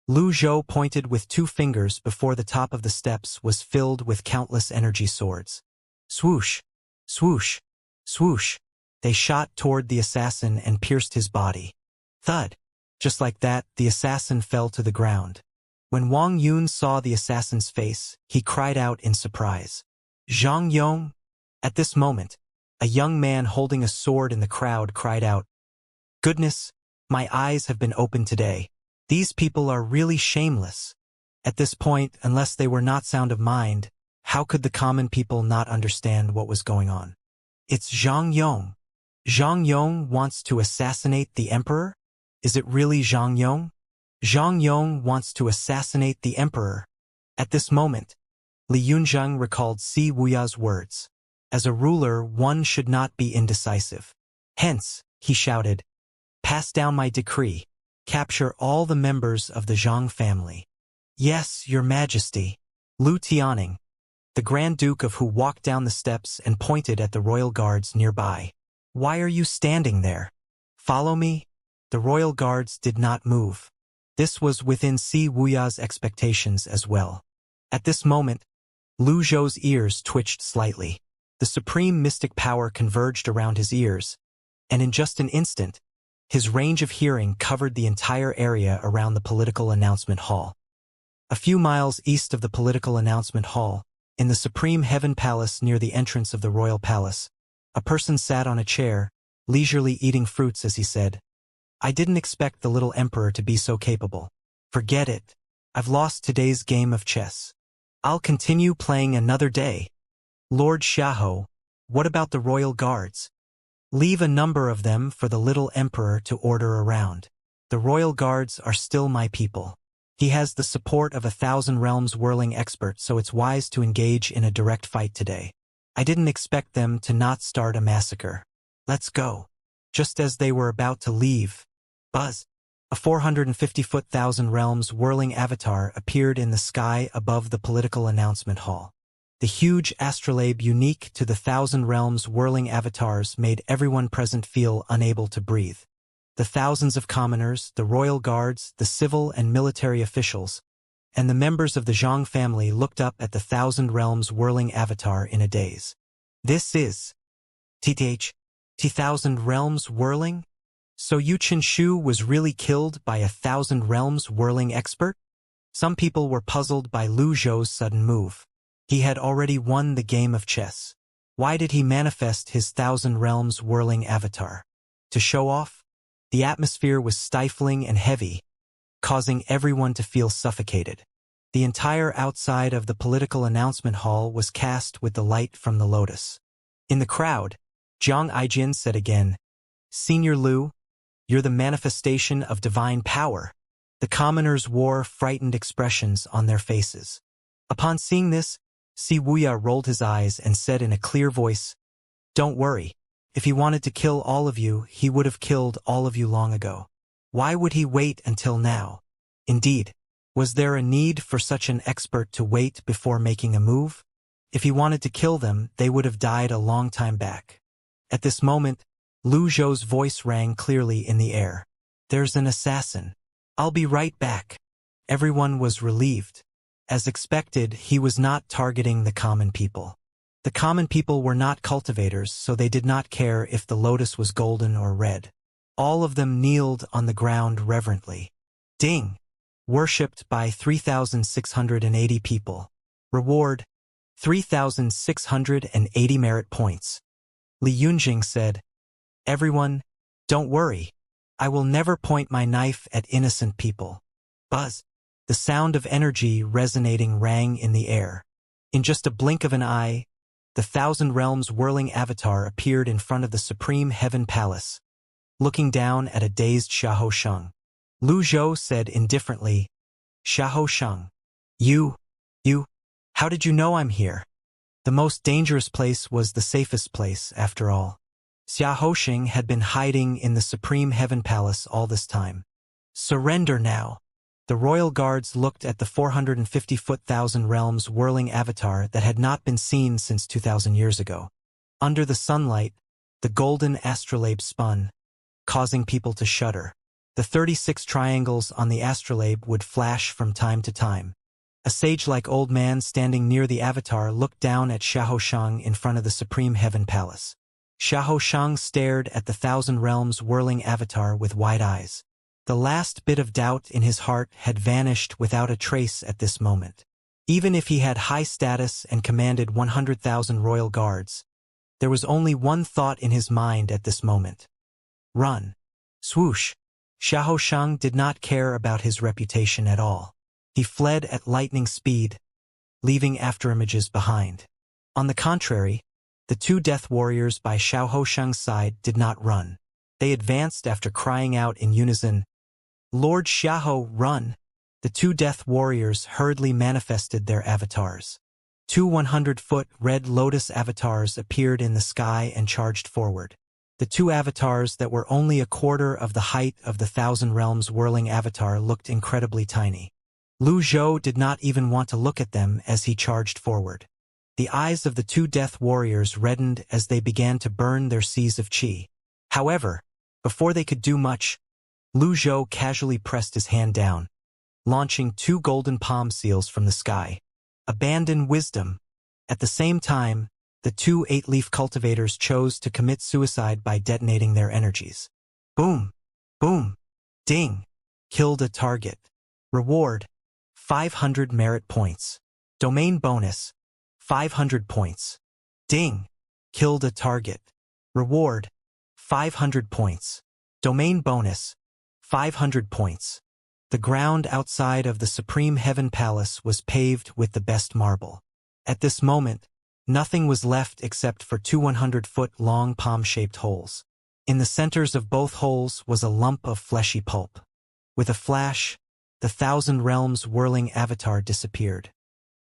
Speaker 1: Lu Zhou pointed with 2 fingers before the top of the steps was filled with countless energy swords. Swoosh! Swoosh! Swoosh! They shot toward the assassin and pierced his body. Thud! Just like that, the assassin fell to the ground. When Wang Yun saw the assassin's face, he cried out in surprise. "Zhang Yong?" At this moment, A young man holding a sword in the crowd cried out, "Goodness, my eyes have been opened today. These people are really shameless." At this point, unless they were not sound of mind, how could the common people not understand what was going on? It's Zhang Yong. Zhang Yong wants to assassinate the emperor? Is it really Zhang Yong? Zhang Yong wants to assassinate the emperor. At this moment, Li Yunzheng recalled Si Wuya's words. As a ruler, one should not be indecisive. Hence, he shouted, "Pass down my decree. Capture all the members of the Zhang family." "Yes, your majesty." Lu Tianing, the Grand Duke of Hu, walked down the steps and pointed at the royal guards nearby. "Why are you standing there? Follow me." The royal guards did not move. This was within Si Wuya's expectations as well. At this moment, Lu Zhou's ears twitched slightly. The supreme mystic power converged around his ears, and in just an instant, his range of hearing covered the entire area around the political announcement hall. A few miles east of the political announcement hall, in the Supreme Heaven Palace near the entrance of the royal palace, a person sat on a chair, leisurely eating fruits as he said, "I didn't expect the little emperor to be so capable. Forget it. I've lost today's game of chess. I'll continue playing another day." "Lord Xiahou, what about the royal guards? Leave a number of them for the little emperor to order around. The royal guards are still my people. He has the support of 1,000 realms whirling experts, so it's wise to engage in a direct fight today. I didn't expect them to not start a massacre. Let's go." Just as they were about to leave, buzz, a 450-foot 1,000 realms whirling avatar appeared in the sky above the political announcement hall. The huge astrolabe unique to the 1,000 realms whirling avatars made everyone present feel unable to breathe. The thousands of commoners, the royal guards, the civil and military officials, and the members of the Zhang family looked up at the 1,000 realms whirling avatar in a daze. "This is T,000 realms whirling? So Yu Qinshu was really killed by a 1,000 realms whirling expert?" Some people were puzzled by Lu Zhou's sudden move. He had already won the game of chess. Why did he manifest his 1,000 realms whirling avatar? To show off? The atmosphere was stifling and heavy, causing everyone to feel suffocated. The entire outside of the political announcement hall was cast with the light from the lotus. In the crowd, Jiang Aijin said again, "Senior Lu, you're the manifestation of divine power." The commoners wore frightened expressions on their faces. Upon seeing this, Si Wuya rolled his eyes and said in a clear voice, "Don't worry. If he wanted to kill all of you, he would have killed all of you long ago. Why would he wait until now? Indeed, was there a need for such an expert to wait before making a move? If he wanted to kill them, they would have died a long time back." At this moment, Lu Zhou's voice rang clearly in the air. "There's an assassin. I'll be right back." Everyone was relieved. As expected, he was not targeting the common people. The common people were not cultivators, so they did not care if the lotus was golden or red. All of them kneeled on the ground reverently. Ding! Worshipped by 3,680 people. Reward, 3,680 merit points. Li Yunjing said, "Everyone, don't worry. I will never point my knife at innocent people." Buzz! The sound of energy resonating rang in the air. In just a blink of an eye, the 1,000 realms whirling avatar appeared in front of the Supreme Heaven Palace, looking down at a dazed Xiahou Sheng. Lu Zhou said indifferently, "Xiahou Sheng, you, how did you know I'm here?" The most dangerous place was the safest place, after all. Xiahou Sheng had been hiding in the Supreme Heaven Palace all this time. "Surrender now." The royal guards looked at the 450-foot 1,000 realms whirling avatar that had not been seen since 2,000 years ago. Under the sunlight, the golden astrolabe spun, causing people to shudder. The 36 triangles on the astrolabe would flash from time to time. A sage-like old man standing near the avatar looked down at Xiahou Sheng in front of the Supreme Heaven Palace. Xiahou Sheng stared at the 1,000 realms whirling avatar with wide eyes. The last bit of doubt in his heart had vanished without a trace at this moment. Even if he had high status and commanded 100,000 royal guards, There was only one thought in his mind at this moment. Run. Swoosh. Xiaoshang did not care about his reputation at all. He fled at lightning speed, leaving afterimages behind. On the contrary, the two death warriors by Xiaoshang's side did not run. They advanced after crying out in unison, "Lord Xiao, run!" The two death warriors hurriedly manifested their avatars. Two 100-foot red lotus avatars appeared in the sky and charged forward. The two avatars that were only a quarter of the height of the Thousand Realms whirling avatar looked incredibly tiny. Lu Zhou did not even want to look at them as he charged forward. The eyes of the two death warriors reddened as they began to burn their seas of qi. However, before they could do much, Lu Zhou casually pressed his hand down, launching two golden palm seals from the sky. Abandon wisdom. At the same time, the two 8-leaf cultivators chose to commit suicide by detonating their energies. Boom! Boom! Ding! Killed a target. Reward: 500 merit points. Domain bonus: 500 points. Ding! Killed a target. Reward: 500 points. Domain bonus: 500 points. The ground outside of the Supreme Heaven Palace was paved with the best marble. At this moment, nothing was left except for two 100-foot-long palm-shaped holes. In the centers of both holes was a lump of fleshy pulp. With a flash, the Thousand Realms whirling avatar disappeared.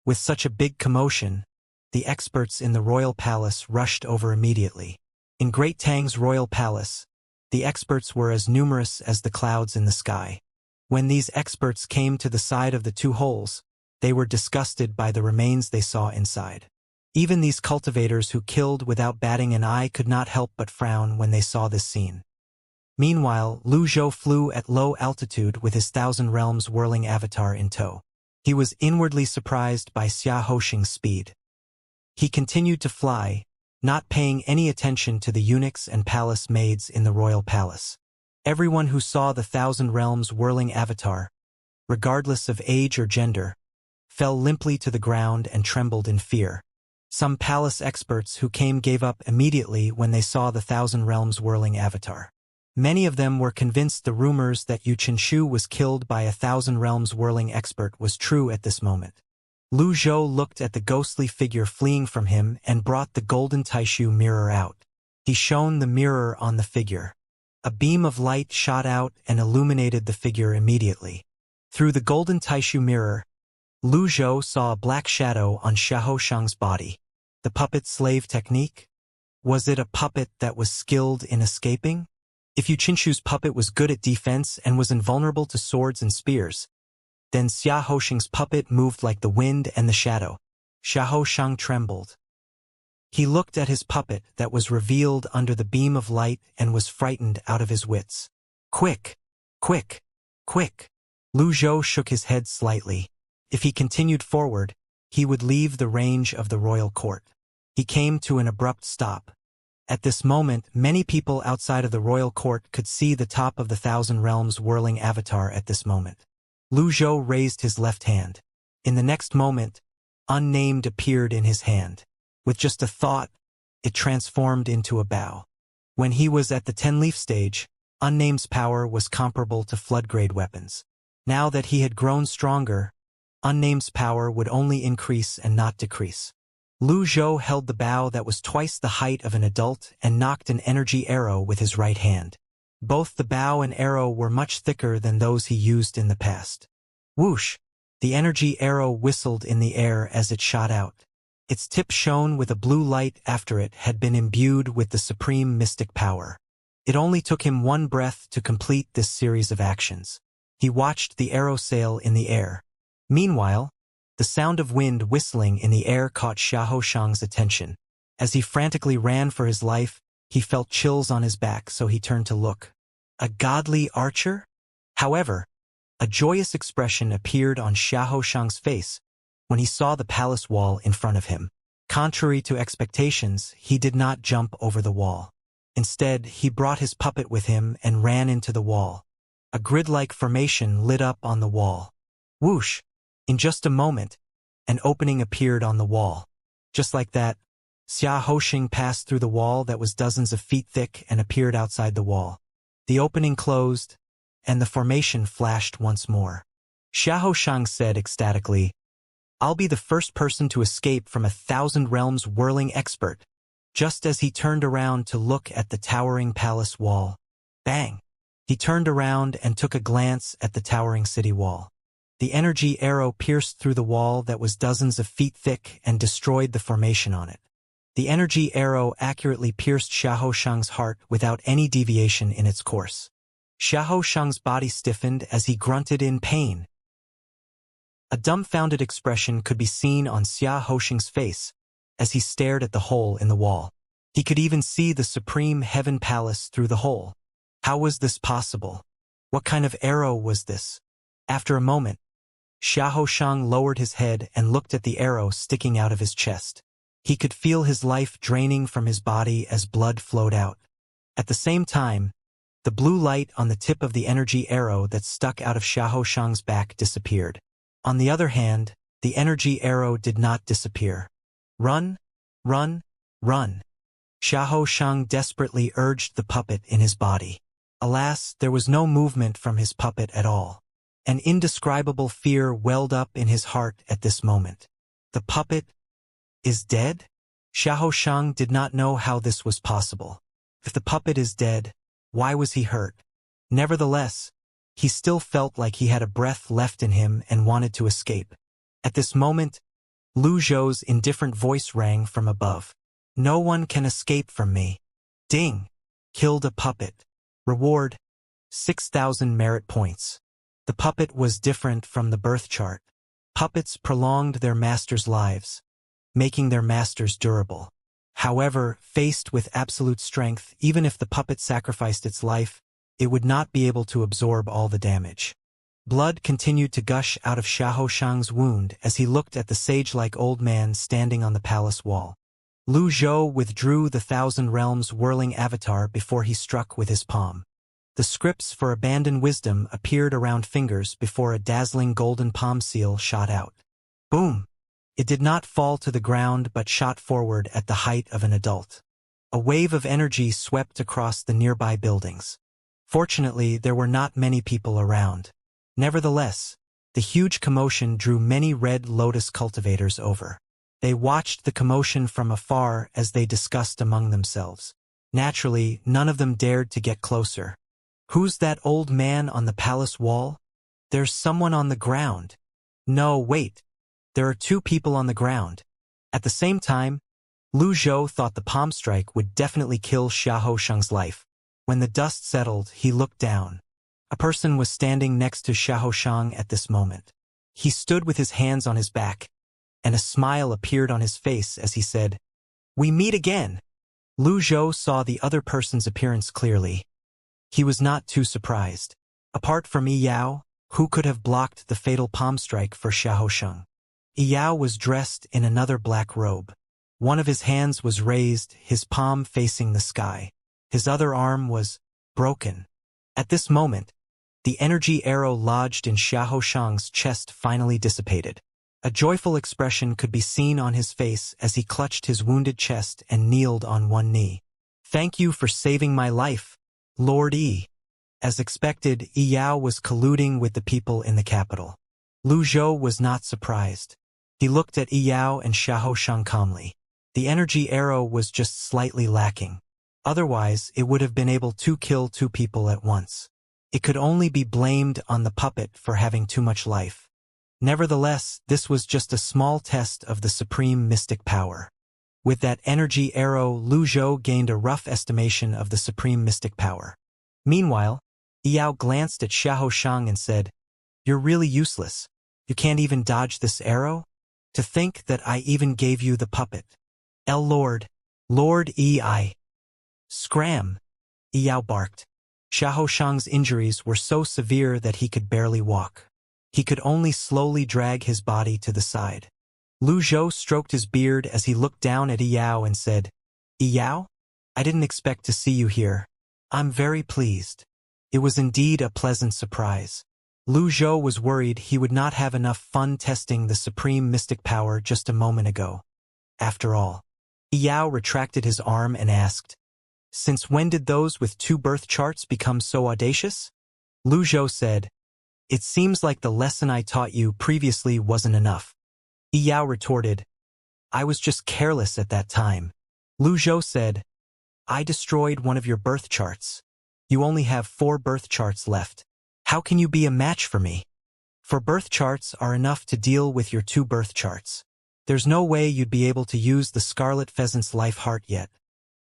Speaker 1: With such a big commotion, the experts in the royal palace rushed over immediately. In Great Tang's royal palace, the experts were as numerous as the clouds in the sky. When these experts came to the side of the two holes, they were disgusted by the remains they saw inside. Even these cultivators who killed without batting an eye could not help but frown when they saw this scene. Meanwhile, Lu Zhou flew at low altitude with his Thousand Realms whirling avatar in tow. He was inwardly surprised by Xia Hoshing's speed. He continued to fly, not paying any attention to the eunuchs and palace maids in the royal palace. Everyone who saw the Thousand Realms whirling avatar, regardless of age or gender, fell limply to the ground and trembled in fear. Some palace experts who came gave up immediately when they saw the Thousand Realms whirling avatar. Many of them were convinced the rumors that Yu Qinshu was killed by a Thousand Realms whirling expert was true at this moment. Lu Zhou looked at the ghostly figure fleeing from him and brought the golden Taishu mirror out. He shone the mirror on the figure. A beam of light shot out and illuminated the figure immediately. Through the golden Taishu mirror, Lu Zhou saw a black shadow on Xiaoshang's body. The puppet slave technique? Was it a puppet that was skilled in escaping? If Yu Qinshu's puppet was good at defense and was invulnerable to swords and spears, then Xia Hoshing's puppet moved like the wind and the shadow. Xiaoshang trembled. He looked at his puppet that was revealed under the beam of light and was frightened out of his wits. Quick! Quick! Quick! Lu Zhou shook his head slightly. If he continued forward, he would leave the range of the royal court. He came to an abrupt stop. At this moment, many people outside of the royal court could see the top of the Thousand Realms whirling avatar at this moment. Lu Zhou raised his left hand. In the next moment, Unnamed appeared in his hand. With just a thought, it transformed into a bow. When he was at the 10-leaf stage, Unnamed's power was comparable to flood-grade weapons. Now that he had grown stronger, Unnamed's power would only increase and not decrease. Lu Zhou held the bow that was twice the height of an adult and knocked an energy arrow with his right hand. Both the bow and arrow were much thicker than those he used in the past. Whoosh! The energy arrow whistled in the air as it shot out. Its tip shone with a blue light after it had been imbued with the supreme mystic power. It only took him one breath to complete this series of actions. He watched the arrow sail in the air. Meanwhile, the sound of wind whistling in the air caught Xiaoshang's attention. As he frantically ran for his life, he felt chills on his back, so he turned to look. A godly archer? However, a joyous expression appeared on Xiaoshang's face when he saw the palace wall in front of him. Contrary to expectations, he did not jump over the wall. Instead, he brought his puppet with him and ran into the wall. A grid-like formation lit up on the wall. Whoosh! In just a moment, an opening appeared on the wall. Just like that, Xia Hoshing passed through the wall that was dozens of feet thick and appeared outside the wall. The opening closed, and the formation flashed once more. Xia Hoshang said ecstatically, "I'll be the first person to escape from 1,000 realms whirling expert." Just as he turned around to look at the towering palace wall. Bang! He turned around and took a glance at the towering city wall. The energy arrow pierced through the wall that was dozens of feet thick and destroyed the formation on it. The energy arrow accurately pierced Xia Hoshang's heart without any deviation in its course. Xia Hoshang's body stiffened as he grunted in pain. A dumbfounded expression could be seen on Xia Hoshang's face as he stared at the hole in the wall. He could even see the supreme heaven palace through the hole. How was this possible? What kind of arrow was this? After a moment, Xia Hoshang lowered his head and looked at the arrow sticking out of his chest. He could feel his life draining from his body as blood flowed out. At the same time, the blue light on the tip of the energy arrow that stuck out of Xia Hoshang's back disappeared. On the other hand, the energy arrow did not disappear. Run, run, run. Xia Hoshang desperately urged the puppet in his body. Alas, there was no movement from his puppet at all. An indescribable fear welled up in his heart at this moment. The puppet is dead? Xia Hoshang did not know how this was possible. If the puppet is dead, why was he hurt? Nevertheless, he still felt like he had a breath left in him and wanted to escape. At this moment, Lu Zhou's indifferent voice rang from above. "No one can escape from me." Ding! Killed a puppet. Reward: 6,000 merit points. The puppet was different from the birth chart. Puppets prolonged their masters' lives, making their masters durable. However, faced with absolute strength, even if the puppet sacrificed its life, it would not be able to absorb all the damage. Blood continued to gush out of Xia Hoshang's wound as he looked at the sage-like old man standing on the palace wall. Lu Zhou withdrew the 1,000 realms whirling avatar before he struck with his palm. The scripts for abandoned wisdom appeared around fingers before a dazzling golden palm seal shot out. Boom! It did not fall to the ground but shot forward at the height of an adult. A wave of energy swept across the nearby buildings. Fortunately, there were not many people around. Nevertheless, the huge commotion drew many red lotus cultivators over. They watched the commotion from afar as they discussed among themselves. Naturally, none of them dared to get closer. "Who's that old man on the palace wall? There's someone on the ground." "No, wait. There are 2 people on the ground." At the same time, Lu Zhou thought the palm strike would definitely kill Xia Hoshang's life. When the dust settled, he looked down. A person was standing next to Xia Hoshang at this moment. He stood with his hands on his back, and a smile appeared on his face as he said, "We meet again." Lu Zhou saw the other person's appearance clearly. He was not too surprised. Apart from Yi Yao, who could have blocked the fatal palm strike for Xia Hoshang? Yi Yao was dressed in another black robe. One of his hands was raised, his palm facing the sky. His other arm was broken. At this moment, the energy arrow lodged in Xia Hoshang's chest finally dissipated. A joyful expression could be seen on his face as he clutched his wounded chest and kneeled on one knee. "Thank you for saving my life, Lord Yi." As expected, Yi Yao was colluding with the people in the capital. Lu Zhou was not surprised. He looked at Yi Yao and Xia Hoshang calmly. The energy arrow was just slightly lacking. Otherwise, it would have been able to kill 2 people at once. It could only be blamed on the puppet for having too much life. Nevertheless, this was just a small test of the supreme mystic power. With that energy arrow, Lu Zhou gained a rough estimation of the supreme mystic power. Meanwhile, Yi Yao glanced at Xia Hoshang and said, "You're really useless. You can't even dodge this arrow? To think that I even gave you the puppet. Lord Yi. Scram!" Yi Yao barked. Xia Hoshang's injuries were so severe that he could barely walk. He could only slowly drag his body to the side. Lu Zhou stroked his beard as he looked down at Yi Yao and said, "Yi Yao? I didn't expect to see you here. I'm very pleased." It was indeed a pleasant surprise. Lu Zhou was worried he would not have enough fun testing the supreme mystic power just a moment ago. After all, Yao retracted his arm and asked, "Since when did those with 2 birth charts become so audacious?" Lu Zhou said, "It seems like the lesson I taught you previously wasn't enough." Yao retorted, "I was just careless at that time." Lu Zhou said, "I destroyed one of your birth charts. You only have 4 birth charts left. How can you be a match for me? 4 birth charts are enough to deal with your 2 birth charts. There's no way you'd be able to use the Scarlet Pheasant's life heart yet.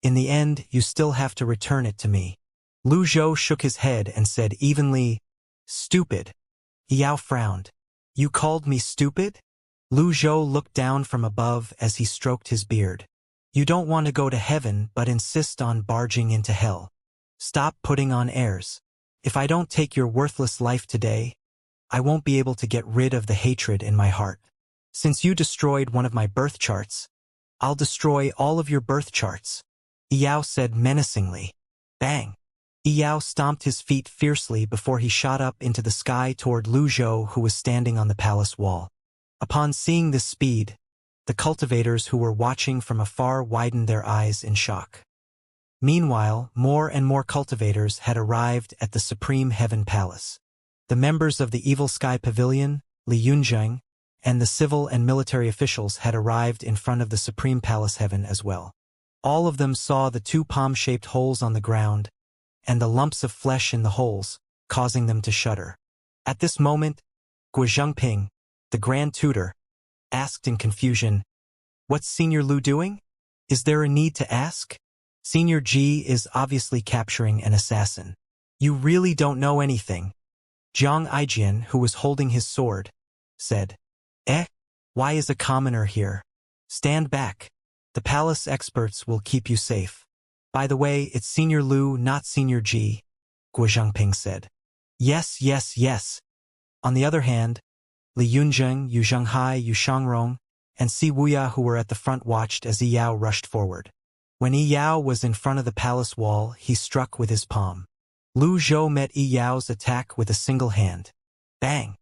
Speaker 1: In the end, you still have to return it to me." Lu Zhou shook his head and said evenly, "Stupid." Yao frowned. "You called me stupid?" Lu Zhou looked down from above as he stroked his beard. "You don't want to go to heaven but insist on barging into hell. Stop putting on airs. If I don't take your worthless life today, I won't be able to get rid of the hatred in my heart. Since you destroyed one of my birth charts, I'll destroy all of your birth charts," Yao said menacingly. Bang! Yao stomped his feet fiercely before he shot up into the sky toward Lu Zhou, who was standing on the palace wall. Upon seeing this speed, the cultivators who were watching from afar widened their eyes in shock. Meanwhile, more and more cultivators had arrived at the Supreme Heaven Palace. The members of the Evil Sky Pavilion, Li Yunzheng, and the civil and military officials had arrived in front of the Supreme Palace Heaven as well. All of them saw the 2 palm-shaped holes on the ground and the lumps of flesh in the holes, causing them to shudder. At this moment, Guizhengping, the Grand Tutor, asked in confusion, "What's Senior Lu doing? Is there a need to ask? Senior Ji is obviously capturing an assassin. You really don't know anything." Jiang Aijian, who was holding his sword, said, Why is a commoner here? Stand back. The palace experts will keep you safe. By the way, it's Senior Lu, not Senior Ji," Guo Zhangping said. Yes, yes, yes. On the other hand, Li Yunzheng, Yu Zhenghai, Yu Shangrong, and Si Wuya, who were at the front, watched as Yi Yao rushed forward. When Yi Yao was in front of the palace wall, he struck with his palm. Lu Zhou met Yi Yao's attack with a single hand. Bang!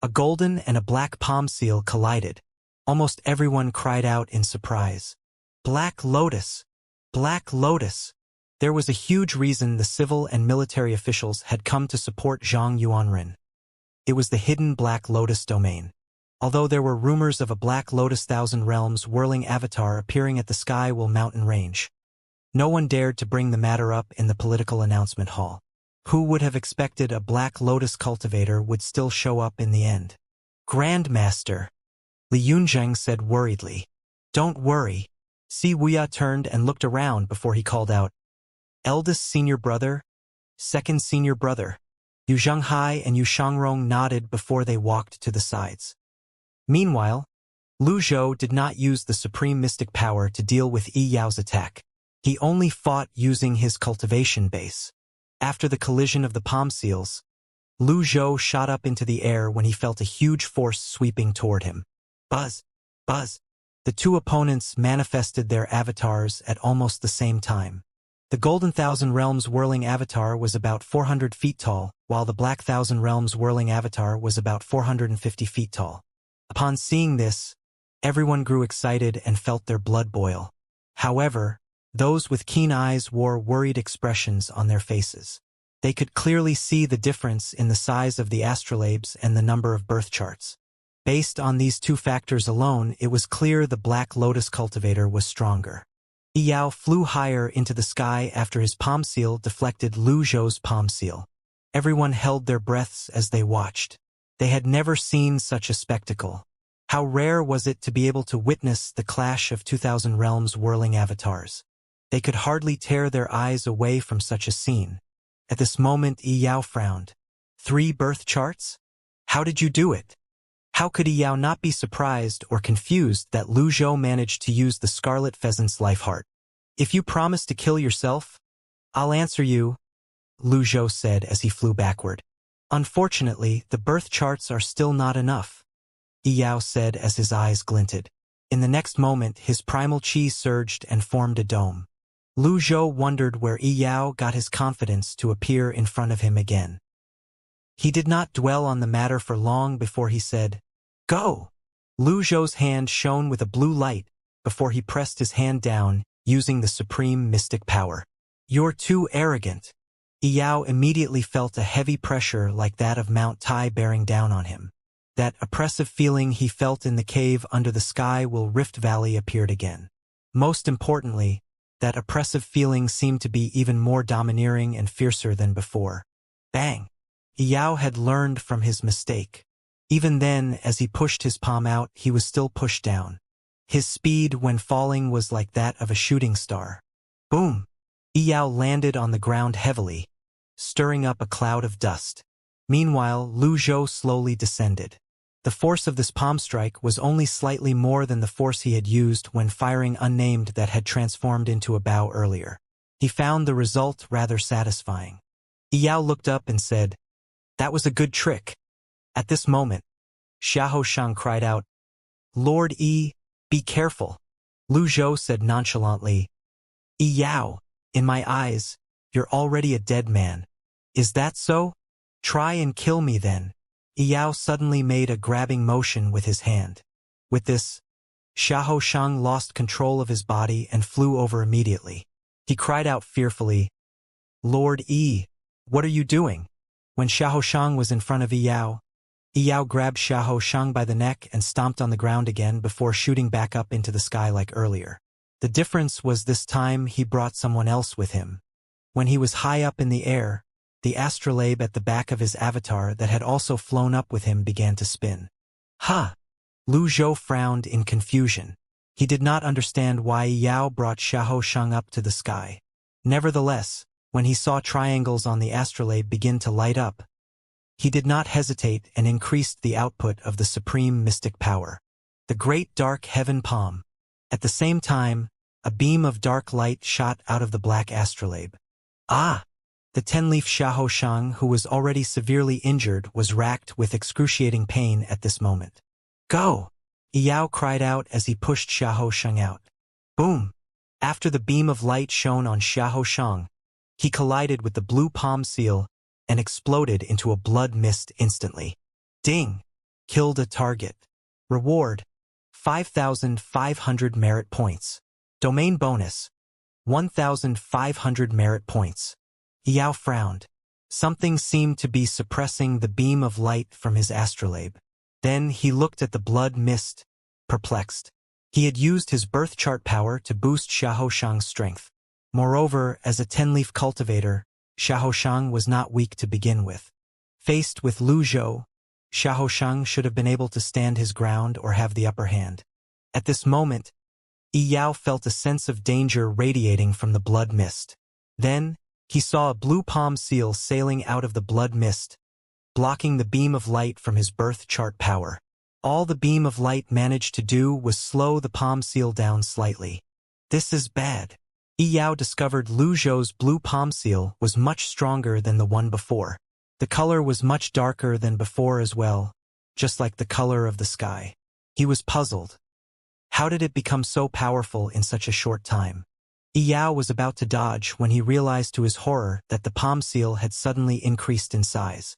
Speaker 1: A golden and a black palm seal collided. Almost everyone cried out in surprise. Black Lotus! Black Lotus! There was a huge reason the civil and military officials had come to support Zhang Yuanren. It was the hidden Black Lotus domain. Although there were rumors of a Black Lotus Thousand Realms whirling avatar appearing at the Skywell mountain range, no one dared to bring the matter up in the political announcement hall. Who would have expected a Black Lotus cultivator would still show up in the end? Grandmaster, Li Yunzheng said worriedly. Don't worry. Si Wuya turned and looked around before he called out, Eldest senior brother, second senior brother. Yu Zhenghai and Yu Shangrong nodded before they walked to the sides. Meanwhile, Lu Zhou did not use the supreme mystic power to deal with Yi Yao's attack. He only fought using his cultivation base. After the collision of the palm seals, Lu Zhou shot up into the air when he felt a huge force sweeping toward him. Buzz! Buzz! The 2 opponents manifested their avatars at almost the same time. The Golden Thousand Realms whirling avatar was about 400 feet tall, while the Black Thousand Realms whirling avatar was about 450 feet tall. Upon seeing this, everyone grew excited and felt their blood boil. However, those with keen eyes wore worried expressions on their faces. They could clearly see the difference in the size of the astrolabes and the number of birth charts. Based on these 2 factors alone, it was clear the Black Lotus cultivator was stronger. Yi Yao flew higher into the sky after his palm seal deflected Lu Zhou's palm seal. Everyone held their breaths as they watched. They had never seen such a spectacle. How rare was it to be able to witness the clash of 2,000 realms whirling avatars? They could hardly tear their eyes away from such a scene. At this moment, Yi Yao frowned. 3 birth charts? How did you do it? How could Yi Yao not be surprised or confused that Lu Zhou managed to use the Scarlet Pheasant's life heart? If you promise to kill yourself, I'll answer you, Lu Zhou said as he flew backward. Unfortunately, the birth charts are still not enough, Yi Yao said as his eyes glinted. In the next moment, his primal chi surged and formed a dome. Lu Zhou wondered where Yi Yao got his confidence to appear in front of him again. He did not dwell on the matter for long before he said, Go! Lu Zhou's hand shone with a blue light, before he pressed his hand down, using the supreme mystic power. "You're too arrogant." Yao immediately felt a heavy pressure like that of Mount Tai bearing down on him. That oppressive feeling he felt in the cave under the sky will Rift Valley appeared again. Most importantly, that oppressive feeling seemed to be even more domineering and fiercer than before. Bang! Yao had learned from his mistake. Even then, as he pushed his palm out, he was still pushed down. His speed when falling was like that of a shooting star. Boom! Yao landed on the ground heavily, stirring up a cloud of dust. Meanwhile, Lu Zhou slowly descended. The force of this palm strike was only slightly more than the force he had used when firing unnamed that had transformed into a bow earlier. He found the result rather satisfying. Yao looked up and said, "That was a good trick." At this moment, Xiahou Shang cried out, "Lord Yi, be careful." Lu Zhou said nonchalantly, "Yao, in my eyes, you're already a dead man. Is that so? Try and kill me then." Yao suddenly made a grabbing motion with his hand. With this, Xiahou Shang lost control of his body and flew over immediately. He cried out fearfully, "Lord Yi, what are you doing?" When Xiahou Shang was in front of Yao, Yao grabbed Xiahou Shang by the neck and stomped on the ground again before shooting back up into the sky like earlier. The difference was this time he brought someone else with him. When he was high up in the air, the astrolabe at the back of his avatar that had also flown up with him began to spin. "Ha!" Lu Zhou frowned in confusion. He did not understand why Yao brought Xiahou Shang up to the sky. Nevertheless, when he saw triangles on the astrolabe begin to light up, he did not hesitate and increased the output of the supreme mystic power. The great dark heaven palm. At the same time, a beam of dark light shot out of the black astrolabe. Ah! The 10-leaf Xiahou Shang, who was already severely injured, was racked with excruciating pain at this moment. "Go!" Yao cried out as he pushed Xiahou Shang out. Boom! After the beam of light shone on Xiahou Shang, he collided with the blue palm seal and exploded into a blood mist instantly. Ding! Killed a target. Reward: 5,500 merit points. Domain bonus: 1,500 merit points. Yao frowned. Something seemed to be suppressing the beam of light from his astrolabe. Then he looked at the blood mist, perplexed. He had used his birth chart power to boost Xiahou Shang's strength. Moreover, as a 10-leaf cultivator, Xiahou Shang was not weak to begin with. Faced with Lu Zhou, Xiahou Shang should have been able to stand his ground or have the upper hand. At this moment, Yao felt a sense of danger radiating from the blood mist. Then, he saw a blue palm seal sailing out of the blood mist, blocking the beam of light from his birth chart power. All the beam of light managed to do was slow the palm seal down slightly. This is bad. Yao discovered Lu Zhou's blue palm seal was much stronger than the one before. The color was much darker than before as well, just like the color of the sky. He was puzzled. How did it become so powerful in such a short time? Yao was about to dodge when he realized to his horror that the palm seal had suddenly increased in size.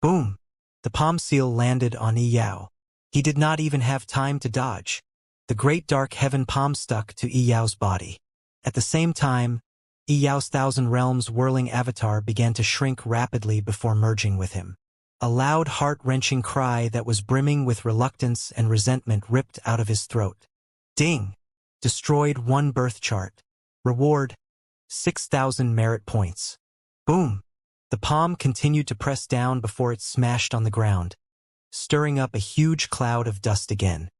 Speaker 1: Boom! The palm seal landed on Yao. He did not even have time to dodge. The great dark heaven palm stuck to Yao's body. At the same time, Yao's Thousand Realms whirling avatar began to shrink rapidly before merging with him. A loud heart-wrenching cry that was brimming with reluctance and resentment ripped out of his throat. Ding! Destroyed one birth chart. Reward: 6,000 merit points. Boom! The palm continued to press down before it smashed on the ground, stirring up a huge cloud of dust again.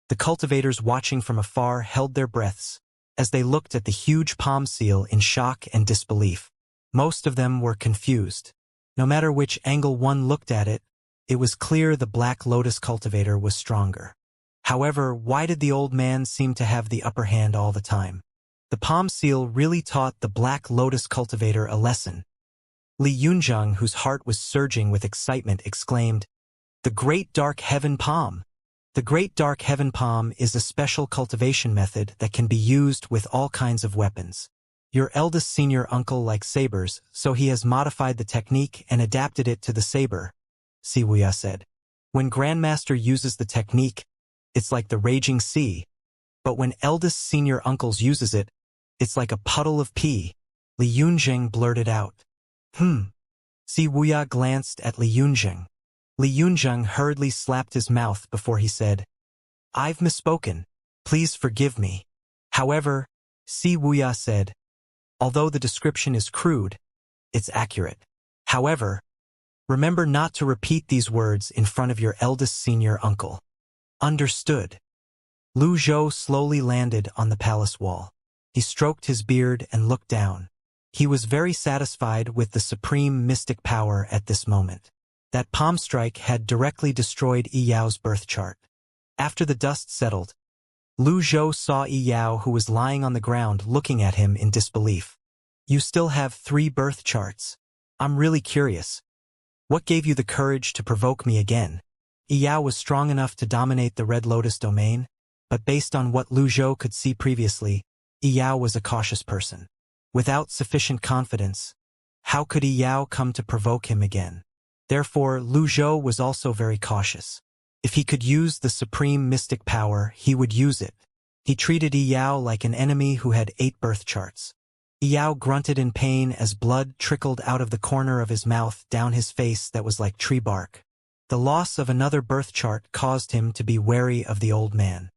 Speaker 1: The cultivators watching from afar held their breaths as they looked at the huge palm seal in shock and disbelief. Most of them were confused. No matter which angle one looked at it, it was clear the Black Lotus cultivator was stronger. However, why did the old man seem to have the upper hand all the time? The palm seal really taught the Black Lotus cultivator a lesson. Li Yunzheng, whose heart was surging with excitement, exclaimed, "The Great Dark Heaven Palm!" The Great Dark Heaven Palm is a special cultivation method that can be used with all kinds of weapons. Your eldest senior uncle likes sabers, so he has modified the technique and adapted it to the saber, Wuxia said. When Grandmaster uses the technique, it's like the raging sea. but when eldest senior uncles uses it, it's like a puddle of pee. Li Yunjing blurted out. Si Wuya glanced at Li Yunjing. Li Yunjing hurriedly slapped his mouth before he said, I've misspoken. Please forgive me. However, Si Wuya said, although the description is crude, it's accurate. However, remember not to repeat these words in front of your eldest senior uncle. Understood. Lu Zhou slowly landed on the palace wall. He stroked his beard and looked down. He was very satisfied with the supreme mystic power at this moment. That palm strike had directly destroyed Yi Yao's birth chart. After the dust settled, Lu Zhou saw Yi Yao, who was lying on the ground looking at him in disbelief. You still have 3 birth charts. I'm really curious. What gave you the courage to provoke me again? Yi Yao was strong enough to dominate the Red Lotus domain, but based on what Lu Zhou could see previously, Yi Yao was a cautious person. Without sufficient confidence, how could Yi Yao come to provoke him again? Therefore, Lu Zhou was also very cautious. If he could use the supreme mystic power, he would use it. He treated Yi Yao like an enemy who had 8 birth charts. Yi Yao grunted in pain as blood trickled out of the corner of his mouth down his face that was like tree bark. The loss of another birth chart caused him to be wary of the old man.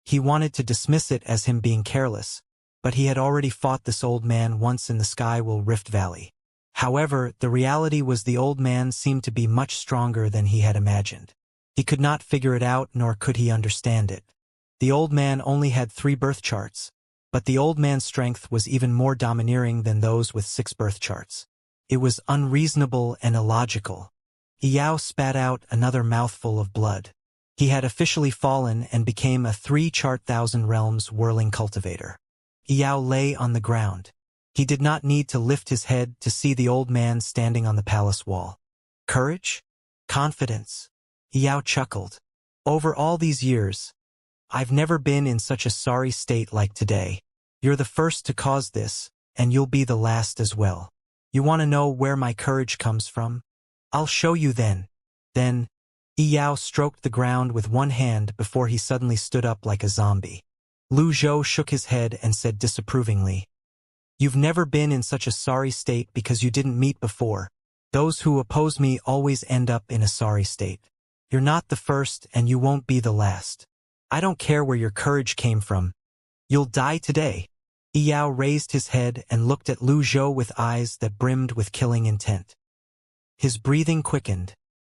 Speaker 1: He wanted to dismiss it as him being careless, but he had already fought this old man once in the Skywell Rift Valley. However, the reality was the old man seemed to be much stronger than he had imagined. He could not figure it out, nor could he understand it. The old man only had 3 birth charts, but the old man's strength was even more domineering than those with 6 birth charts. It was unreasonable and illogical. Yi Yao spat out another mouthful of blood. He had officially fallen and became a 3-chart Thousand Realms whirling cultivator. Yi Yao lay on the ground. He did not need to lift his head to see the old man standing on the palace wall. Courage? Confidence? Yi Yao chuckled. Over all these years, I've never been in such a sorry state like today. You're the first to cause this, and you'll be the last as well. You want to know where my courage comes from? I'll show you then. Then, Yi Yao stroked the ground with one hand before he suddenly stood up like a zombie. Lu Zhou shook his head and said disapprovingly, You've never been in such a sorry state because you didn't meet before. Those who oppose me always end up in a sorry state. You're not the first and you won't be the last. I don't care where your courage came from. You'll die today. Yi Yao raised his head and looked at Lu Zhou with eyes that brimmed with killing intent. His breathing quickened,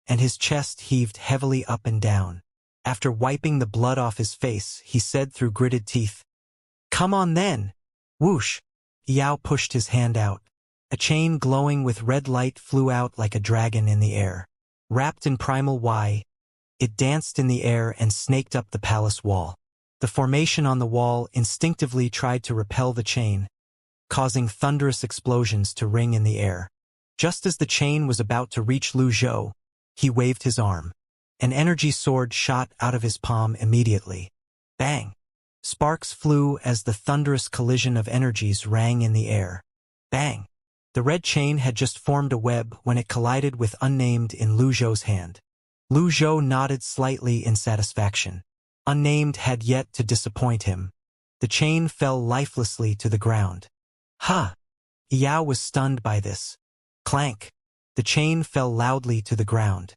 Speaker 1: and his chest heaved heavily up and down. After wiping the blood off his face, he said through gritted teeth, Come on then! Whoosh! Yi Yao pushed his hand out. A chain glowing with red light flew out like a dragon in the air. Wrapped in primal Y, it danced in the air and snaked up the palace wall. The formation on the wall instinctively tried to repel the chain, causing thunderous explosions to ring in the air. Just as the chain was about to reach Lu Zhou, he waved his arm. An energy sword shot out of his palm immediately. Bang! Sparks flew as the thunderous collision of energies rang in the air. Bang! The red chain had just formed a web when it collided with Unnamed in Lu Zhou's hand. Lu Zhou nodded slightly in satisfaction. Unnamed had yet to disappoint him. The chain fell lifelessly to the ground. Ha! Yi Yao was stunned by this. Clank! The chain fell loudly to the ground.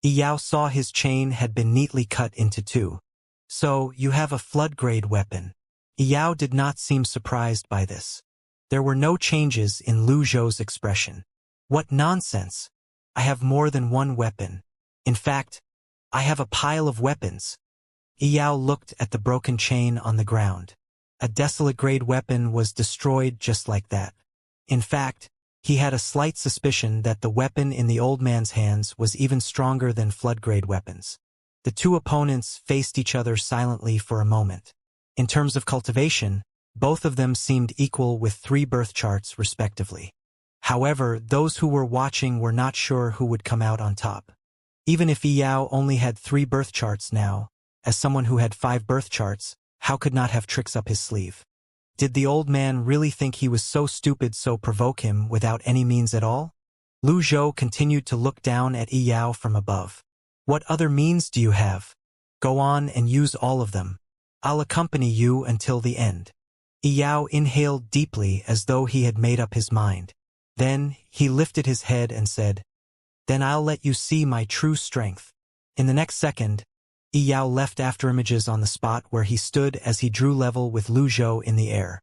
Speaker 1: Yi Yao saw his chain had been neatly cut into 2. So, you have a flood-grade weapon. Yi Yao did not seem surprised by this. There were no changes in Lu Zhou's expression. What nonsense! I have more than one weapon. In fact, I have a pile of weapons. Yi Yao looked at the broken chain on the ground. A desolate-grade weapon was destroyed just like that. In fact, he had a slight suspicion that the weapon in the old man's hands was even stronger than flood-grade weapons. The 2 opponents faced each other silently for a moment. In terms of cultivation, both of them seemed equal with 3 birth charts respectively. However, those who were watching were not sure who would come out on top. Even if Yi Yao only had 3 birth charts now, as someone who had 5 birth charts, how could not have tricks up his sleeve? Did the old man really think he was so stupid so provoke him without any means at all? Lu Zhou continued to look down at Yi Yao from above. What other means do you have? Go on and use all of them. I'll accompany you until the end. Yao inhaled deeply as though he had made up his mind. Then, he lifted his head and said, "Then I'll let you see my true strength." In the next second, Yao left afterimages on the spot where he stood as he drew level with Lu Zhou in the air.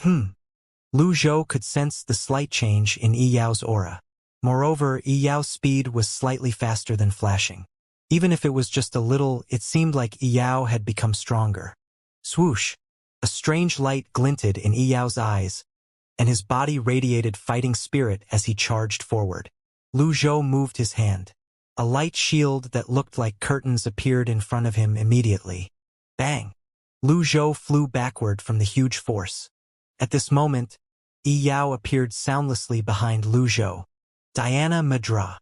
Speaker 1: Lu Zhou could sense the slight change in Yao's aura. Moreover, Yao's speed was slightly faster than flashing. Even if it was just a little, it seemed like Yao had become stronger. Swoosh! A strange light glinted in Yao's eyes, and his body radiated fighting spirit as he charged forward. Lu Zhou moved his hand. A light shield that looked like curtains appeared in front of him immediately. Bang! Lu Zhou flew backward from the huge force. At this moment, Yao appeared soundlessly behind Lu Zhou. Diana Madra.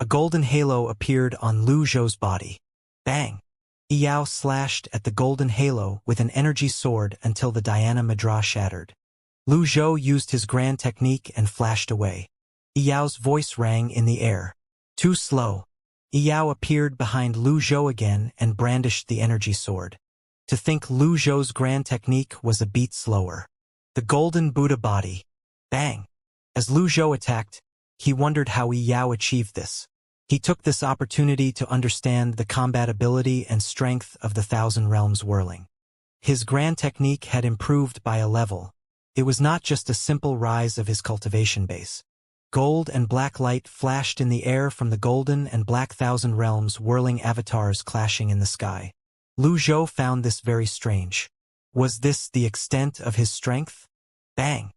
Speaker 1: A golden halo appeared on Lu Zhou's body. Bang! Yao slashed at the golden halo with an energy sword until the Diana Madra shattered. Lu Zhou used his grand technique and flashed away. Yao's voice rang in the air. Too slow. Yao appeared behind Lu Zhou again and brandished the energy sword. To think Lu Zhou's grand technique was a beat slower. The golden Buddha body. Bang! As Lu Zhou attacked, he wondered how Yao achieved this. He took this opportunity to understand the combatability and strength of the Thousand Realms whirling. His grand technique had improved by a level. It was not just a simple rise of his cultivation base. Gold and black light flashed in the air from the golden and black Thousand Realms whirling avatars clashing in the sky. Lu Zhou found this very strange. Was this the extent of his strength? Bang!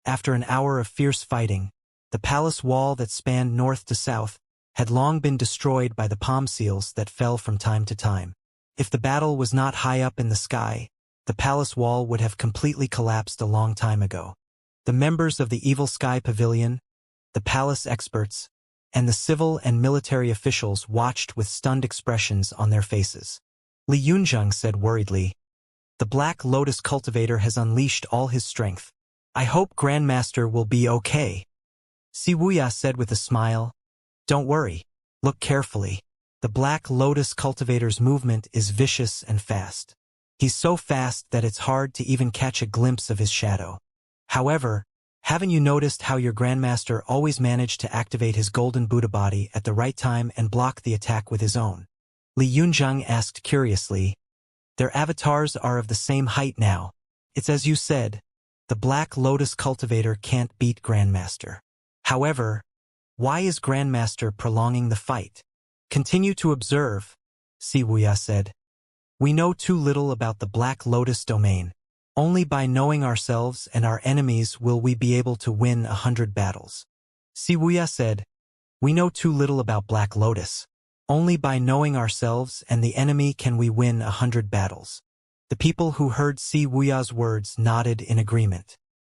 Speaker 1: After an hour of fierce fighting, the palace wall that spanned north to south had long been destroyed by the palm seals that fell from time to time. If the battle was not high up in the sky, the palace wall would have completely collapsed a long time ago. The members of the Evil Sky Pavilion, the palace experts, and the civil and military officials watched with stunned expressions on their faces. Li Yunzheng said worriedly, "The Black Lotus cultivator has unleashed all his strength. I hope Grandmaster will be okay." Wuxia said with a smile, "Don't worry. Look carefully. The Black Lotus cultivator's movement is vicious and fast. He's so fast that it's hard to even catch a glimpse of his shadow. However, haven't you noticed how your Grandmaster always managed to activate his golden Buddha body at the right time and block the attack with his own?" Li Yunzheng asked curiously. "Their avatars are of the same height now. It's as you said, the Black Lotus cultivator can't beat Grandmaster. However, why is Grandmaster prolonging the fight?" "Continue to observe," Wuxia said. "We know too little about the Black Lotus domain. Only by knowing ourselves and our enemies will we be able to win 100 battles." Wuxia said, "We know too little about Black Lotus. Only by knowing ourselves and the enemy can we win 100 battles." The people who heard Wuxia's words nodded in agreement.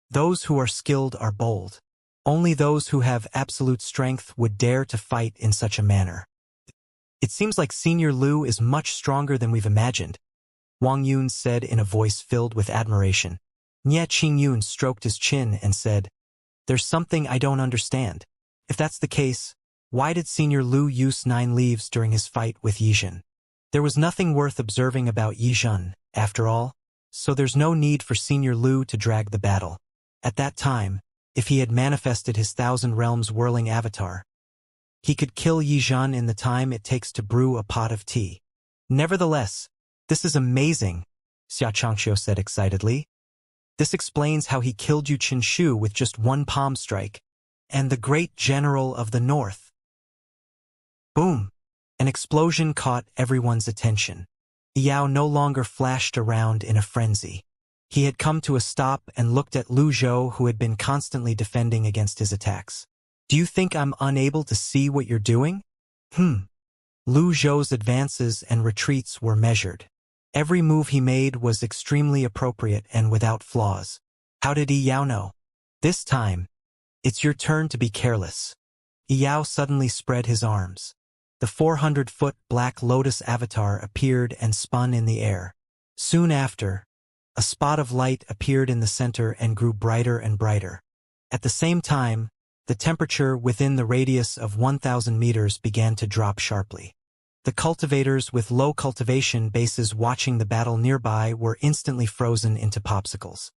Speaker 1: Those who are skilled are bold. Only those who have absolute strength would dare to fight in such a manner. "It seems like Senior Lu is much stronger than we've imagined," Wang Yun said in a voice filled with admiration. Nie Qingyun stroked his chin and said, "There's something I don't understand. If that's the case, why did Senior Lu use 9 leaves during his fight with Yizhen? There was nothing worth observing about Yizhen, after all, so there's no need for Senior Lu to drag the battle. At that time, if he had manifested his Thousand Realms whirling avatar, he could kill Yizhen in the time it takes to brew a pot of tea. Nevertheless, this is amazing," Xianxia said excitedly. "This explains how he killed Yu Qinshu with just one palm strike, and the great general of the north." Boom! An explosion caught everyone's attention. Yao no longer flashed around in a frenzy. He had come to a stop and looked at Lu Zhou, who had been constantly defending against his attacks. "Do you think I'm unable to see what you're doing?" Lu Zhou's advances and retreats were measured. Every move he made was extremely appropriate and without flaws. How did Yao know? "This time, it's your turn to be careless." Yao suddenly spread his arms. The 400-foot Black Lotus avatar appeared and spun in the air. Soon after, a spot of light appeared in the center and grew brighter and brighter. At the same time, the temperature within the radius of 1,000 meters began to drop sharply. The cultivators with low cultivation bases watching the battle nearby were instantly frozen into popsicles.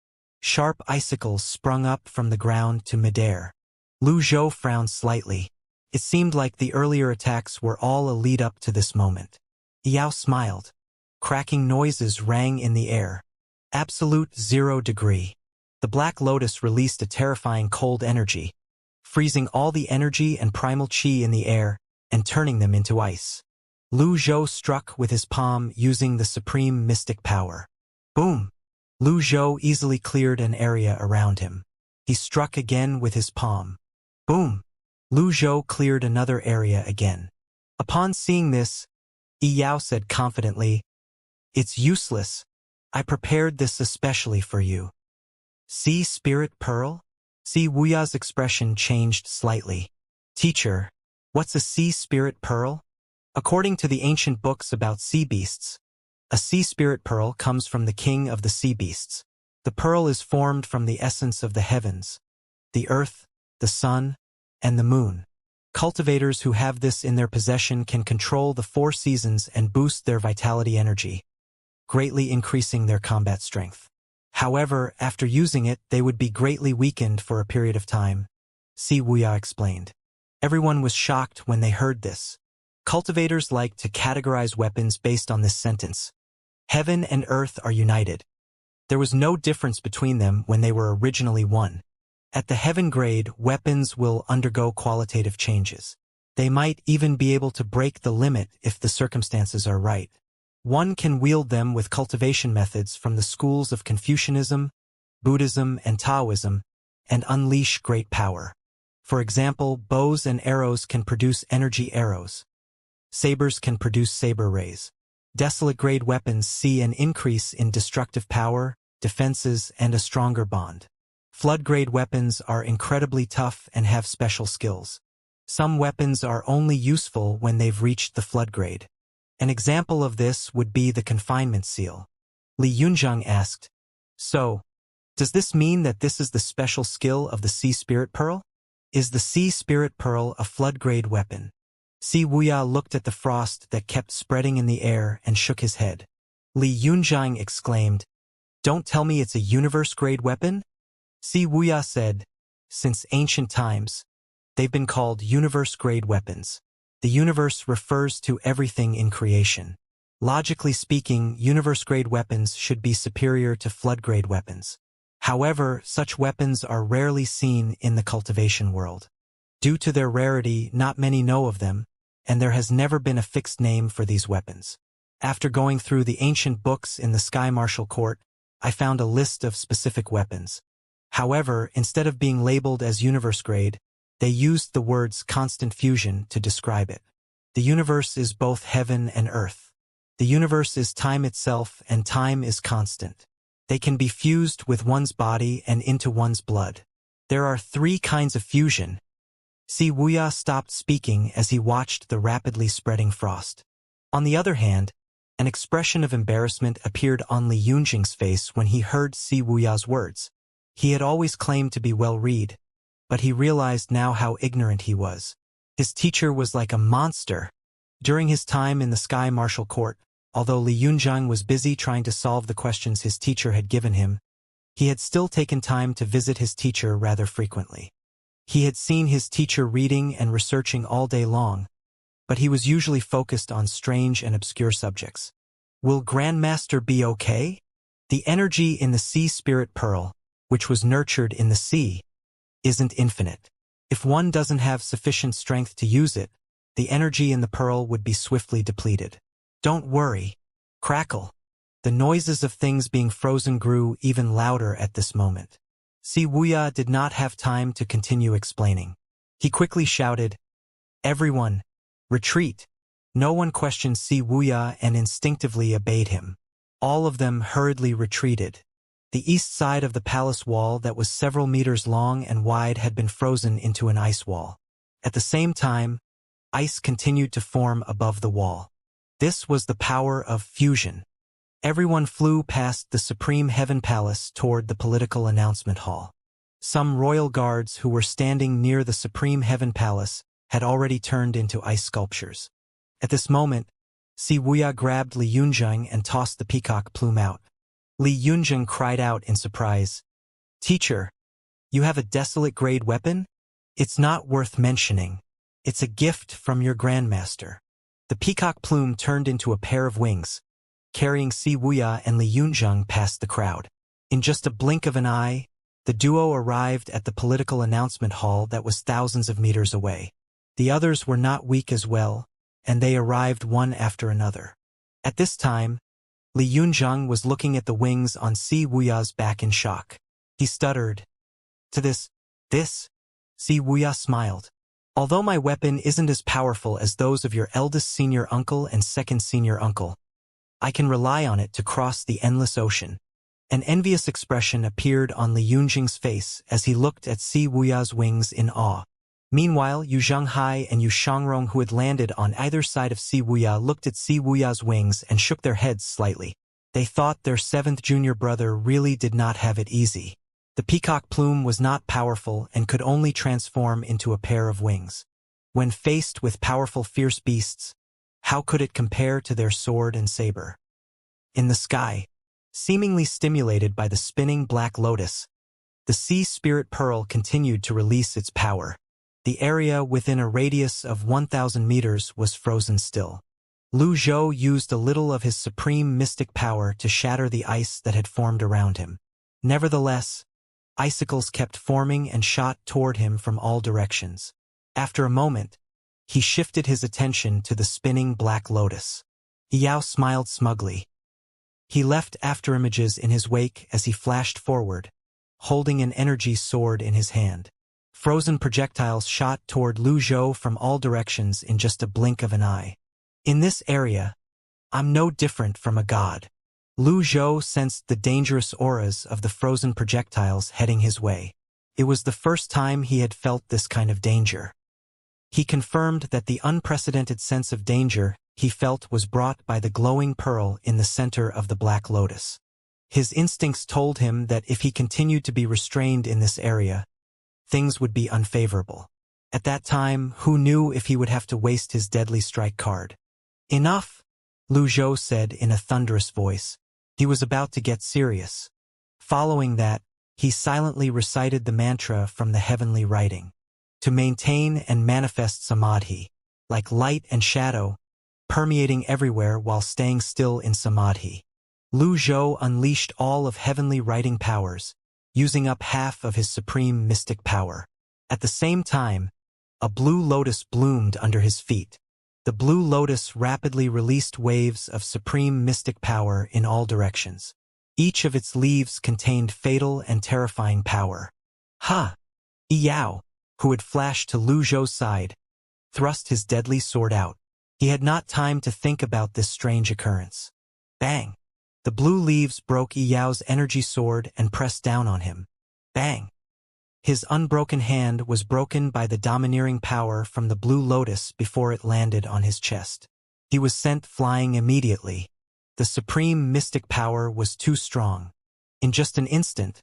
Speaker 1: Sharp icicles sprung up from the ground to midair. Lu Zhou frowned slightly. It seemed like the earlier attacks were all a lead-up to this moment. Yao smiled. Cracking noises rang in the air. Absolute 0 degree. The Black Lotus released a terrifying cold energy, freezing all the energy and primal chi in the air and turning them into ice. Lu Zhou struck with his palm using the supreme mystic power. Boom! Lu Zhou easily cleared an area around him. He struck again with his palm. Boom! Lu Zhou cleared another area again. Upon seeing this, Yao said confidently, "It's useless. I prepared this especially for you." "See Spirit Pearl?" See Wuya's expression changed slightly. "Teacher, what's a sea spirit pearl?" According to the ancient books about sea beasts, a sea spirit pearl comes from the king of the sea beasts. The pearl is formed from the essence of the heavens, the earth, the sun, and the moon. Cultivators who have this in their possession can control the 4 seasons and boost their vitality energy, greatly increasing their combat strength. However, after using it, they would be greatly weakened for a period of time. See Wuya explained. Everyone was shocked when they heard this. Cultivators like to categorize weapons based on this sentence. Heaven and earth are united. There was no difference between them when they were originally one. At the heaven grade, weapons will undergo qualitative changes. They might even be able to break the limit if the circumstances are right. One can wield them with cultivation methods from the schools of Confucianism, Buddhism, and Taoism, and unleash great power. For example, bows and arrows can produce energy arrows. Sabers can produce saber rays. Desolate-grade weapons see an increase in destructive power, defenses, and a stronger bond. Flood-grade weapons are incredibly tough and have special skills. Some weapons are only useful when they've reached the flood grade. An example of this would be the confinement seal. Li Yunzhang asked, "So, does this mean that this is the special skill of the Sea Spirit Pearl? Is the Sea Spirit Pearl a flood-grade weapon?" Si Wuya looked at the frost that kept spreading in the air and shook his head. Li Yunzhang exclaimed, "Don't tell me it's a universe-grade weapon?" Si Wuya said, "Since ancient times, they've been called universe-grade weapons. The universe refers to everything in creation. Logically speaking, universe-grade weapons should be superior to flood-grade weapons. However, such weapons are rarely seen in the cultivation world. Due to their rarity, not many know of them, and there has never been a fixed name for these weapons. After going through the ancient books in the Sky Martial Court, I found a list of specific weapons. However, instead of being labeled as universe grade, they used the words constant fusion to describe it. The universe is both heaven and earth. The universe is time itself, and time is constant. They can be fused with one's body and into one's blood. There are 3 kinds of fusion. Si Wuya stopped speaking as he watched the rapidly spreading frost. On the other hand, an expression of embarrassment appeared on Li Yunjing's face when he heard Si Wuya's words. He had always claimed to be well-read, but he realized now how ignorant he was. His teacher was like a monster. During his time in the Sky Martial Court, although Li Yunzhang was busy trying to solve the questions his teacher had given him, he had still taken time to visit his teacher rather frequently. He had seen his teacher reading and researching all day long, but he was usually focused on strange and obscure subjects. Will Grandmaster be okay? The energy in the Sea Spirit Pearl, which was nurtured in the sea, isn't infinite. If one doesn't have sufficient strength to use it, the energy in the pearl would be swiftly depleted. Don't worry. Crackle. The noises of things being frozen grew even louder at this moment. Si Wuya did not have time to continue explaining. He quickly shouted, "Everyone, retreat!" No one questioned Si Wuya and instinctively obeyed him. All of them hurriedly retreated. The east side of the palace wall that was several meters long and wide had been frozen into an ice wall. At the same time, ice continued to form above the wall. This was the power of fusion. Everyone flew past the Supreme Heaven Palace toward the political announcement hall. Some royal guards who were standing near the Supreme Heaven Palace had already turned into ice sculptures. At this moment, Si Wuya grabbed Li Yunzheng and tossed the peacock plume out. Li Yunzheng cried out in surprise, "Teacher, you have a desolate-grade weapon? It's not worth mentioning. It's a gift from your grandmaster." The peacock plume turned into a pair of wings, carrying Si Wuya and Li Yunzheng past the crowd. In just a blink of an eye, the duo arrived at the political announcement hall that was thousands of meters away. The others were not weak as well, and they arrived one after another. At this time, Li Yunzheng was looking at the wings on Si Wuya's back in shock. He stuttered, "To this. Si Wuya smiled. "Although my weapon isn't as powerful as those of your eldest senior uncle and second senior uncle, I can rely on it to cross the endless ocean." An envious expression appeared on Li Yunzheng's face as he looked at Si Wuya's wings in awe. Meanwhile, Yu Zhanghai and Yu Shangrong, who had landed on either side of Si Wuya, looked at Si Wuya's wings and shook their heads slightly. They thought their seventh junior brother really did not have it easy. The peacock plume was not powerful and could only transform into a pair of wings. When faced with powerful fierce beasts, how could it compare to their sword and saber? In the sky, seemingly stimulated by the spinning black lotus, the sea spirit pearl continued to release its power. The area within a radius of 1,000 meters was frozen still. Lu Zhou used a little of his supreme mystic power to shatter the ice that had formed around him. Nevertheless, icicles kept forming and shot toward him from all directions. After a moment, he shifted his attention to the spinning black lotus. Yao smiled smugly. He left afterimages in his wake as he flashed forward, holding an energy sword in his hand. Frozen projectiles shot toward Lu Zhou from all directions in just a blink of an eye. "In this area, I'm no different from a god." Lu Zhou sensed the dangerous auras of the frozen projectiles heading his way. It was the first time he had felt this kind of danger. He confirmed that the unprecedented sense of danger he felt was brought by the glowing pearl in the center of the black lotus. His instincts told him that if he continued to be restrained in this area, things would be unfavorable. At that time, who knew if he would have to waste his deadly strike card? "Enough," Lu Zhou said in a thunderous voice. He was about to get serious. Following that, he silently recited the mantra from the heavenly writing. To maintain and manifest samadhi, like light and shadow, permeating everywhere while staying still in samadhi. Lu Zhou unleashed all of heavenly writing powers, using up half of his supreme mystic power. At the same time, a blue lotus bloomed under his feet. The blue lotus rapidly released waves of supreme mystic power in all directions. Each of its leaves contained fatal and terrifying power. "Ha!" Yao, who had flashed to Lu Zhou's side, thrust his deadly sword out. He had not time to think about this strange occurrence. Bang! The blue leaves broke Yao's energy sword and pressed down on him. Bang! His unbroken hand was broken by the domineering power from the blue lotus before it landed on his chest. He was sent flying immediately. The supreme mystic power was too strong. In just an instant,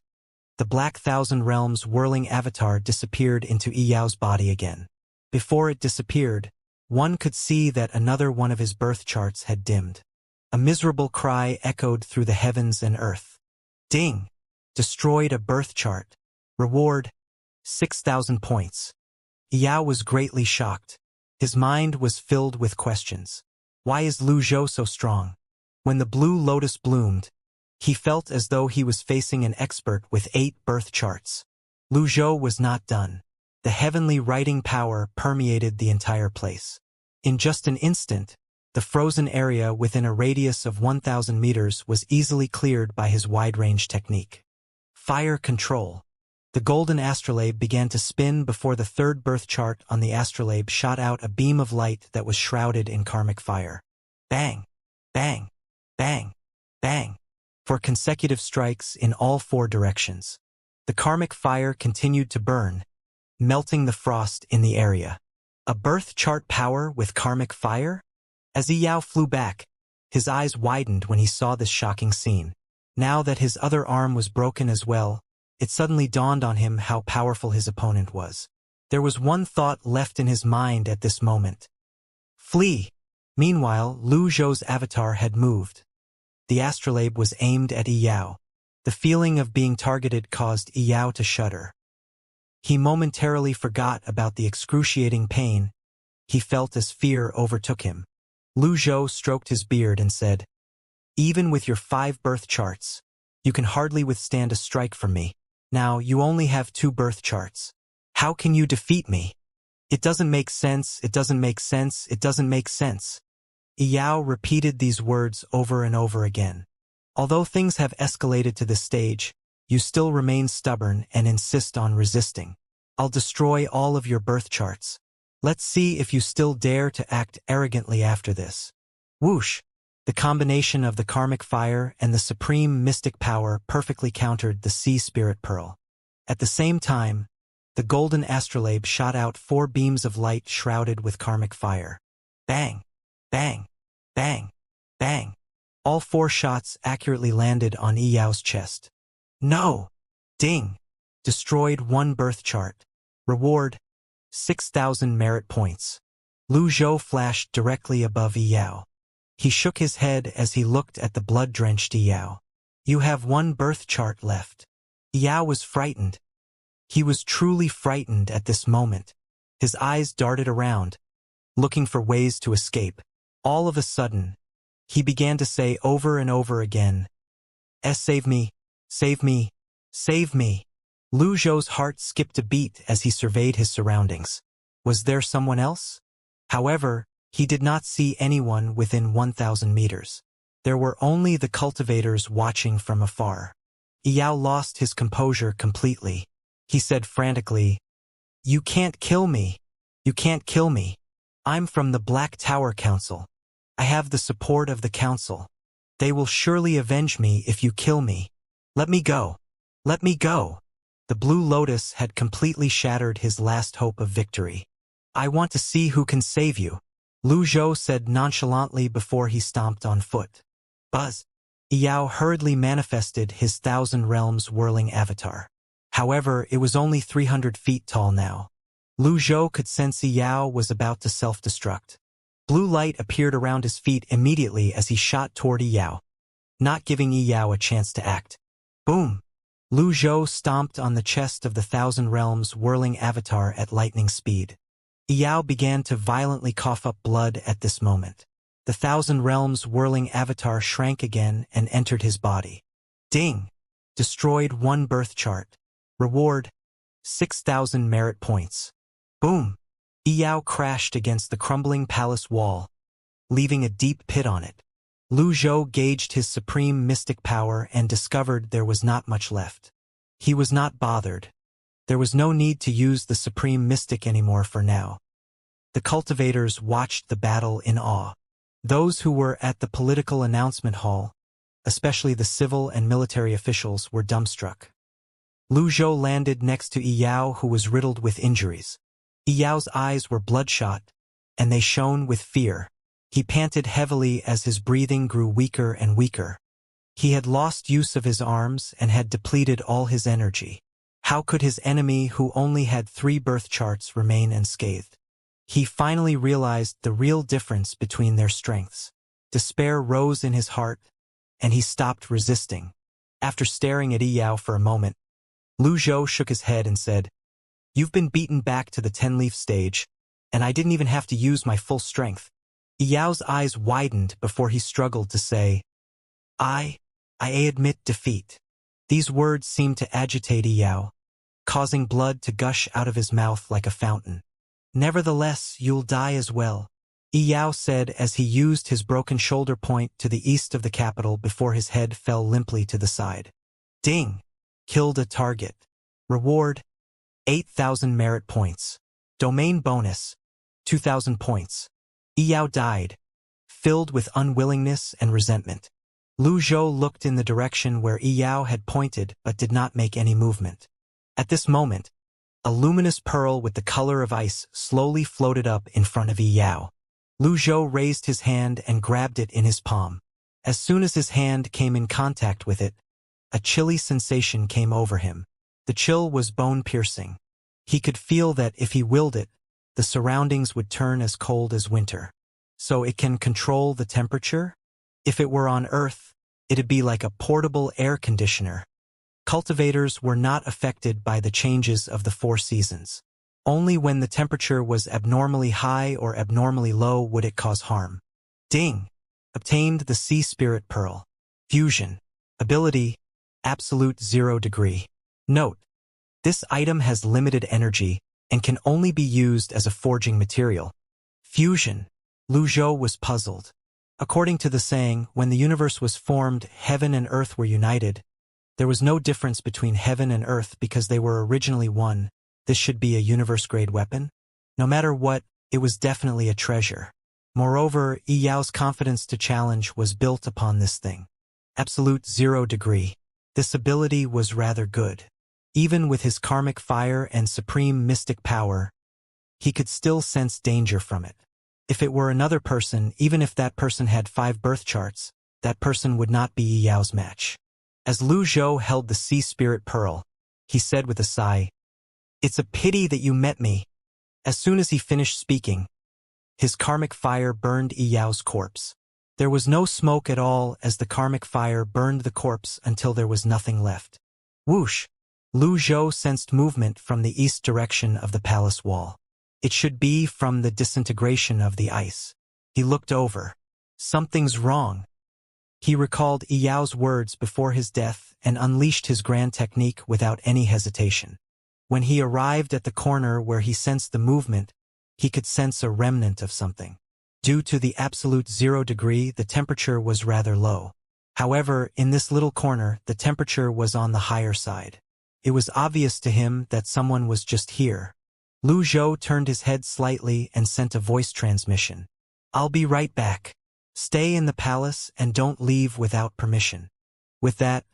Speaker 1: the Black Thousand Realms whirling avatar disappeared into Yao's body again. Before it disappeared, one could see that another one of his birth charts had dimmed. A miserable cry echoed through the heavens and earth. Ding! Destroyed a birth chart. Reward, 6,000 points. Yao was greatly shocked. His mind was filled with questions. Why is Lu Zhou so strong? When the blue lotus bloomed, he felt as though he was facing an expert with 8 birth charts. Lu Zhou was not done. The heavenly writing power permeated the entire place. In just an instant, the frozen area within a radius of 1,000 meters was easily cleared by his wide-range technique. Fire control. The golden astrolabe began to spin before the third birth chart on the astrolabe shot out a beam of light that was shrouded in karmic fire. Bang! Bang! Bang! Bang! For consecutive strikes in all 4 directions. The karmic fire continued to burn, melting the frost in the area. A birth chart power with karmic fire? As Yao flew back, his eyes widened when he saw this shocking scene. Now that his other arm was broken as well, it suddenly dawned on him how powerful his opponent was. There was one thought left in his mind at this moment. Flee! Meanwhile, Lu Zhou's avatar had moved. The astrolabe was aimed at Yao. The feeling of being targeted caused Yao to shudder. He momentarily forgot about the excruciating pain he felt as fear overtook him. Lu Zhou stroked his beard and said, "Even with your 5 birth charts, you can hardly withstand a strike from me. Now, you only have 2 birth charts. How can you defeat me? It doesn't make sense, it doesn't make sense, it doesn't make sense." Yao repeated these words over and over again. "Although things have escalated to this stage, you still remain stubborn and insist on resisting. I'll destroy all of your birth charts. Let's see if you still dare to act arrogantly after this." Whoosh! The combination of the karmic fire and the supreme mystic power perfectly countered the sea spirit pearl. At the same time, the golden astrolabe shot out 4 beams of light shrouded with karmic fire. Bang! Bang! Bang! Bang! All 4 shots accurately landed on Yao's chest. No! Ding! Destroyed 1 birth chart. Reward: 6,000 merit points. Lu Zhou flashed directly above Yao. He shook his head as he looked at the blood-drenched Yao. "You have 1 birth chart left." Yao was frightened. He was truly frightened at this moment. His eyes darted around, looking for ways to escape. All of a sudden, he began to say over and over again, "Save me, save me, save me." Lu Zhou's heart skipped a beat as he surveyed his surroundings. Was there someone else? However, he did not see anyone within 1,000 meters. There were only the cultivators watching from afar. Yao lost his composure completely. He said frantically, "You can't kill me. You can't kill me. I'm from the Black Tower Council. I have the support of the council. They will surely avenge me if you kill me. Let me go. Let me go." The Blue Lotus had completely shattered his last hope of victory. "I want to see who can save you," Lu Zhou said nonchalantly before he stomped on foot. Buzz! Yao hurriedly manifested his 1,000 Realms whirling avatar. However, it was only 300 feet tall now. Lu Zhou could sense Yao was about to self-destruct. Blue light appeared around his feet immediately as he shot toward Yao, not giving Yao a chance to act. Boom! Lu Zhou stomped on the chest of the 1,000 Realms whirling avatar at lightning speed. Yao began to violently cough up blood at this moment. The 1,000 Realms whirling avatar shrank again and entered his body. Ding! Destroyed 1 birth chart. Reward: 6,000 merit points. Boom! Yao crashed against the crumbling palace wall, leaving a deep pit on it. Lu Zhou gauged his supreme mystic power and discovered there was not much left. He was not bothered. There was no need to use the supreme mystic anymore for now. The cultivators watched the battle in awe. Those who were at the political announcement hall, especially the civil and military officials, were dumbstruck. Lu Zhou landed next to Yao, who was riddled with injuries. Yao's eyes were bloodshot, and they shone with fear. He panted heavily as his breathing grew weaker and weaker. He had lost use of his arms and had depleted all his energy. How could his enemy, who only had 3 birth charts, remain unscathed? He finally realized the real difference between their strengths. Despair rose in his heart, and he stopped resisting. After staring at Yao for a moment, Lu Zhou shook his head and said, "You've been beaten back to the 10-leaf stage, and I didn't even have to use my full strength." Yao's eyes widened before he struggled to say, I admit defeat." These words seemed to agitate Yao, causing blood to gush out of his mouth like a fountain. "Nevertheless, you'll die as well," Yao said as he used his broken shoulder point to the east of the capital before his head fell limply to the side. Ding! Killed a target. Reward: 8,000 merit points. Domain bonus: 2,000 points. Yao died, filled with unwillingness and resentment. Lu Zhou looked in the direction where Yao had pointed but did not make any movement. At this moment, a luminous pearl with the color of ice slowly floated up in front of Yao. Lu Zhou raised his hand and grabbed it in his palm. As soon as his hand came in contact with it, a chilly sensation came over him. The chill was bone-piercing. He could feel that if he willed it, the surroundings would turn as cold as winter. so it can control the temperature? If it were on Earth, it'd be like a portable air conditioner. Cultivators were not affected by the changes of the 4 seasons. Only when the temperature was abnormally high or abnormally low would it cause harm. Ding! Obtained the Sea Spirit Pearl. Fusion. Ability, absolute 0 degree. Note: this item has limited energy and can only be used as a forging material. Fusion. Lu Zhou was puzzled. According to the saying, when the universe was formed, heaven and earth were united. There was no difference between heaven and earth because they were originally one. This should be a universe-grade weapon? No matter what, it was definitely a treasure. Moreover, Yi Yao's confidence to challenge was built upon this thing. Absolute 0 degree. This ability was rather good. Even with his karmic fire and supreme mystic power, he could still sense danger from it. If it were another person, even if that person had 5 birth charts, that person would not be Yi Yao's match. As Lu Zhou held the Sea Spirit Pearl, he said with a sigh, "It's a pity that you met me." As soon as he finished speaking, his karmic fire burned Yi Yao's corpse. There was no smoke at all as the karmic fire burned the corpse until there was nothing left. Whoosh! Lu Zhou sensed movement from the east direction of the palace wall. It should be from the disintegration of the ice. He looked over. Something's wrong. He recalled Yi Yao's words before his death and unleashed his grand technique without any hesitation. When he arrived at the corner where he sensed the movement, he could sense a remnant of something. Due to the absolute 0 degree, the temperature was rather low. However, in this little corner, the temperature was on the higher side. It was obvious to him that someone was just here. Lu Zhou turned his head slightly and sent a voice transmission. "I'll be right back. Stay in the palace and don't leave without permission." With that,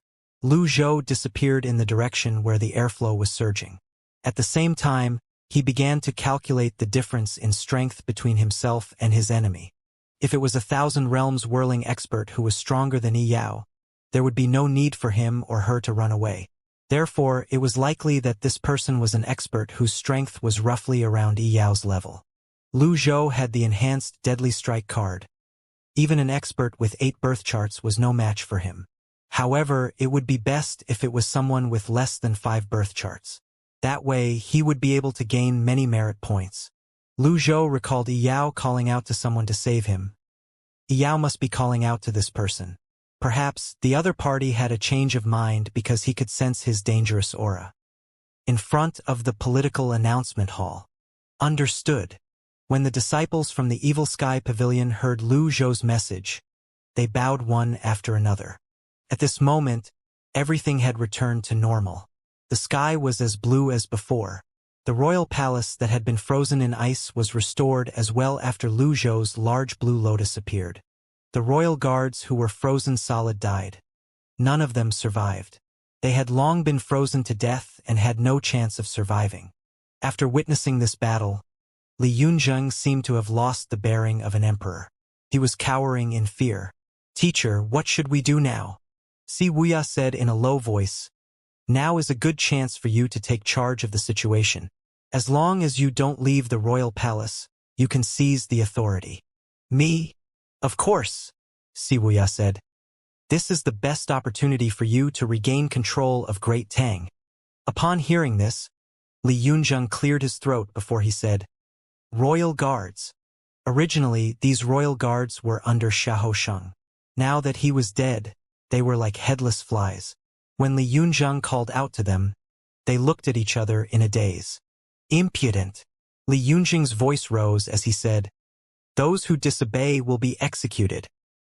Speaker 1: Lu Zhou disappeared in the direction where the airflow was surging. At the same time, he began to calculate the difference in strength between himself and his enemy. If it was 1,000 realms whirling expert who was stronger than Yi Yao, there would be no need for him or her to run away. Therefore, it was likely that this person was an expert whose strength was roughly around Yi Yao's level. Lu Zhou had the enhanced Deadly Strike card. Even an expert with 8 birth charts was no match for him. However, it would be best if it was someone with less than 5 birth charts. That way, he would be able to gain many merit points. Lu Zhou recalled Yi Yao calling out to someone to save him. Yi Yao must be calling out to this person. Perhaps the other party had a change of mind because he could sense his dangerous aura. In front of the political announcement hall. Understood. When the disciples from the Evil Sky Pavilion heard Lu Zhou's message, they bowed one after another. At this moment, everything had returned to normal. The sky was as blue as before. The royal palace that had been frozen in ice was restored as well after Lu Zhou's large blue lotus appeared. The royal guards who were frozen solid died. None of them survived. They had long been frozen to death and had no chance of surviving. After witnessing this battle, Li Yunzheng seemed to have lost the bearing of an emperor. He was cowering in fear. "Teacher, what should we do now?" Wuxia said in a low voice. "Now is a good chance for you to take charge of the situation. As long as you don't leave the royal palace, you can seize the authority." "Me? Of course," Wuxia said. "This is the best opportunity for you to regain control of Great Tang." Upon hearing this, Li Yunzheng cleared his throat before he said, "Royal Guards." Originally, these royal guards were under Xiahou Sheng. Now that he was dead, they were like headless flies. When Li Yunzheng called out to them, they looked at each other in a daze. "Impudent!" Li Yunzheng's voice rose as he said, "Those who disobey will be executed."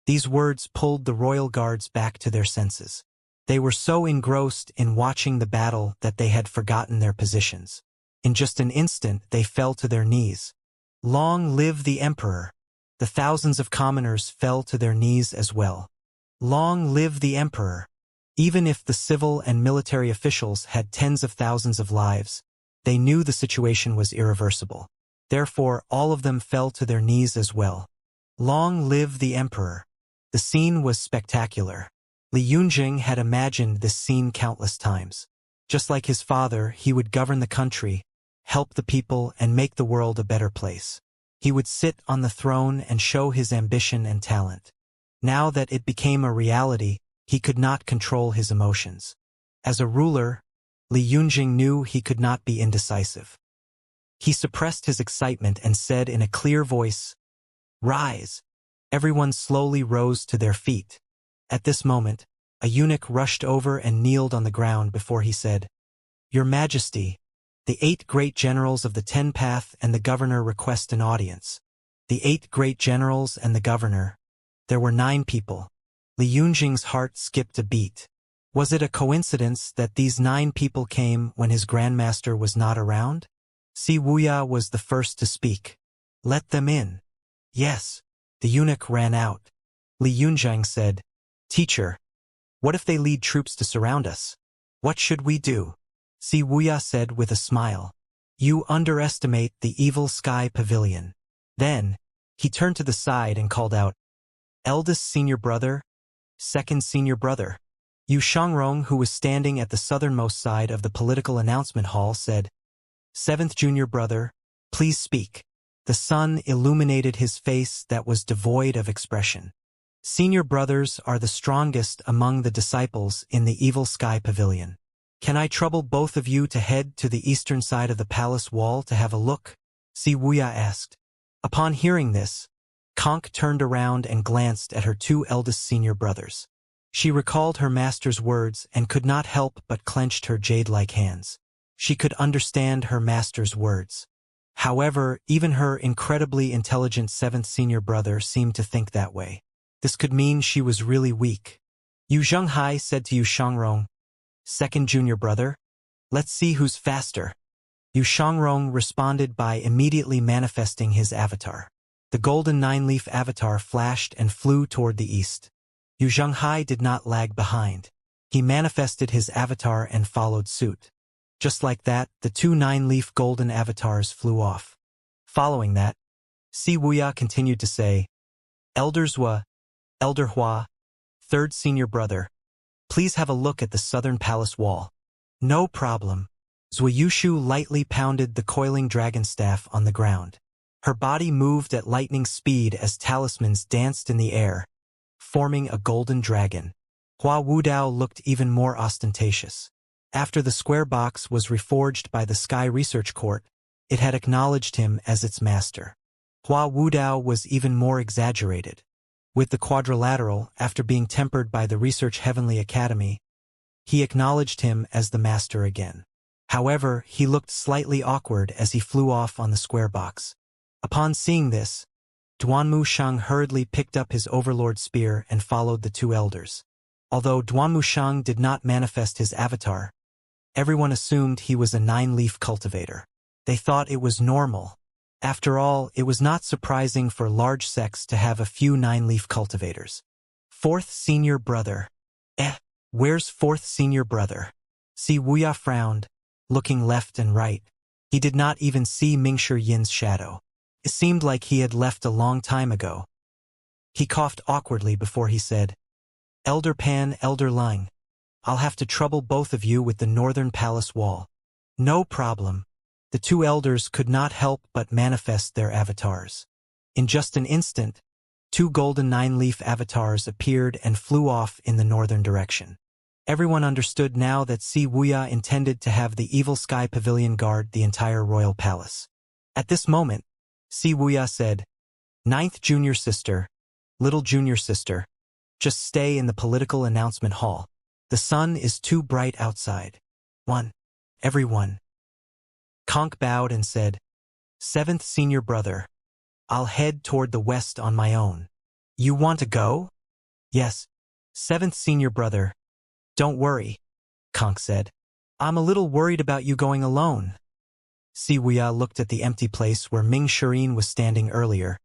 Speaker 1: These words pulled the royal guards back to their senses. They were so engrossed in watching the battle that they had forgotten their positions. In just an instant, they fell to their knees. "Long live the emperor!" The thousands of commoners fell to their knees as well. "Long live the emperor!" Even if the civil and military officials had tens of thousands of lives, they knew the situation was irreversible. Therefore, all of them fell to their knees as well. "Long live the emperor!" The scene was spectacular. Li Yunzheng had imagined this scene countless times. Just like his father, he would govern the country, help the people, and make the world a better place. He would sit on the throne and show his ambition and talent. Now that it became a reality, he could not control his emotions. As a ruler, Li Yunjing knew he could not be indecisive. He suppressed his excitement and said in a clear voice, "Rise." Everyone slowly rose to their feet. At this moment, a eunuch rushed over and kneeled on the ground before he said, "Your Majesty, the 8 great generals of the 10 Path and the governor request an audience." The 8 great generals and the governor. There were 9 people. Li Yunjing's heart skipped a beat. Was it a coincidence that these 9 people came when his grandmaster was not around? Si Wuya was the first to speak. "Let them in." "Yes." The eunuch ran out. Li Yunjing said, "Teacher, what if they lead troops to surround us? What should we do?" Si Wuya said with a smile, "You underestimate the evil sky pavilion." Then, he turned to the side and called out, "Eldest senior brother, second senior brother." Yu Shangrong, who was standing at the southernmost side of the political announcement hall, said, "Seventh junior brother, please speak." The sun illuminated his face that was devoid of expression. "Senior brothers are the strongest among the disciples in the evil sky pavilion. Can I trouble both of you to head to the eastern side of the palace wall to have a look?" Si Wuya asked. Upon hearing this, Conk turned around and glanced at her 2 eldest senior brothers. She recalled her master's words and could not help but clenched her jade-like hands. She could understand her master's words. However, even her incredibly intelligent 7th senior brother seemed to think that way. This could mean she was really weak. Yu Zhenghai said to Yu Shangrong, "Second junior brother, let's see who's faster." Yu Shangrong responded by immediately manifesting his avatar. The golden 9-leaf avatar flashed and flew toward the east. Yu Zhenghai did not lag behind. He manifested his avatar and followed suit. Just like that, the 2 9-leaf golden avatars flew off. Following that, Si Wuya continued to say, "Elder Zhua, Elder Hua, 3rd senior brother, please have a look at the southern palace wall." "No problem." Zhuayushu lightly pounded the coiling dragon staff on the ground. Her body moved at lightning speed as talismans danced in the air, forming a golden dragon. Hua Wudao looked even more ostentatious. After the square box was reforged by the Sky Research Court, it had acknowledged him as its master. Hua Wudao was even more exaggerated. With the quadrilateral, after being tempered by the Research Heavenly Academy, he acknowledged him as the master again. However, he looked slightly awkward as he flew off on the square box. Upon seeing this, Duanmu Shang hurriedly picked up his overlord spear and followed the 2 elders. Although Duanmu Shang did not manifest his avatar, everyone assumed he was a 9-leaf cultivator. They thought it was normal. After all, it was not surprising for large sects to have a few 9-leaf cultivators. 4th senior brother. Where's 4th senior brother? Si Wuya frowned, looking left and right. He did not even see Mingshi Yin's shadow. It seemed like he had left a long time ago. He coughed awkwardly before he said, "Elder Pan, Elder Ling, I'll have to trouble both of you with the northern palace wall." "No problem." The 2 elders could not help but manifest their avatars. In just an instant, 2 golden 9-leaf avatars appeared and flew off in the northern direction. Everyone understood now that Si Wuya intended to have the evil sky pavilion guard the entire royal palace. At this moment, Si Wuya said, "9th junior sister, little junior sister, just stay in the political announcement hall. The sun is too bright outside." Everyone. Conk bowed and said, "7th senior brother, I'll head toward the west on my own." "You want to go?" "Yes." 7th senior brother. "Don't worry," Conk said. "I'm a little worried about you going alone." Si Wuya looked at the empty place where Ming Shirin was standing earlier.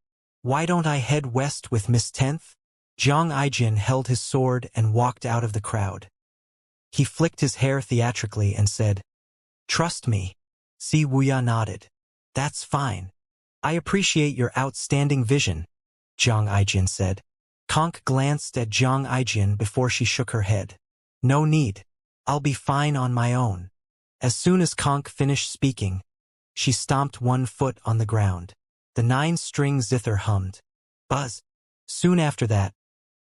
Speaker 1: "Why don't I head west with Miss 10th? Zhang Aijin held his sword and walked out of the crowd. He flicked his hair theatrically and said, "Trust me." Si Wuya nodded. "That's fine. I appreciate your outstanding vision," Zhang Aijin said. Conk glanced at Zhang Aijin before she shook her head. "No need. I'll be fine on my own." As soon as Conk finished speaking, she stomped one foot on the ground. The 9-string zither hummed. Buzz. Soon after that,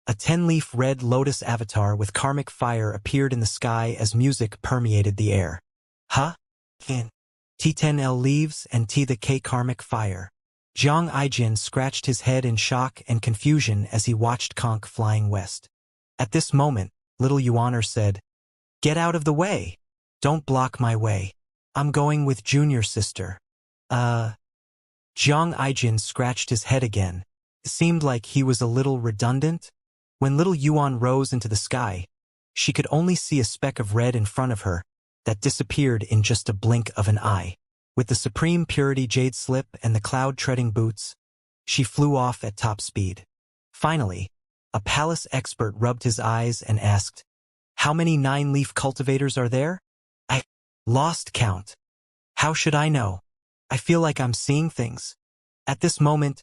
Speaker 1: a 10-leaf red lotus avatar with karmic fire appeared in the sky as music permeated the air. Huh? T10L leaves and T the K karmic fire. Jiang Aijin scratched his head in shock and confusion as he watched Conch flying west. At this moment, little Yuaner said, "Get out of the way! Don't block my way. I'm going with junior sister." Jiang Aijin scratched his head again. It seemed like he was a little redundant. When little Yuan rose into the sky, she could only see a speck of red in front of her that disappeared in just a blink of an eye. With the supreme purity jade slip and the cloud-treading boots, she flew off at top speed. Finally, a palace expert rubbed his eyes and asked, "How many 9-leaf cultivators are there?" "I lost count. How should I know? I feel like I'm seeing things." At this moment,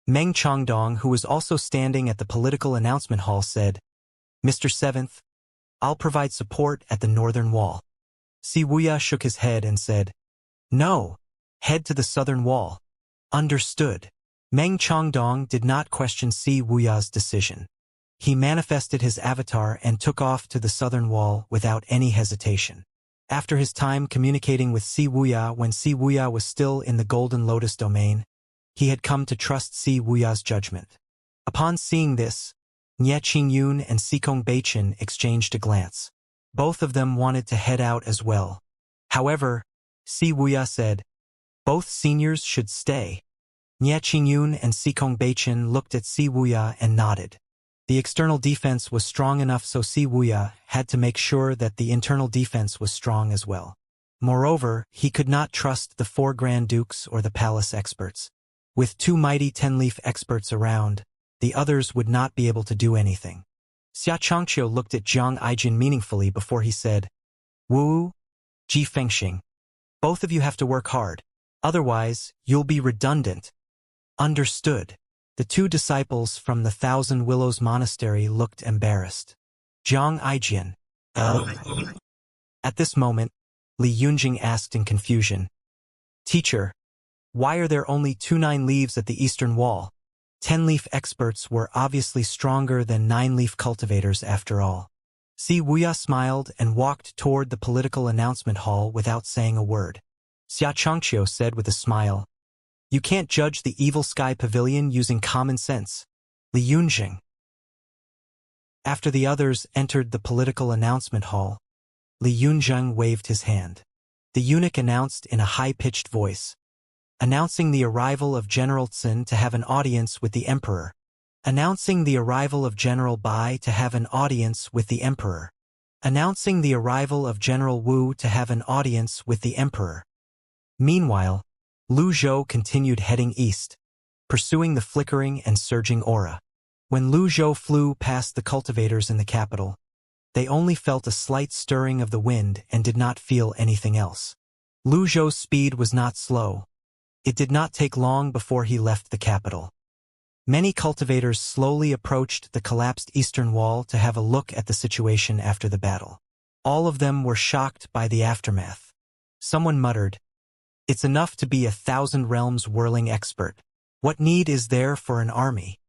Speaker 1: Meng Chongdong, who was also standing at the political announcement hall, said, "Mr. Seventh, I'll provide support at the northern wall." Si Wuya shook his head and said, "No, head to the southern wall." Understood. Meng Chongdong did not question Si Wuya's decision. He manifested his avatar and took off to the southern wall without any hesitation. After his time communicating with Si Wuya when Si Wuya was still in the Golden Lotus domain, he had come to trust Si Wuya's judgment. Upon seeing this, Nye Qingyun and Sikong Beichin exchanged a glance. Both of them wanted to head out as well. However, Si Wuya said, "Both seniors should stay." Nye Qingyun and Sikong Beichin looked at Si Wuya and nodded. The external defense was strong enough, so Si Wuya had to make sure that the internal defense was strong as well. Moreover, he could not trust the 4 Grand Dukes or the palace experts. With 2 mighty 10-leaf experts around, the others would not be able to do anything. Xianxia looked at Jiang Aijin meaningfully before he said, "Wu, Ji Fengxing, both of you have to work hard. Otherwise, you'll be redundant." Understood. The 2 disciples from the Thousand Willows Monastery looked embarrassed. Jiang Aijin. At this moment, Li Yunjing asked in confusion, "Teacher, why are there only 2 9-leaves at the eastern wall? 10-leaf experts were obviously stronger than 9-leaf cultivators after all." Si Wuya smiled and walked toward the political announcement hall without saying a word. Xia Chongqiu said with a smile, "You can't judge the Evil Sky Pavilion using common sense, Li Yunjing." After the others entered the political announcement hall, Li Yunjing waved his hand. The eunuch announced in a high-pitched voice, "Announcing the arrival of General Tsin to have an audience with the Emperor. Announcing the arrival of General Bai to have an audience with the Emperor. Announcing the arrival of General Wu to have an audience with the Emperor." Meanwhile, Lu Zhou continued heading east, pursuing the flickering and surging aura. When Lu Zhou flew past the cultivators in the capital, they only felt a slight stirring of the wind and did not feel anything else. Lu Zhou's speed was not slow. It did not take long before he left the capital. Many cultivators slowly approached the collapsed eastern wall to have a look at the situation after the battle. All of them were shocked by the aftermath. Someone muttered, "It's enough to be a 1,000 realms whirling expert. What need is there for an army?"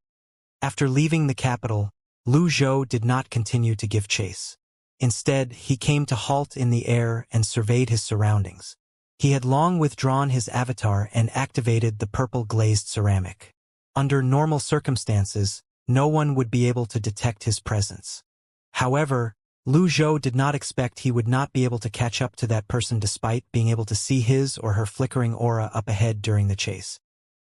Speaker 1: After leaving the capital, Lu Zhou did not continue to give chase. Instead, he came to halt in the air and surveyed his surroundings. He had long withdrawn his avatar and activated the purple glazed ceramic. Under normal circumstances, no one would be able to detect his presence. However, Lu Zhou did not expect he would not be able to catch up to that person despite being able to see his or her flickering aura up ahead during the chase.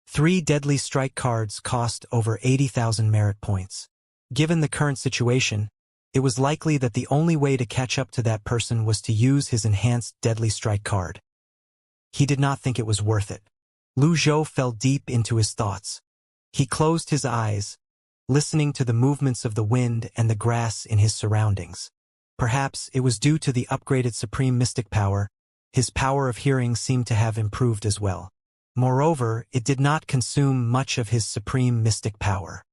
Speaker 1: 3 deadly strike cards cost over 80,000 merit points. Given the current situation, it was likely that the only way to catch up to that person was to use his enhanced deadly strike card. He did not think it was worth it. Lu Zhou fell deep into his thoughts. He closed his eyes, listening to the movements of the wind and the grass in his surroundings. Perhaps it was due to the upgraded supreme mystic power. His power of hearing seemed to have improved as well. Moreover, it did not consume much of his supreme mystic power.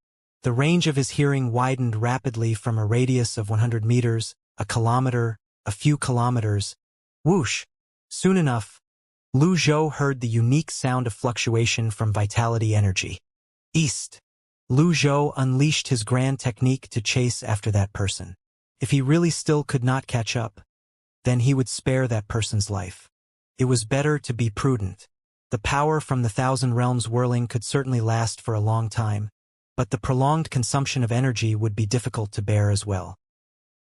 Speaker 1: The range of his hearing widened rapidly from a radius of 100 meters, a kilometer, a few kilometers. Whoosh! Soon enough, Lu Zhou heard the unique sound of fluctuation from vitality energy. East. Lu Zhou unleashed his grand technique to chase after that person. If he really still could not catch up, then he would spare that person's life. It was better to be prudent. The power from the Thousand Realms whirling could certainly last for a long time, but the prolonged consumption of energy would be difficult to bear as well.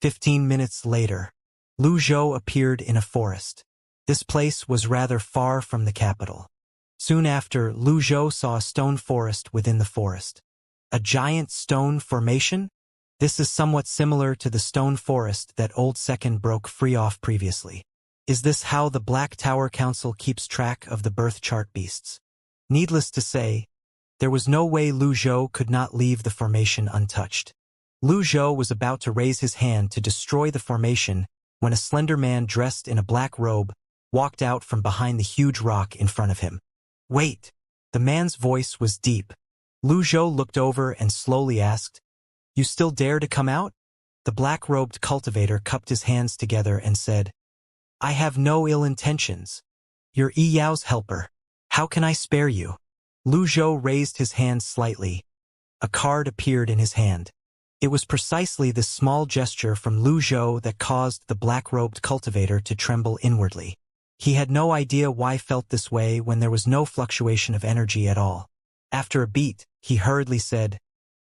Speaker 1: 15 minutes later, Lu Zhou appeared in a forest. This place was rather far from the capital. Soon after, Lu Zhou saw a stone forest within the forest. A giant stone formation? This is somewhat similar to the stone forest that Old Second broke free of previously. Is this how the Black Tower Council keeps track of the birth chart beasts? Needless to say, there was no way Lu Zhou could not leave the formation untouched. Lu Zhou was about to raise his hand to destroy the formation when a slender man dressed in a black robe walked out from behind the huge rock in front of him. Wait! The man's voice was deep. Lu Zhou looked over and slowly asked, "You still dare to come out?" The black-robed cultivator cupped his hands together and said, "I have no ill intentions. You're Yi Yao's helper. How can I spare you?" Lu Zhou raised his hand slightly. A card appeared in his hand. It was precisely this small gesture from Lu Zhou that caused the black-robed cultivator to tremble inwardly. He had no idea why felt this way when there was no fluctuation of energy at all. After a beat, he hurriedly said,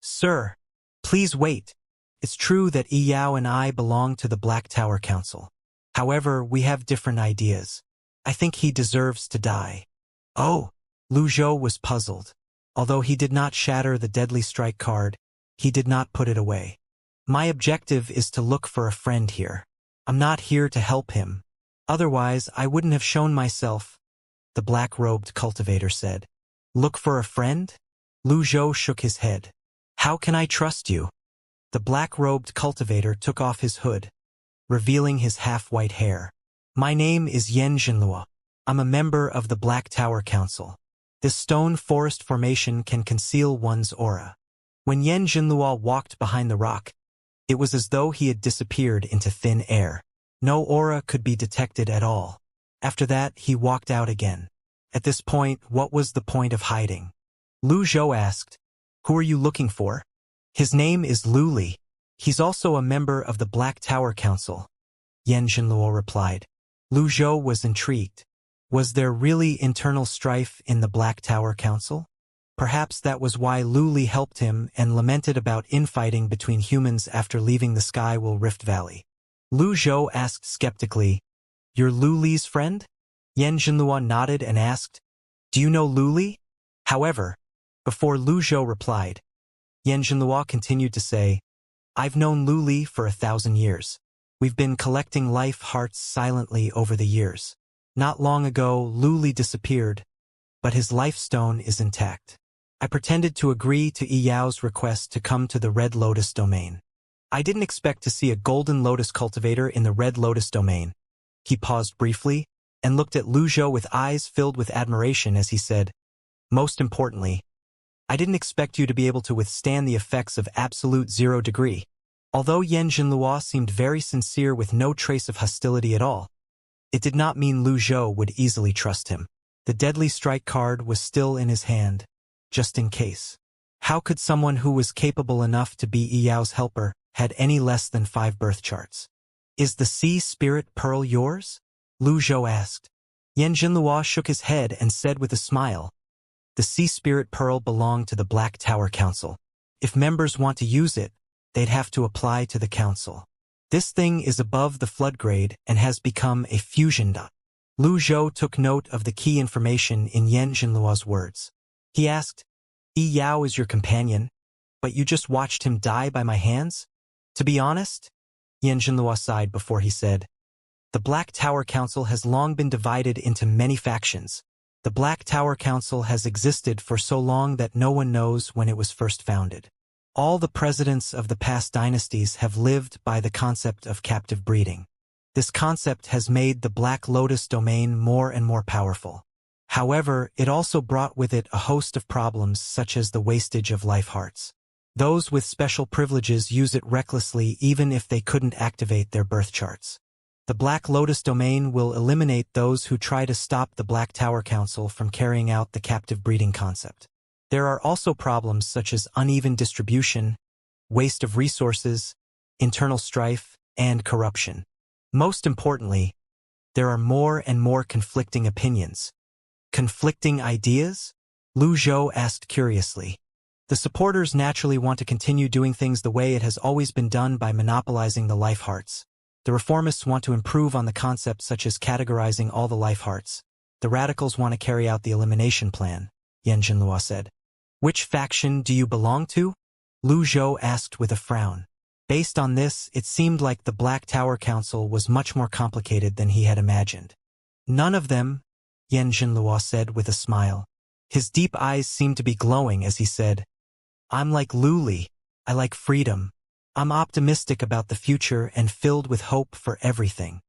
Speaker 1: "Sir, please wait. It's true that Yi Yao and I belong to the Black Tower Council. However, we have different ideas. I think he deserves to die." Oh! Lu Zhou was puzzled. Although he did not shatter the deadly strike card, he did not put it away. "My objective is to look for a friend here. I'm not here to help him. Otherwise, I wouldn't have shown myself," the black-robed cultivator said. "Look for a friend?" Lu Zhou shook his head. "How can I trust you?" The black-robed cultivator took off his hood, revealing his half-white hair. "My name is Yen Jinluo. I'm a member of the Black Tower Council. This stone forest formation can conceal one's aura." When Yen Jinluo walked behind the rock, it was as though he had disappeared into thin air. No aura could be detected at all. After that, he walked out again. At this point, what was the point of hiding? Lu Zhou asked, "Who are you looking for?" "His name is Lu Li. He's also a member of the Black Tower Council," Yen Jinluo replied. Lu Zhou was intrigued. Was there really internal strife in the Black Tower Council? Perhaps that was why Lu Li helped him and lamented about infighting between humans after leaving the Skywell Rift Valley. Lu Zhou asked skeptically, "You're Lu Li's friend?" Yen Jinluo nodded and asked, "Do you know Lu Li?" However, before Lu Zhou replied, Yen Jinluo continued to say, "I've known Lu Li for 1,000 years. We've been collecting life hearts silently over the years. Not long ago, Lu Li disappeared, but his life stone is intact. I pretended to agree to Yi Yao's request to come to the Red Lotus domain. I didn't expect to see a Golden Lotus cultivator in the Red Lotus domain." He paused briefly and looked at Lu Zhou with eyes filled with admiration as he said, "Most importantly, I didn't expect you to be able to withstand the effects of absolute 0 degree." Although Yen Jinluo seemed very sincere with no trace of hostility at all, it did not mean Lu Zhou would easily trust him. The deadly strike card was still in his hand, just in case. How could someone who was capable enough to be Yi Yao's helper had any less than 5 birth charts? "Is the sea spirit pearl yours?" Lu Zhou asked. Yen Jinluo shook his head and said with a smile, "The sea spirit pearl belonged to the Black Tower Council. If members want to use it, they'd have to apply to the council. This thing is above the flood grade and has become a fusion dot." Lu Zhou took note of the key information in Yen Jinluo's words. He asked, "Yi Yao is your companion, but you just watched him die by my hands?" "To be honest," Yen Jinluo sighed before he said, "the Black Tower Council has long been divided into many factions. The Black Tower Council has existed for so long that no one knows when it was first founded. All the presidents of the past dynasties have lived by the concept of captive breeding. This concept has made the Black Lotus domain more and more powerful. However, it also brought with it a host of problems such as the wastage of life hearts. Those with special privileges use it recklessly even if they couldn't activate their birth charts. The Black Lotus domain will eliminate those who try to stop the Black Tower Council from carrying out the captive breeding concept. There are also problems such as uneven distribution, waste of resources, internal strife, and corruption. Most importantly, there are more and more conflicting opinions. Conflicting ideas? Lu Zhou asked curiously. The supporters naturally want to continue doing things the way it has always been done by monopolizing the life hearts. The reformists want to improve on the concepts such as categorizing all the life hearts. The radicals want to carry out the elimination plan, Yan Jinlua said. Which faction do you belong to? Lu Zhou asked with a frown. Based on this, it seemed like the Black Tower Council was much more complicated than he had imagined. None of them, Yan Jinlua said with a smile. His deep eyes seemed to be glowing as he said, I'm like Lu Li. I like freedom. I'm optimistic about the future and filled with hope for everything.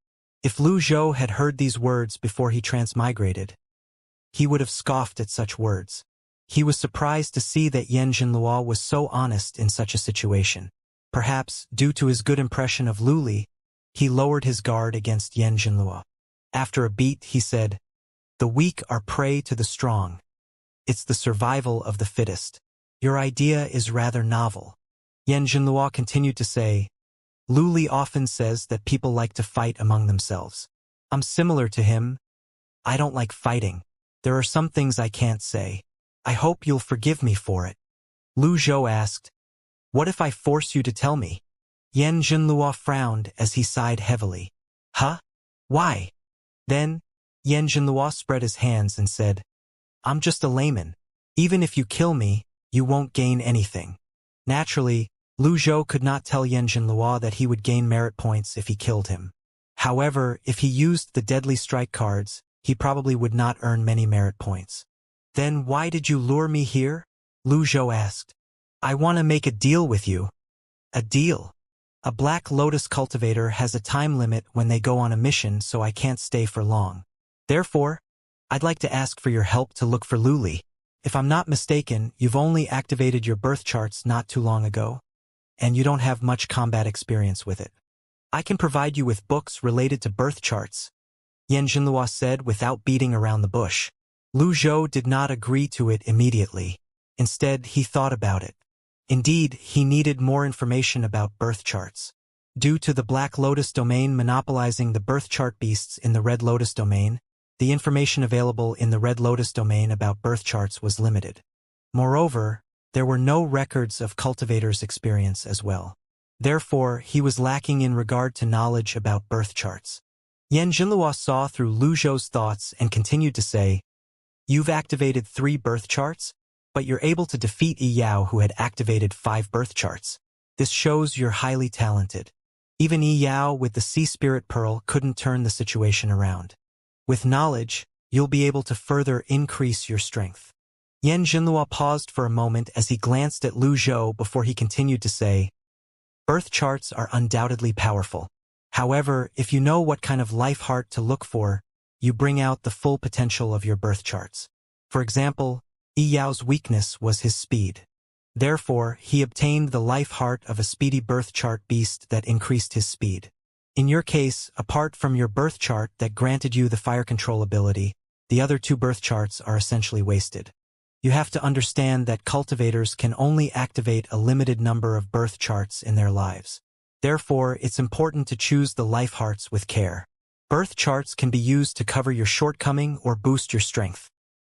Speaker 1: If Lu Zhou had heard these words before he transmigrated, he would have scoffed at such words. He was surprised to see that Yan Jinlua was so honest in such a situation. Perhaps, due to his good impression of Lu Li, he lowered his guard against Yan Jinlua. After a beat, he said, The weak are prey to the strong. It's the survival of the fittest. Your idea is rather novel. Yan Jinlua continued to say, Lu Li often says that people like to fight among themselves. I'm similar to him. I don't like fighting. There are some things I can't say. I hope you'll forgive me for it. Lu Zhou asked, What if I force you to tell me? Yan Jinlua frowned as he sighed heavily. Huh? Why? Then, Yan Jinlua spread his hands and said, I'm just a layman. Even if you kill me, you won't gain anything. Naturally, Lu Zhou could not tell Yan Jinlua that he would gain merit points if he killed him. However, if he used the deadly strike cards, he probably would not earn many merit points. Then why did you lure me here? Lu Zhou asked. I want to make a deal with you. A deal? A Black Lotus cultivator has a time limit when they go on a mission, so I can't stay for long. Therefore, I'd like to ask for your help to look for Lu Li. If I'm not mistaken, you've only activated your birth charts not too long ago, and you don't have much combat experience with it. I can provide you with books related to birth charts, Yan Jinlua said without beating around the bush. Lu Zhou did not agree to it immediately. Instead, he thought about it. Indeed, he needed more information about birth charts. Due to the Black Lotus domain monopolizing the birth chart beasts in the Red Lotus domain, the information available in the Red Lotus domain about birth charts was limited. Moreover, there were no records of cultivators' experience as well. Therefore, he was lacking in regard to knowledge about birth charts. Yan Jinlua saw through Lu Zhou's thoughts and continued to say, You've activated 3 birth charts, but you're able to defeat Yi Yao who had activated 5 birth charts. This shows you're highly talented. Even Yi Yao with the Sea Spirit Pearl couldn't turn the situation around. With knowledge, you'll be able to further increase your strength. Yan Jinlua paused for a moment as he glanced at Lu Zhou before he continued to say, Birth charts are undoubtedly powerful. However, if you know what kind of life heart to look for, you bring out the full potential of your birth charts. For example, Yi Yao's weakness was his speed. Therefore, he obtained the life heart of a speedy birth chart beast that increased his speed. In your case, apart from your birth chart that granted you the fire control ability, the other 2 birth charts are essentially wasted. You have to understand that cultivators can only activate a limited number of birth charts in their lives. Therefore, it's important to choose the life hearts with care. Birth charts can be used to cover your shortcoming or boost your strength.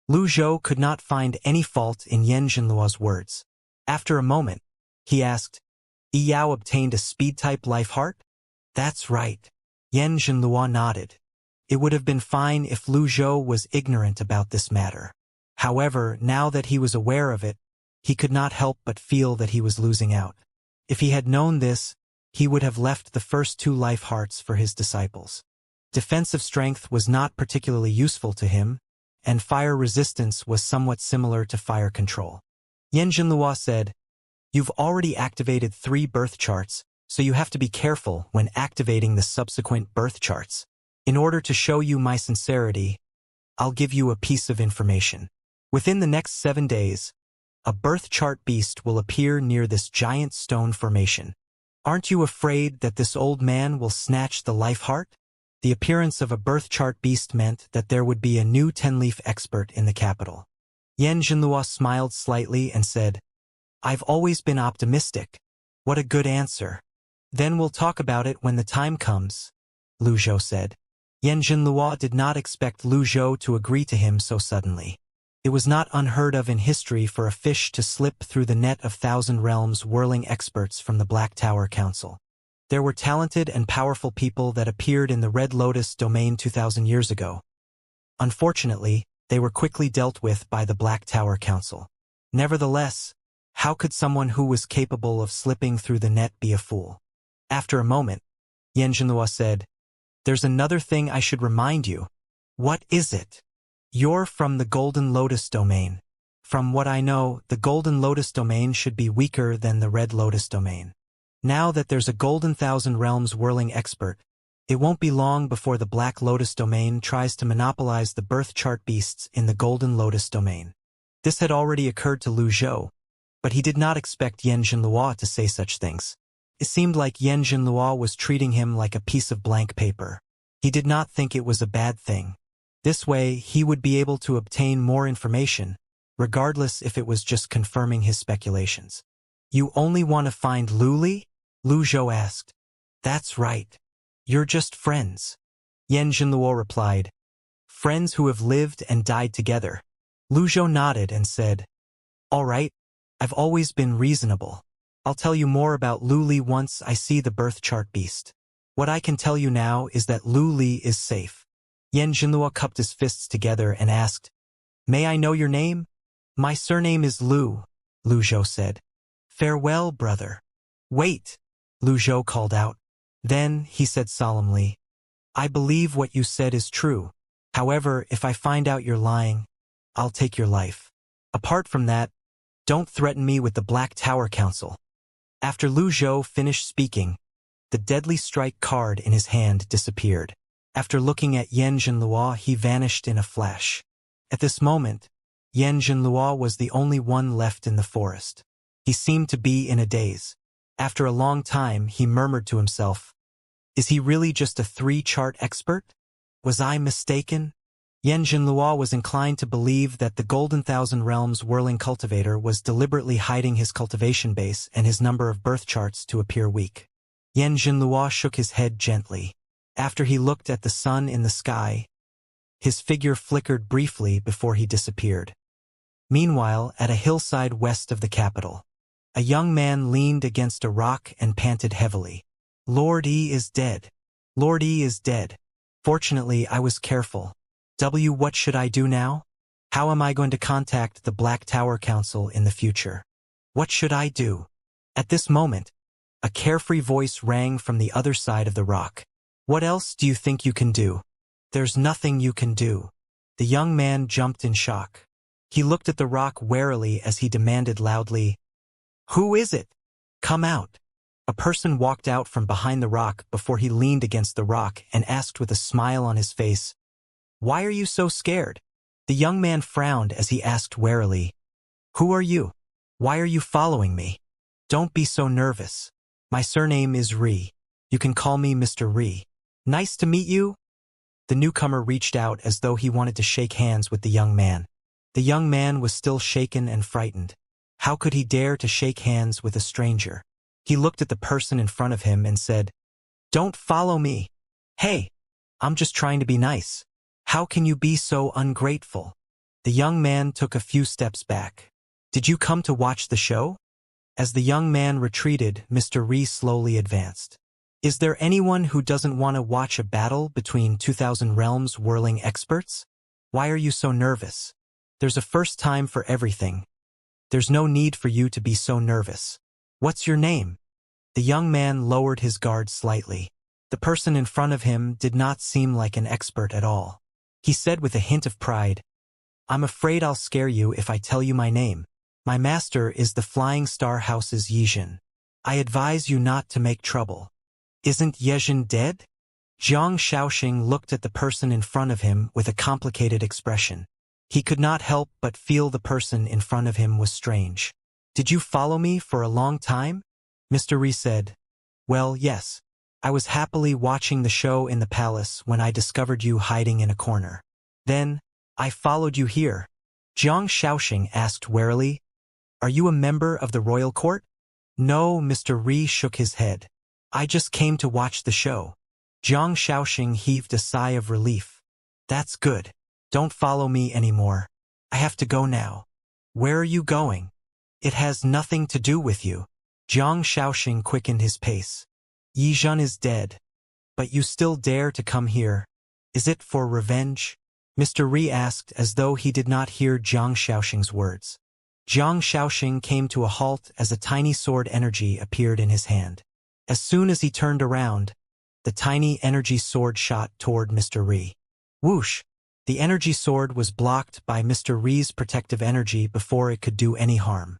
Speaker 1: Lu Zhou could not find any fault in Yan Jinlua's words. After a moment, he asked, Yi Yao obtained a speed-type life heart? That's right. Yan Jinlua nodded. It would have been fine if Lu Zhou was ignorant about this matter. However, now that he was aware of it, he could not help but feel that he was losing out. If he had known this, he would have left the first 2 life hearts for his disciples. Defensive strength was not particularly useful to him, and fire resistance was somewhat similar to fire control. Yan Jinlua said, You've already activated 3 birth charts, so you have to be careful when activating the subsequent birth charts. In order to show you my sincerity, I'll give you a piece of information. Within the next 7 days, a birth chart beast will appear near this giant stone formation. Aren't you afraid that this old man will snatch the life heart? The appearance of a birth chart beast meant that there would be a new 10-leaf expert in the capital. Yan Jinlua smiled slightly and said, "I've always been optimistic. What a good answer. Then we'll talk about it when the time comes," Lu Zhou said. Yan Jinlua did not expect Lu Zhou to agree to him so suddenly. It was not unheard of in history for a fish to slip through the net of Thousand Realms whirling experts from the Black Tower Council. There were talented and powerful people that appeared in the Red Lotus domain 2,000 years ago. Unfortunately, they were quickly dealt with by the Black Tower Council. Nevertheless, how could someone who was capable of slipping through the net be a fool? After a moment, Yan Jinlua said, "There's another thing I should remind you." "What is it?" "You're from the Golden Lotus domain. From what I know, the Golden Lotus domain should be weaker than the Red Lotus domain. Now that there's a Golden Thousand Realms whirling expert, it won't be long before the Black Lotus domain tries to monopolize the birth chart beasts in the Golden Lotus domain." This had already occurred to Lu Zhou, but he did not expect Yan Jinlua to say such things. It seemed like Yan Jinlua was treating him like a piece of blank paper. He did not think it was a bad thing. This way, he would be able to obtain more information, regardless if it was just confirming his speculations. "You only want to find Luli?" Lu Zhou asked. "That's right. You're just friends," Yan Jinluo replied. "Friends who have lived and died together." Lu Zhou nodded and said, "All right, I've always been reasonable. I'll tell you more about Luli once I see the birth chart beast. What I can tell you now is that Luli is safe." Yan Jinluo cupped his fists together and asked, "May I know your name?" "My surname is Lu," Lu Zhou said. "Farewell, brother." "Wait," Lu Zhou called out. Then he said solemnly, "I believe what you said is true. However, if I find out you're lying, I'll take your life. Apart from that, don't threaten me with the Black Tower Council." After Lu Zhou finished speaking, the deadly strike card in his hand disappeared. After looking at Yan Jinlua, he vanished in a flash. At this moment, Yan Jinlua was the only one left in the forest. He seemed to be in a daze. After a long time, he murmured to himself, "Is he really just a 3-chart expert? Was I mistaken?" Yan Jinlua was inclined to believe that the Golden Thousand Realms whirling cultivator was deliberately hiding his cultivation base and his number of birth charts to appear weak. Yan Jinlua shook his head gently. After he looked at the sun in the sky, his figure flickered briefly before he disappeared. Meanwhile, at a hillside west of the capital, a young man leaned against a rock and panted heavily. "Lord E is dead. Lord E is dead. Fortunately, I was careful. What should I do now? How am I going to contact the Black Tower Council in the future? What should I do?" At this moment, a carefree voice rang from the other side of the rock. "What else do you think you can do?" "There's nothing you can do." The young man jumped in shock. He looked at the rock warily as he demanded loudly, "Who is it? Come out." A person walked out from behind the rock before he leaned against the rock and asked with a smile on his face, "Why are you so scared?" The young man frowned as he asked warily, "Who are you? Why are you following me?" "Don't be so nervous. My surname is Ri. You can call me Mr. Ri. Nice to meet you." The newcomer reached out as though he wanted to shake hands with the young man. The young man was still shaken and frightened. How could he dare to shake hands with a stranger? He looked at the person in front of him and said, "Don't follow me. Hey, I'm just trying to be nice. How can you be so ungrateful?" The young man took a few steps back. "Did you come to watch the show?" As the young man retreated, Mr. Ri slowly advanced. "Is there anyone who doesn't want to watch a battle between 2,000 realms whirling experts? Why are you so nervous? There's a first time for everything. There's no need for you to be so nervous. What's your name?" The young man lowered his guard slightly. The person in front of him did not seem like an expert at all. He said with a hint of pride, "I'm afraid I'll scare you if I tell you my name. My master is the Flying Star House's Yizhen. I advise you not to make trouble." "Isn't Yezhen dead?" Jiang Shaoxing looked at the person in front of him with a complicated expression. He could not help but feel the person in front of him was strange. "Did you follow me for a long time?" Mr. Ri said, "Well, yes. I was happily watching the show in the palace when I discovered you hiding in a corner. Then, I followed you here. Jiang Shaoxing asked warily, Are you a member of the royal court? No, Mr. Ri shook his head. I just came to watch the show. Jiang Shaoxing heaved a sigh of relief. That's good. Don't follow me anymore. I have to go now. Where are you going? It has nothing to do with you. Jiang Shaoxing quickened his pace. Yi Zhen is dead. But you still dare to come here. Is it for revenge? Mr. Ri asked as though he did not hear Jiang Shaoxing's words. Jiang Shaoxing came to a halt as a tiny sword energy appeared in his hand. As soon as he turned around, the tiny energy sword shot toward Mr. Ri. Whoosh! The energy sword was blocked by Mr. Ri's protective energy before it could do any harm.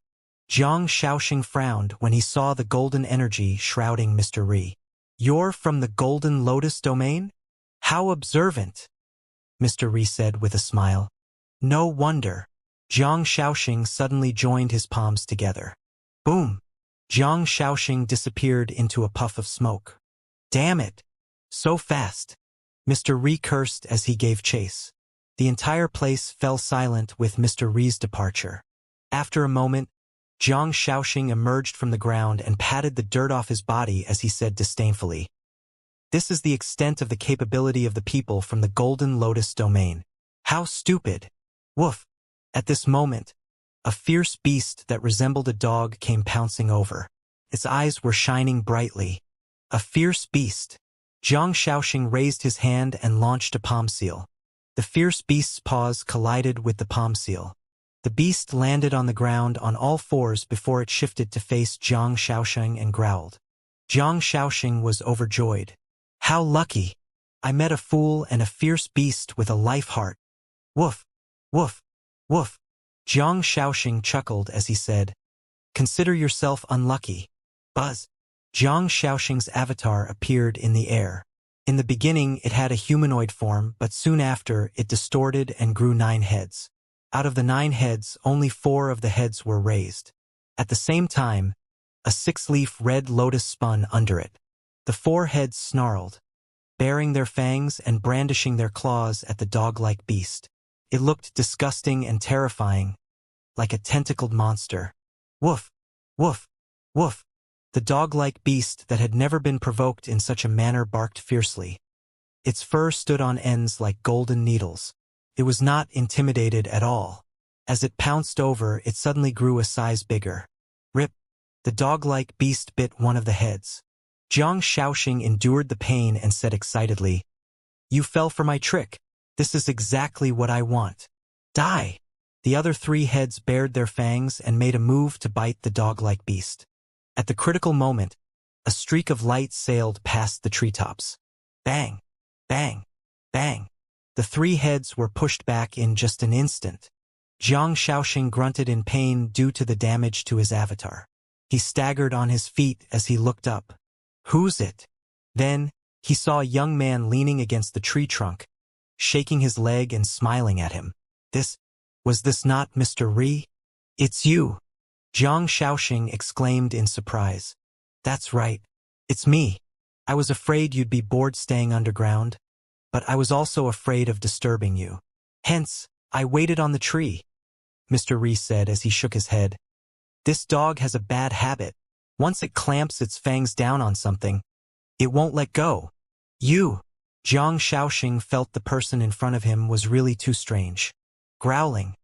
Speaker 1: Jiang Shaoxing frowned when he saw the golden energy shrouding Mr. Ri. You're from the Golden Lotus domain? How observant! Mr. Ri said with a smile. No wonder. Jiang Shaoxing suddenly joined his palms together. Boom! Jiang Shaoxing disappeared into a puff of smoke. Damn it! So fast! Mr. Ri cursed as he gave chase. The entire place fell silent with Mr. Ri's departure. After a moment, Jiang Shaoxing emerged from the ground and patted the dirt off his body as he said disdainfully, This is the extent of the capability of the people from the Golden Lotus domain. How stupid! Woof! At this moment, a fierce beast that resembled a dog came pouncing over. Its eyes were shining brightly. A fierce beast. Jiang Shaoxing raised his hand and launched a palm seal. The fierce beast's paws collided with the palm seal. The beast landed on the ground on all fours before it shifted to face Jiang Shaoxing and growled. Jiang Shaoxing was overjoyed. How lucky! I met a fool and a fierce beast with a life heart. Woof! Woof! Woof! Jiang Shaoxing chuckled as he said, Consider yourself unlucky. Buzz! Jiang Shaoxing's avatar appeared in the air. In the beginning it had a humanoid form, but soon after it distorted and grew 9 heads. Out of the 9 heads, only 4 of the heads were raised. At the same time, a 6-leaf red lotus spun under it. The 4 heads snarled, baring their fangs and brandishing their claws at the dog-like beast. It looked disgusting and terrifying, like a tentacled monster. Woof! Woof! Woof! The dog-like beast that had never been provoked in such a manner barked fiercely. Its fur stood on ends like golden needles. It was not intimidated at all. As it pounced over, it suddenly grew a size bigger. Rip! The dog-like beast bit one of the heads. Jiang Shaoxing endured the pain and said excitedly, You fell for my trick. This is exactly what I want. Die! The other 3 heads bared their fangs and made a move to bite the dog-like beast. At the critical moment, a streak of light sailed past the treetops. Bang! Bang! Bang! The 3 heads were pushed back in just an instant. Jiang Shaoxing grunted in pain due to the damage to his avatar. He staggered on his feet as he looked up. Who's it? Then, he saw a young man leaning against the tree trunk, shaking his leg and smiling at him. Was this not Mr. Ri? It's you! Jiang Shaoxing exclaimed in surprise. That's right. It's me. I was afraid you'd be bored staying underground, but I was also afraid of disturbing you. Hence, I waited on the tree, Mr. Ri said as he shook his head. This dog has a bad habit. Once it clamps its fangs down on something, it won't let go. You! Jiang Shaoxing felt the person in front of him was really too strange. Growling.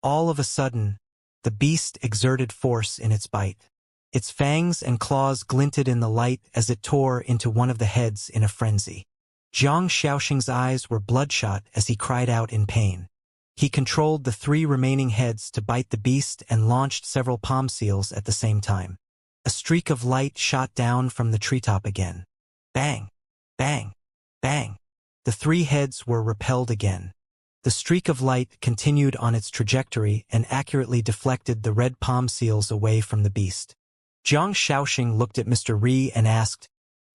Speaker 1: All of a sudden, the beast exerted force in its bite. Its fangs and claws glinted in the light as it tore into one of the heads in a frenzy. Jiang Shaoxing's eyes were bloodshot as he cried out in pain. He controlled the 3 remaining heads to bite the beast and launched several palm seals at the same time. A streak of light shot down from the treetop again. Bang! Bang! Bang! The 3 heads were repelled again. The streak of light continued on its trajectory and accurately deflected the red palm seals away from the beast. Jiang Shaoxing looked at Mr. Ri and asked,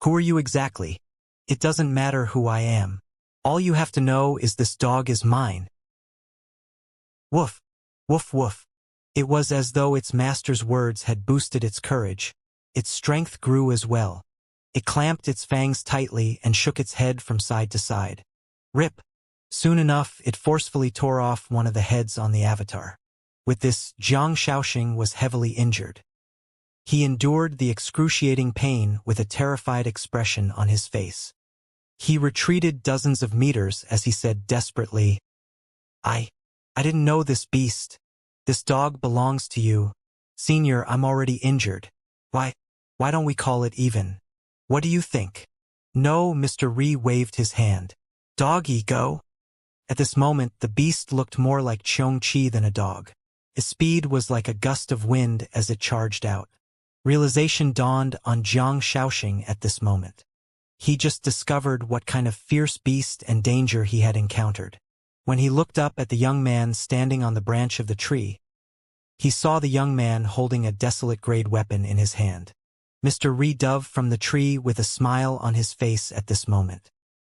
Speaker 1: Who are you exactly? It doesn't matter who I am. All you have to know is this dog is mine. Woof! Woof woof! It was as though its master's words had boosted its courage. Its strength grew as well. It clamped its fangs tightly and shook its head from side to side. Rip! Soon enough, it forcefully tore off one of the heads on the avatar. With this, Jiang Shaoxing was heavily injured. He endured the excruciating pain with a terrified expression on his face. He retreated dozens of meters as he said desperately, I didn't know this beast. This dog belongs to you. Senior, I'm already injured. Why don't we call it even? What do you think? No, Mr. Ri waved his hand. Doggy, go. At this moment, the beast looked more like Xianxia than a dog. Its speed was like a gust of wind as it charged out. Realization dawned on Jiang Shaoxing at this moment. He just discovered what kind of fierce beast and danger he had encountered. When he looked up at the young man standing on the branch of the tree, he saw the young man holding a desolate-grade weapon in his hand. Mr. Ri dove from the tree with a smile on his face at this moment.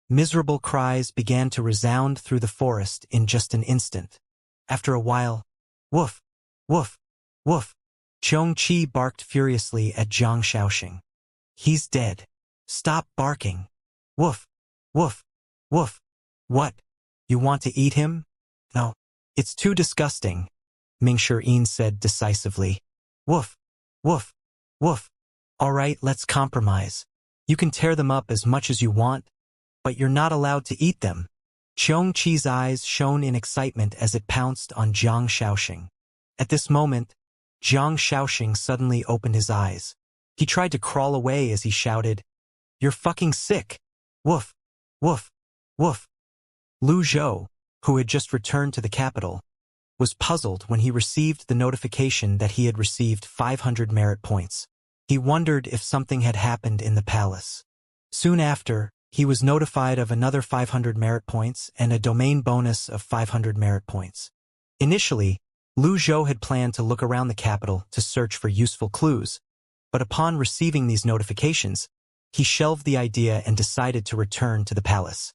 Speaker 1: Miserable cries began to resound through the forest in just an instant. After a while, woof, woof, woof, Xianxia barked furiously at Jiang Shaoxing. He's dead. Stop barking. Woof, woof, woof. What? You want to eat him? No. It's too disgusting, Mingshi said decisively. Woof, woof, woof. All right, let's compromise. You can tear them up as much as you want, but you're not allowed to eat them. Xianxia's eyes shone in excitement as it pounced on Jiang Shaoxing. At this moment, Jiang Shaoxing suddenly opened his eyes. He tried to crawl away as he shouted, You're fucking sick. Woof, woof, woof. Lu Zhou, who had just returned to the capital, was puzzled when he received the notification that he had received 500 merit points. He wondered if something had happened in the palace. Soon after, he was notified of another 500 merit points and a domain bonus of 500 merit points. Initially, Lu Zhou had planned to look around the capital to search for useful clues, but upon receiving these notifications, he shelved the idea and decided to return to the palace.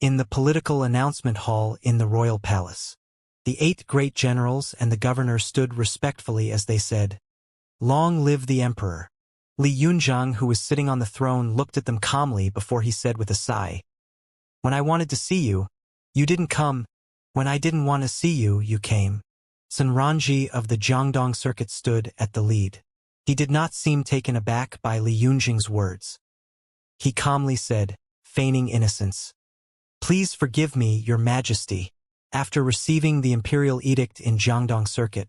Speaker 1: In the political announcement hall in the royal palace, the 8 great generals and the governor stood respectfully as they said, Long live the emperor. Li Yunzhang, who was sitting on the throne, looked at them calmly before he said with a sigh, When I wanted to see you, you didn't come. When I didn't want to see you, you came. Sun Ranji of the Jiangdong circuit stood at the lead. He did not seem taken aback by Li Yunzhang's words. He calmly said, feigning innocence, Please forgive me, your majesty. After receiving the imperial edict in Jiangdong circuit,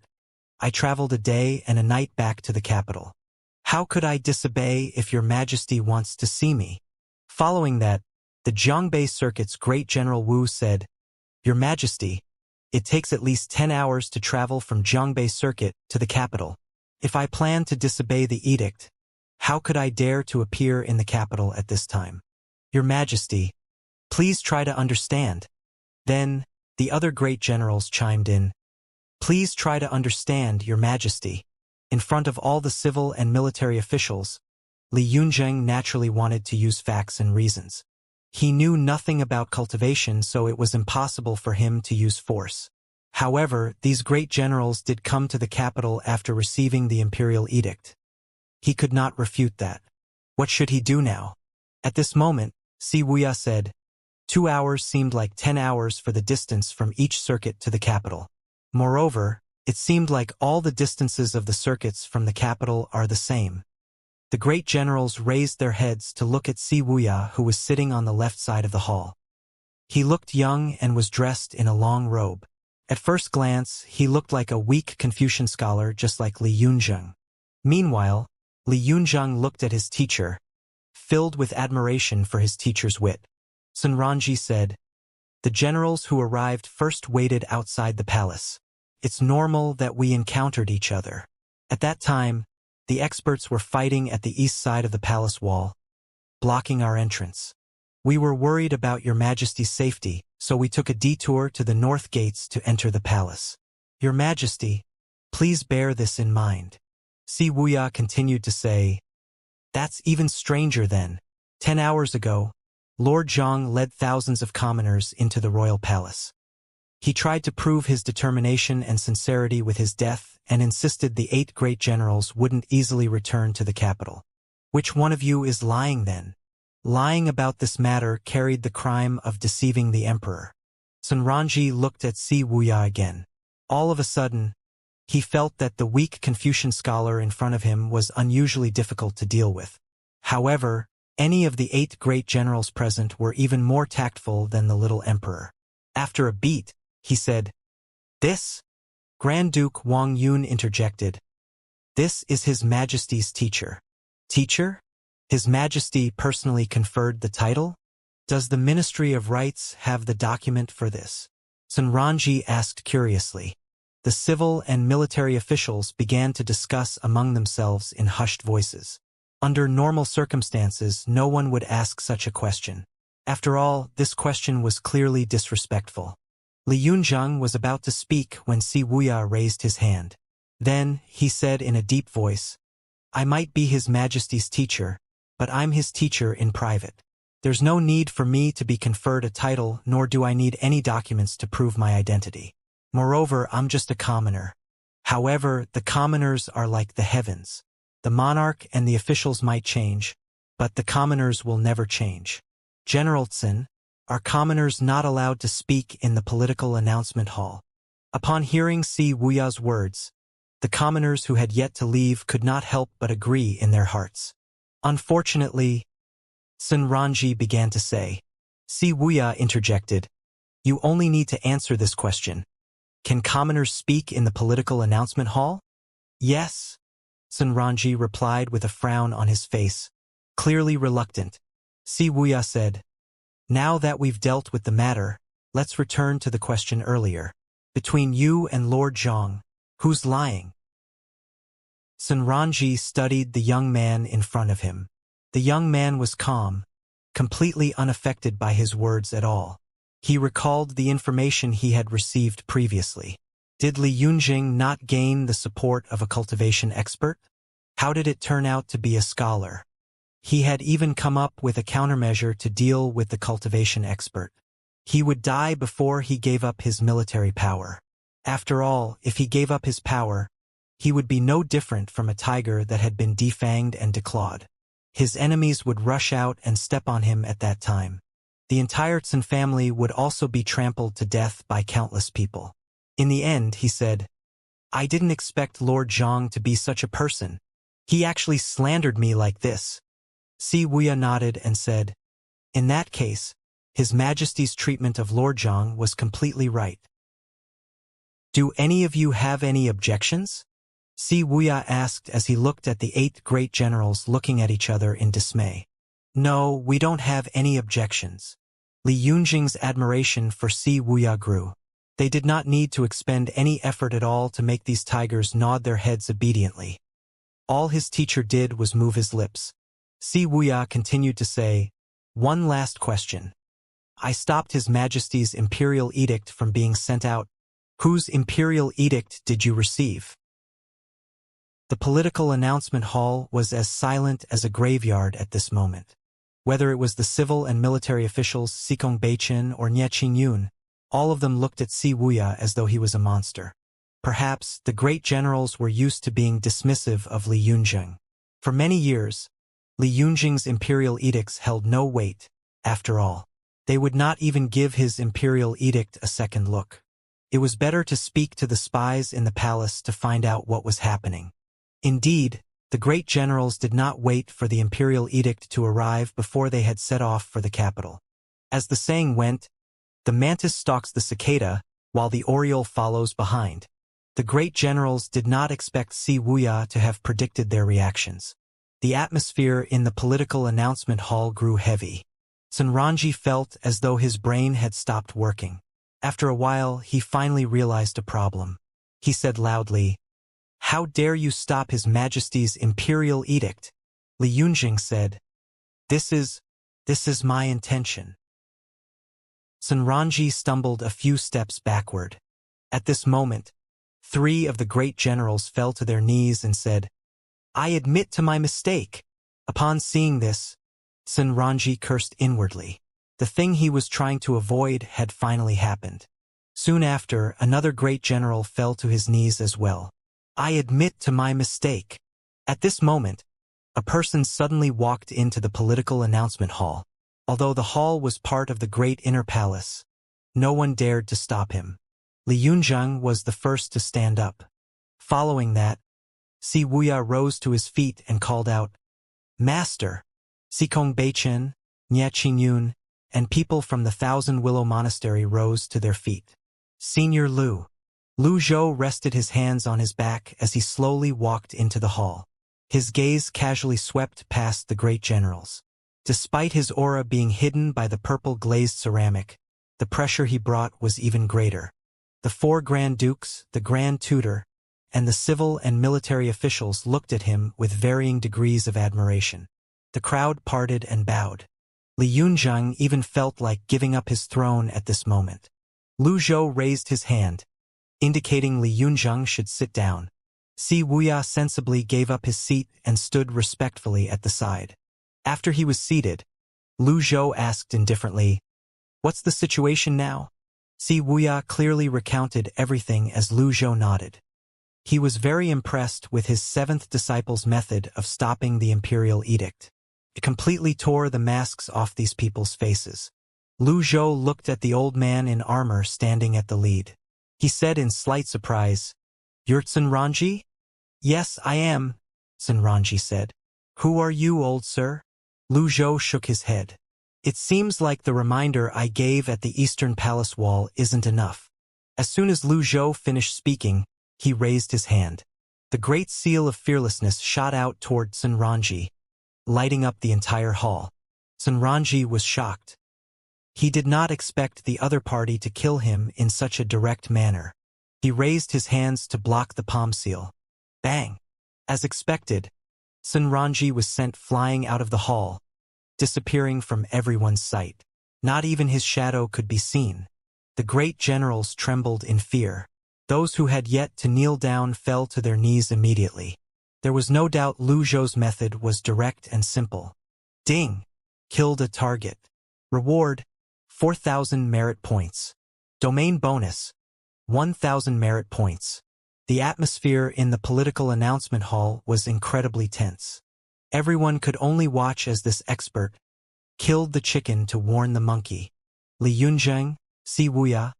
Speaker 1: I traveled a day and a night back to the capital. How could I disobey if your majesty wants to see me? Following that, the Jiangbei circuit's great general Wu said, Your majesty, it takes at least 10 hours to travel from Jiangbei circuit to the capital. If I plan to disobey the edict, how could I dare to appear in the capital at this time? Your majesty, please try to understand. Then, the other great generals chimed in. Please try to understand, your majesty. In front of all the civil and military officials, Li Yunzhang naturally wanted to use facts and reasons. He knew nothing about cultivation, so it was impossible for him to use force. However, these great generals did come to the capital after receiving the imperial edict. He could not refute that. What should he do now? At this moment, Wuxia said, 2 hours seemed like 10 hours for the distance from each circuit to the capital. Moreover, it seemed like all the distances of the circuits from the capital are the same. The great generals raised their heads to look at Wuxia, who was sitting on the left side of the hall. He looked young and was dressed in a long robe. At first glance, he looked like a weak Confucian scholar just like Li Yunzhang. Meanwhile, Li Yunzhang looked at his teacher, filled with admiration for his teacher's wit. Sun Ranji said, The generals who arrived first waited outside the palace. It's normal that we encountered each other. At that time, the experts were fighting at the east side of the palace wall, blocking our entrance. We were worried about your majesty's safety, so we took a detour to the north gates to enter the palace. Your majesty, please bear this in mind. Wuxia continued to say, That's even stranger then. 10 hours ago, Lord Zhang led thousands of commoners into the royal palace. He tried to prove his determination and sincerity with his death and insisted the 8 great generals wouldn't easily return to the capital. Which one of you is lying then? Lying about this matter carried the crime of deceiving the emperor. Sanranji looked at Si Wuya again. All of a sudden, he felt that the weak Confucian scholar in front of him was unusually difficult to deal with. However, any of the 8 great generals present were even more tactful than the little emperor. After a beat, he said, "This?" Grand Duke Wang Yun interjected. "This is His Majesty's teacher." Teacher? His Majesty personally conferred the title? Does the Ministry of Rights have the document for this? Sanranji asked curiously. The civil and military officials began to discuss among themselves in hushed voices. Under normal circumstances, no one would ask such a question. After all, this question was clearly disrespectful. Li Yunzheng was about to speak when Si Wuya raised his hand. Then, he said in a deep voice, "I might be His Majesty's teacher, but I'm his teacher in private. There's no need for me to be conferred a title, nor do I need any documents to prove my identity. Moreover, I'm just a commoner. However, the commoners are like the heavens. The monarch and the officials might change, but the commoners will never change. General Tsin, are commoners not allowed to speak in the political announcement hall?" Upon hearing Si Wuya's words, the commoners who had yet to leave could not help but agree in their hearts. Unfortunately, Sanranji began to say. Si Wuya interjected, "You only need to answer this question. Can commoners speak in the political announcement hall?" "Yes," Sanranji replied with a frown on his face, clearly reluctant. Si Wuya said, "Now that we've dealt with the matter, let's return to the question earlier. Between you and Lord Zhang, who's lying?" Sanranji studied the young man in front of him. The young man was calm, completely unaffected by his words at all. He recalled the information he had received previously. Did Li Yunjing not gain the support of a cultivation expert? How did it turn out to be a scholar? He had even come up with a countermeasure to deal with the cultivation expert. He would die before he gave up his military power. After all, if he gave up his power, he would be no different from a tiger that had been defanged and declawed. His enemies would rush out and step on him at that time. The entire Tsin family would also be trampled to death by countless people. In the end, he said, "I didn't expect Lord Zhang to be such a person. He actually slandered me like this." Si Wuya nodded and said, "In that case, His Majesty's treatment of Lord Zhang was completely right." "Do any of you have any objections?" Si Wuya asked as he looked at the 8 great generals looking at each other in dismay. "No, we don't have any objections." Li Yunjing's admiration for Si Wuya grew. They did not need to expend any effort at all to make these tigers nod their heads obediently. All his teacher did was move his lips. Si Wuya continued to say, "One last question. I stopped His Majesty's imperial edict from being sent out. Whose imperial edict did you receive?" The political announcement hall was as silent as a graveyard at this moment. Whether it was the civil and military officials Sikong Beichin or Nye Qingyun, all of them looked at Si Wuya as though he was a monster. Perhaps the great generals were used to being dismissive of Li Yunjing. For many years, Li Yunjing's imperial edicts held no weight. After all, they would not even give his imperial edict a second look. It was better to speak to the spies in the palace to find out what was happening. Indeed, the great generals did not wait for the imperial edict to arrive before they had set off for the capital. As the saying went, the mantis stalks the cicada, while the oriole follows behind. The great generals did not expect Si Wuya to have predicted their reactions. The atmosphere in the political announcement hall grew heavy. Sanranji felt as though his brain had stopped working. After a while, he finally realized a problem. He said loudly, "How dare you stop His Majesty's imperial edict?" Li Yunjing said, This is my intention." Sanranji stumbled a few steps backward. At this moment, 3 of the great generals fell to their knees and said, "I admit to my mistake." Upon seeing this, Sanranji cursed inwardly. The thing he was trying to avoid had finally happened. Soon after, another great general fell to his knees as well. "I admit to my mistake." At this moment, a person suddenly walked into the political announcement hall. Although the hall was part of the great inner palace, no one dared to stop him. Li Yunzheng was the first to stand up. Following that, Si Wuya rose to his feet and called out, "Master!" Si Kongbeichen, Nye Qingyun, and people from the Thousand Willow Monastery rose to their feet. Senior Lu. Lu Zhou rested his hands on his back as he slowly walked into the hall. His gaze casually swept past the great generals. Despite his aura being hidden by the purple glazed ceramic, the pressure he brought was even greater. The 4 Grand Dukes, the Grand Tutor, and the civil and military officials looked at him with varying degrees of admiration. The crowd parted and bowed. Li Yunzheng even felt like giving up his throne at this moment. Lu Zhou raised his hand, indicating Li Yunzheng should sit down. Si Wuya sensibly gave up his seat and stood respectfully at the side. After he was seated, Lu Zhou asked indifferently, "What's the situation now?" Si Wuya clearly recounted everything as Lu Zhou nodded. He was very impressed with his 7th disciple's method of stopping the imperial edict. It completely tore the masks off these people's faces. Lu Zhou looked at the old man in armor standing at the lead. He said in slight surprise, "You're Tsunranji?" "Yes, I am," Tsunranji said. "Who are you, old sir?" Lu Zhou shook his head. "It seems like the reminder I gave at the Eastern Palace wall isn't enough." As soon as Lu Zhou finished speaking, he raised his hand. The great seal of fearlessness shot out toward Tsunranji, lighting up the entire hall. Tsunranji was shocked. He did not expect the other party to kill him in such a direct manner. He raised his hands to block the palm seal. Bang! As expected, Tsunranji was sent flying out of the hall, disappearing from everyone's sight. Not even his shadow could be seen. The great generals trembled in fear. Those who had yet to kneel down fell to their knees immediately. There was no doubt Lu Zhou's method was direct and simple. Ding! Killed a target. Reward: 4,000 merit points. Domain bonus: 1,000 merit points. The atmosphere in the political announcement hall was incredibly tense. Everyone could only watch as this expert killed the chicken to warn the monkey. Li Yunzheng, Si Wuya,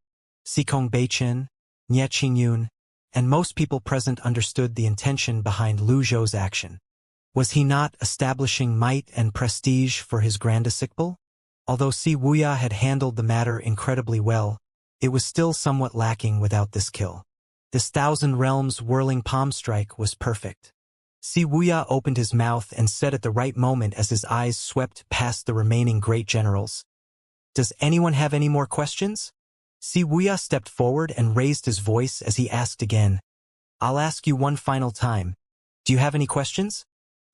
Speaker 1: Si Kongbeichen, Nye Qingyun, and most people present understood the intention behind Lu Zhou's action. Was he not establishing might and prestige for his grand disciple? Although Si Wuya had handled the matter incredibly well, it was still somewhat lacking without this kill. This 1,000 realms whirling palm strike was perfect. Si Wuya opened his mouth and said at the right moment as his eyes swept past the remaining great generals, "Does anyone have any more questions?" Si Wuya stepped forward and raised his voice as he asked again, "I'll ask you one final time. Do you have any questions?"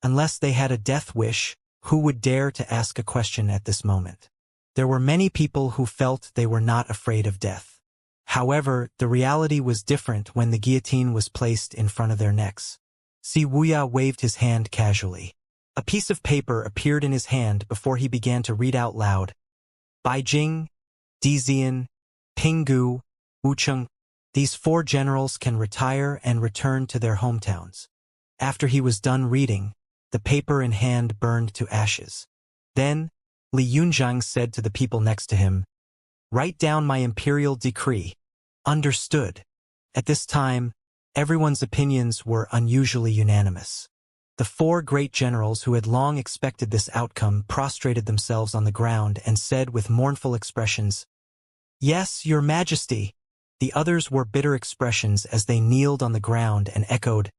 Speaker 1: Unless they had a death wish, who would dare to ask a question at this moment? There were many people who felt they were not afraid of death. However, the reality was different when the guillotine was placed in front of their necks. Si Wuya waved his hand casually. A piece of paper appeared in his hand before he began to read out loud. Beijing, Dizian, Pinggu, Wucheng, these 4 generals can retire and return to their hometowns. After he was done reading, the paper in hand burned to ashes. Then, Li Yunzheng said to the people next to him, "Write down my imperial decree." Understood. At this time, everyone's opinions were unusually unanimous. The 4 great generals who had long expected this outcome prostrated themselves on the ground and said with mournful expressions, "Yes, your majesty." The others wore bitter expressions as they kneeled on the ground and echoed,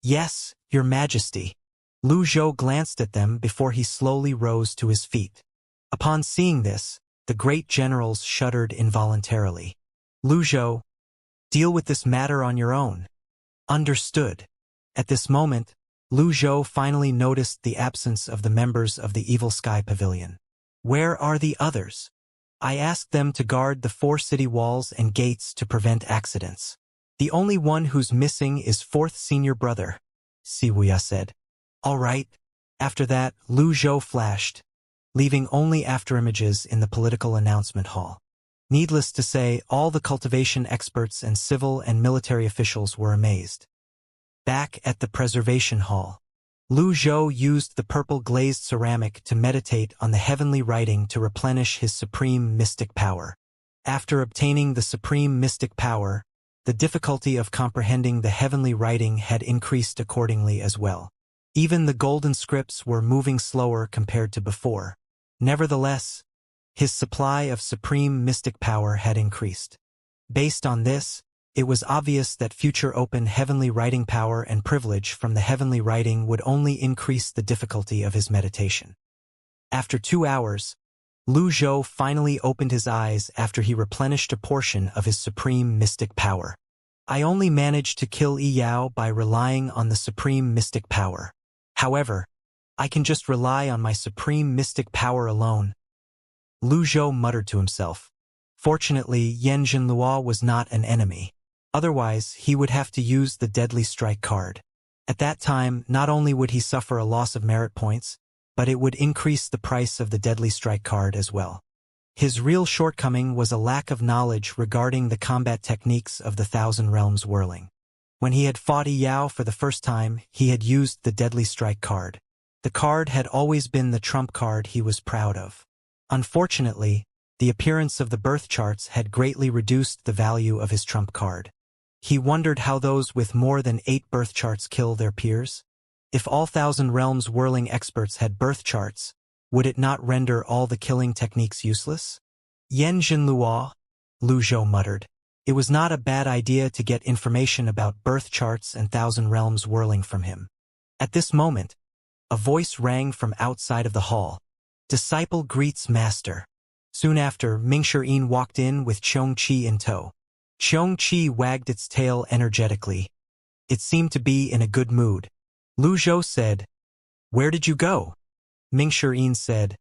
Speaker 1: "Yes, your majesty." Lu Zhou glanced at them before he slowly rose to his feet. Upon seeing this, the great generals shuddered involuntarily. "Lu Zhou, deal with this matter on your own." Understood. At this moment, Lu Zhou finally noticed the absence of the members of the Evil Sky Pavilion. "Where are the others? I asked them to guard the 4 city walls and gates to prevent accidents. The only one who's missing is 4th senior brother," Si Wuya said. "All right." After that, Lu Zhou flashed, leaving only after images in the political announcement hall. Needless to say, all the cultivation experts and civil and military officials were amazed. Back at the preservation hall, Lu Zhou used the purple glazed ceramic to meditate on the heavenly writing to replenish his supreme mystic power. After obtaining the supreme mystic power, the difficulty of comprehending the heavenly writing had increased accordingly as well. Even the golden scripts were moving slower compared to before. Nevertheless, his supply of supreme mystic power had increased. Based on this, it was obvious that future open heavenly writing power and privilege from the heavenly writing would only increase the difficulty of his meditation. After 2 hours, Lu Zhou finally opened his eyes after he replenished a portion of his supreme mystic power. I only managed to kill Yi Yao by relying on the supreme mystic power. However, I can just rely on my supreme mystic power alone. Lu Zhou muttered to himself. Fortunately, Yan Zhenluo was not an enemy. Otherwise, he would have to use the deadly strike card. At that time, not only would he suffer a loss of merit points, but it would increase the price of the deadly strike card as well. His real shortcoming was a lack of knowledge regarding the combat techniques of the Thousand Realms whirling. When he had fought Yi Yao for the first time, he had used the deadly strike card. The card had always been the trump card he was proud of. Unfortunately, the appearance of the birth charts had greatly reduced the value of his trump card. He wondered how those with more than 8 birth charts kill their peers. If all Thousand Realms whirling experts had birth charts, would it not render all the killing techniques useless? Yan Zhenluo, Lu Zhou muttered. It was not a bad idea to get information about birth charts and Thousand Realms whirling from him. At this moment, a voice rang from outside of the hall. Disciple greets master. Soon after, Mingshi walked in with Xianxia in tow. Xianxia wagged its tail energetically. It seemed to be in a good mood. Lu Zhou said, "Where did you go?" Mingshi said,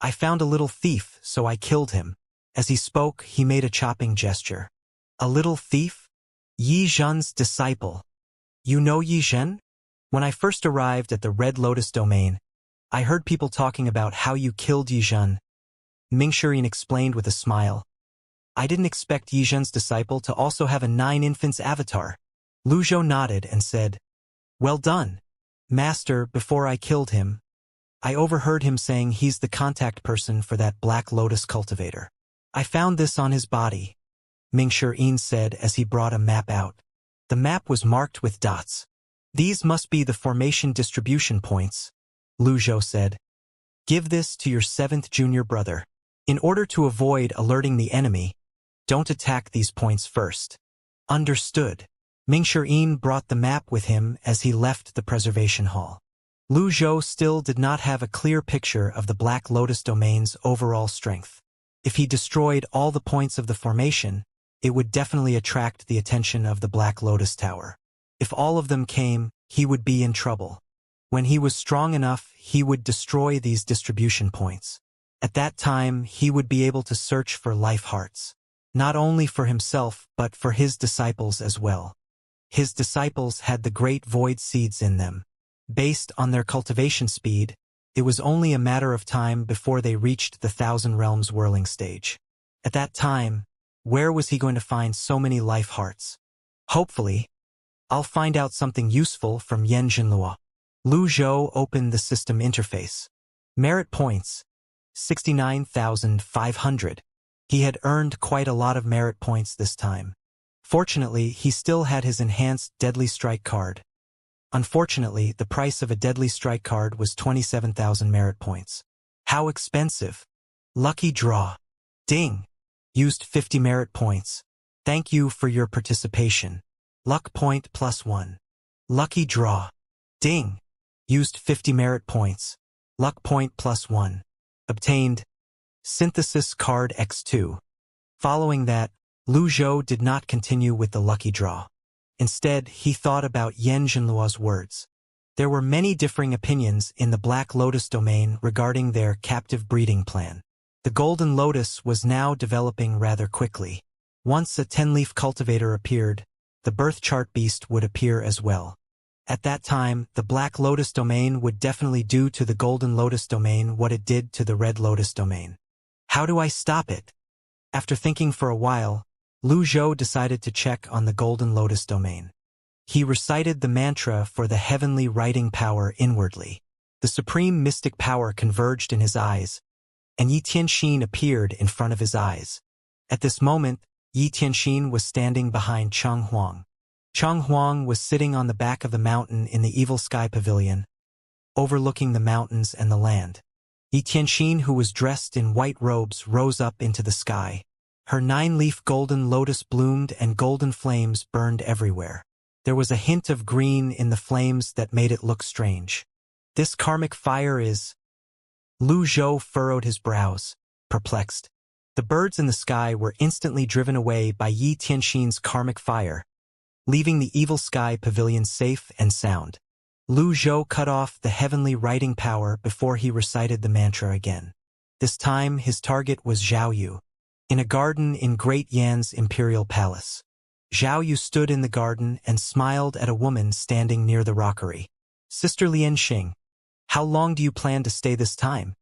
Speaker 1: "I found a little thief, so I killed him." As he spoke, he made a chopping gesture. "A little thief? Yi Zhen's disciple. You know Yi Zhen? When I first arrived at the Red Lotus domain, I heard people talking about how you killed Yi Zhen." Mingshi explained with a smile. "I didn't expect Yi Zhen's disciple to also have a 9 infants avatar." Lu Zhou nodded and said, "Well done, master. Before I killed him, I overheard him saying he's the contact person for that Black Lotus cultivator. I found this on his body," Mingshi said as he brought a map out. The map was marked with dots. "These must be the formation distribution points," Lu Zhou said. "Give this to your 7th junior brother. In order to avoid alerting the enemy, don't attack these points first." "Understood." Mingshi brought the map with him as he left the preservation hall. Lu Zhou still did not have a clear picture of the Black Lotus domain's overall strength. If he destroyed all the points of the formation, it would definitely attract the attention of the Black Lotus Tower. If all of them came, he would be in trouble. When he was strong enough, he would destroy these distribution points. At that time, he would be able to search for life hearts. Not only for himself, but for his disciples as well. His disciples had the great void seeds in them. Based on their cultivation speed, it was only a matter of time before they reached the Thousand Realms whirling stage. At that time, where was he going to find so many life hearts? Hopefully, I'll find out something useful from Yan Zhenluo. Lu Zhou opened the system interface. Merit points, 69,500. He had earned quite a lot of merit points this time. Fortunately, he still had his enhanced Deadly Strike card. Unfortunately, the price of a Deadly Strike card was 27,000 merit points. How expensive! Lucky draw. Ding! Used 50 merit points. Thank you for your participation. Luck point +1. Lucky draw. Ding! Used 50 merit points. Luck point +1. Obtained. Synthesis card X2. Following that, Lu Zhou did not continue with the lucky draw. Instead, he thought about Yan Zhenluo's words. There were many differing opinions in the Black Lotus domain regarding their captive breeding plan. The Golden Lotus was now developing rather quickly. Once a 10-leaf cultivator appeared, the birth chart beast would appear as well. At that time, the Black Lotus domain would definitely do to the Golden Lotus domain what it did to the Red Lotus domain. How do I stop it? After thinking for a while, Lu Zhou decided to check on the Golden Lotus domain. He recited the mantra for the heavenly writing power inwardly. The supreme mystic power converged in his eyes, and Yi Tianxin appeared in front of his eyes. At this moment, Yi Tianxin was standing behind Cheng Huang. Cheng Huang was sitting on the back of the mountain in the Evil Sky Pavilion, overlooking the mountains and the land. Yi Tianxin, who was dressed in white robes, rose up into the sky. Her 9-leaf golden lotus bloomed and golden flames burned everywhere. There was a hint of green in the flames that made it look strange. This karmic fire is... Lu Zhou furrowed his brows, perplexed. The birds in the sky were instantly driven away by Yi Tianxin's karmic fire, leaving the Evil Sky Pavilion safe and sound. Lu Zhou cut off the heavenly writing power before he recited the mantra again. This time his target was Zhao Yu, in a garden in Great Yan's imperial palace. Zhao Yu stood in the garden and smiled at a woman standing near the rockery. "Sister Lianxing, how long do you plan to stay this time?"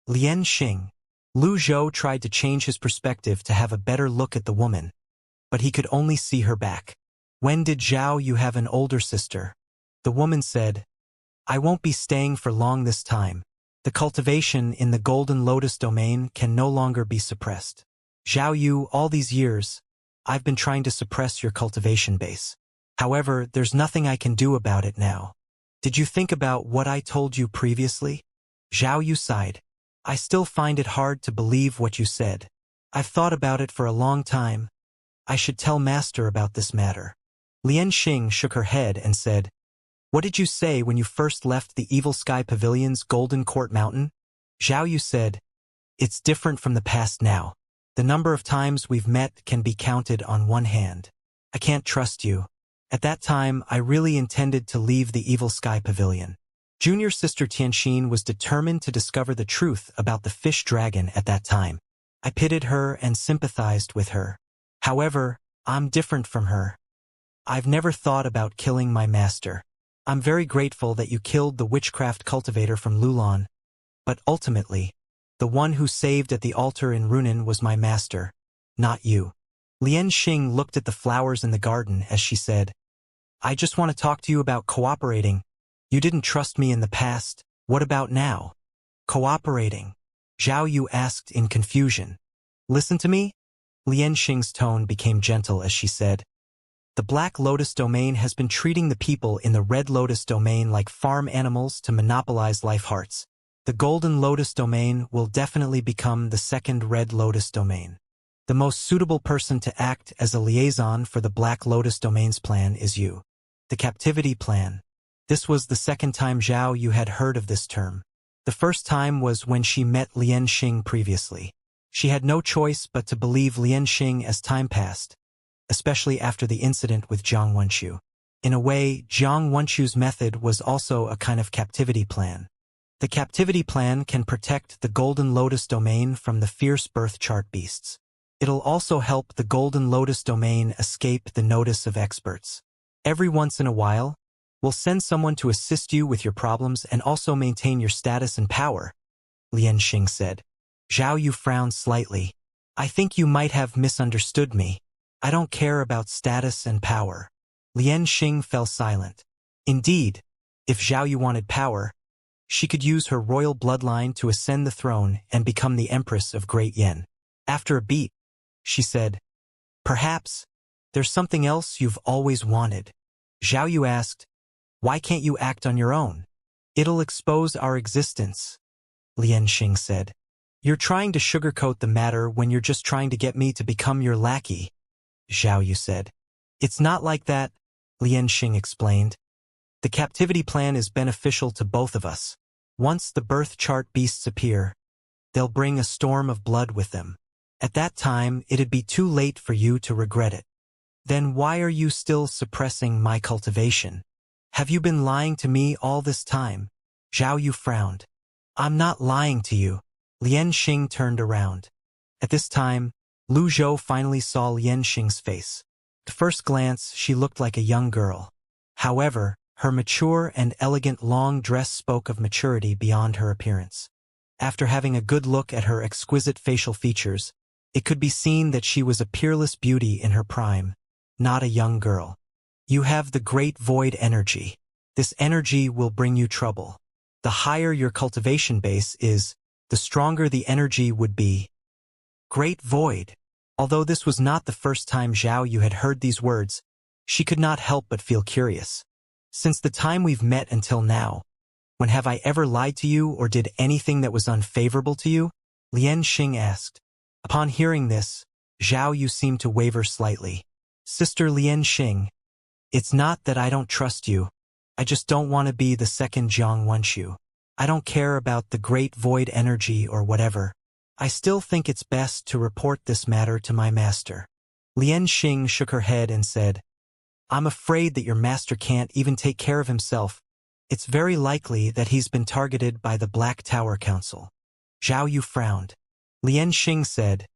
Speaker 1: "Lianxing." Lu Zhou tried to change his perspective to have a better look at the woman, but he could only see her back. "When did Zhao Yu have an older sister?" The woman said, "I won't be staying for long this time. The cultivation in the Golden Lotus domain can no longer be suppressed. Zhao Yu, all these years, I've been trying to suppress your cultivation base. However, there's nothing I can do about it now. Did you think about what I told you previously?" Zhao Yu sighed. "I still find it hard to believe what you said. I've thought about it for a long time. I should tell Master about this matter." Lianxing shook her head and said, "What did you say when you first left the Evil Sky Pavilion's Golden Court Mountain?" Zhao Yu said, "It's different from the past now. The number of times we've met can be counted on one hand. I can't trust you. At that time, I really intended to leave the Evil Sky Pavilion." Junior sister Tianxin was determined to discover the truth about the fish dragon at that time. "I pitied her and sympathized with her. However, I'm different from her. I've never thought about killing my master. I'm very grateful that you killed the witchcraft cultivator from Lulan, but ultimately, the one who saved at the altar in Runan was my master, not you." Lianxing looked at the flowers in the garden as she said, "I just want to talk to you about cooperating. You didn't trust me in the past. What about now?" "Cooperating?" Zhao Yu asked in confusion. "Listen to me?" Lianxing's tone became gentle as she said, "The Black Lotus domain has been treating the people in the Red Lotus domain like farm animals to monopolize life hearts. The Golden Lotus domain will definitely become the second Red Lotus domain. The most suitable person to act as a liaison for the Black Lotus domain's plan is you." The captivity plan. This was the second time Zhao Yu had heard of this term. The first time was when she met Lianxing previously. She had no choice but to believe Lianxing as time passed, especially after the incident with Jiang Wenqiu. In a way, Jiang Wenqiu's method was also a kind of captivity plan. The captivity plan can protect the Golden Lotus domain from the fierce birth chart beasts. It'll also help the Golden Lotus domain escape the notice of experts. Every once in a while, we'll send someone to assist you with your problems and also maintain your status and power," Lianxing said. Zhao Yu frowned slightly. "I think you might have misunderstood me. I don't care about status and power." Lianxing fell silent. Indeed, if Zhao Yu wanted power, she could use her royal bloodline to ascend the throne and become the Empress of Great Yan. After a beat, she said, "Perhaps there's something else you've always wanted." Zhao Yu asked, "Why can't you act on your own?" "It'll expose our existence," Lianxing said. "You're trying to sugarcoat the matter when you're just trying to get me to become your lackey," Zhao Yu said. "It's not like that," Lianxing explained. "The captivity plan is beneficial to both of us. Once the birth chart beasts appear, they'll bring a storm of blood with them. At that time, it'd be too late for you to regret it. Then why are you still suppressing my cultivation? Have you been lying to me all this time?" Zhao Yu frowned. "I'm not lying to you." Lianxing turned around. At this time, Lu Zhou finally saw Lianxing's face. At first glance, she looked like a young girl. However, her mature and elegant long dress spoke of maturity beyond her appearance. After having a good look at her exquisite facial features, it could be seen that she was a peerless beauty in her prime, not a young girl. You have the great void energy. This energy will bring you trouble. The higher your cultivation base is, the stronger the energy would be. Great void. Although this was not the first time Zhao Yu had heard these words, she could not help but feel curious. Since the time we've met until now, when have I ever lied to you or did anything that was unfavorable to you? Lian Xing asked. Upon hearing this, Zhao Yu seemed to waver slightly. Sister Lian Xing, it's not that I don't trust you. I just don't want to be the second Jiang Wenshu. I don't care about the great void energy or whatever. I still think it's best to report this matter to my master. Lian Xing shook her head and said, I'm afraid that your master can't even take care of himself. It's very likely that he's been targeted by the Black Tower Council. Zhao Yu frowned. Lian Xing said,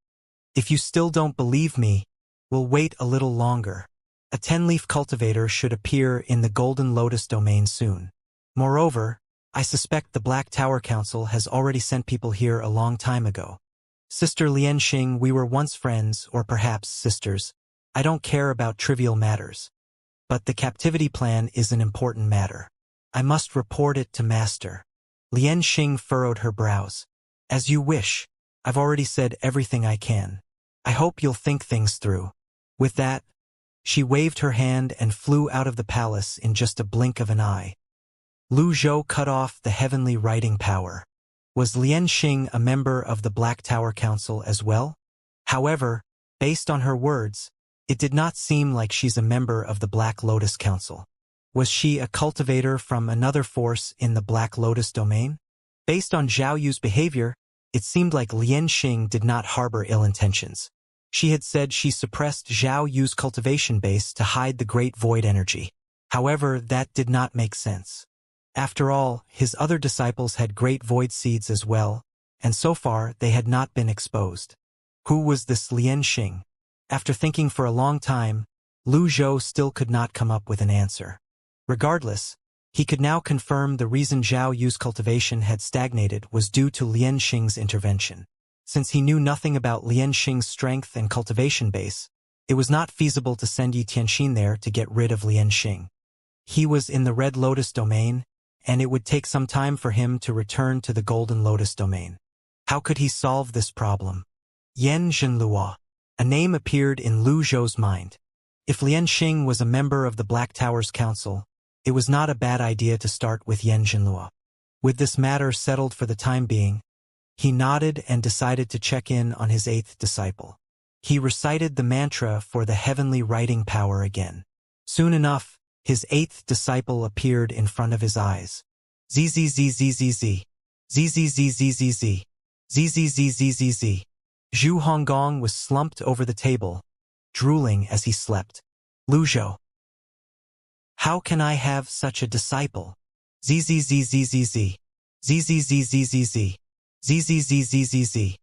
Speaker 1: if you still don't believe me, we'll wait a little longer. A 10-leaf cultivator should appear in the Golden Lotus domain soon. Moreover, I suspect the Black Tower Council has already sent people here a long time ago. Sister Lian Xing, we were once friends, or perhaps sisters. I don't care about trivial matters. But the captivity plan is an important matter. I must report it to Master. Lian Xing furrowed her brows. As you wish. I've already said everything I can. I hope you'll think things through. With that, she waved her hand and flew out of the palace in just a blink of an eye. Lu Zhou cut off the heavenly writing power. Was Lian Xing a member of the Black Tower Council as well? However, based on her words, it did not seem like she's a member of the Black Lotus Council. Was she a cultivator from another force in the Black Lotus domain? Based on Zhao Yu's behavior, it seemed like Lian Xing did not harbor ill intentions. She had said she suppressed Zhao Yu's cultivation base to hide the great void energy. However, that did not make sense. After all, his other disciples had great void seeds as well, and so far they had not been exposed. Who was this Lian Xing? After thinking for a long time, Lu Zhou still could not come up with an answer. Regardless, he could now confirm the reason Zhao Yu's cultivation had stagnated was due to Lian Xing's intervention. Since he knew nothing about Lian Xing's strength and cultivation base, it was not feasible to send Yi Tianxin there to get rid of Lian Xing. He was in the Red Lotus domain, and it would take some time for him to return to the Golden Lotus domain. How could he solve this problem? Yan Zhenlua. A name appeared in Lu Zhou's mind. If Lian Xing was a member of the Black Tower's Council, it was not a bad idea to start with Yan Zhenlua. With this matter settled for the time being, he nodded and decided to check in on his 8th disciple. He recited the mantra for the heavenly writing power again. Soon enough, his 8th disciple appeared in front of his eyes. ZZZZZZ. ZZZZZZ. ZZZZZZ. Zhu Honggong was slumped over the table, drooling as he slept. Lu Zhou. How can I have such a disciple? ZZZZZZ. ZZZZZZ. ZZZZZZ.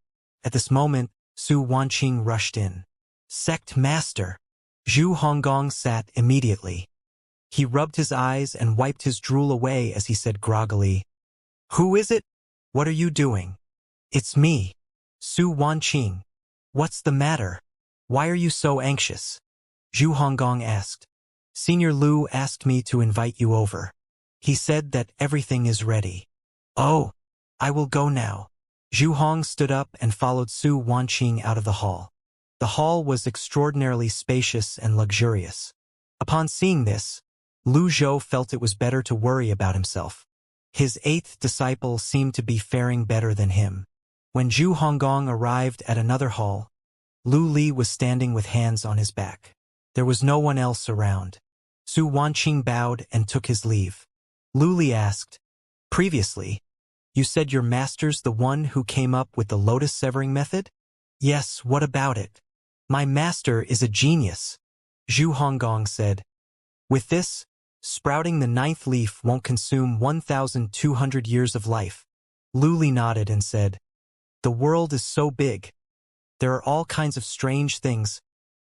Speaker 1: At this moment, Su Wanqing rushed in. Sect Master. Zhu Honggong sat immediately. He rubbed his eyes and wiped his drool away as he said groggily, Who is it? What are you doing? It's me. Su Wanqing. What's the matter? Why are you so anxious? Zhu Honggong asked. Senior Lu asked me to invite you over. He said that everything is ready. Oh, I will go now. Zhu Hong stood up and followed Su Wanqing out of the hall. The hall was extraordinarily spacious and luxurious. Upon seeing this, Lu Zhou felt it was better to worry about himself. His 8th disciple seemed to be faring better than him. When Zhu Honggong arrived at another hall, Lu Li was standing with hands on his back. There was no one else around. Su Wanqing bowed and took his leave. Lu Li asked, Previously, you said your master's the one who came up with the lotus severing method? Yes, what about it? My master is a genius, Zhu Honggong said. With this, sprouting the 9th leaf won't consume 1,200 years of life. Lu Li nodded and said, The world is so big. There are all kinds of strange things.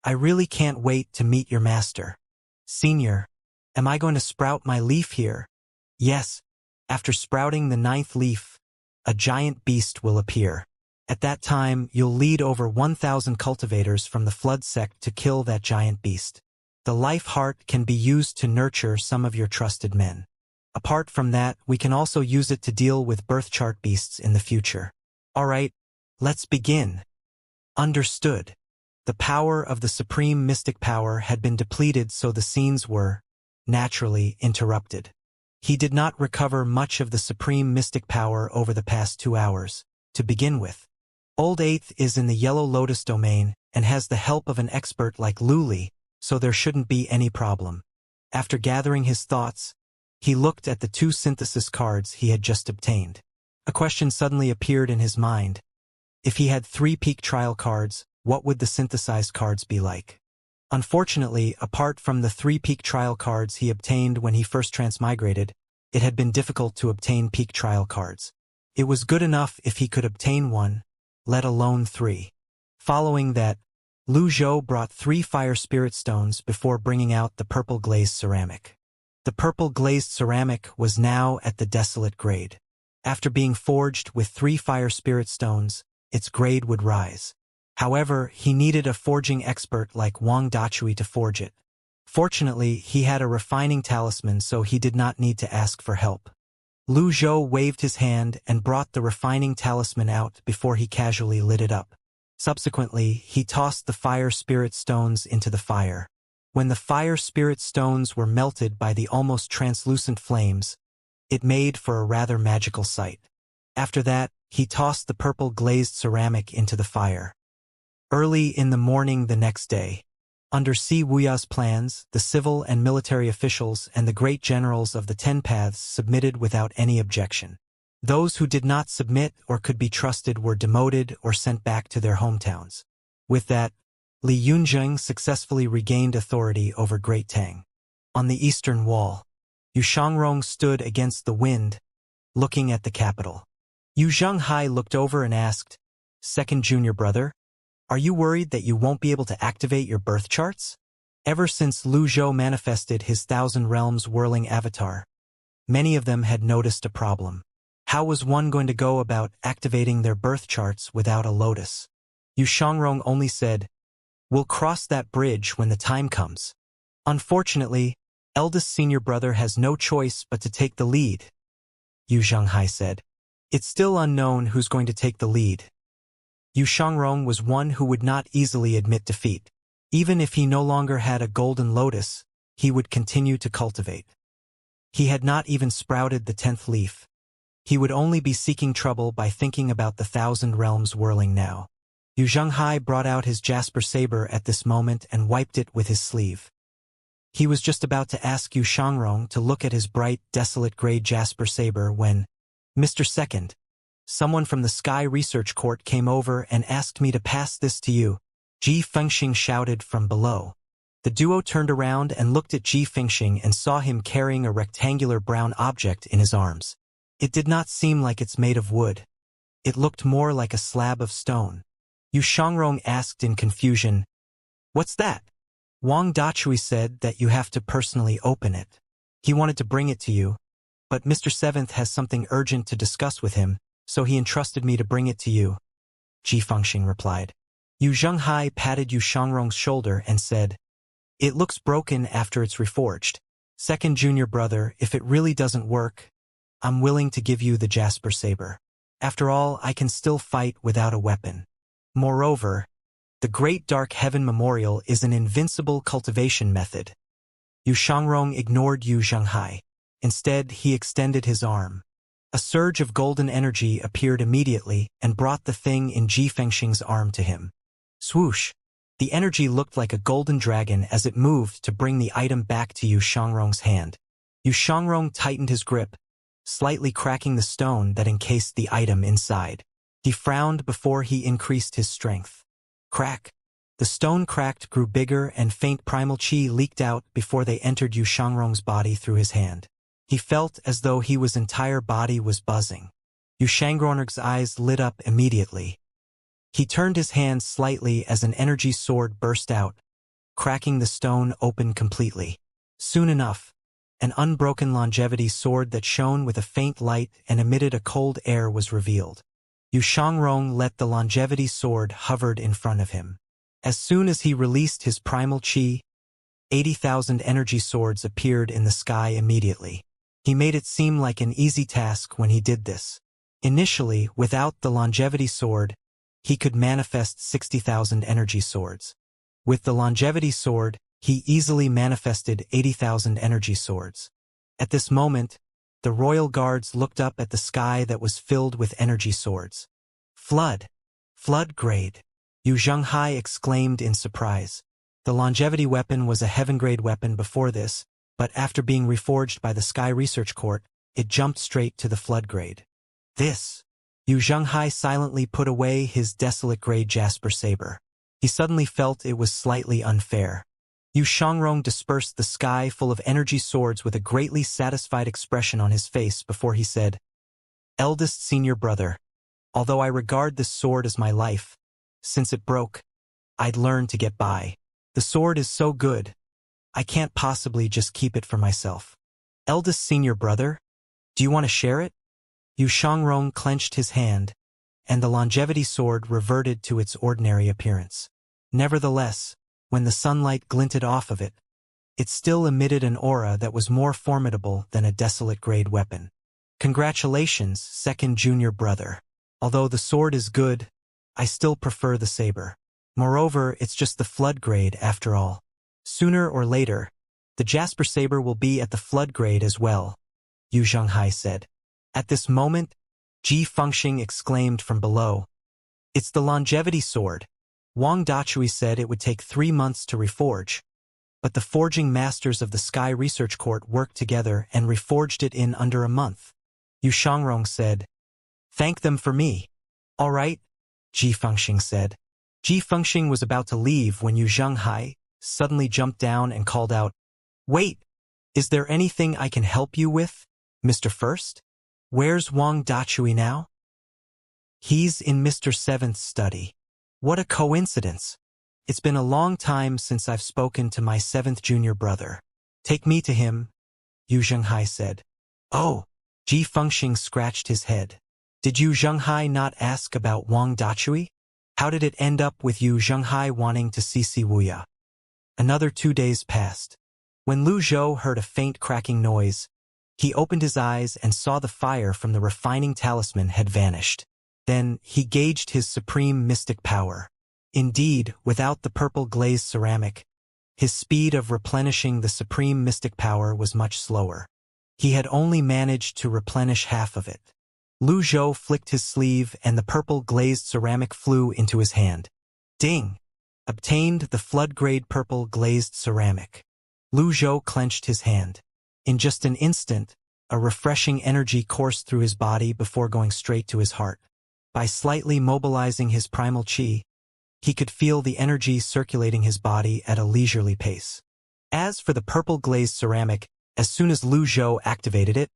Speaker 1: I really can't wait to meet your master. Senior, am I going to sprout my leaf here? Yes. After sprouting the 9th leaf, a giant beast will appear. At that time, you'll lead over 1,000 cultivators from the Flood sect to kill that giant beast. The life heart can be used to nurture some of your trusted men. Apart from that, we can also use it to deal with birth chart beasts in the future. Alright, let's begin. Understood. The power of the supreme mystic power had been depleted, so the scenes were, naturally, interrupted. He did not recover much of the supreme mystic power over the past 2 hours. To begin with, Old Eighth is in the Yellow Lotus domain and has the help of an expert like Luli, so there shouldn't be any problem. After gathering his thoughts, he looked at the 2 synthesis cards he had just obtained. A question suddenly appeared in his mind. If he had 3 peak trial cards, what would the synthesized cards be like? Unfortunately, apart from the 3 peak trial cards he obtained when he first transmigrated, it had been difficult to obtain peak trial cards. It was good enough if he could obtain 1, let alone 3. Following that, Lu Zhou brought 3 fire spirit stones before bringing out the purple glazed ceramic. The purple glazed ceramic was now at the desolate grade. After being forged with 3 fire spirit stones, its grade would rise. However, he needed a forging expert like Wang Dachui to forge it. Fortunately, he had a refining talisman, so he did not need to ask for help. Lu Zhou waved his hand and brought the refining talisman out before he casually lit it up. Subsequently, he tossed the fire spirit stones into the fire. When the fire spirit stones were melted by the almost translucent flames, it made for a rather magical sight. After that, he tossed the purple glazed ceramic into the fire. Early in the morning the next day, under Si Wuya's plans, the civil and military officials and the great generals of the 10 paths submitted without any objection. Those who did not submit or could be trusted were demoted or sent back to their hometowns. With that, Li Yunjing successfully regained authority over Great Tang. On the eastern wall, Yu Shangrong stood against the wind, looking at the capital. Yu Zhenghai looked over and asked, "Second junior brother? Are you worried that you won't be able to activate your birth charts?" Ever since Lu Zhou manifested his Thousand Realms whirling avatar, many of them had noticed a problem. How was one going to go about activating their birth charts without a lotus? Yu Shangrong only said, "We'll cross that bridge when the time comes." Unfortunately, eldest senior brother has no choice but to take the lead, Yu Zhenghai said. It's still unknown who's going to take the lead. Yu Shangrong was one who would not easily admit defeat. Even if he no longer had a golden lotus, he would continue to cultivate. He had not even sprouted the 10th leaf. He would only be seeking trouble by thinking about the Thousand Realms whirling now. Yu Zhenghai brought out his jasper saber at this moment and wiped it with his sleeve. He was just about to ask Yu Shangrong to look at his bright, desolate gray jasper saber when, "Mr. Second, someone from the Sky Research Court came over and asked me to pass this to you," Ji Fengxing shouted from below. The duo turned around and looked at Ji Fengxing and saw him carrying a rectangular brown object in his arms. It did not seem like it's made of wood. It looked more like a slab of stone. Yu Shangrong asked in confusion, "What's that?" Wang Dachui said that you have to personally open it. He wanted to bring it to you, but Mr. Seventh has something urgent to discuss with him, so he entrusted me to bring it to you, Ji Fengxing replied. Yu Zhenghai patted Yu Shangrong's shoulder and said, "It looks broken after it's reforged. Second junior brother, if it really doesn't work, I'm willing to give you the Jasper Saber. After all, I can still fight without a weapon. Moreover, the Great Dark Heaven Memorial is an invincible cultivation method." Yu Shangrong ignored Yu Zhenghai. Instead, he extended his arm. A surge of golden energy appeared immediately and brought the thing in Ji Fengxing's arm to him. Swoosh! The energy looked like a golden dragon as it moved to bring the item back to Yu Shangrong's hand. Yu Shangrong tightened his grip, slightly cracking the stone that encased the item inside. He frowned before he increased his strength. Crack! The stone cracked, grew bigger, and faint primal chi leaked out before they entered Yu Shangrong's body through his hand. He felt as though his entire body was buzzing. Yu Shangrong's eyes lit up immediately. He turned his hand slightly as an energy sword burst out, cracking the stone open completely. Soon enough, an unbroken longevity sword that shone with a faint light and emitted a cold air was revealed. Yu Shangrong let the longevity sword hovered in front of him. As soon as he released his primal chi, 80,000 energy swords appeared in the sky immediately. He made it seem like an easy task when he did this. Initially, without the longevity sword, he could manifest 60,000 energy swords. With the longevity sword, he easily manifested 80,000 energy swords. At this moment, the royal guards looked up at the sky that was filled with energy swords. Flood! Flood grade! Yu Zhenghai exclaimed in surprise. The longevity weapon was a heaven-grade weapon before this, but after being reforged by the Sky Research Court, it jumped straight to the flood grade. This! Yu Zhenghai silently put away his desolate-grade jasper saber. He suddenly felt it was slightly unfair. Yu Shangrong dispersed the sky full of energy swords with a greatly satisfied expression on his face before he said, "Eldest senior brother, although I regard this sword as my life, since it broke, I'd learned to get by. The sword is so good, I can't possibly just keep it for myself. Eldest senior brother, do you want to share it?" Yu Shangrong clenched his hand, and the longevity sword reverted to its ordinary appearance. Nevertheless, when the sunlight glinted off of it, it still emitted an aura that was more formidable than a desolate-grade weapon. "Congratulations, second junior brother. Although the sword is good, I still prefer the saber. Moreover, it's just the flood grade after all. Sooner or later, the jasper saber will be at the flood grade as well," Yu Zhenghai said. At this moment, Ji Fengxing exclaimed from below, "It's the longevity sword. Wang Dachui said it would take 3 months to reforge, but the forging masters of the Sky Research Court worked together and reforged it in under a month." Yu Shangrong said, "Thank them for me." "All right," Ji Fengxing said. Ji Fengxing was about to leave when Yu Zhenghai suddenly jumped down and called out, "Wait! Is there anything I can help you with, Mr. First? Where's Wang Dachui now?" "He's in Mr. Seventh's study." "What a coincidence! It's been a long time since I've spoken to my 7th junior brother. Take me to him," Yu Zhenghai said. "Oh," Ji Fengxing scratched his head. "Did Yu Zhenghai not ask about Wang Dachui? How did it end up with Yu Zhenghai wanting to see Wuxia?" Another 2 days passed. When Lu Zhou heard a faint cracking noise, he opened his eyes and saw the fire from the refining talisman had vanished. Then he gauged his supreme mystic power. Indeed, without the purple glazed ceramic, his speed of replenishing the supreme mystic power was much slower. He had only managed to replenish half of it. Lu Zhou flicked his sleeve and the purple glazed ceramic flew into his hand. Ding! Obtained the flood-grade purple glazed ceramic. Lu Zhou clenched his hand. In just an instant, a refreshing energy coursed through his body before going straight to his heart. By slightly mobilizing his primal chi, he could feel the energy circulating his body at a leisurely pace. As for the purple glazed ceramic, as soon as Lu Zhou activated it,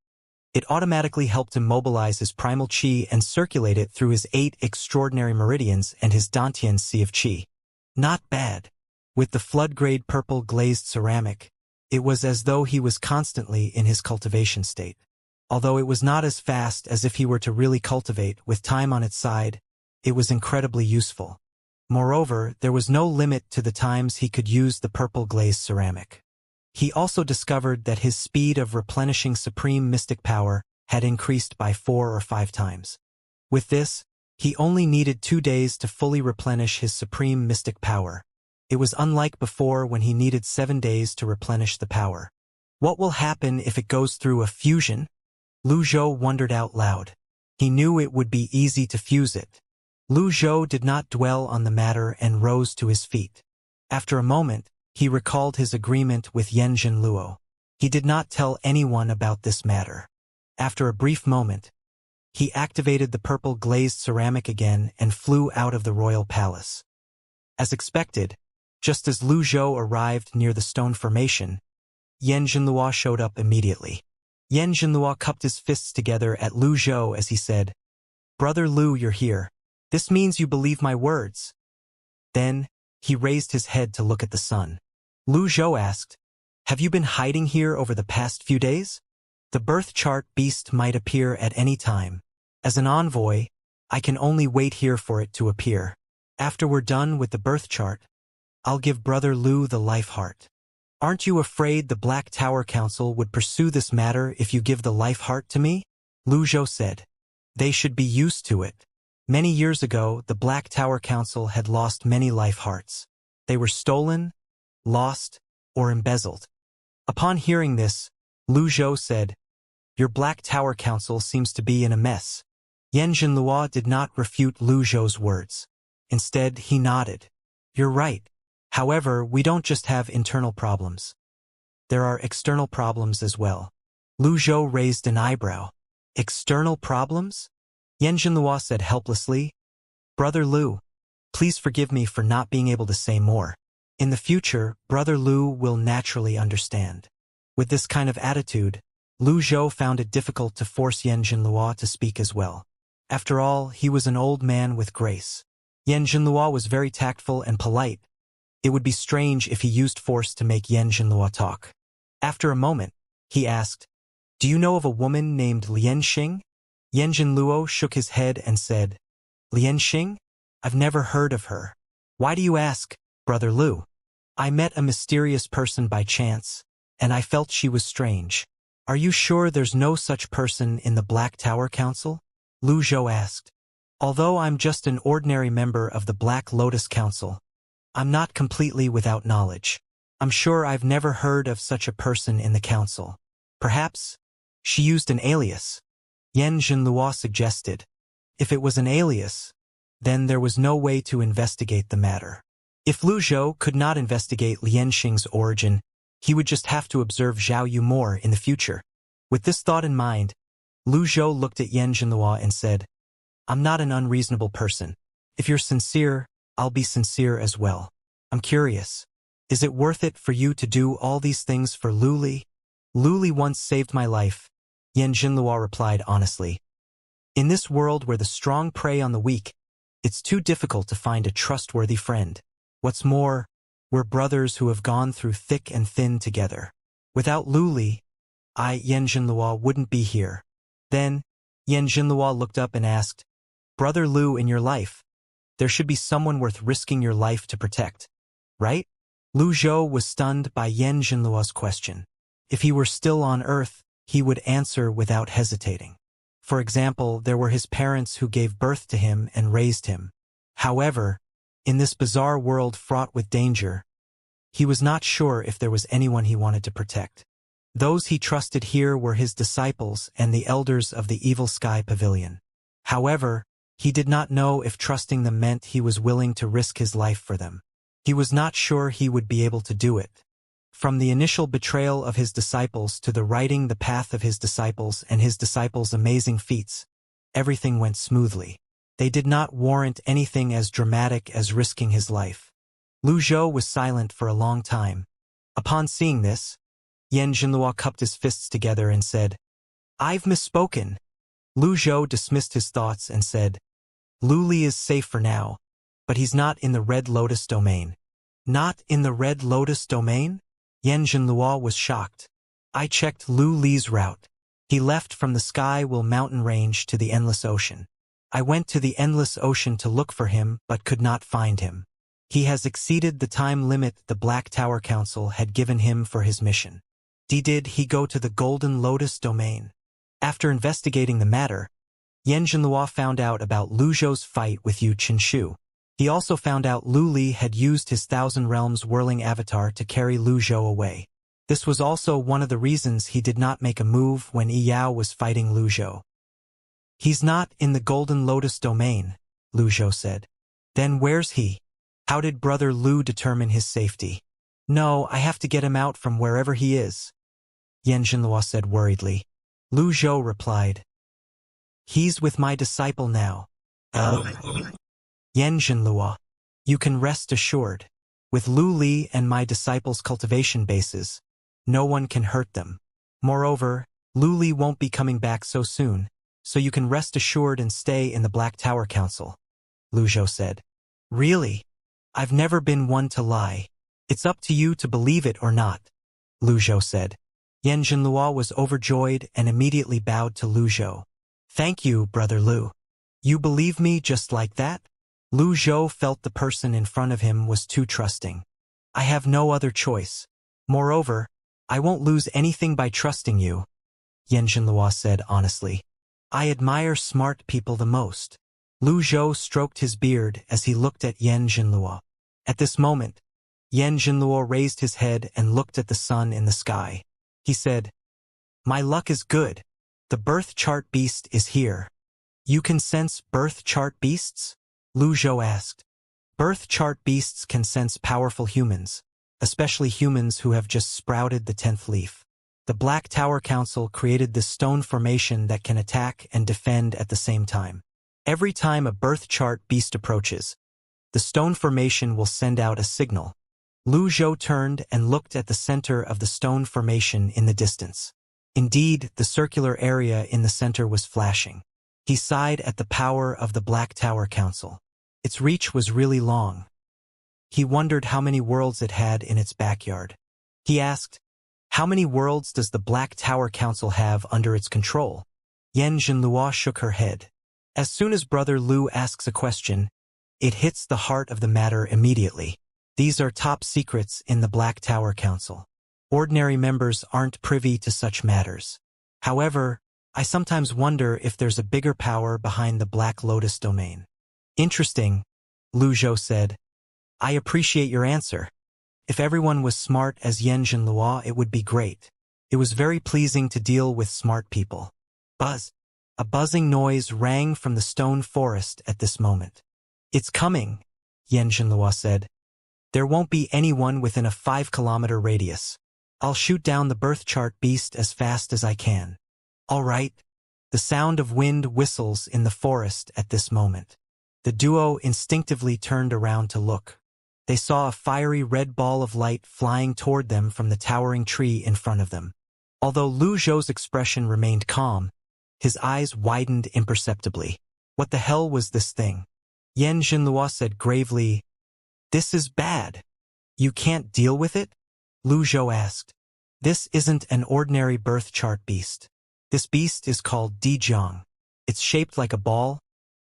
Speaker 1: it automatically helped him mobilize his primal chi and circulate it through his 8 extraordinary meridians and his Dantian sea of chi. Not bad. With the flood-grade purple glazed ceramic, it was as though he was constantly in his cultivation state. Although it was not as fast as if he were to really cultivate with time on its side, it was incredibly useful. Moreover, there was no limit to the times he could use the purple glazed ceramic. He also discovered that his speed of replenishing supreme mystic power had increased by 4 or 5 times. With this, he only needed 2 days to fully replenish his supreme mystic power. It was unlike before when he needed 7 days to replenish the power. What will happen if it goes through a fusion? Lu Zhou wondered out loud. He knew it would be easy to fuse it. Lu Zhou did not dwell on the matter and rose to his feet. After a moment, he recalled his agreement with Yanjin Luo. He did not tell anyone about this matter. After a brief moment, he activated the purple glazed ceramic again and flew out of the royal palace. As expected, just as Lu Zhou arrived near the stone formation, Yanjin Luo showed up immediately. Yanjin Luo cupped his fists together at Lu Zhou as he said, "Brother Lu, you're here. This means you believe my words." Then, he raised his head to look at the sun. Lu Zhou asked, "Have you been hiding here over the past few days? The birth chart beast might appear at any time. As an envoy, I can only wait here for it to appear. After we're done with the birth chart, I'll give Brother Lu the life heart." Aren't you afraid the Black Tower Council would pursue this matter if you give the life heart to me? Lu Zhou said. They should be used to it. Many years ago, the Black Tower Council had lost many life hearts. They were stolen, lost, or embezzled. Upon hearing this, Lu Zhou said, Your Black Tower Council seems to be in a mess. Yan Zhenluo did not refute Lu Zhou's words. Instead, he nodded. You're right. However, we don't just have internal problems. There are external problems as well. Lu Zhou raised an eyebrow. External problems? Yan Zhenluo said helplessly. Brother Lu, please forgive me for not being able to say more. In the future, Brother Lu will naturally understand. With this kind of attitude, Lu Zhou found it difficult to force Yan Zhenluo to speak as well. After all, he was an old man with grace. Yan Zhenluo was very tactful and polite. It would be strange if he used force to make Yan Zhenluo talk. After a moment, he asked, Do you know of a woman named Lianxing? Yan Zhenluo shook his head and said, Lianxing? I've never heard of her. Why do you ask, Brother Lu? I met a mysterious person by chance, and I felt she was strange. Are you sure there's no such person in the Black Tower Council? Lu Zhou asked. Although I'm just an ordinary member of the Black Lotus Council, I'm not completely without knowledge. I'm sure I've never heard of such a person in the council. Perhaps she used an alias. Yan Zhenluo suggested. If it was an alias, then there was no way to investigate the matter. If Lu Zhou could not investigate Lianxing's origin, he would just have to observe Zhao Yu more in the future. With this thought in mind, Lu Zhou looked at Yan Zhenluo and said, I'm not an unreasonable person. If you're sincere, I'll be sincere as well. I'm curious. Is it worth it for you to do all these things for Lu Li? Lu Li once saved my life, Yan Zhenluo replied honestly. In this world where the strong prey on the weak, it's too difficult to find a trustworthy friend. What's more, we're brothers who have gone through thick and thin together. Without Lu Li, Yan Zhenluo wouldn't be here. Then, Yan Zhenluo looked up and asked, Brother Lu, in your life, there should be someone worth risking your life to protect, right? Lu Zhou was stunned by Yan Zhenluo's question. If he were still on Earth, he would answer without hesitating. For example, there were his parents who gave birth to him and raised him. However, in this bizarre world fraught with danger, he was not sure if there was anyone he wanted to protect. Those he trusted here were his disciples and the elders of the Evil Sky Pavilion. However, he did not know if trusting them meant he was willing to risk his life for them. He was not sure he would be able to do it. From the initial betrayal of his disciples to the writing the path of his disciples and his disciples' amazing feats, everything went smoothly. They did not warrant anything as dramatic as risking his life. Lu Zhou was silent for a long time. Upon seeing this, Yan Zhenluo cupped his fists together and said, I've misspoken. Lu Zhou dismissed his thoughts and said, Lu Li is safe for now, but he's not in the Red Lotus domain. Not in the Red Lotus domain? Yan Zhenluo was shocked. I checked Lu Li's route. He left from the Sky Will mountain range to the Endless Ocean. I went to the Endless Ocean to look for him but could not find him. He has exceeded the time limit the Black Tower Council had given him for his mission. Did he go to the Golden Lotus domain? After investigating the matter, Yan Zhenluo found out about Lu Zhou's fight with Yu Qinshu. He also found out Lu Li had used his Thousand Realms whirling avatar to carry Lu Zhou away. This was also one of the reasons he did not make a move when Yi Yao was fighting Lu Zhou. He's not in the Golden Lotus domain, Lu Zhou said. Then where's he? How did Brother Lu determine his safety? No, I have to get him out from wherever he is, Yan Zhenluo said worriedly. Lu Zhou replied, He's with my disciple now. Yan Zhenluo, you can rest assured. With Lu Li and my disciples' cultivation bases, no one can hurt them. Moreover, Lu Li won't be coming back so soon, so you can rest assured and stay in the Black Tower Council, Lu Zhou said. Really? I've never been one to lie. It's up to you to believe it or not, Lu Zhou said. Yan Zhenluo was overjoyed and immediately bowed to Lu Zhou. Thank you, Brother Lu. You believe me just like that? Lu Zhou felt the person in front of him was too trusting. I have no other choice. Moreover, I won't lose anything by trusting you, Yan Jinlua said honestly. I admire smart people the most. Lu Zhou stroked his beard as he looked at Yan Jinlua. At this moment, Yan Jinlua raised his head and looked at the sun in the sky. He said, My luck is good. The birth chart beast is here. You can sense birth chart beasts? Lu Zhou asked. Birth chart beasts can sense powerful humans, especially humans who have just sprouted the 10th leaf. The Black Tower Council created this stone formation that can attack and defend at the same time. Every time a birth chart beast approaches, the stone formation will send out a signal. Lu Zhou turned and looked at the center of the stone formation in the distance. Indeed, the circular area in the center was flashing. He sighed at the power of the Black Tower Council. Its reach was really long. He wondered how many worlds it had in its backyard. He asked, How many worlds does the Black Tower Council have under its control? Yan Jinlua shook her head. As soon as Brother Lu asks a question, it hits the heart of the matter immediately. These are top secrets in the Black Tower Council. Ordinary members aren't privy to such matters. However, I sometimes wonder if there's a bigger power behind the Black Lotus domain. Interesting, Lu Zhou said. I appreciate your answer. If everyone was smart as Yan Jinlua, it would be great. It was very pleasing to deal with smart people. Buzz. A buzzing noise rang from the stone forest at this moment. It's coming, Yan Jinlua said. There won't be anyone within a 5-kilometer radius. I'll shoot down the birth chart beast as fast as I can. All right. The sound of wind whistles in the forest at this moment. The duo instinctively turned around to look. They saw a fiery red ball of light flying toward them from the towering tree in front of them. Although Lu Zhou's expression remained calm, his eyes widened imperceptibly. What the hell was this thing? Yan Jinlua said gravely, This is bad. You can't deal with it? Lu Zhou asked. This isn't an ordinary birth chart beast. This beast is called Dijiang. It's shaped like a ball,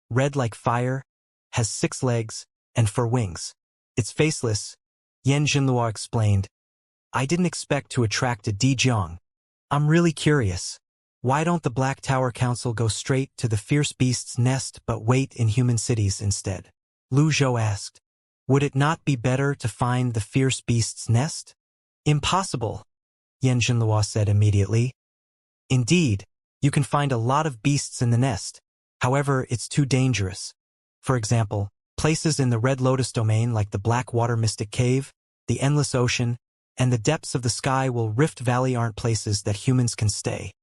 Speaker 1: red like fire, has 6 legs, and 4 wings. It's faceless, Yan Jinlua explained. I didn't expect to attract a Dijiang. I'm really curious. Why don't the Black Tower Council go straight to the fierce beast's nest but wait in human cities instead? Lu Zhou asked. Would it not be better to find the fierce beast's nest? Impossible, Yan Jinlua said immediately. Indeed, you can find a lot of beasts in the nest. However, it's too dangerous. For example, places in the Red Lotus domain like the Black Water Mystic Cave, the Endless Ocean, and the depths of the sky will Rift Valley aren't places that humans can stay.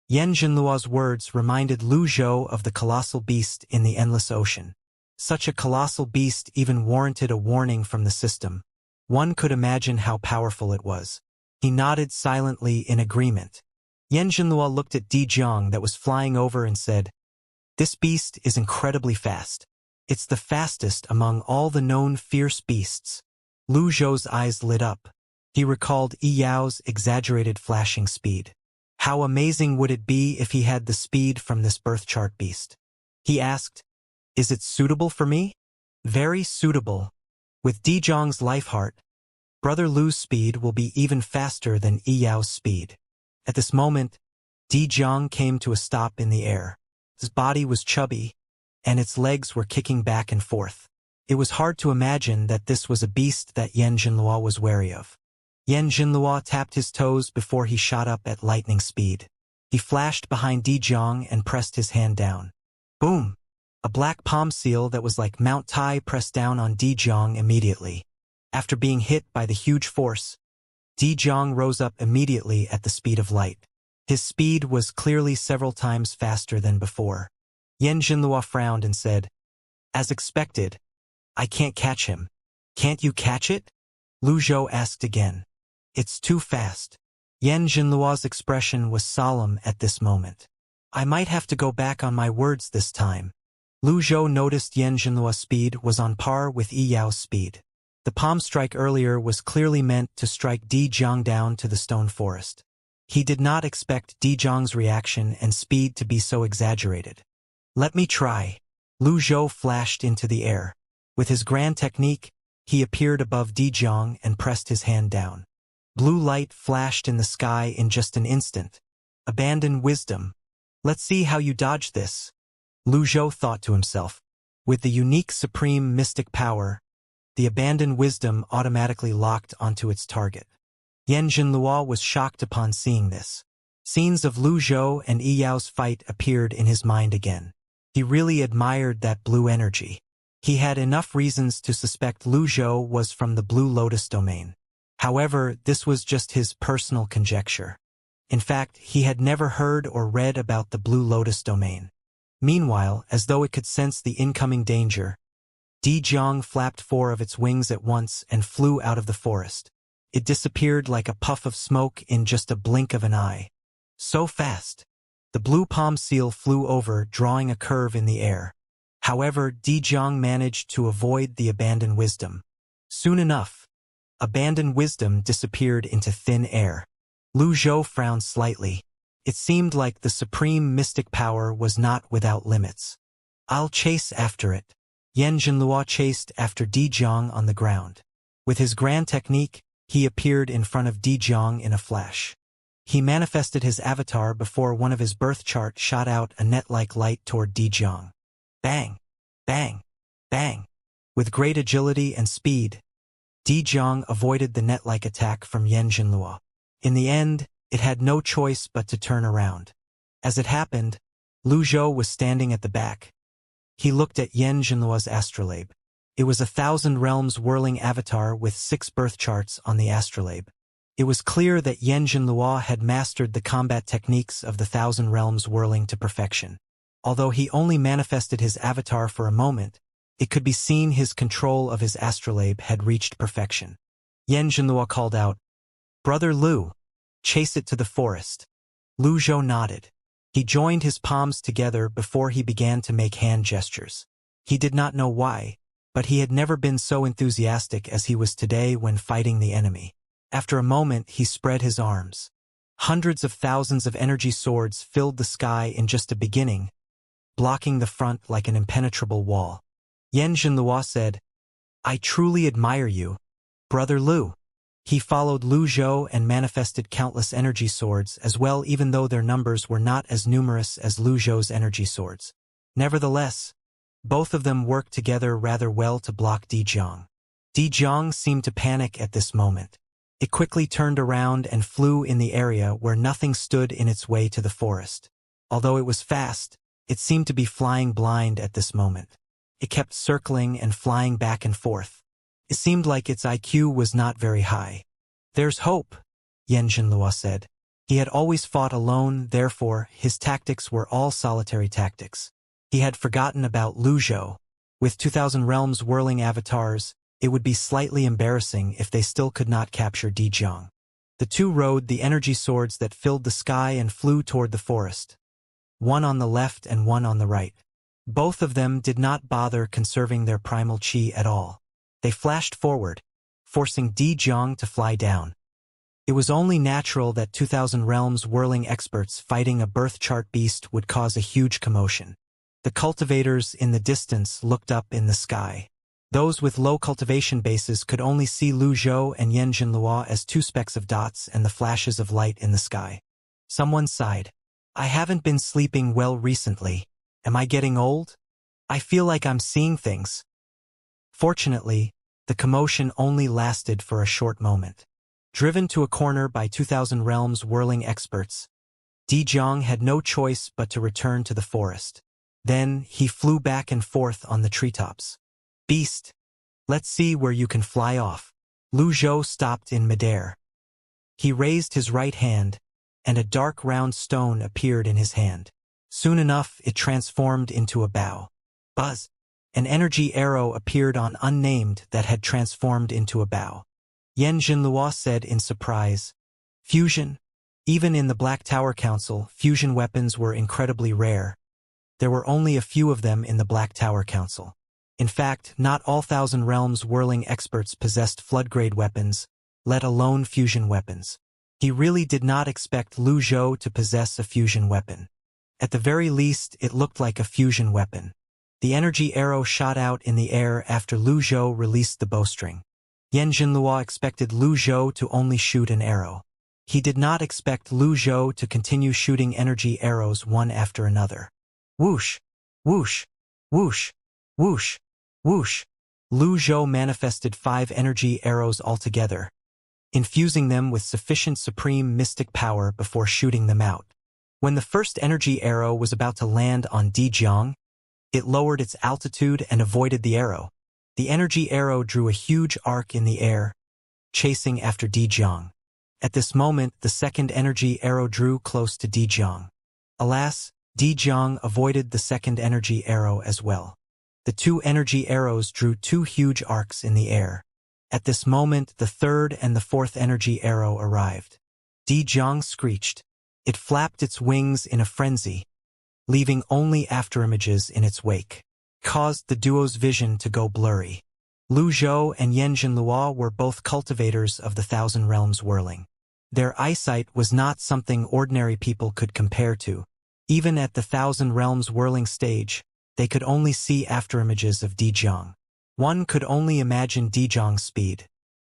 Speaker 1: Yan Jinlua's words reminded Lu Zhou of the colossal beast in the Endless Ocean. Such a colossal beast even warranted a warning from the system. One could imagine how powerful it was. He nodded silently in agreement. Yan Jinlua looked at Dijiang that was flying over and said, This beast is incredibly fast. It's the fastest among all the known fierce beasts. Lu Zhou's eyes lit up. He recalled Yao's exaggerated flashing speed. How amazing would it be if he had the speed from this birth chart beast? He asked, Is it suitable for me? Very suitable. With Dijiang's life heart, Brother Lu's speed will be even faster than Yao's speed. At this moment, Dijiang came to a stop in the air. His body was chubby, and its legs were kicking back and forth. It was hard to imagine that this was a beast that Yan Jinlua was wary of. Yan Jinlua tapped his toes before he shot up at lightning speed. He flashed behind Dijiang and pressed his hand down. Boom! A black palm seal that was like Mount Tai pressed down on Dijiang immediately. After being hit by the huge force, Dijiang rose up immediately at the speed of light. His speed was clearly several times faster than before. Yan Jinlua frowned and said, As expected, I can't catch him. Can't you catch it? Lu Zhou asked again. It's too fast. Yan Jinlua's expression was solemn at this moment. I might have to go back on my words this time. Lu Zhou noticed Yan Jinlua's speed was on par with Yao's speed. The palm strike earlier was clearly meant to strike Dijiang down to the stone forest. He did not expect Dijiang's reaction and speed to be so exaggerated. Let me try. Lu Zhou flashed into the air. With his grand technique, he appeared above Dijiang and pressed his hand down. Blue light flashed in the sky in just an instant. Abandon wisdom. Let's see how you dodge this, Lu Zhou thought to himself. With the unique supreme mystic power, the abandoned wisdom automatically locked onto its target. Yan Jinlua was shocked upon seeing this. Scenes of Lu Zhou and Yi Yao's fight appeared in his mind again. He really admired that blue energy. He had enough reasons to suspect Lu Zhou was from the Blue Lotus domain. However, this was just his personal conjecture. In fact, he had never heard or read about the Blue Lotus domain. Meanwhile, as though it could sense the incoming danger, Di Jiang flapped 4 of its wings at once and flew out of the forest. It disappeared like a puff of smoke in just a blink of an eye. So fast. The blue palm seal flew over, drawing a curve in the air. However, Di Jiang managed to avoid the abandoned wisdom. Soon enough, abandoned wisdom disappeared into thin air. Lu Zhou frowned slightly. It seemed like the supreme mystic power was not without limits. I'll chase after it. Yan Jinlua chased after Di Jiang on the ground. With his grand technique, he appeared in front of Di Jiang in a flash. He manifested his avatar before one of his birth chart shot out a net-like light toward Di Jiang. Bang! Bang! Bang! With great agility and speed, Di Jiang avoided the net-like attack from Yan Jinlua. In the end, it had no choice but to turn around. As it happened, Lu Zhou was standing at the back. He looked at Yan Jinlua's astrolabe. It was a 1,000 realms whirling avatar with 6 birth charts on the astrolabe. It was clear that Yan Jinlua had mastered the combat techniques of the 1,000 realms whirling to perfection. Although he only manifested his avatar for a moment, it could be seen his control of his astrolabe had reached perfection. Yan Jinlua called out, "Brother Lu, chase it to the forest." Lu Zhou nodded. He joined his palms together before he began to make hand gestures. He did not know why, but he had never been so enthusiastic as he was today when fighting the enemy. After a moment, he spread his arms. Hundreds of thousands of energy swords filled the sky in just a beginning, blocking the front like an impenetrable wall. Yan Jinlua said, "I truly admire you, Brother Lu." He followed Lu Zhou and manifested countless energy swords as well, even though their numbers were not as numerous as Lu Zhou's energy swords. Nevertheless, both of them worked together rather well to block Di Jiang. Di Jiang seemed to panic at this moment. It quickly turned around and flew in the area where nothing stood in its way to the forest. Although it was fast, it seemed to be flying blind at this moment. It kept circling and flying back and forth. It seemed like its IQ was not very high. "There's hope," Yan Jinlua said. He had always fought alone, therefore his tactics were all solitary tactics. He had forgotten about Lu Zhou. With 2,000 realms whirling avatars, it would be slightly embarrassing if they still could not capture Di Jiang. The two rode the energy swords that filled the sky and flew toward the forest. One on the left and one on the right. Both of them did not bother conserving their primal chi at all. They flashed forward, forcing Di Jiang to fly down. It was only natural that 2,000 realms whirling experts fighting a birth chart beast would cause a huge commotion. The cultivators in the distance looked up in the sky. Those with low cultivation bases could only see Lu Zhou and Yan Jinlua as 2 specks of dots and the flashes of light in the sky. Someone sighed. "I haven't been sleeping well recently. Am I getting old? I feel like I'm seeing things." Fortunately, the commotion only lasted for a short moment. Driven to a corner by 2,000 realms whirling experts, Di Jiang had no choice but to return to the forest. Then he flew back and forth on the treetops. "Beast, let's see where you can fly off." Lu Zhou stopped in midair. He raised his right hand, and a dark round stone appeared in his hand. Soon enough, it transformed into a bow. Buzz! An energy arrow appeared on unnamed that had transformed into a bow. Yan Jinlua said in surprise, "Fusion?" Even in the Black Tower Council, fusion weapons were incredibly rare. There were only a few of them in the Black Tower Council. In fact, not all 1,000 realms whirling experts possessed flood-grade weapons, let alone fusion weapons. He really did not expect Lu Zhou to possess a fusion weapon. At the very least, it looked like a fusion weapon. The energy arrow shot out in the air after Lu Zhou released the bowstring. Yan Jinlua expected Lu Zhou to only shoot an arrow. He did not expect Lu Zhou to continue shooting energy arrows one after another. Whoosh! Whoosh! Whoosh! Whoosh! Whoosh! Lu Zhou manifested 5 energy arrows altogether, infusing them with sufficient supreme mystic power before shooting them out. When the first energy arrow was about to land on Di Jiang, it lowered its altitude and avoided the arrow. The energy arrow drew a huge arc in the air, chasing after Di Jiang. At this moment, the second energy arrow drew close to Di Jiang. Alas, Di Jiang avoided the second energy arrow as well. The 2 energy arrows drew 2 huge arcs in the air. At this moment, the third and the fourth energy arrow arrived. Di Jiang screeched. It flapped its wings in a frenzy, leaving only afterimages in its wake, caused the duo's vision to go blurry. Lu Zhou and Yan Jinlua were both cultivators of the Thousand Realms whirling. Their eyesight was not something ordinary people could compare to. Even at the Thousand Realms whirling stage, they could only see afterimages of Di Jiang. One could only imagine Di Jiang's speed.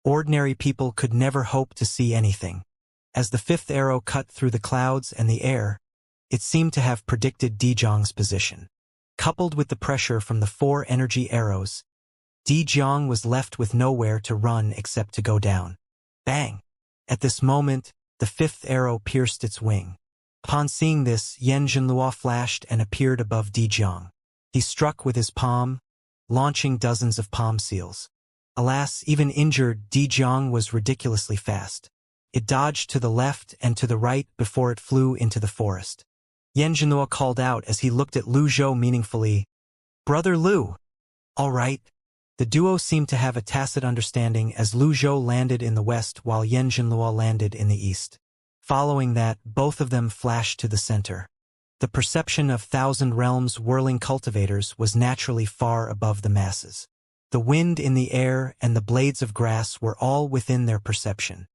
Speaker 1: Ordinary people could never hope to see anything. As the 5th arrow cut through the clouds and the air, it seemed to have predicted Di Jiang's position. Coupled with the pressure from the 4 energy arrows, Di Jiang was left with nowhere to run except to go down. Bang! At this moment, the 5th arrow pierced its wing. Upon seeing this, Yan Jinlua flashed and appeared above Di Jiang. He struck with his palm, launching dozens of palm seals. Alas, even injured, Di Jiang was ridiculously fast. It dodged to the left and to the right before it flew into the forest. Yan Jinlua called out as he looked at Lu Zhou meaningfully, "Brother Lu!" "All right." The duo seemed to have a tacit understanding as Lu Zhou landed in the west while Yan Jinlua landed in the east. Following that, both of them flashed to the center. The perception of Thousand Realms whirling cultivators was naturally far above the masses. The wind in the air and the blades of grass were all within their perception.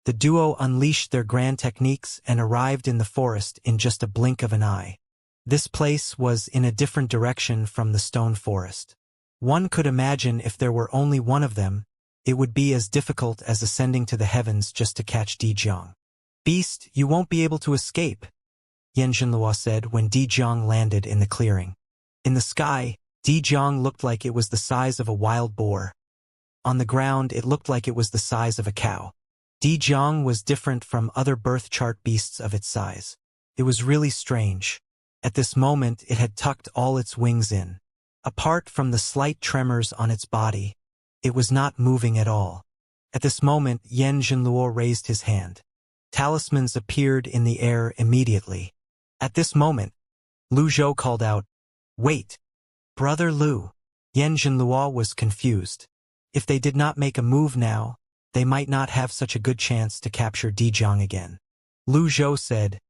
Speaker 1: The duo unleashed their grand techniques and arrived in the forest in just a blink of an eye. This place was in a different direction from the stone forest. One could imagine if there were only one of them, it would be as difficult as ascending to the heavens just to catch Di Jiang. "Beast, you won't be able to escape," Yan Jinlua said when Di Jiang landed in the clearing. In the sky, Di Jiang looked like it was the size of a wild boar. On the ground, it looked like it was the size of a cow. Di Jiang was different from other birth chart beasts of its size. It was really strange. At this moment, it had tucked all its wings in. Apart from the slight tremors on its body, it was not moving at all. At this moment, Yan Jinlua raised his hand. Talismans appeared in the air immediately. At this moment, Lu Zhou called out, "Wait! Brother Lu!" Yan Jinlua was confused. If they did not make a move now, they might not have such a good chance to capture Di Jiang again. Lu Zhou said,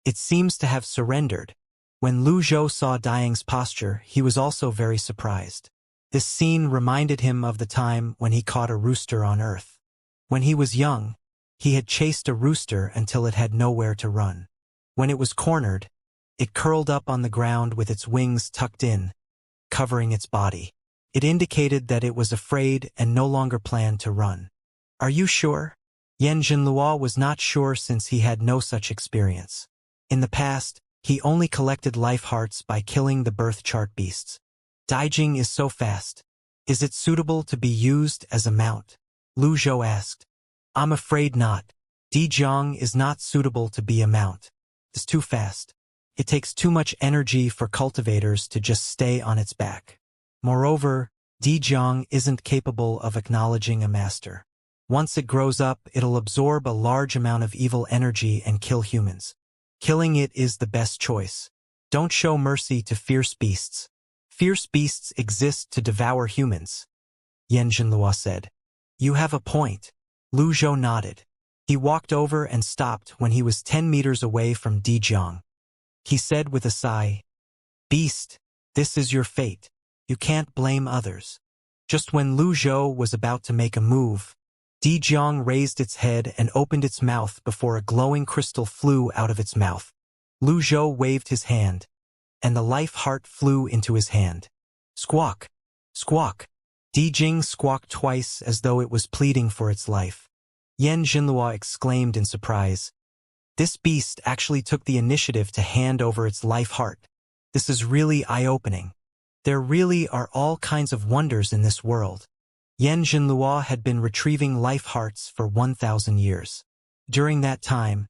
Speaker 1: "It seems to have surrendered." When Lu Zhou saw Diang's posture, he was also very surprised. This scene reminded him of the time when he caught a rooster on Earth. When he was young, he had chased a rooster until it had nowhere to run. When it was cornered, it curled up on the ground with its wings tucked in, covering its body. It indicated that it was afraid and no longer planned to run. "Are you sure?" Yan Jinlua was not sure since he had no such experience. In the past, he only collected life hearts by killing the birth chart beasts. Daijing is so fast. Is it suitable to be used as a mount? Lu Zhou asked. "I'm afraid not. Di Jiang is not suitable to be a mount. It's too fast. It takes too much energy for cultivators to just stay on its back. Moreover, Di Jiang isn't capable of acknowledging a master. Once it grows up, it'll absorb a large amount of evil energy and kill humans. Killing it is the best choice. Don't show mercy to fierce beasts. Fierce beasts exist to devour humans," Yan Jinlua said. "You have a point." Lu Zhou nodded. He walked over and stopped when he was 10 meters away from Di Jiang. He said with a sigh, "Beast, this is your fate. You can't blame others." Just when Lu Zhou was about to make a move, Di Jiang raised its head and opened its mouth before a glowing crystal flew out of its mouth. Lu Zhou waved his hand, and the life heart flew into his hand. Squawk! Squawk! Di Jing squawked twice as though it was pleading for its life. Yan Xinlua exclaimed in surprise. This beast actually took the initiative to hand over its life heart. This is really eye-opening. There really are all kinds of wonders in this world. Yan Xinlua had been retrieving life hearts for 1,000 years. During that time,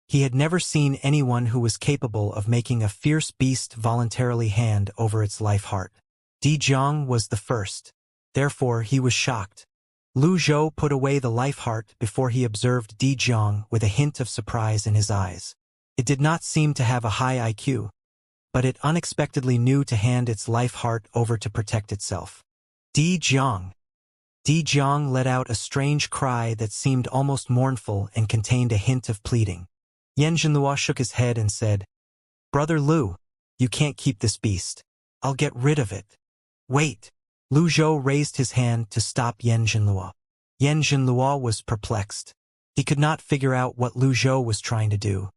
Speaker 1: he had never seen anyone who was capable of making a fierce beast voluntarily hand over its life heart. Di Jiang was the first. Therefore, he was shocked. Lu Zhou put away the life heart before he observed Di Jiang with a hint of surprise in his eyes. It did not seem to have a high IQ, but it unexpectedly knew to hand its life heart over to protect itself. Di Jiang. Di Jiang let out a strange cry that seemed almost mournful and contained a hint of pleading. Yan Xinlua shook his head and said, "Brother Lu, you can't keep this beast. I'll get rid of it." "Wait." Lu Zhou raised his hand to stop Yan Xinlua. Yan Xinlua was perplexed. He could not figure out what Lu Zhou was trying to do.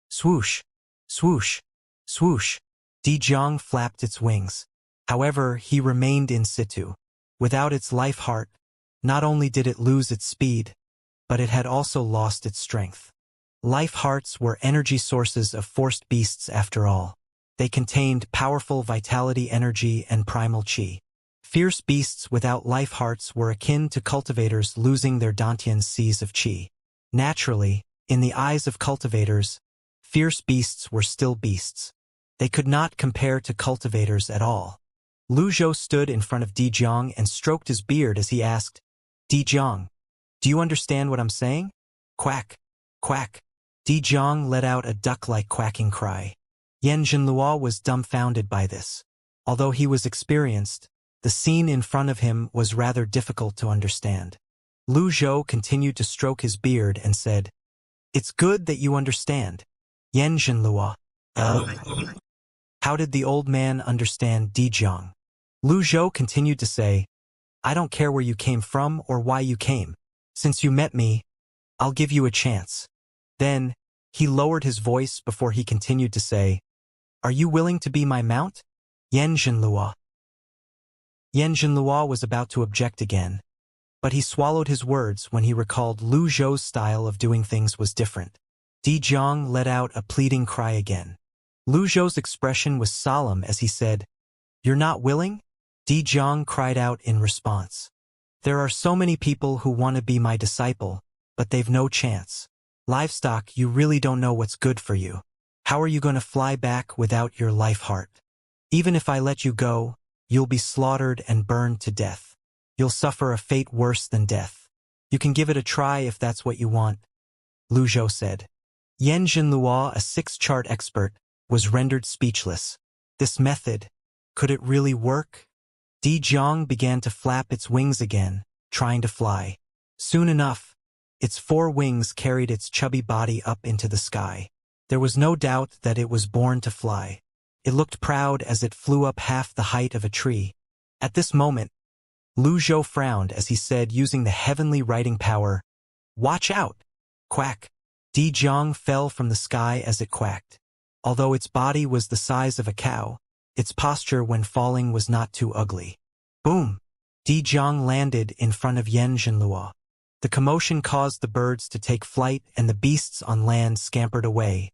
Speaker 1: Swoosh, swoosh, swoosh. Di Jiang flapped its wings. However, he remained in situ. Without its life heart, not only did it lose its speed, but it had also lost its strength. Life hearts were energy sources of forced beasts after all. They contained powerful vitality energy and primal qi. Fierce beasts without life hearts were akin to cultivators losing their Dantian seas of qi. Naturally, in the eyes of cultivators, fierce beasts were still beasts. They could not compare to cultivators at all. Lu Zhou stood in front of Di Jiang and stroked his beard as he asked, "Di Jiang, do you understand what I'm saying?" Quack, quack. Di Jiang let out a duck-like quacking cry. Yan Xinlua was dumbfounded by this. Although he was experienced, the scene in front of him was rather difficult to understand. Lu Zhou continued to stroke his beard and said, "It's good that you understand." Yan Xinlua. How did the old man understand Di Jiang? Lu Zhou continued to say, "I don't care where you came from or why you came. Since you met me, I'll give you a chance." Then, he lowered his voice before he continued to say, "Are you willing to be my mount?" Yan Xinlua. Yan Xinlua was about to object again, but he swallowed his words when he recalled Lu Zhou's style of doing things was different. Di Jiang let out a pleading cry again. Lu Zhou's expression was solemn as he said, "You're not willing?" Di Jiang cried out in response. "There are so many people who want to be my disciple, but they've no chance. Livestock, you really don't know what's good for you. How are you going to fly back without your life heart? Even if I let you go, you'll be slaughtered and burned to death. You'll suffer a fate worse than death. You can give it a try if that's what you want," Lu Zhou said. Yan Xinlua, a six-chart expert, was rendered speechless. This method, could it really work? Di Jiang began to flap its wings again, trying to fly. Soon enough, its four wings carried its chubby body up into the sky. There was no doubt that it was born to fly. It looked proud as it flew up half the height of a tree. At this moment, Lu Zhou frowned as he said, using the heavenly writing power, "Watch out!" Quack. Di Jiang fell from the sky as it quacked. Although its body was the size of a cow, its posture when falling was not too ugly. Boom! Di Jiang landed in front of Yan Xinlua. The commotion caused the birds to take flight and the beasts on land scampered away,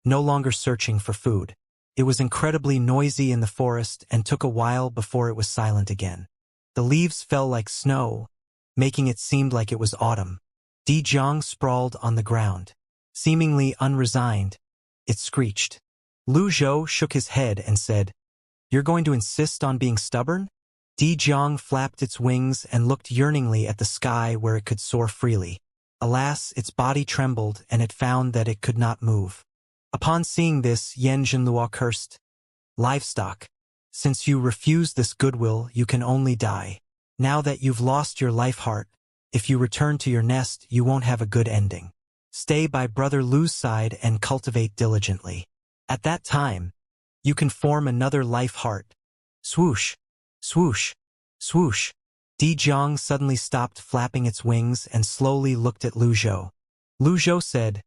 Speaker 1: no longer searching for food. It was incredibly noisy in the forest and took a while before it was silent again. The leaves fell like snow, making it seem like it was autumn. Di Jiang sprawled on the ground. Seemingly unresigned, it screeched. Lu Zhou shook his head and said, "You're going to insist on being stubborn?" Di Jiang flapped its wings and looked yearningly at the sky where it could soar freely. Alas, its body trembled and it found that it could not move. Upon seeing this, Yan Xinlua cursed, "Livestock, since you refuse this goodwill, you can only die. Now that you've lost your life heart, if you return to your nest, you won't have a good ending. Stay by Brother Lu's side and cultivate diligently. At that time, you can form another life heart." Swoosh, swoosh, swoosh. Di Jiang suddenly stopped flapping its wings and slowly looked at Lu Zhou. Lu Zhou said,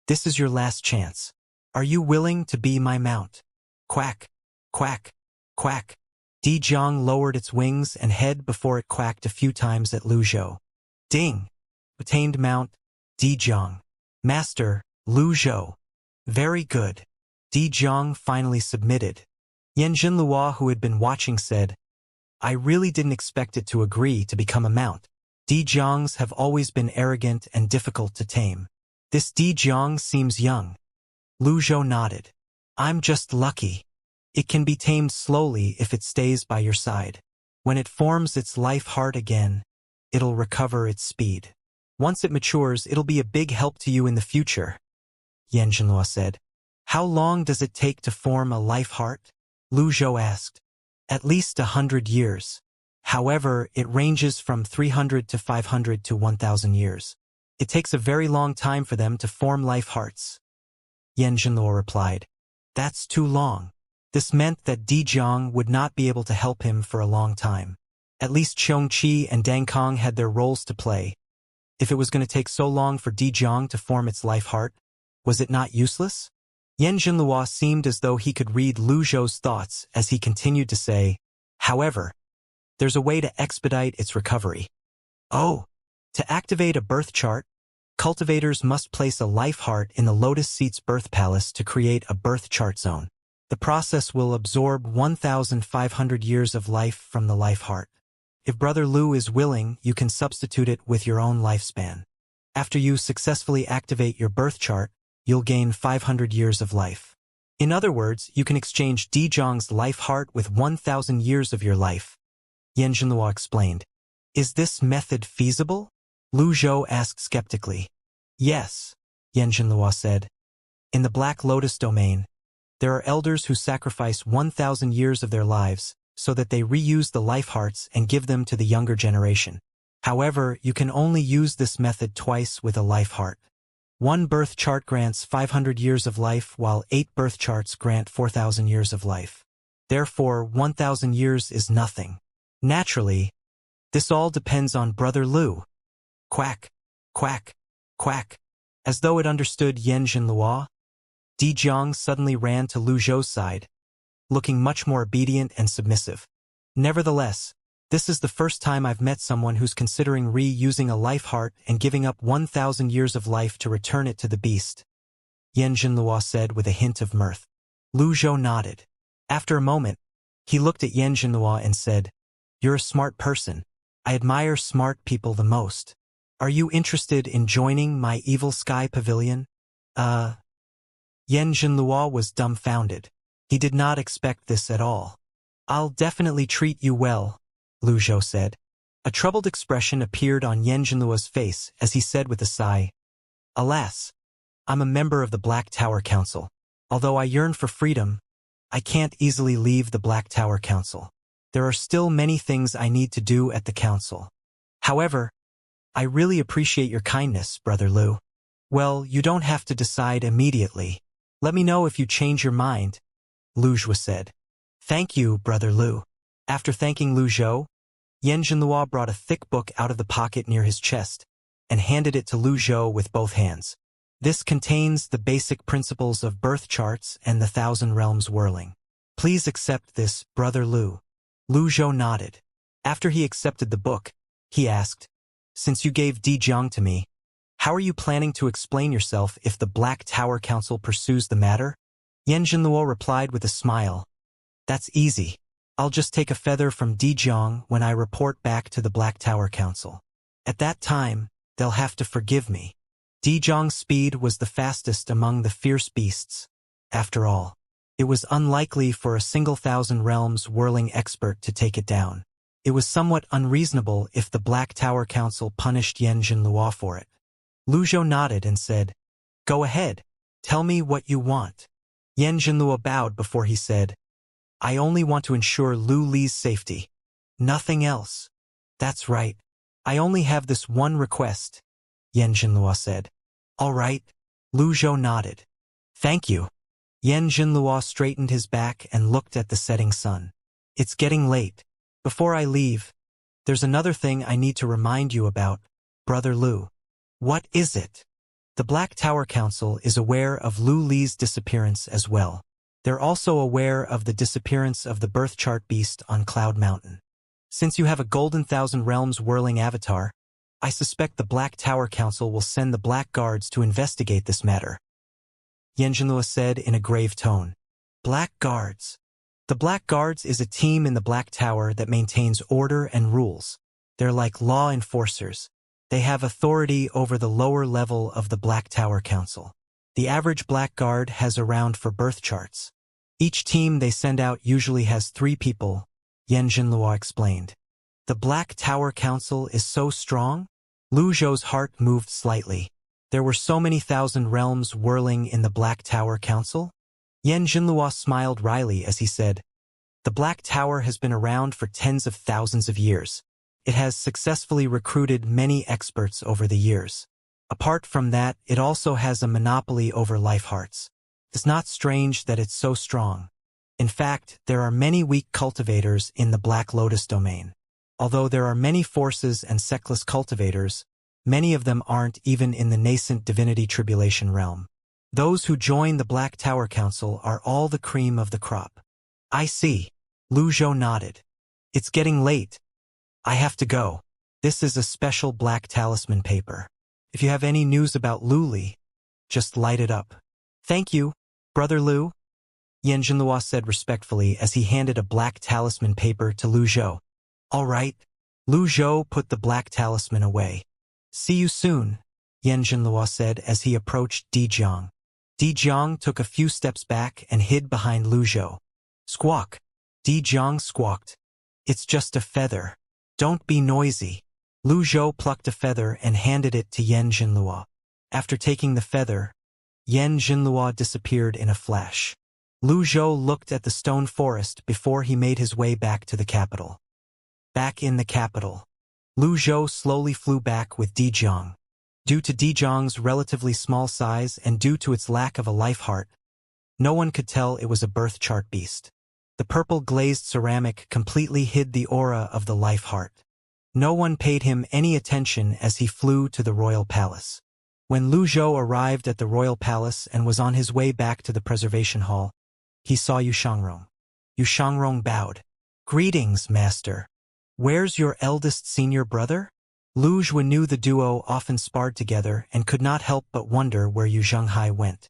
Speaker 1: "This is your last chance. Are you willing to be my mount?" Quack, quack, quack. Di Jiang lowered its wings and head before it quacked a few times at Lu Zhou. Ding! Tamed Mount, Di Jiang. Master, Lu Zhou. Very good. Di Jiang finally submitted. Yanjin Luo, who had been watching, said, I really didn't expect it to agree to become a mount. Di Jiangs have always been arrogant and difficult to tame. This Di Jiang seems young. Lu Zhou nodded. I'm just lucky. It can be tamed slowly if it stays by your side. When it forms its life heart again, it'll recover its speed. Once it matures, it'll be a big help to you in the future, Yan Zhenluo said. How long does it take to form a life heart? Lu Zhou asked. At least 100 years. However, it ranges from 300 to 500 to 1,000 years. It takes a very long time for them to form life hearts. Yan Zhenluo replied. That's too long. This meant that Di Jiang would not be able to help him for a long time. At least Xianxia and Dang Kong had their roles to play. If it was going to take so long for Di Jiang to form its life heart, was it not useless? Yan Zhenluo seemed as though he could read Lu Zhou's thoughts as he continued to say, however, there's a way to expedite its recovery. Oh, to activate a birth chart, cultivators must place a life heart in the Lotus Seat's birth palace to create a birth chart zone. The process will absorb 1,500 years of life from the life heart. If Brother Lu is willing, you can substitute it with your own lifespan. After you successfully activate your birth chart, you'll gain 500 years of life. In other words, you can exchange Di Jiang's life heart with 1,000 years of your life. Yan Zhenluo explained. Is this method feasible? Lu Zhou asked skeptically. Yes, Yan Zhenluo said. In the Black Lotus domain, there are elders who sacrifice 1,000 years of their lives so that they reuse the life hearts and give them to the younger generation. However, you can only use this method twice with a life heart. One birth chart grants 500 years of life, while 8 birth charts grant 4,000 years of life. Therefore, 1,000 years is nothing. Naturally, this all depends on Brother Lu. Quack, quack, quack. As though it understood Yan Zhenluo, Di Jiang suddenly ran to Lu Zhou's side, looking much more obedient and submissive. Nevertheless, this is the first time I've met someone who's considering reusing a life heart and giving up 1,000 years of life to return it to the beast, Yan Zhenluo said with a hint of mirth. Lu Zhou nodded. After a moment, he looked at Yan Zhenluo and said, You're a smart person. I admire smart people the most. Are you interested in joining my Evil Sky Pavilion? Yan Zhenluo was dumbfounded. He did not expect this at all. I'll definitely treat you well, Lu Zhou said. A troubled expression appeared on Yan Zhenluo's face as he said with a sigh, Alas, I'm a member of the Black Tower Council. Although I yearn for freedom, I can't easily leave the Black Tower Council. There are still many things I need to do at the council. However, I really appreciate your kindness, Brother Lu. Well, you don't have to decide immediately. Let me know if you change your mind, Lu Zhou said. Thank you, Brother Lu. After thanking Lu Zhou, Yan Zhenluo brought a thick book out of the pocket near his chest and handed it to Lu Zhou with both hands. This contains the basic principles of birth charts and the 1,000 realms whirling. Please accept this, Brother Lu. Lu Zhou nodded. After he accepted the book, he asked, Since you gave Di Jiang to me, how are you planning to explain yourself if the Black Tower Council pursues the matter? Yan Zhenluo replied with a smile. That's easy. I'll just take a feather from Di Jiang when I report back to the Black Tower Council. At that time, they'll have to forgive me. Di Jiang's speed was the fastest among the fierce beasts. After all, it was unlikely for a single 1,000 realms whirling expert to take it down. It was somewhat unreasonable if the Black Tower Council punished Yan Zhenluo for it. Lu Zhou nodded and said, Go ahead. Tell me what you want. Yan Zhenluo bowed before he said, I only want to ensure Lu Li's safety. Nothing else. That's right. I only have this one request, Yan Zhenluo said. All right. Lu Zhou nodded. Thank you. Yan Zhenluo straightened his back and looked at the setting sun. It's getting late. Before I leave, there's another thing I need to remind you about, Brother Lu. What is it? The Black Tower Council is aware of Lu Li's disappearance as well. They're also aware of the disappearance of the birth chart beast on Cloud Mountain. Since you have a golden thousand realms whirling avatar, I suspect the Black Tower Council will send the Black Guards to investigate this matter, Xianxia said in a grave tone. Black Guards. The Black Guards is a team in the Black Tower that maintains order and rules. They're like law enforcers. They have authority over the lower level of the Black Tower Council. The average Black Guard has around for birth charts. Each team they send out usually has 3 people, Xianxia explained. The Black Tower Council is so strong? Lu Zhou's heart moved slightly. There were so many thousand realms whirling in the Black Tower Council? Xianxia smiled wryly as he said, the Black Tower has been around for tens of thousands of years. It has successfully recruited many experts over the years. Apart from that, it also has a monopoly over life hearts. It's not strange that it's so strong. In fact, there are many weak cultivators in the Black Lotus domain. Although there are many forces and sectless cultivators, many of them aren't even in the nascent divinity tribulation realm. Those who join the Black Tower Council are all the cream of the crop. I see. Lu Zhou nodded. It's getting late. I have to go. This is a special black talisman paper. If you have any news about Luli, just light it up. Thank you, Brother Lu, Xianxia said respectfully as he handed a black talisman paper to Lu Zhou. All right. Lu Zhou put the black talisman away. See you soon, Xianxia said as he approached Di Jiang. Di Jiang took a few steps back and hid behind Lu Zhou. Squawk. Di Jiang squawked. It's just a feather. Don't be noisy. Lu Zhou plucked a feather and handed it to Xianxia. After taking the feather, Xianxia disappeared in a flash. Lu Zhou looked at the stone forest before he made his way back to the capital. Back in the capital, Lu Zhou slowly flew back with Di Jiang. Due to Di Jiang's relatively small size and due to its lack of a life heart, no one could tell it was a birth chart beast. The purple glazed ceramic completely hid the aura of the life heart. No one paid him any attention as he flew to the royal palace. When Lu Zhou arrived at the royal palace and was on his way back to the preservation hall, he saw Yu Shangrong. Yu Shangrong bowed. Greetings, master. Where's your eldest senior brother? Lu Zhou knew the duo often sparred together and could not help but wonder where Yu Zhenghai went.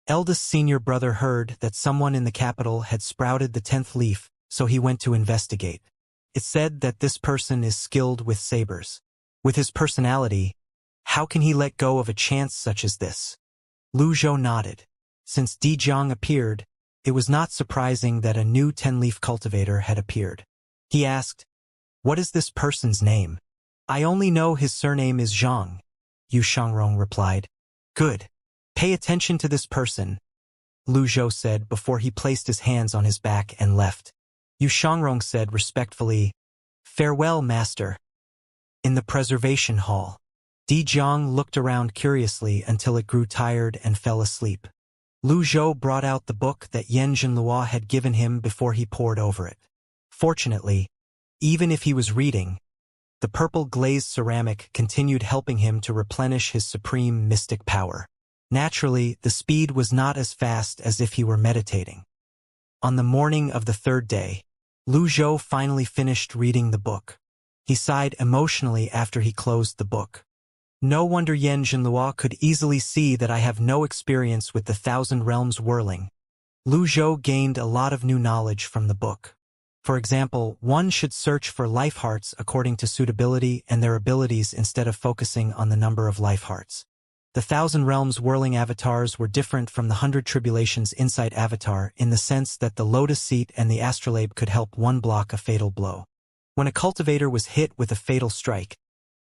Speaker 1: Eldest senior brother heard that someone in the capital had sprouted the 10th leaf, so he went to investigate. It's said that this person is skilled with sabers. With his personality, how can he let go of a chance such as this? Lu Zhou nodded. Since Di Jiang appeared, it was not surprising that a new 10-leaf cultivator had appeared. He asked, what is this person's name? I only know his surname is Zhang, Yu Shangrong replied. Good. Pay attention to this person, Lu Zhou said before he placed his hands on his back and left. Yu Shangrong said respectfully, farewell, master. In the preservation hall, Di Jiang looked around curiously until it grew tired and fell asleep. Lu Zhou brought out the book that Xianxia had given him before he pored over it. Fortunately, even if he was reading, the purple glazed ceramic continued helping him to replenish his supreme mystic power. Naturally, the speed was not as fast as if he were meditating. On the morning of the 3rd day, Lu Zhou finally finished reading the book. He sighed emotionally after he closed the book. No wonder Xianxia could easily see that I have no experience with the 1,000 realms whirling. Lu Zhou gained a lot of new knowledge from the book. For example, one should search for life hearts according to suitability and their abilities instead of focusing on the number of life hearts. The 1,000 realms whirling avatars were different from the 100 tribulations insight avatar in the sense that the lotus seat and the astrolabe could help one block a fatal blow. When a cultivator was hit with a fatal strike,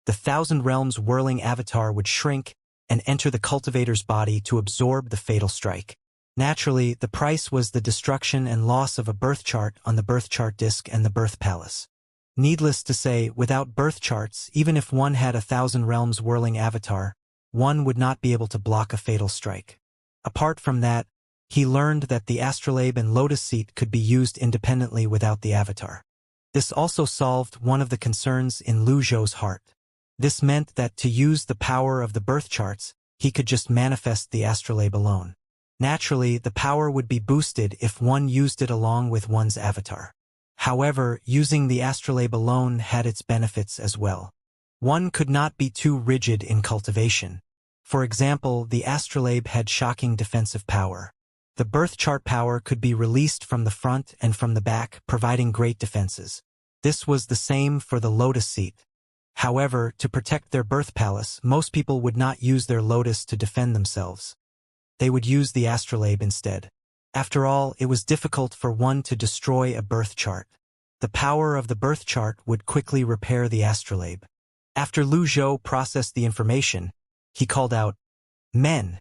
Speaker 1: the 1,000 realms whirling avatar would shrink and enter the cultivator's body to absorb the fatal strike. Naturally, the price was the destruction and loss of a birth chart on the birth chart disc and the birth palace. Needless to say, without birth charts, even if one had 1,000 realms whirling avatar, one would not be able to block a fatal strike. Apart from that, he learned that the astrolabe and lotus seat could be used independently without the avatar. This also solved one of the concerns in Lu Zhou's heart. This meant that to use the power of the birth charts, he could just manifest the astrolabe alone. Naturally, the power would be boosted if one used it along with one's avatar. However, using the astrolabe alone had its benefits as well. One could not be too rigid in cultivation. For example, the astrolabe had shocking defensive power. The birth chart power could be released from the front and from the back, providing great defenses. This was the same for the lotus seat. However, to protect their birth palace, most people would not use their lotus to defend themselves. They would use the astrolabe instead. After all, it was difficult for one to destroy a birth chart. The power of the birth chart would quickly repair the astrolabe. After Lu Zhou processed the information, he called out, "Men!"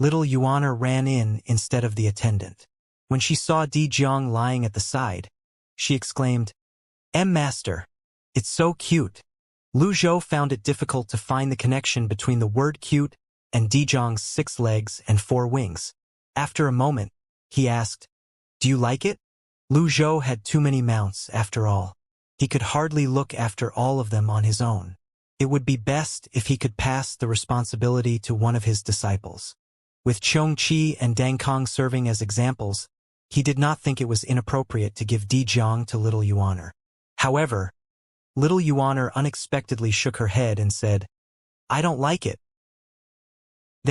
Speaker 1: Little Yuan ran in instead of the attendant. When she saw Di Jiang lying at the side, she exclaimed, "Master! It's so cute." Lu Zhou found it difficult to find the connection between the word cute and Di Jiang's 6 legs and 4 wings. After a moment, he asked, "Do you like it?" Lu Zhou had too many mounts, after all. He could hardly look after all of them on his own. It would be best if he could pass the responsibility to one of his disciples. With Chongqi and Dang Kong serving as examples, he did not think it was inappropriate to give Di Jiang to Little Yuan. However, Little Yuan unexpectedly shook her head and said, "I don't like it."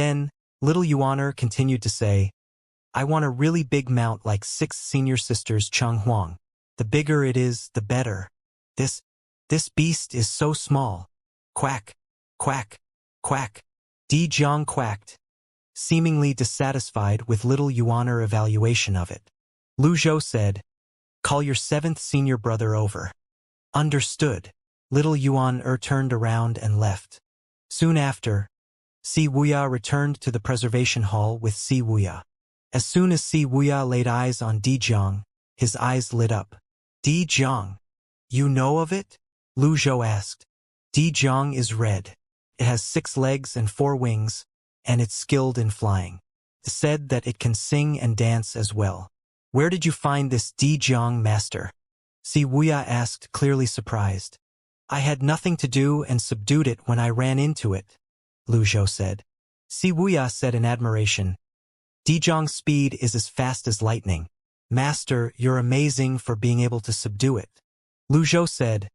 Speaker 1: Then, Little Yuan continued to say, "I want a really big mount like 6 senior sisters Cheng Huang. The bigger it is, the better. This beast is so small." Quack, quack, quack. Di Jiang quacked, seemingly dissatisfied with Little Yuan's evaluation of it. Lu Zhou said, "Call your 7th senior brother over." Understood. Little Yuan turned around and left. Soon after, Si Wuya returned to the preservation hall with Si Wuya. As soon as Si Wuya laid eyes on Di Jiang, his eyes lit up. "Di Jiang, you know of it?" Lu Zhou asked. "Di Jiang is red. It has 6 legs and 4 wings, and it's skilled in flying. It's said that it can sing and dance as well. Where did you find this Di Jiang, master?" Si Wuya asked, clearly surprised. "I had nothing to do and subdued it when I ran into it," Lu Zhou said. Si Wuya said in admiration, "Di Jiang's speed is as fast as lightning. Master, you're amazing for being able to subdue it." Lu Zhou said,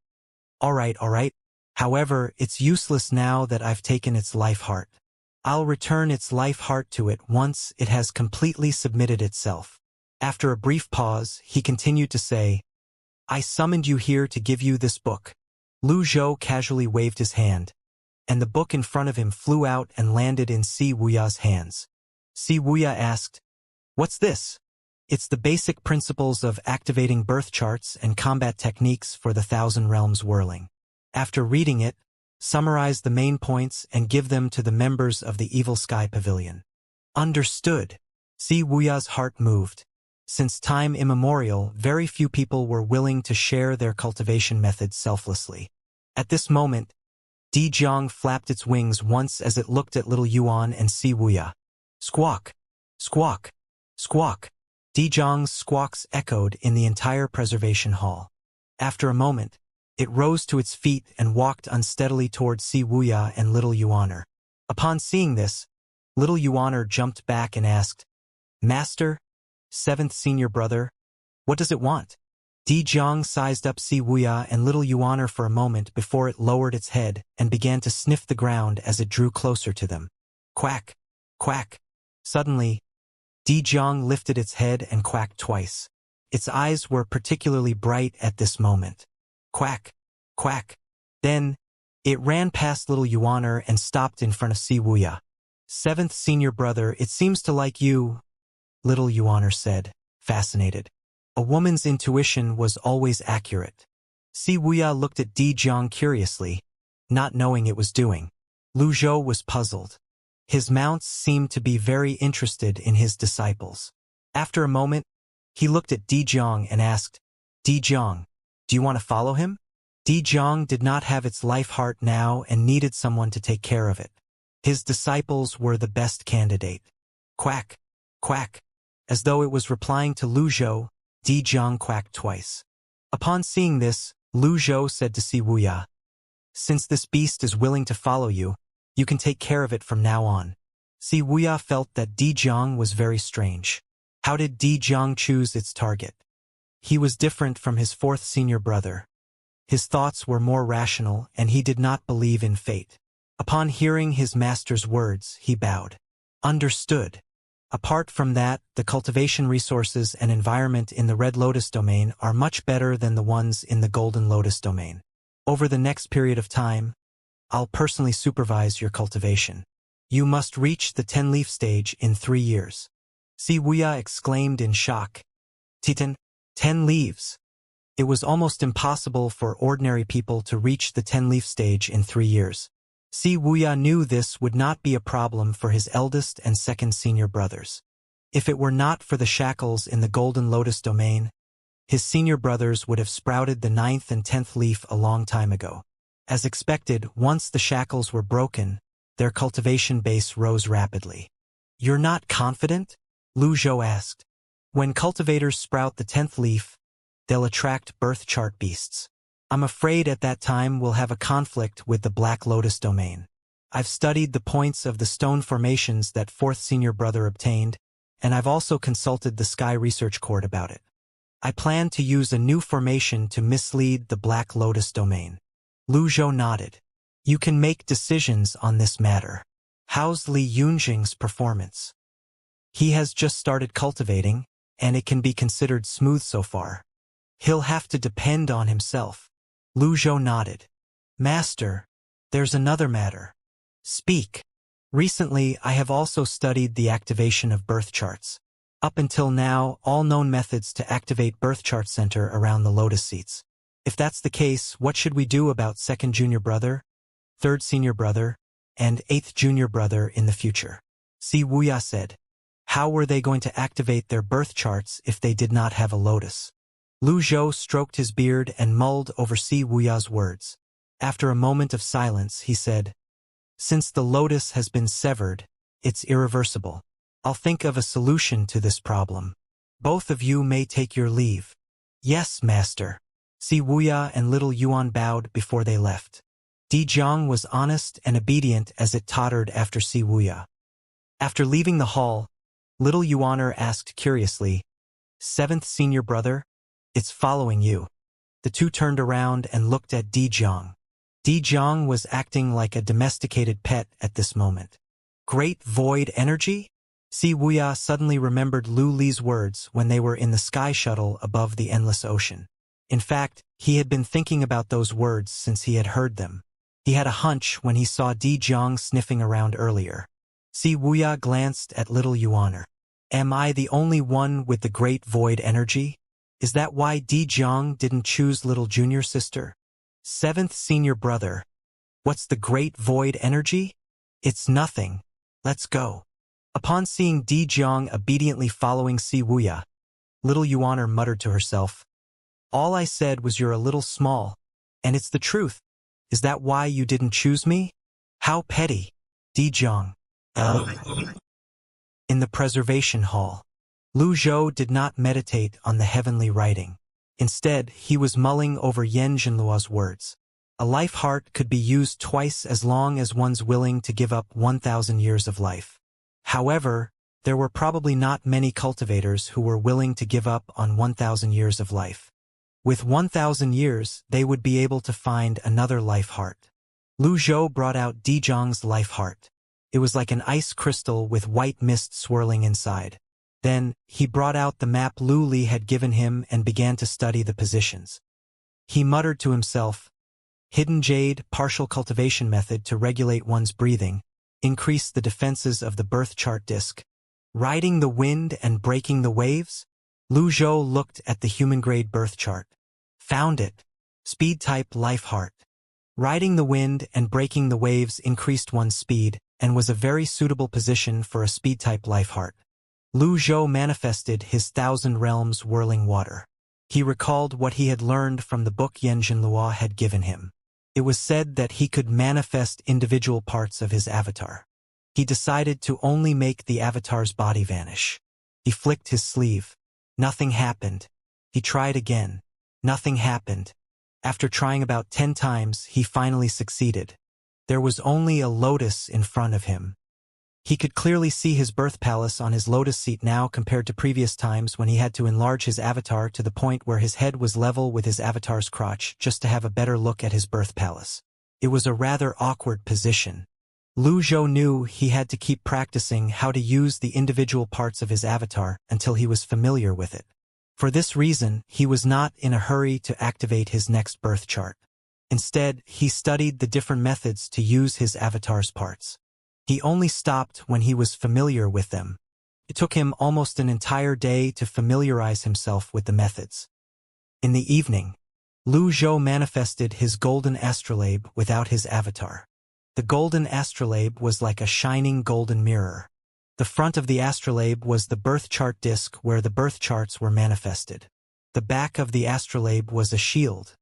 Speaker 1: All right. However, it's useless now that I've taken its life heart. I'll return its life heart to it once it has completely submitted itself." After a brief pause, he continued to say, "I summoned you here to give you this book." Lu Zhou casually waved his hand, and the book in front of him flew out and landed in Si Wuya's hands. Si Wuya asked, "What's this?" "It's the basic principles of activating birth charts and combat techniques for the 1,000 Realms whirling. After reading it, summarize the main points and give them to the members of the Evil Sky Pavilion." Understood. Si Wuya's heart moved. Since time immemorial, very few people were willing to share their cultivation methods selflessly. At this moment, Di Jiang flapped its wings once as it looked at Little Yuan and Si Wuya. Squawk! Squawk! Squawk! Di Jiang's squawks echoed in the entire preservation hall. After a moment, it rose to its feet and walked unsteadily toward Si Wuya and Little Yuan. Upon seeing this, Little Yuan jumped back and asked, "Master, 7th senior brother, what does it want?" Di Jiang sized up Si Wuya and Little Yuan for a moment before it lowered its head and began to sniff the ground as it drew closer to them. Quack! Quack! Suddenly, Di Jiang lifted its head and quacked twice. Its eyes were particularly bright at this moment. Quack! Quack! Then, it ran past Little Yuan and stopped in front of Si Wuya. "7th senior brother, it seems to like you," Little Yuan said, fascinated. A woman's intuition was always accurate. Si Wuya looked at Di Jiang curiously, not knowing it was doing. Lu Zhou was puzzled. His mounts seemed to be very interested in his disciples. After a moment, he looked at Di Jiang and asked, "Di Jiang, do you want to follow him?" Di Jiang did not have its life heart now and needed someone to take care of it. His disciples were the best candidate. Quack! Quack! As though it was replying to Lu Zhou, Di Jiang quacked twice. Upon seeing this, Lu Zhou said to Si Wuya, "Since this beast is willing to follow you, you can take care of it from now on." See, Wuya felt that Dijiang was very strange. How did Dijiang choose its target? He was different from his fourth senior brother. His thoughts were more rational, and he did not believe in fate. Upon hearing his master's words, he bowed. Understood. Apart from that, the cultivation resources and environment in the Red Lotus domain are much better than the ones in the Golden Lotus domain. Over the next period of time, I'll personally supervise your cultivation. You must reach the 10-leaf stage in 3 years. Si Wuya exclaimed in shock. Titan, 10 leaves. It was almost impossible for ordinary people to reach the 10-leaf stage in 3 years. Si Wuya knew this would not be a problem for his eldest and second senior brothers. If it were not for the shackles in the Golden Lotus domain, his senior brothers would have sprouted the 9th and 10th leaf a long time ago. As expected, once the shackles were broken, their cultivation base rose rapidly. You're not confident? Lu Zhou asked. When cultivators sprout the 10th leaf, they'll attract birth chart beasts. I'm afraid at that time we'll have a conflict with the Black Lotus domain. I've studied the points of the stone formations that fourth senior brother obtained, and I've also consulted the Sky Research Court about it. I plan to use a new formation to mislead the Black Lotus domain. Lu Zhou nodded. You can make decisions on this matter. How's Li Yunjing's performance? He has just started cultivating, and it can be considered smooth so far. He'll have to depend on himself. Lu Zhou nodded. Master, there's another matter. Speak. Recently, I have also studied the activation of birth charts. Up until now, all known methods to activate birth chart center around the lotus seats. If that's the case, what should we do about second junior brother, third senior brother, and eighth junior brother in the future? Si Wuya said. How were they going to activate their birth charts if they did not have a lotus? Lu Zhou stroked his beard and mulled over Si Wuya's words. After a moment of silence, he said, Since the lotus has been severed, it's irreversible. I'll think of a solution to this problem. Both of you may take your leave. Yes, master. Si Wuya and little Yuan bowed before they left. Dijiang was honest and obedient as it tottered after Si Wuya. After leaving the hall, little Yuaner asked curiously, Seventh senior brother? It's following you. The two turned around and looked at Dijiang. Dijiang was acting like a domesticated pet at this moment. Great void energy? Si Wuya suddenly remembered Lu Li's words when they were in the sky shuttle above the endless ocean. In fact, he had been thinking about those words since he had heard them. He had a hunch when he saw Dijiang sniffing around earlier. Si Wuya glanced at little Yuaner. Am I the only one with the great void energy? Is that why Dijiang didn't choose little junior sister? Seventh senior brother. What's the great void energy? It's nothing. Let's go. Upon seeing Dijiang obediently following Si Wuya, little Yuaner muttered to herself, All I said was you're a little small, and it's the truth. Is that why you didn't choose me? How petty. Dijiang. In the preservation hall, Lu Zhou did not meditate on the heavenly writing. Instead, he was mulling over Yan Zhenluo's words. A life heart could be used twice as long as one's willing to give up 1,000 years of life. However, there were probably not many cultivators who were willing to give up on 1,000 years of life. With 1,000 years, they would be able to find another life heart. Lu Zhou brought out Dijiang's life heart. It was like an ice crystal with white mist swirling inside. Then, he brought out the map Lu Li had given him and began to study the positions. He muttered to himself, Hidden Jade, partial cultivation method to regulate one's breathing, increase the defenses of the birth chart disc. Riding the wind and breaking the waves? Lu Zhou looked at the human-grade birth chart. Found it. Speed-type life heart. Riding the wind and breaking the waves increased one's speed, and was a very suitable position for a speed-type life heart. Lu Zhou manifested his 1,000 realms whirling water. He recalled what he had learned from the book Yan Zhenluo had given him. It was said that he could manifest individual parts of his avatar. He decided to only make the avatar's body vanish. He flicked his sleeve. Nothing happened. He tried again. Nothing happened. After trying about 10 times, he finally succeeded. There was only a lotus in front of him. He could clearly see his birth palace on his lotus seat now compared to previous times when he had to enlarge his avatar to the point where his head was level with his avatar's crotch just to have a better look at his birth palace. It was a rather awkward position. Lu Zhou knew he had to keep practicing how to use the individual parts of his avatar until he was familiar with it. For this reason, he was not in a hurry to activate his next birth chart. Instead, he studied the different methods to use his avatar's parts. He only stopped when he was familiar with them. It took him almost an entire day to familiarize himself with the methods. In the evening, Lu Zhou manifested his golden astrolabe without his avatar. The golden astrolabe was like a shining golden mirror. The front of the astrolabe was the birth chart disc where the birth charts were manifested. The back of the astrolabe was a shield.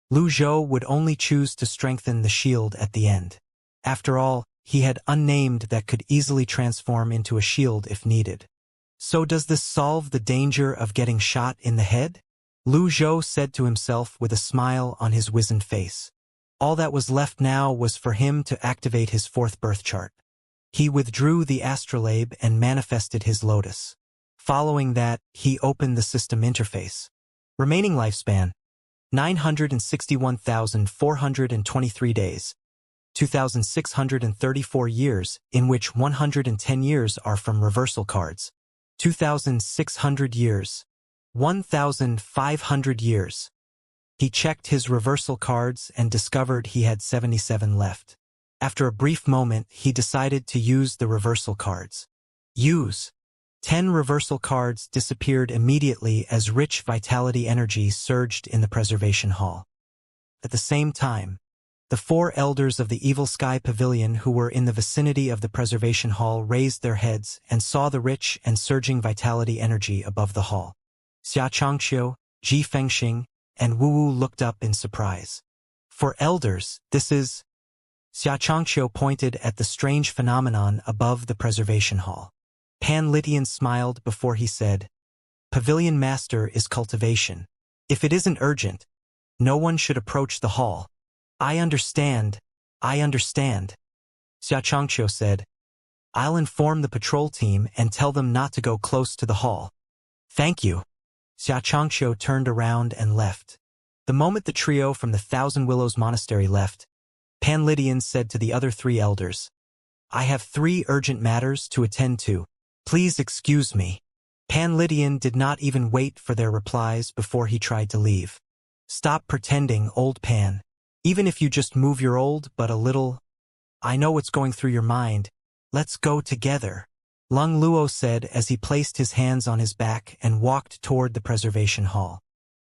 Speaker 1: Lu Zhou would only choose to strengthen the shield at the end. After all, he had unnamed that could easily transform into a shield if needed. So does this solve the danger of getting shot in the head? Lu Zhou said to himself with a smile on his wizened face. All that was left now was for him to activate his fourth birth chart. He withdrew the astrolabe and manifested his lotus. Following that, he opened the system interface. Remaining lifespan: 961,423 days. 2,634 years, in which 110 years are from reversal cards. 2,600 years. 1,500 years. He checked his reversal cards and discovered he had 77 left. After a brief moment, he decided to use the reversal cards. Use. 10 reversal cards disappeared immediately as rich vitality energy surged in the preservation hall. At the same time, the 4 elders of the Evil Sky Pavilion who were in the vicinity of the preservation hall raised their heads and saw the rich and surging vitality energy above the hall. Xianxia, Ji Fengxing, and Wu Wu looked up in surprise. For elders, this is... Xianxia pointed at the strange phenomenon above the preservation hall. Pan Litian smiled before he said, Pavilion Master is Cultivation. If it isn't urgent, no one should approach the hall. I understand. Xianxia said. I'll inform the patrol team and tell them not to go close to the hall. Thank you. Xianxia turned around and left. The moment the trio from the Thousand Willows Monastery left, Pan Litian said to the other 3 elders, I have 3 urgent matters to attend to. Please excuse me. Pan Litian did not even wait for their replies before he tried to leave. Stop pretending, old Pan. Even if you just move your old but a little. I know what's going through your mind. Let's go together. Lung Luo said as he placed his hands on his back and walked toward the preservation hall.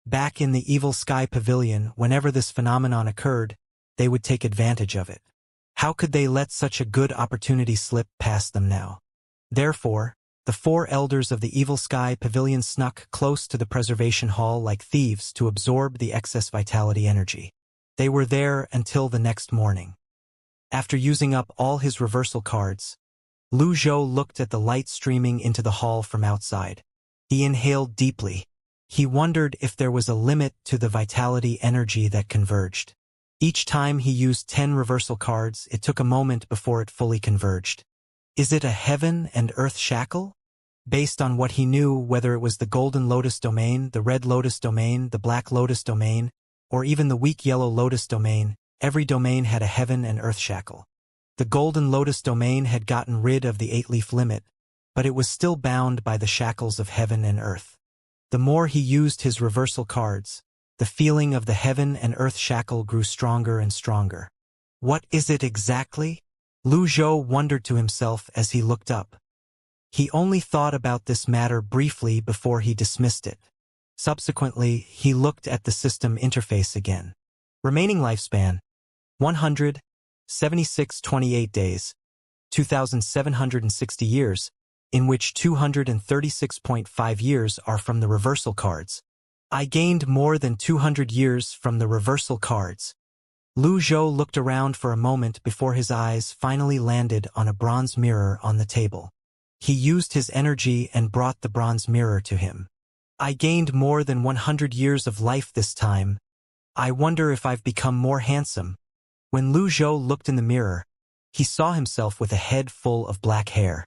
Speaker 1: Back in the Evil Sky Pavilion, whenever this phenomenon occurred, they would take advantage of it. How could they let such a good opportunity slip past them now? Therefore, the 4 elders of the Evil Sky Pavilion snuck close to the preservation hall like thieves to absorb the excess vitality energy. They were there until the next morning. After using up all his reversal cards, Lu Zhou looked at the light streaming into the hall from outside. He inhaled deeply. He wondered if there was a limit to the vitality energy that converged. Each time he used 10 reversal cards, it took a moment before it fully converged. Is it a heaven and earth shackle? Based on what he knew, whether it was the Golden Lotus domain, the Red Lotus domain, the Black Lotus domain, or even the weak Yellow Lotus domain, every domain had a heaven and earth shackle. The Golden Lotus domain had gotten rid of the 8-leaf limit, but it was still bound by the shackles of heaven and earth. The more he used his reversal cards, the feeling of the heaven and earth shackle grew stronger and stronger. What is it exactly? Lu Zhou wondered to himself as he looked up. He only thought about this matter briefly before he dismissed it. Subsequently, he looked at the system interface again. Remaining lifespan: 176.28 days, 2,760 years, in which 236.5 years are from the reversal cards. I gained more than 200 years from the reversal cards. Lu Zhou looked around for a moment before his eyes finally landed on a bronze mirror on the table. He used his energy and brought the bronze mirror to him. I gained more than 100 years of life this time. I wonder if I've become more handsome. When Lu Zhou looked in the mirror, He saw himself with a head full of black hair.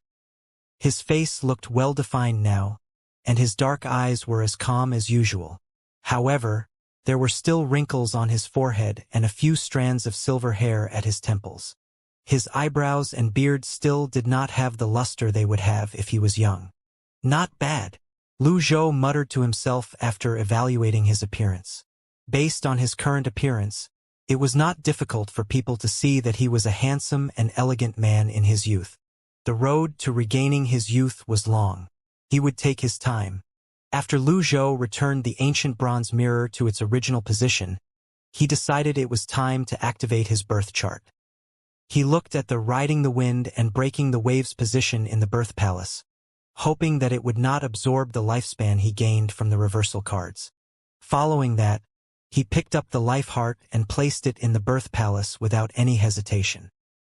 Speaker 1: His face looked well-defined now, and his dark eyes were as calm as usual. However, there were still wrinkles on his forehead and a few strands of silver hair at his temples. His eyebrows and beard still did not have the luster they would have if he was young. Not bad, Lu Zhou muttered to himself after evaluating his appearance. Based on his current appearance, it was not difficult for people to see that he was a handsome and elegant man in his youth. The road to regaining his youth was long. He would take his time. After Lu Zhou returned the ancient bronze mirror to its original position, he decided it was time to activate his birth chart. He looked at the riding the wind and breaking the waves position in the birth palace, hoping that it would not absorb the lifespan he gained from the reversal cards. Following that, he picked up the life heart and placed it in the birth palace without any hesitation.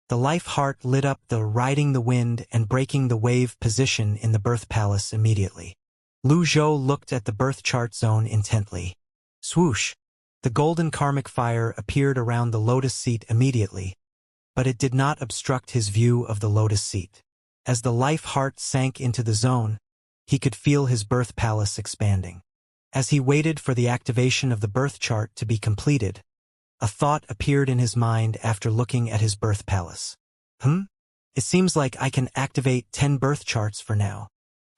Speaker 1: The life heart lit up the riding the wind and breaking the wave position in the birth palace immediately. Lu Zhou looked at the birth chart zone intently. Swoosh! The golden karmic fire appeared around the lotus seat immediately, but it did not obstruct his view of the lotus seat. As the life heart sank into the zone, he could feel his birth palace expanding. As he waited for the activation of the birth chart to be completed, a thought appeared in his mind after looking at his birth palace. It seems like I can activate 10 birth charts for now.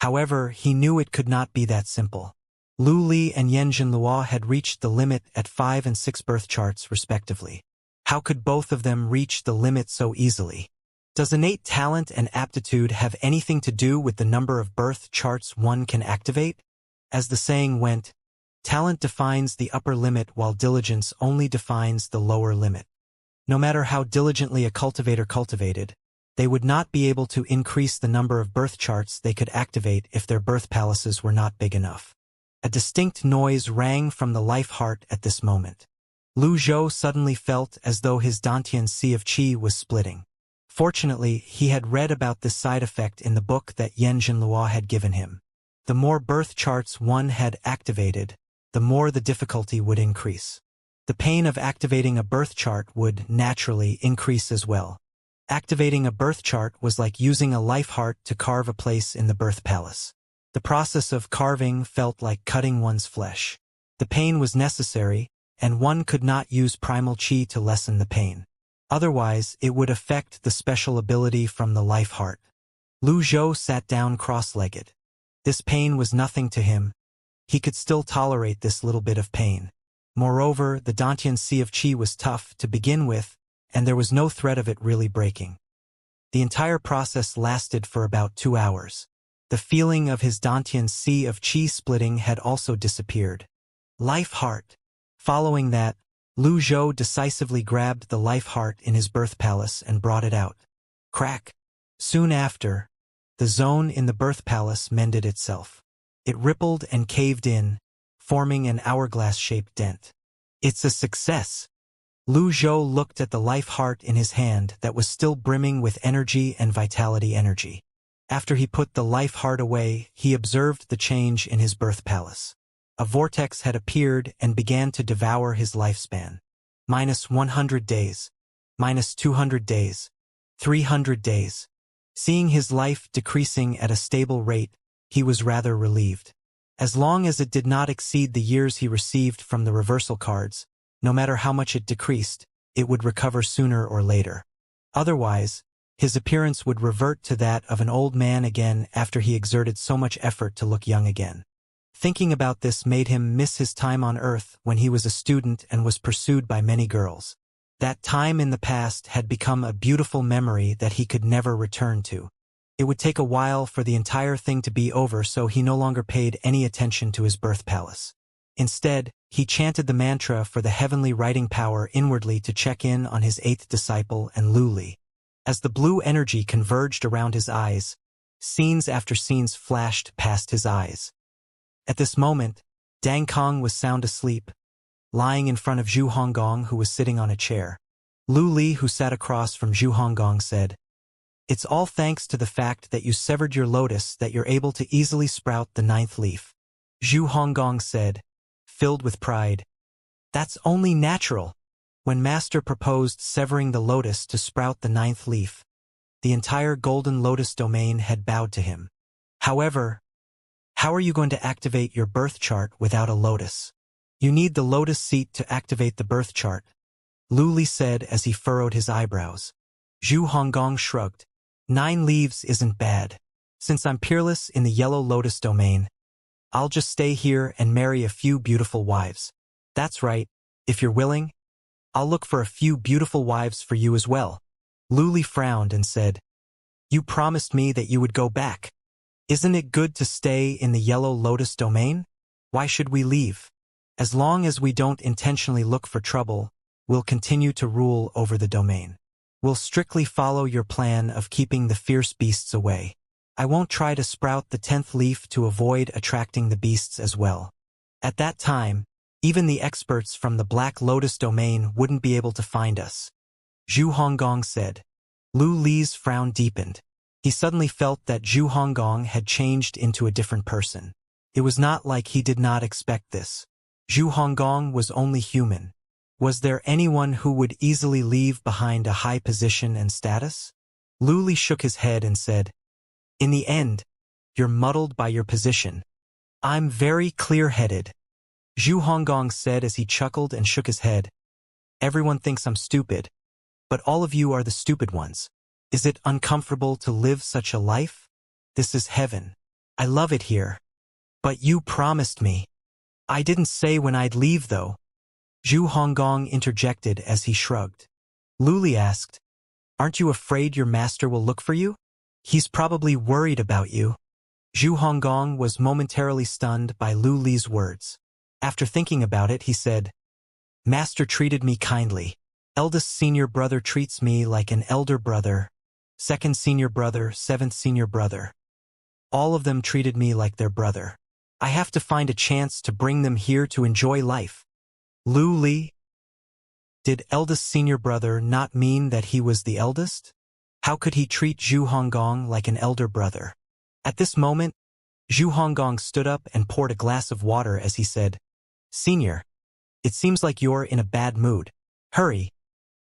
Speaker 1: However, he knew it could not be that simple. Lu Li and Yanjin Luo had reached the limit at 5 and 6 birth charts respectively. How could both of them reach the limit so easily? Does innate talent and aptitude have anything to do with the number of birth charts one can activate? As the saying went, talent defines the upper limit while diligence only defines the lower limit. No matter how diligently a cultivator cultivated, they would not be able to increase the number of birth charts they could activate if their birth palaces were not big enough. A distinct noise rang from the life heart at this moment. Lu Zhou suddenly felt as though his Dantian Sea of Qi was splitting. Fortunately, he had read about this side effect in the book that Yanjin Luo had given him. The more birth charts one had activated, the more the difficulty would increase. The pain of activating a birth chart would naturally increase as well. Activating a birth chart was like using a life heart to carve a place in the birth palace. The process of carving felt like cutting one's flesh. The pain was necessary, and one could not use primal qi to lessen the pain. Otherwise, it would affect the special ability from the life heart. Lu Zhou sat down cross-legged. This pain was nothing to him. He could still tolerate this little bit of pain. Moreover, the Dantian Sea of Qi was tough to begin with, and there was no threat of it really breaking. The entire process lasted for about 2 hours. The feeling of his Dantian Sea of Qi splitting had also disappeared. Life heart. Following that, Lu Zhou decisively grabbed the life heart in his birth palace and brought it out. Crack. Soon after, the zone in the birth palace mended itself. It rippled and caved in, forming an hourglass-shaped dent. It's a success. Lu Zhou looked at the life heart in his hand that was still brimming with energy and vitality energy. After he put the life heart away, he observed the change in his birth palace. A vortex had appeared and began to devour his lifespan. -100 days. -200 days. 300 days. Seeing his life decreasing at a stable rate, he was rather relieved. As long as it did not exceed the years he received from the reversal cards, no matter how much it decreased, it would recover sooner or later. Otherwise, his appearance would revert to that of an old man again after he exerted so much effort to look young again. Thinking about this made him miss his time on Earth when he was a student and was pursued by many girls. That time in the past had become a beautiful memory that he could never return to. It would take a while for the entire thing to be over, so he no longer paid any attention to his birth palace. Instead, he chanted the mantra for the heavenly writing power inwardly to check in on his 8th disciple and Lu Li. As the blue energy converged around his eyes, scenes after scenes flashed past his eyes. At this moment, Dang Kong was sound asleep, lying in front of Zhu Honggong, who was sitting on a chair. Lu Li, who sat across from Zhu Honggong, said, "It's all thanks to the fact that you severed your lotus that you're able to easily sprout the 9th leaf." Zhu Honggong said, filled with pride, "That's only natural. When Master proposed severing the lotus to sprout the ninth leaf, the entire golden lotus domain had bowed to him. However, how are you going to activate your birth chart without a lotus? You need the lotus seat to activate the birth chart, Lu Li said as he furrowed his eyebrows. Zhu Honggong shrugged. 9 leaves isn't bad. Since I'm peerless in the yellow lotus domain, I'll just stay here and marry a few beautiful wives. That's right, if you're willing, I'll look for a few beautiful wives for you as well. Lu Li frowned and said, You promised me that you would go back. Isn't it good to stay in the yellow lotus domain? Why should we leave? As long as we don't intentionally look for trouble, we'll continue to rule over the domain. We'll strictly follow your plan of keeping the fierce beasts away. I won't try to sprout the 10th leaf to avoid attracting the beasts as well. At that time, even the experts from the Black Lotus domain wouldn't be able to find us. Zhu Honggong said. Lu Li's frown deepened. He suddenly felt that Zhu Honggong had changed into a different person. It was not like he did not expect this. Zhu Honggong was only human. Was there anyone who would easily leave behind a high position and status? Lu Li shook his head and said, In the end, you're muddled by your position. I'm very clear-headed. Zhu Honggong said as he chuckled and shook his head. Everyone thinks I'm stupid, but all of you are the stupid ones. Is it uncomfortable to live such a life? This is heaven. I love it here. But you promised me. I didn't say when I'd leave though. Zhu Honggong interjected as he shrugged. Lu Li asked, Aren't you afraid your master will look for you? He's probably worried about you. Zhu Honggong was momentarily stunned by Lu Li's words. After thinking about it, he said, Master treated me kindly. Eldest senior brother treats me like an elder brother. Second senior brother, seventh senior brother. All of them treated me like their brother. I have to find a chance to bring them here to enjoy life. Lu Li? Did eldest senior brother not mean that he was the eldest? How could he treat Zhu Honggong like an elder brother? At this moment, Zhu Honggong stood up and poured a glass of water as he said, Senior, it seems like you're in a bad mood. Hurry,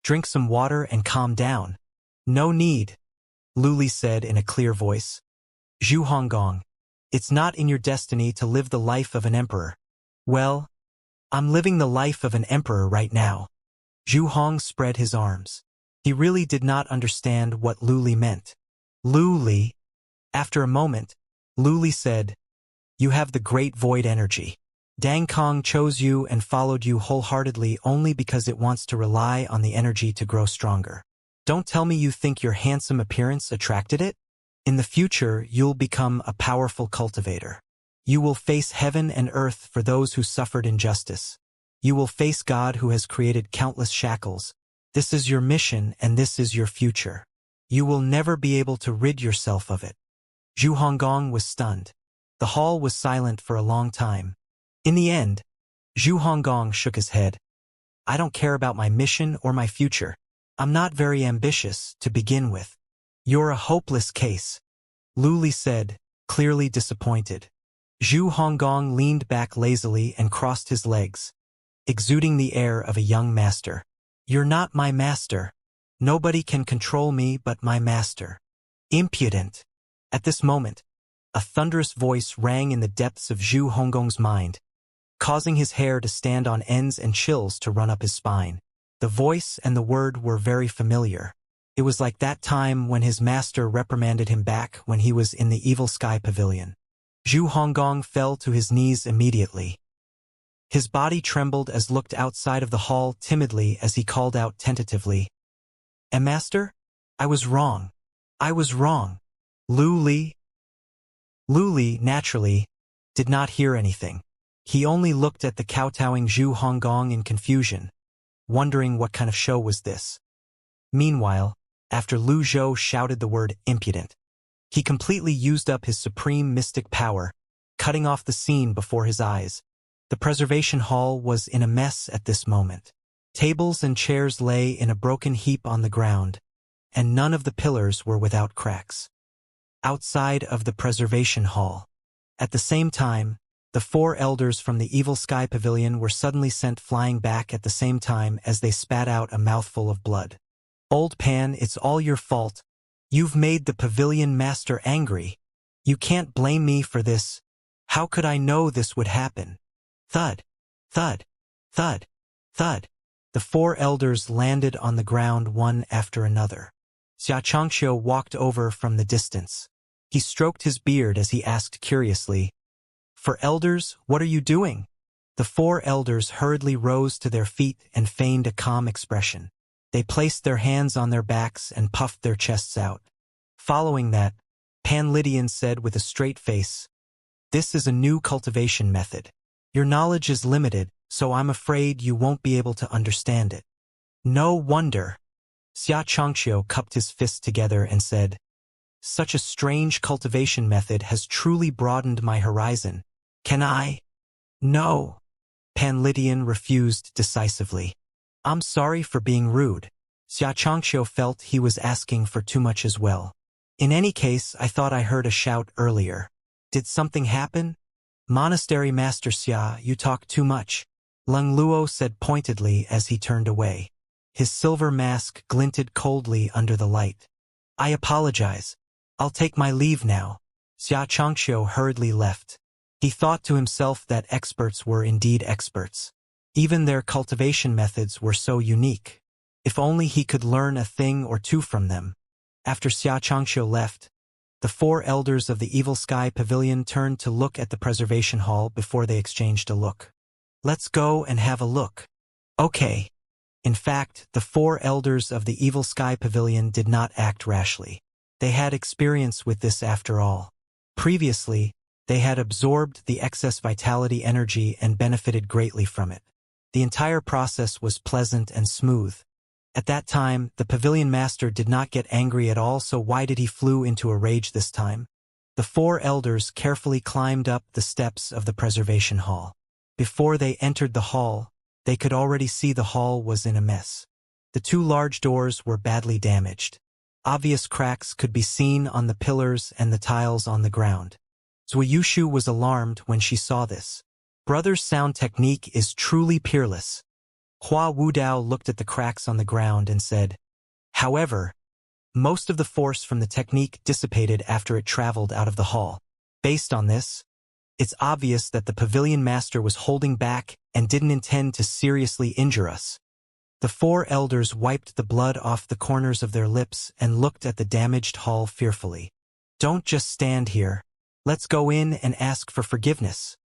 Speaker 1: drink some water and calm down. No need, Lu Li said in a clear voice. Zhu Honggong, it's not in your destiny to live the life of an emperor. Well, I'm living the life of an emperor right now. Zhu Hong spread his arms. He really did not understand what Lu Li meant. Lu Li. After a moment, Lu Li said, You have the great void energy. Dang Kong chose you and followed you wholeheartedly only because it wants to rely on the energy to grow stronger. Don't tell me you think your handsome appearance attracted it? In the future, you'll become a powerful cultivator. You will face heaven and earth for those who suffered injustice. You will face God who has created countless shackles. This is your mission and this is your future. You will never be able to rid yourself of it. Zhu Honggong was stunned. The hall was silent for a long time. In the end, Zhu Honggong shook his head. I don't care about my mission or my future. I'm not very ambitious to begin with. You're a hopeless case, Lu Li said, clearly disappointed. Zhu Honggong leaned back lazily and crossed his legs, exuding the air of a young master. You're not my master. Nobody can control me but my master. Impudent. At this moment, a thunderous voice rang in the depths of Zhu Honggong's mind, causing his hair to stand on ends and chills to run up his spine. The voice and the word were very familiar. It was like that time when his master reprimanded him back when he was in the Evil Sky Pavilion. Zhu Honggong fell to his knees immediately. His body trembled as looked outside of the hall timidly as he called out tentatively, Master? I was wrong. I was wrong. Lu Li? Lu Li, naturally, did not hear anything. He only looked at the kowtowing Zhu Honggong in confusion, wondering what kind of show was this. Meanwhile, after Lu Zhou shouted the word impudent, he completely used up his supreme mystic power, cutting off the scene before his eyes. The preservation hall was in a mess at this moment. Tables and chairs lay in a broken heap on the ground, and none of the pillars were without cracks. Outside of the preservation hall, at the same time, The 4 elders from the Evil Sky Pavilion were suddenly sent flying back at the same time as they spat out a mouthful of blood. Old Pan, it's all your fault. You've made the Pavilion Master angry. You can't blame me for this. How could I know this would happen? Thud, thud, thud, thud. The 4 elders landed on the ground one after another. Xianxia walked over from the distance. He stroked his beard as he asked curiously, "For elders, what are you doing?" The 4 elders hurriedly rose to their feet and feigned a calm expression. They placed their hands on their backs and puffed their chests out. Following that, Pan Lydian said with a straight face, "This is a new cultivation method. Your knowledge is limited, so I'm afraid you won't be able to understand it." No wonder. Xianxia cupped his fists together and said, "Such a strange cultivation method has truly broadened my horizon. Can I?" "No." Pan Lydian refused decisively. "I'm sorry for being rude." Xianxia felt he was asking for too much as well. "In any case, I thought I heard a shout earlier. Did something happen?" "Monastery Master Xia, you talk too much," Lung Luo said pointedly as he turned away. His silver mask glinted coldly under the light. "I apologize. I'll take my leave now." Xianxia hurriedly left. He thought to himself that experts were indeed experts. Even their cultivation methods were so unique. If only he could learn a thing or two from them. After Xianxia left, the 4 elders of the Evil Sky Pavilion turned to look at the preservation hall before they exchanged a look. "Let's go and have a look." "Okay." In fact, the 4 elders of the Evil Sky Pavilion did not act rashly. They had experience with this after all. Previously, they had absorbed the excess vitality energy and benefited greatly from it. The entire process was pleasant and smooth. At that time, the Pavilion Master did not get angry at all, so why did he flew into a rage this time? The 4 elders carefully climbed up the steps of the preservation hall. Before they entered the hall, they could already see the hall was in a mess. The 2 large doors were badly damaged. Obvious cracks could be seen on the pillars and the tiles on the ground. Zhuiyushu was alarmed when she saw this. Brother's sound technique is truly peerless. Hua Wudao looked at the cracks on the ground and said, "However, most of the force from the technique dissipated after it traveled out of the hall. Based on this, it's obvious that the Pavilion Master was holding back and didn't intend to seriously injure us." The 4 elders wiped the blood off the corners of their lips and looked at the damaged hall fearfully. "Don't just stand here. Let's go in and ask for forgiveness,"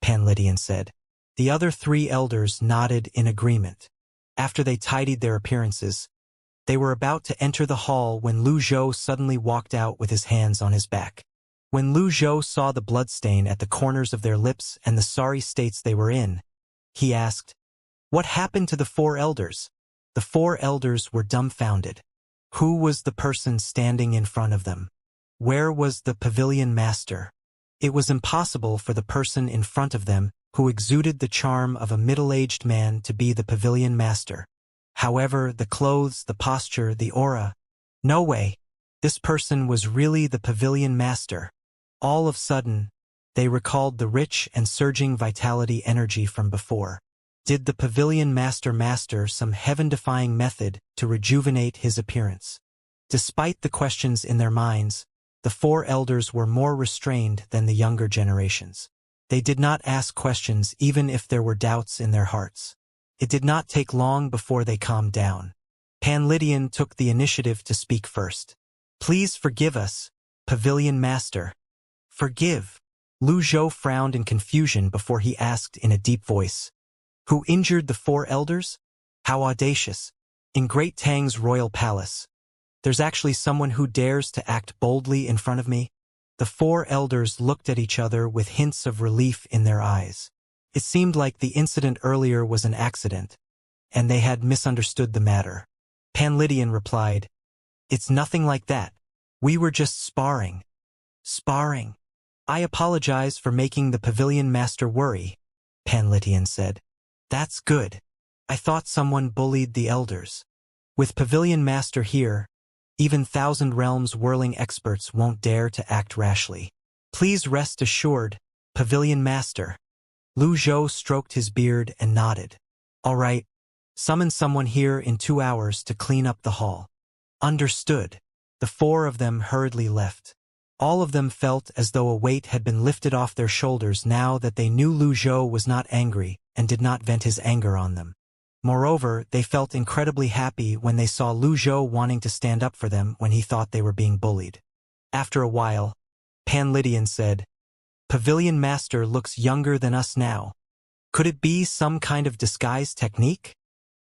Speaker 1: Pan Lydian said. The other 3 elders nodded in agreement. After they tidied their appearances, they were about to enter the hall when Lu Zhou suddenly walked out with his hands on his back. When Lu Zhou saw the bloodstain at the corners of their lips and the sorry states they were in, he asked, "What happened to the 4 elders?" The 4 elders were dumbfounded. Who was the person standing in front of them? Where was the Pavilion Master? It was impossible for the person in front of them, who exuded the charm of a middle-aged man, to be the Pavilion Master. However, the clothes, the posture, the aura. No way. This person was really the Pavilion Master. All of a sudden, they recalled the rich and surging vitality energy from before. Did the Pavilion Master master some heaven-defying method to rejuvenate his appearance? Despite the questions in their minds, the 4 elders were more restrained than the younger generations. They did not ask questions even if there were doubts in their hearts. It did not take long before they calmed down. Pan Lydian took the initiative to speak first. "Please forgive us, Pavilion Master." "Forgive?" Lu Zhou frowned in confusion before he asked in a deep voice. "Who injured the 4 elders? How audacious. In Great Tang's royal palace, there's actually someone who dares to act boldly in front of me?" The 4 elders looked at each other with hints of relief in their eyes. It seemed like the incident earlier was an accident, and they had misunderstood the matter. Pan Lydian replied, "It's nothing like that. We were just sparring." "Sparring? I apologize for making the Pavilion Master worry," Pan Lydian said. "That's good. I thought someone bullied the elders. With Pavilion Master here, even Thousand Realms whirling experts won't dare to act rashly. Please rest assured, Pavilion Master. Lu Zhou stroked his beard and nodded. All right. Summon someone here in 2 hours to clean up the hall. Understood. The 4 of them hurriedly left. All of them felt as though a weight had been lifted off their shoulders now that they knew Lu Zhou was not angry and did not vent his anger on them. Moreover, they felt incredibly happy when they saw Lu Zhou wanting to stand up for them when he thought they were being bullied. After a while, Pan Lydian said, Pavilion Master looks younger than us now. Could it be some kind of disguise technique?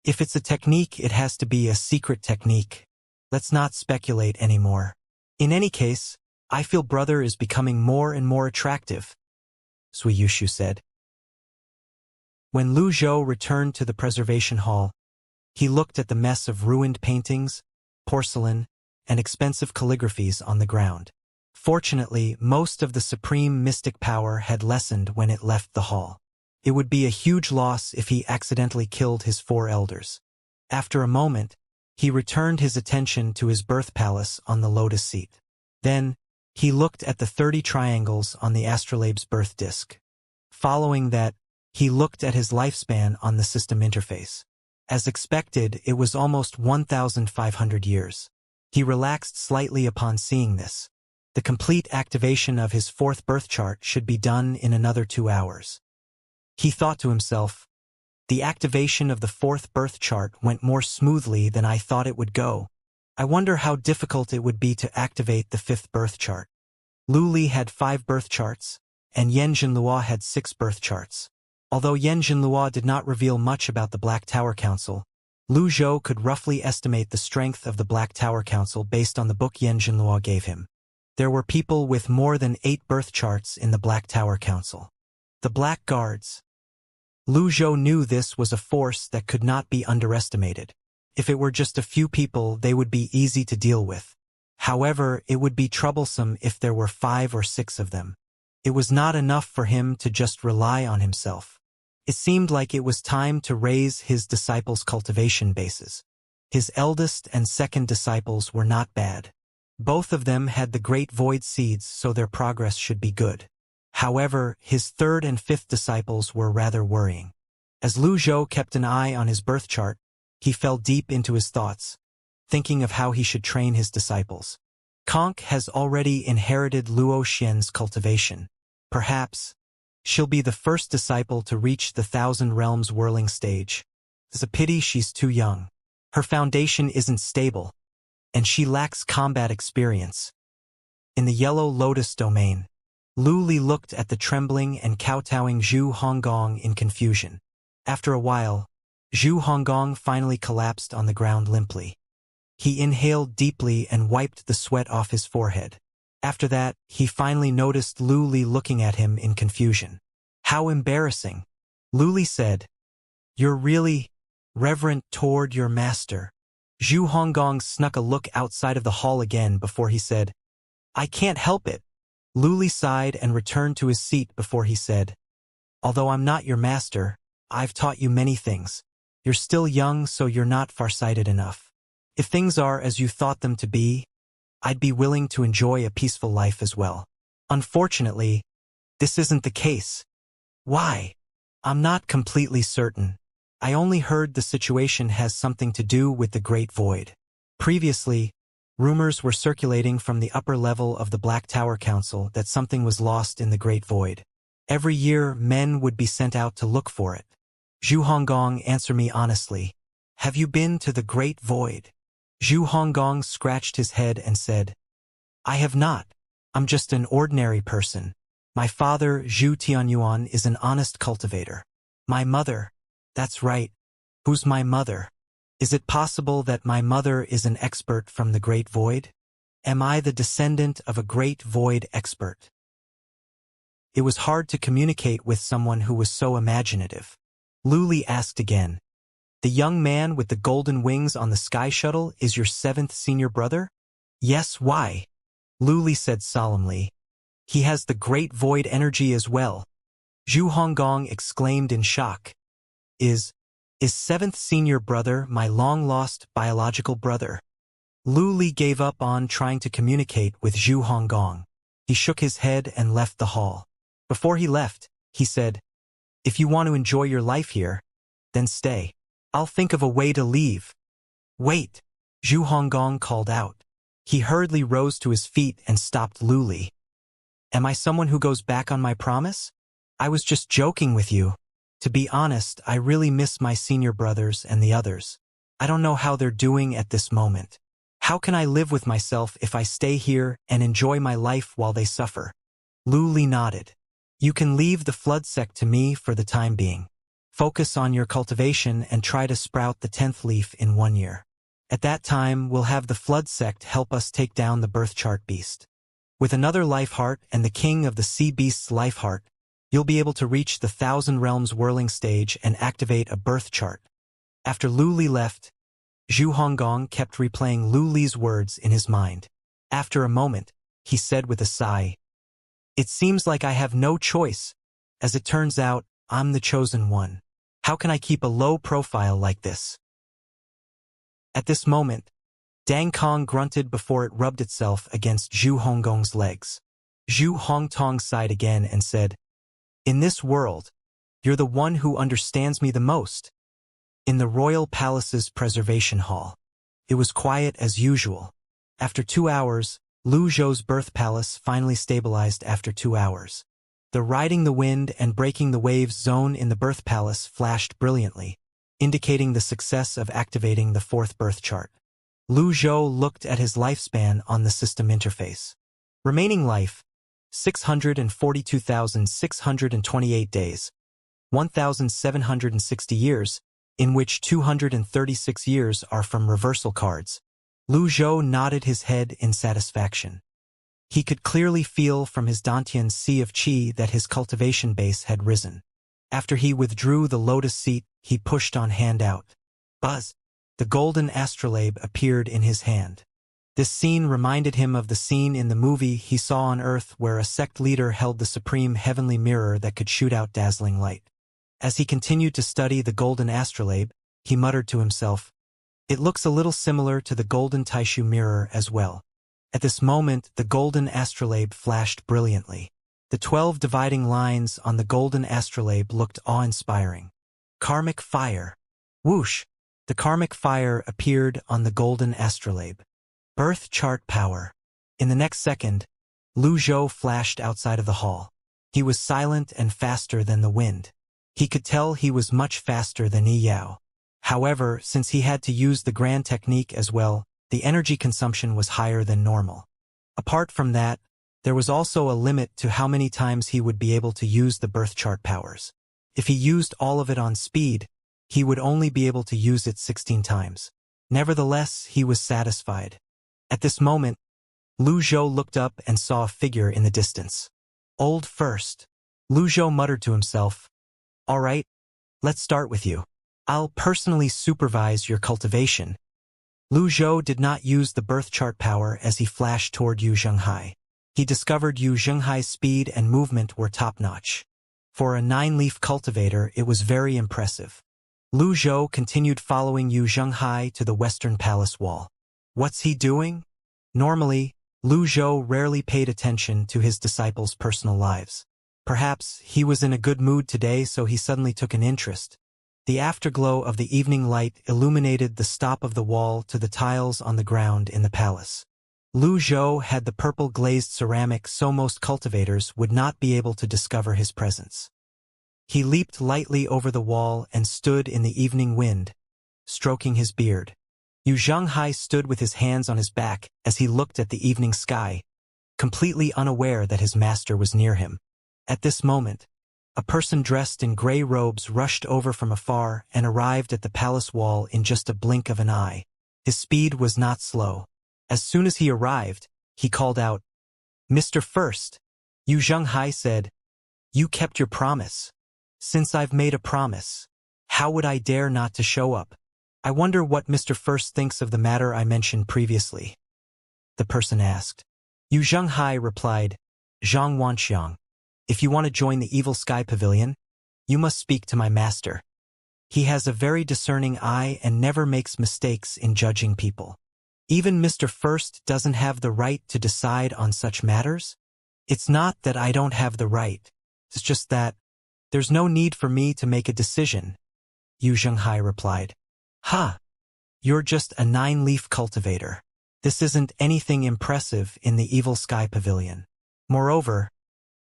Speaker 1: If it's a technique, it has to be a secret technique. Let's not speculate anymore. In any case, I feel brother is becoming more and more attractive, Sui Yushu said. When Lu Zhou returned to the preservation hall, he looked at the mess of ruined paintings, porcelain, and expensive calligraphies on the ground. Fortunately, most of the supreme mystic power had lessened when it left the hall. It would be a huge loss if he accidentally killed his 4 elders. After a moment, he returned his attention to his birth palace on the lotus seat. Then, he looked at the 30 triangles on the astrolabe's birth disk. Following that, he looked at his lifespan on the system interface. As expected, it was almost 1,500 years. He relaxed slightly upon seeing this. The complete activation of his 4th birth chart should be done in another 2 hours. He thought to himself, the activation of the 4th birth chart went more smoothly than I thought it would go. I wonder how difficult it would be to activate the 5th birth chart. Lu Li had 5 birth charts, and Yan Jinlua had 6 birth charts. Although Yan Jinlua did not reveal much about the Black Tower Council, Lu Zhou could roughly estimate the strength of the Black Tower Council based on the book Yan Jinlua gave him. There were people with more than 8 birth charts in the Black Tower Council. The Black Guards. Lu Zhou knew this was a force that could not be underestimated. If it were just a few people, they would be easy to deal with. However, it would be troublesome if there were 5 or 6 of them. It was not enough for him to just rely on himself. It seemed like it was time to raise his disciples' cultivation bases. His eldest and second disciples were not bad. Both of them had the great void seeds, so their progress should be good. However, his 3rd and 5th disciples were rather worrying. As Lu Zhou kept an eye on his birth chart, he fell deep into his thoughts, thinking of how he should train his disciples. Conk has already inherited Luo Xian's cultivation. Perhaps she'll be the first disciple to reach the 1,000 Realms whirling stage. It's a pity she's too young. Her foundation isn't stable, and she lacks combat experience. In the Yellow Lotus domain, Lu Li looked at the trembling and kowtowing Zhu Honggong in confusion. After a while, Zhu Honggong finally collapsed on the ground limply. He inhaled deeply and wiped the sweat off his forehead. After that, he finally noticed Lu Li looking at him in confusion. How embarrassing. Lu Li said, You're really reverent toward your master. Zhu Honggong snuck a look outside of the hall again before he said, I can't help it. Lu Li sighed and returned to his seat before he said, Although I'm not your master, I've taught you many things. You're still young, so you're not farsighted enough. If things are as you thought them to be, I'd be willing to enjoy a peaceful life as well. Unfortunately, this isn't the case. Why? I'm not completely certain. I only heard the situation has something to do with the Great Void. Previously, rumors were circulating from the upper level of the Black Tower Council that something was lost in the Great Void. Every year, men would be sent out to look for it. Zhu Honggong, answer me honestly. Have you been to the Great Void? Zhu Honggong scratched his head and said, I have not. I'm just an ordinary person. My father, Zhu Tianyuan, is an honest cultivator. My mother. That's right. Who's my mother? Is it possible that my mother is an expert from the Great Void? Am I the descendant of a Great Void expert? It was hard to communicate with someone who was so imaginative. Lu Li asked again, The young man with the golden wings on the sky shuttle is your 7th senior brother? Yes, why? Lu Li said solemnly, He has the Great Void energy as well. Zhu Honggong exclaimed in shock. Is 7th senior brother my long-lost biological brother? Lu Li gave up on trying to communicate with Zhu Honggong. He shook his head and left the hall. Before he left, he said, "If you want to enjoy your life here, then stay. I'll think of a way to leave." "Wait," Zhu Honggong called out. He hurriedly rose to his feet and stopped Lu Li. "Am I someone who goes back on my promise? I was just joking with you. To be honest, I really miss my senior brothers and the others. I don't know how they're doing at this moment. How can I live with myself if I stay here and enjoy my life while they suffer?" Lu Li nodded. "You can leave the flood sect to me for the time being. Focus on your cultivation and try to sprout the 10th leaf in 1 year. At that time, we'll have the flood sect help us take down the birth chart beast. With another life heart and the king of the sea beast's life heart, you'll be able to reach the 1,000 realms whirling stage and activate a birth chart." After Lu Li left, Zhu Honggong kept replaying Lu Li's words in his mind. After a moment, he said with a sigh, "It seems like I have no choice. As it turns out, I'm the chosen one. How can I keep a low profile like this?" At this moment, Dang Kong grunted before it rubbed itself against Zhu Honggong's legs. Zhu Hongtong sighed again and said, "In this world, you're the one who understands me the most." In the royal palace's preservation hall, it was quiet as usual. After 2 hours, Lu Zhou's birth palace finally stabilized after 2 hours. The riding the wind and breaking the waves zone in the birth palace flashed brilliantly, indicating the success of activating the 4th birth chart. Lu Zhou looked at his lifespan on the system interface. Remaining life, 642,628 days, 1,760 years, in which 236 years are from reversal cards. Lu Zhou nodded his head in satisfaction. He could clearly feel from his Dantian's sea of qi that his cultivation base had risen. After he withdrew the lotus seat, he pushed on hand out. Buzz! The golden astrolabe appeared in his hand. This scene reminded him of the scene in the movie he saw on Earth where a sect leader held the supreme heavenly mirror that could shoot out dazzling light. As he continued to study the golden astrolabe, he muttered to himself, "It looks a little similar to the golden Taishu mirror as well." At this moment, the golden astrolabe flashed brilliantly. The 12 dividing lines on the golden astrolabe looked awe-inspiring. Karmic fire. Whoosh! The karmic fire appeared on the golden astrolabe. Birth chart power. In the next second, Lu Zhou flashed outside of the hall. He was silent and faster than the wind. He could tell he was much faster than Yi Yao. However, since he had to use the grand technique as well, the energy consumption was higher than normal. Apart from that, there was also a limit to how many times he would be able to use the birth chart powers. If he used all of it on speed, he would only be able to use it 16 times. Nevertheless, he was satisfied. At this moment, Lu Zhou looked up and saw a figure in the distance. "Old first." Lu Zhou muttered to himself, "All right, let's start with you. I'll personally supervise your cultivation." Lu Zhou did not use the birth chart power as he flashed toward Yu Zhenghai. He discovered Yu Zhenghai's speed and movement were top-notch. For a 9-leaf cultivator, it was very impressive. Lu Zhou continued following Yu Zhenghai to the western palace wall. What's he doing? Normally, Lu Zhou rarely paid attention to his disciples' personal lives. Perhaps he was in a good mood today, so he suddenly took an interest. The afterglow of the evening light illuminated the stop of the wall to the tiles on the ground in the palace. Lu Zhou had the purple glazed ceramic so most cultivators would not be able to discover his presence. He leaped lightly over the wall and stood in the evening wind, stroking his beard. Yu Zhenghai stood with his hands on his back as he looked at the evening sky, completely unaware that his master was near him. At this moment, a person dressed in gray robes rushed over from afar and arrived at the palace wall in just a blink of an eye. His speed was not slow. As soon as he arrived, he called out, "Mr. First." Yu Zhenghai said, "You kept your promise. Since I've made a promise, how would I dare not to show up? I wonder what Mr. First thinks of the matter I mentioned previously." The person asked. Yu Zhenghai replied, "Zhang Wanxiang, if you want to join the Evil Sky Pavilion, you must speak to my master. He has a very discerning eye and never makes mistakes in judging people. Even Mr. First doesn't have the right to decide on such matters. It's not that I don't have the right. It's just that there's no need for me to make a decision, Xianxia replied. Ha! You're just a 9-leaf cultivator. This isn't anything impressive in the Evil Sky Pavilion. Moreover,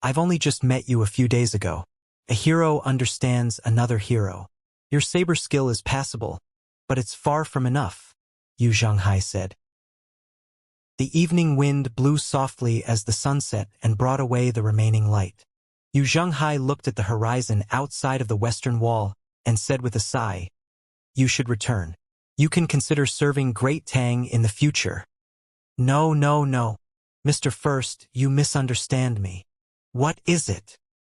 Speaker 1: I've only just met you a few days ago. A hero understands another hero. Your saber skill is passable, but it's far from enough, Xianxia said. The evening wind blew softly as the sun set and brought away the remaining light. Xianxia looked at the horizon outside of the western wall and said with a sigh, "You should return. You can consider serving Great Tang in the future." No, no, no. Mr. First, you misunderstand me. What is it?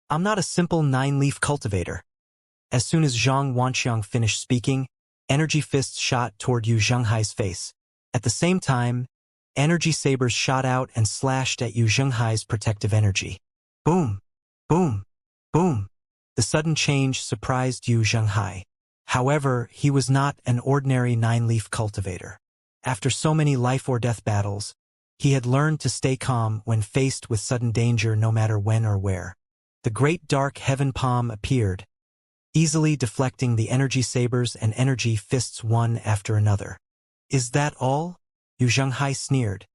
Speaker 1: I'm not a simple 9-leaf cultivator. As soon as Zhang Wanxiang finished speaking, energy fists shot toward Xianxia's face. At the same time, energy sabers shot out and slashed at Xianxia's protective energy. Boom! Boom! Boom! The sudden change surprised Xianxia. However, he was not an ordinary 9-leaf cultivator. After so many life-or-death battles, he had learned to stay calm when faced with sudden danger no matter when or where. The great dark heaven palm appeared, easily deflecting the energy sabers and energy fists one after another. Is that all? Xianxia sneered.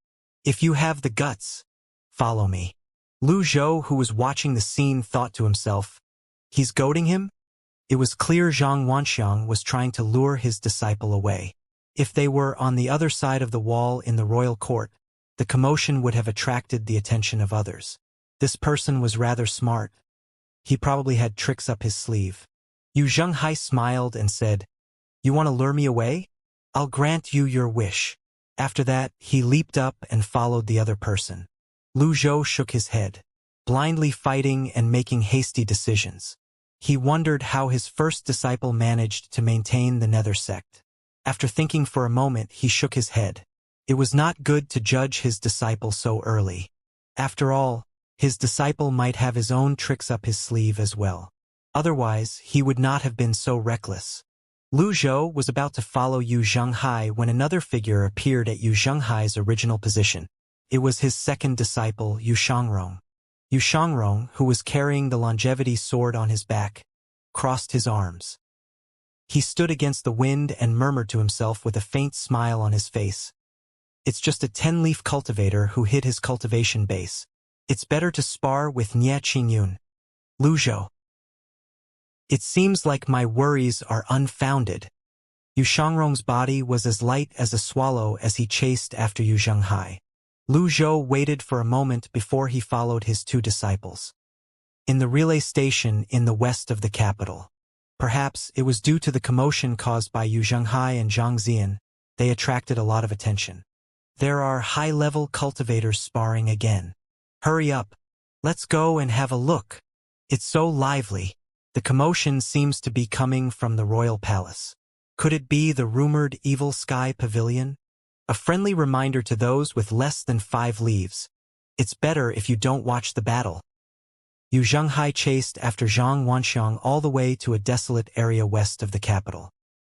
Speaker 1: If you have the guts, follow me. Lu Zhou, who was watching the scene, thought to himself, he's goading him? It was clear Zhang Wanxiang was trying to lure his disciple away. If they were on the other side of the wall in the royal court, the commotion would have attracted the attention of others. This person was rather smart. He probably had tricks up his sleeve. Xianxia smiled and said, "You want to lure me away? I'll grant you your wish." After that, he leaped up and followed the other person. Lu Zhou shook his head, blindly fighting and making hasty decisions. He wondered how his first disciple managed to maintain the nether sect. After thinking for a moment, he shook his head. It was not good to judge his disciple so early. After all, his disciple might have his own tricks up his sleeve as well. Otherwise, he would not have been so reckless. Lu Zhou was about to follow Xianxia when another figure appeared at Xianxia's original position. It was his second disciple, Xiangrong. Xiangrong, who was carrying the longevity sword on his back, crossed his arms. He stood against the wind and murmured to himself with a faint smile on his face. It's just a 10-leaf cultivator who hid his cultivation base. It's better to spar with Nie Qingyun. Lu Zhou. It seems like my worries are unfounded. Xiangrong's body was as light as a swallow as he chased after Xianxia. Lu Zhou waited for a moment before he followed his two disciples. In the relay station in the west of the capital. Perhaps it was due to the commotion caused by Xianxia and Zhang Zian, they attracted a lot of attention. There are high-level cultivators sparring again. Hurry up. Let's go and have a look. It's so lively. The commotion seems to be coming from the royal palace. Could it be the rumored Evil Sky Pavilion? A friendly reminder to those with less than 5 leaves. It's better if you don't watch the battle. Xianxia chased after Zhang Wanxiang all the way to a desolate area west of the capital.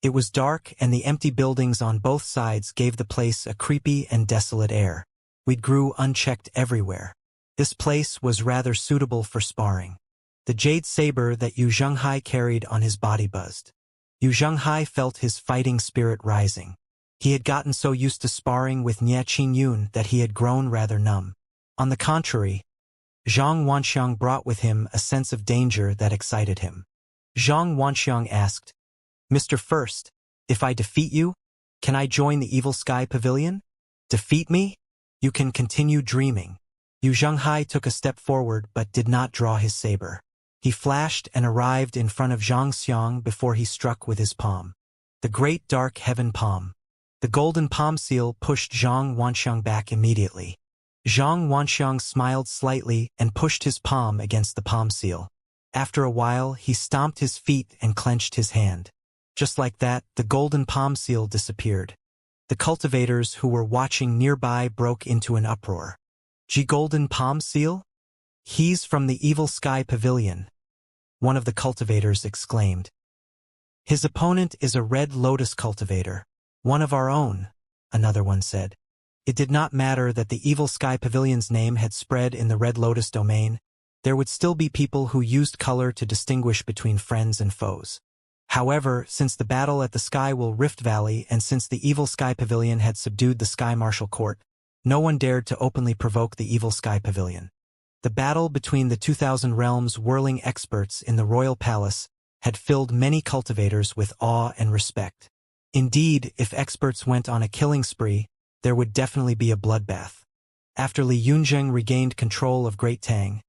Speaker 1: It was dark and the empty buildings on both sides gave the place a creepy and desolate air. Weed grew unchecked everywhere. This place was rather suitable for sparring. The jade saber that Xianxia carried on his body buzzed. Xianxia felt his fighting spirit rising. He had gotten so used to sparring with Nie Qingyun that he had grown rather numb. On the contrary, Zhang Wanxiang brought with him a sense of danger that excited him. Zhang Wanxiang asked, "Mr. First, if I defeat you, can I join the Evil Sky Pavilion?" "Defeat me? You can continue dreaming." Xianxia took a step forward but did not draw his saber. He flashed and arrived in front of Xianxia before he struck with his palm. The great dark heaven palm. The golden palm seal pushed Zhang Wanxiang back immediately. Zhang Wanxiang smiled slightly and pushed his palm against the palm seal. After a while, he stomped his feet and clenched his hand. Just like that, the golden palm seal disappeared. The cultivators who were watching nearby broke into an uproar. Golden palm seal? He's from the Evil Sky Pavilion, one of the cultivators exclaimed. His opponent is a red lotus cultivator, one of our own, another one said. It did not matter that the Evil Sky Pavilion's name had spread in the Red Lotus domain. there would still be people who used color to distinguish between friends and foes. However, since the battle at the Skywell Rift Valley and since the Evil Sky Pavilion had subdued the Sky Martial Court, no one dared to openly provoke the Evil Sky Pavilion. The battle between the 2000 Realms whirling experts in the Royal Palace had filled many cultivators with awe and respect. Indeed, if experts went on a killing spree, there would definitely be a bloodbath. After Li Yunzheng regained control of Great Tang,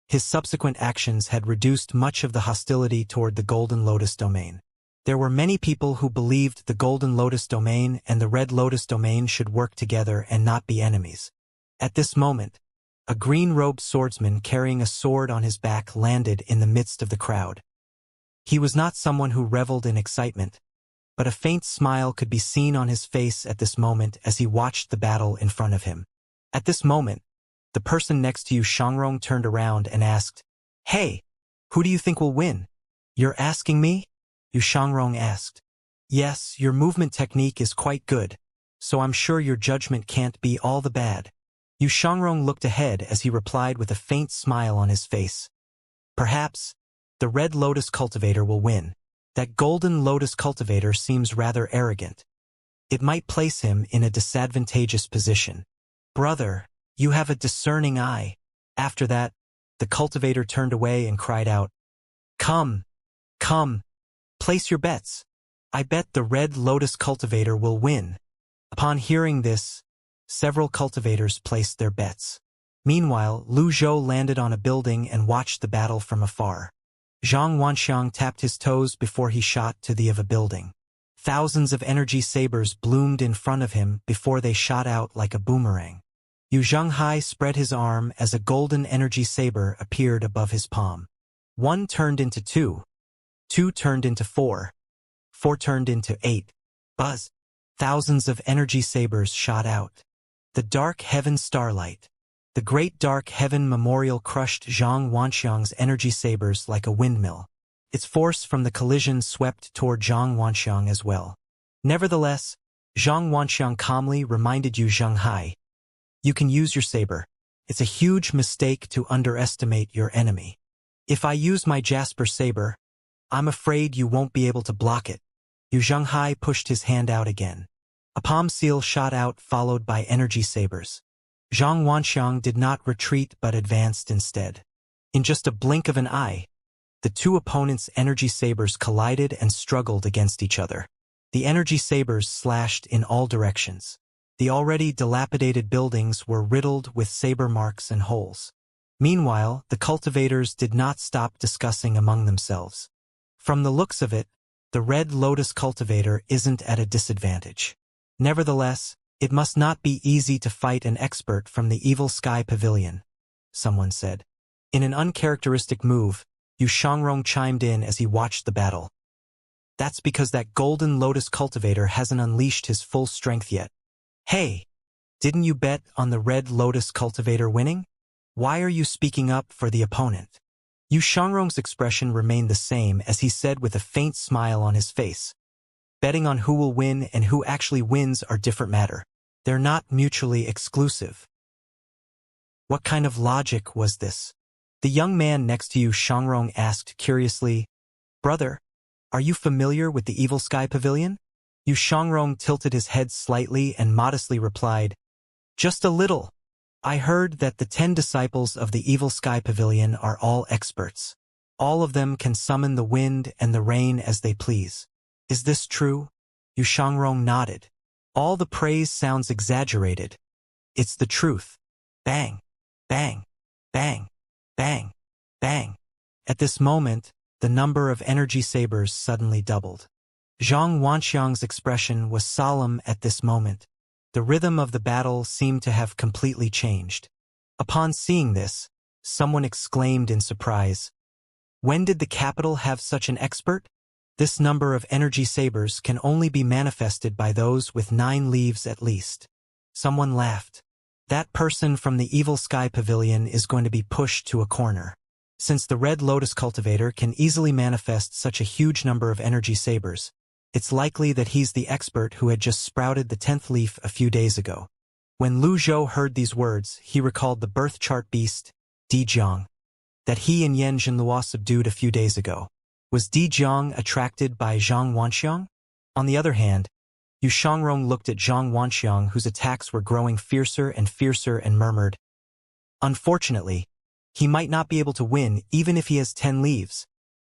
Speaker 1: his subsequent actions had reduced much of the hostility toward the Golden Lotus domain. There were many people who believed the Golden Lotus domain and the Red Lotus domain should work together and not be enemies. At this moment, a green-robed swordsman carrying a sword on his back landed in the midst of the crowd. He was not someone who reveled in excitement, but a faint smile could be seen on his face at this moment as he watched the battle in front of him. At this moment, the person next to Yu Shangrong turned around and asked, "Hey, who do you think will win?" "You're asking me?" Yu Shangrong asked. "Yes, your movement technique is quite good, so I'm sure your judgment can't be all the bad." Yu Shangrong looked ahead as he replied with a faint smile on his face. "Perhaps the Red Lotus cultivator will win. That Golden Lotus cultivator seems rather arrogant. It might place him in a disadvantageous position." "Brother, you have a discerning eye." After that, the cultivator turned away and cried out, Come, place your bets. I bet the Red Lotus cultivator will win." Upon hearing this, several cultivators placed their bets. Meanwhile, Lu Zhou landed on a building and watched the battle from afar. Zhang Wanxiang tapped his toes before he shot to the of a building. Thousands of energy sabers bloomed in front of him before they shot out like a boomerang. Yu Zhanghai spread his arm as a golden energy saber appeared above his palm. 1 turned into 2. 2 turned into 4. 4 turned into 8. Buzz! Thousands of energy sabers shot out. The dark heaven starlight. The great dark heaven memorial crushed Zhang Wanxiang's energy sabers like a windmill. Its force from the collision swept toward Zhang Wanxiang as well. Nevertheless, Zhang Wanxiang calmly reminded Yu Zhanghai, "You can use your saber. It's a huge mistake to underestimate your enemy. If I use my Jasper saber, I'm afraid you won't be able to block it." Yu Zhanghai pushed his hand out again. A palm seal shot out followed by energy sabers. Zhang Wanxiang did not retreat but advanced instead. In just a blink of an eye, the two opponents' energy sabers collided and struggled against each other. The energy sabers slashed in all directions. The already dilapidated buildings were riddled with saber marks and holes. Meanwhile, the cultivators did not stop discussing among themselves. From the looks of it, the Red Lotus cultivator isn't at a disadvantage. Nevertheless, it must not be easy to fight an expert from the Evil Sky Pavilion, someone said. In an uncharacteristic move, Yu Shangrong chimed in as he watched the battle. "That's because that Golden Lotus cultivator hasn't unleashed his full strength yet." "Hey, didn't you bet on the Red Lotus cultivator winning? Why are you speaking up for the opponent?" Yu Shangrong's expression remained the same as he said with a faint smile on his face. Betting on who will win and who actually wins are different matter. They're not mutually exclusive. What kind of logic was this? The young man next to Yu Shangrong asked curiously, "Brother, are you familiar with the Evil Sky Pavilion?" Yu Shangrong tilted his head slightly and modestly replied, "Just a little. I heard that the 10 disciples of the Evil Sky Pavilion are all experts. All of them can summon the wind and the rain as they please. Is this true?" Yu Shangrong nodded. "All the praise sounds exaggerated. It's the truth." Bang, bang, bang, bang, bang. At this moment, the number of energy sabers suddenly doubled. Zhang Wanxiang's expression was solemn at this moment. The rhythm of the battle seemed to have completely changed. Upon seeing this, someone exclaimed in surprise, "When did the capital have such an expert? This number of energy sabers can only be manifested by those with 9 leaves at least." Someone laughed. "That person from the Evil Sky Pavilion is going to be pushed to a corner. Since the Red Lotus cultivator can easily manifest such a huge number of energy sabers, it's likely that he's the expert who had just sprouted the 10th leaf a few days ago." When Lu Zhou heard these words, he recalled the birth chart beast, Di Jiang. that he and Yan Jinlua subdued a few days ago. Was Di Jiang attracted by Zhang Wanxiang? On the other hand, Yu Shangrong looked at Zhang Wanxiang, whose attacks were growing fiercer, and murmured, "Unfortunately, he might not be able to win even if he has 10 leaves."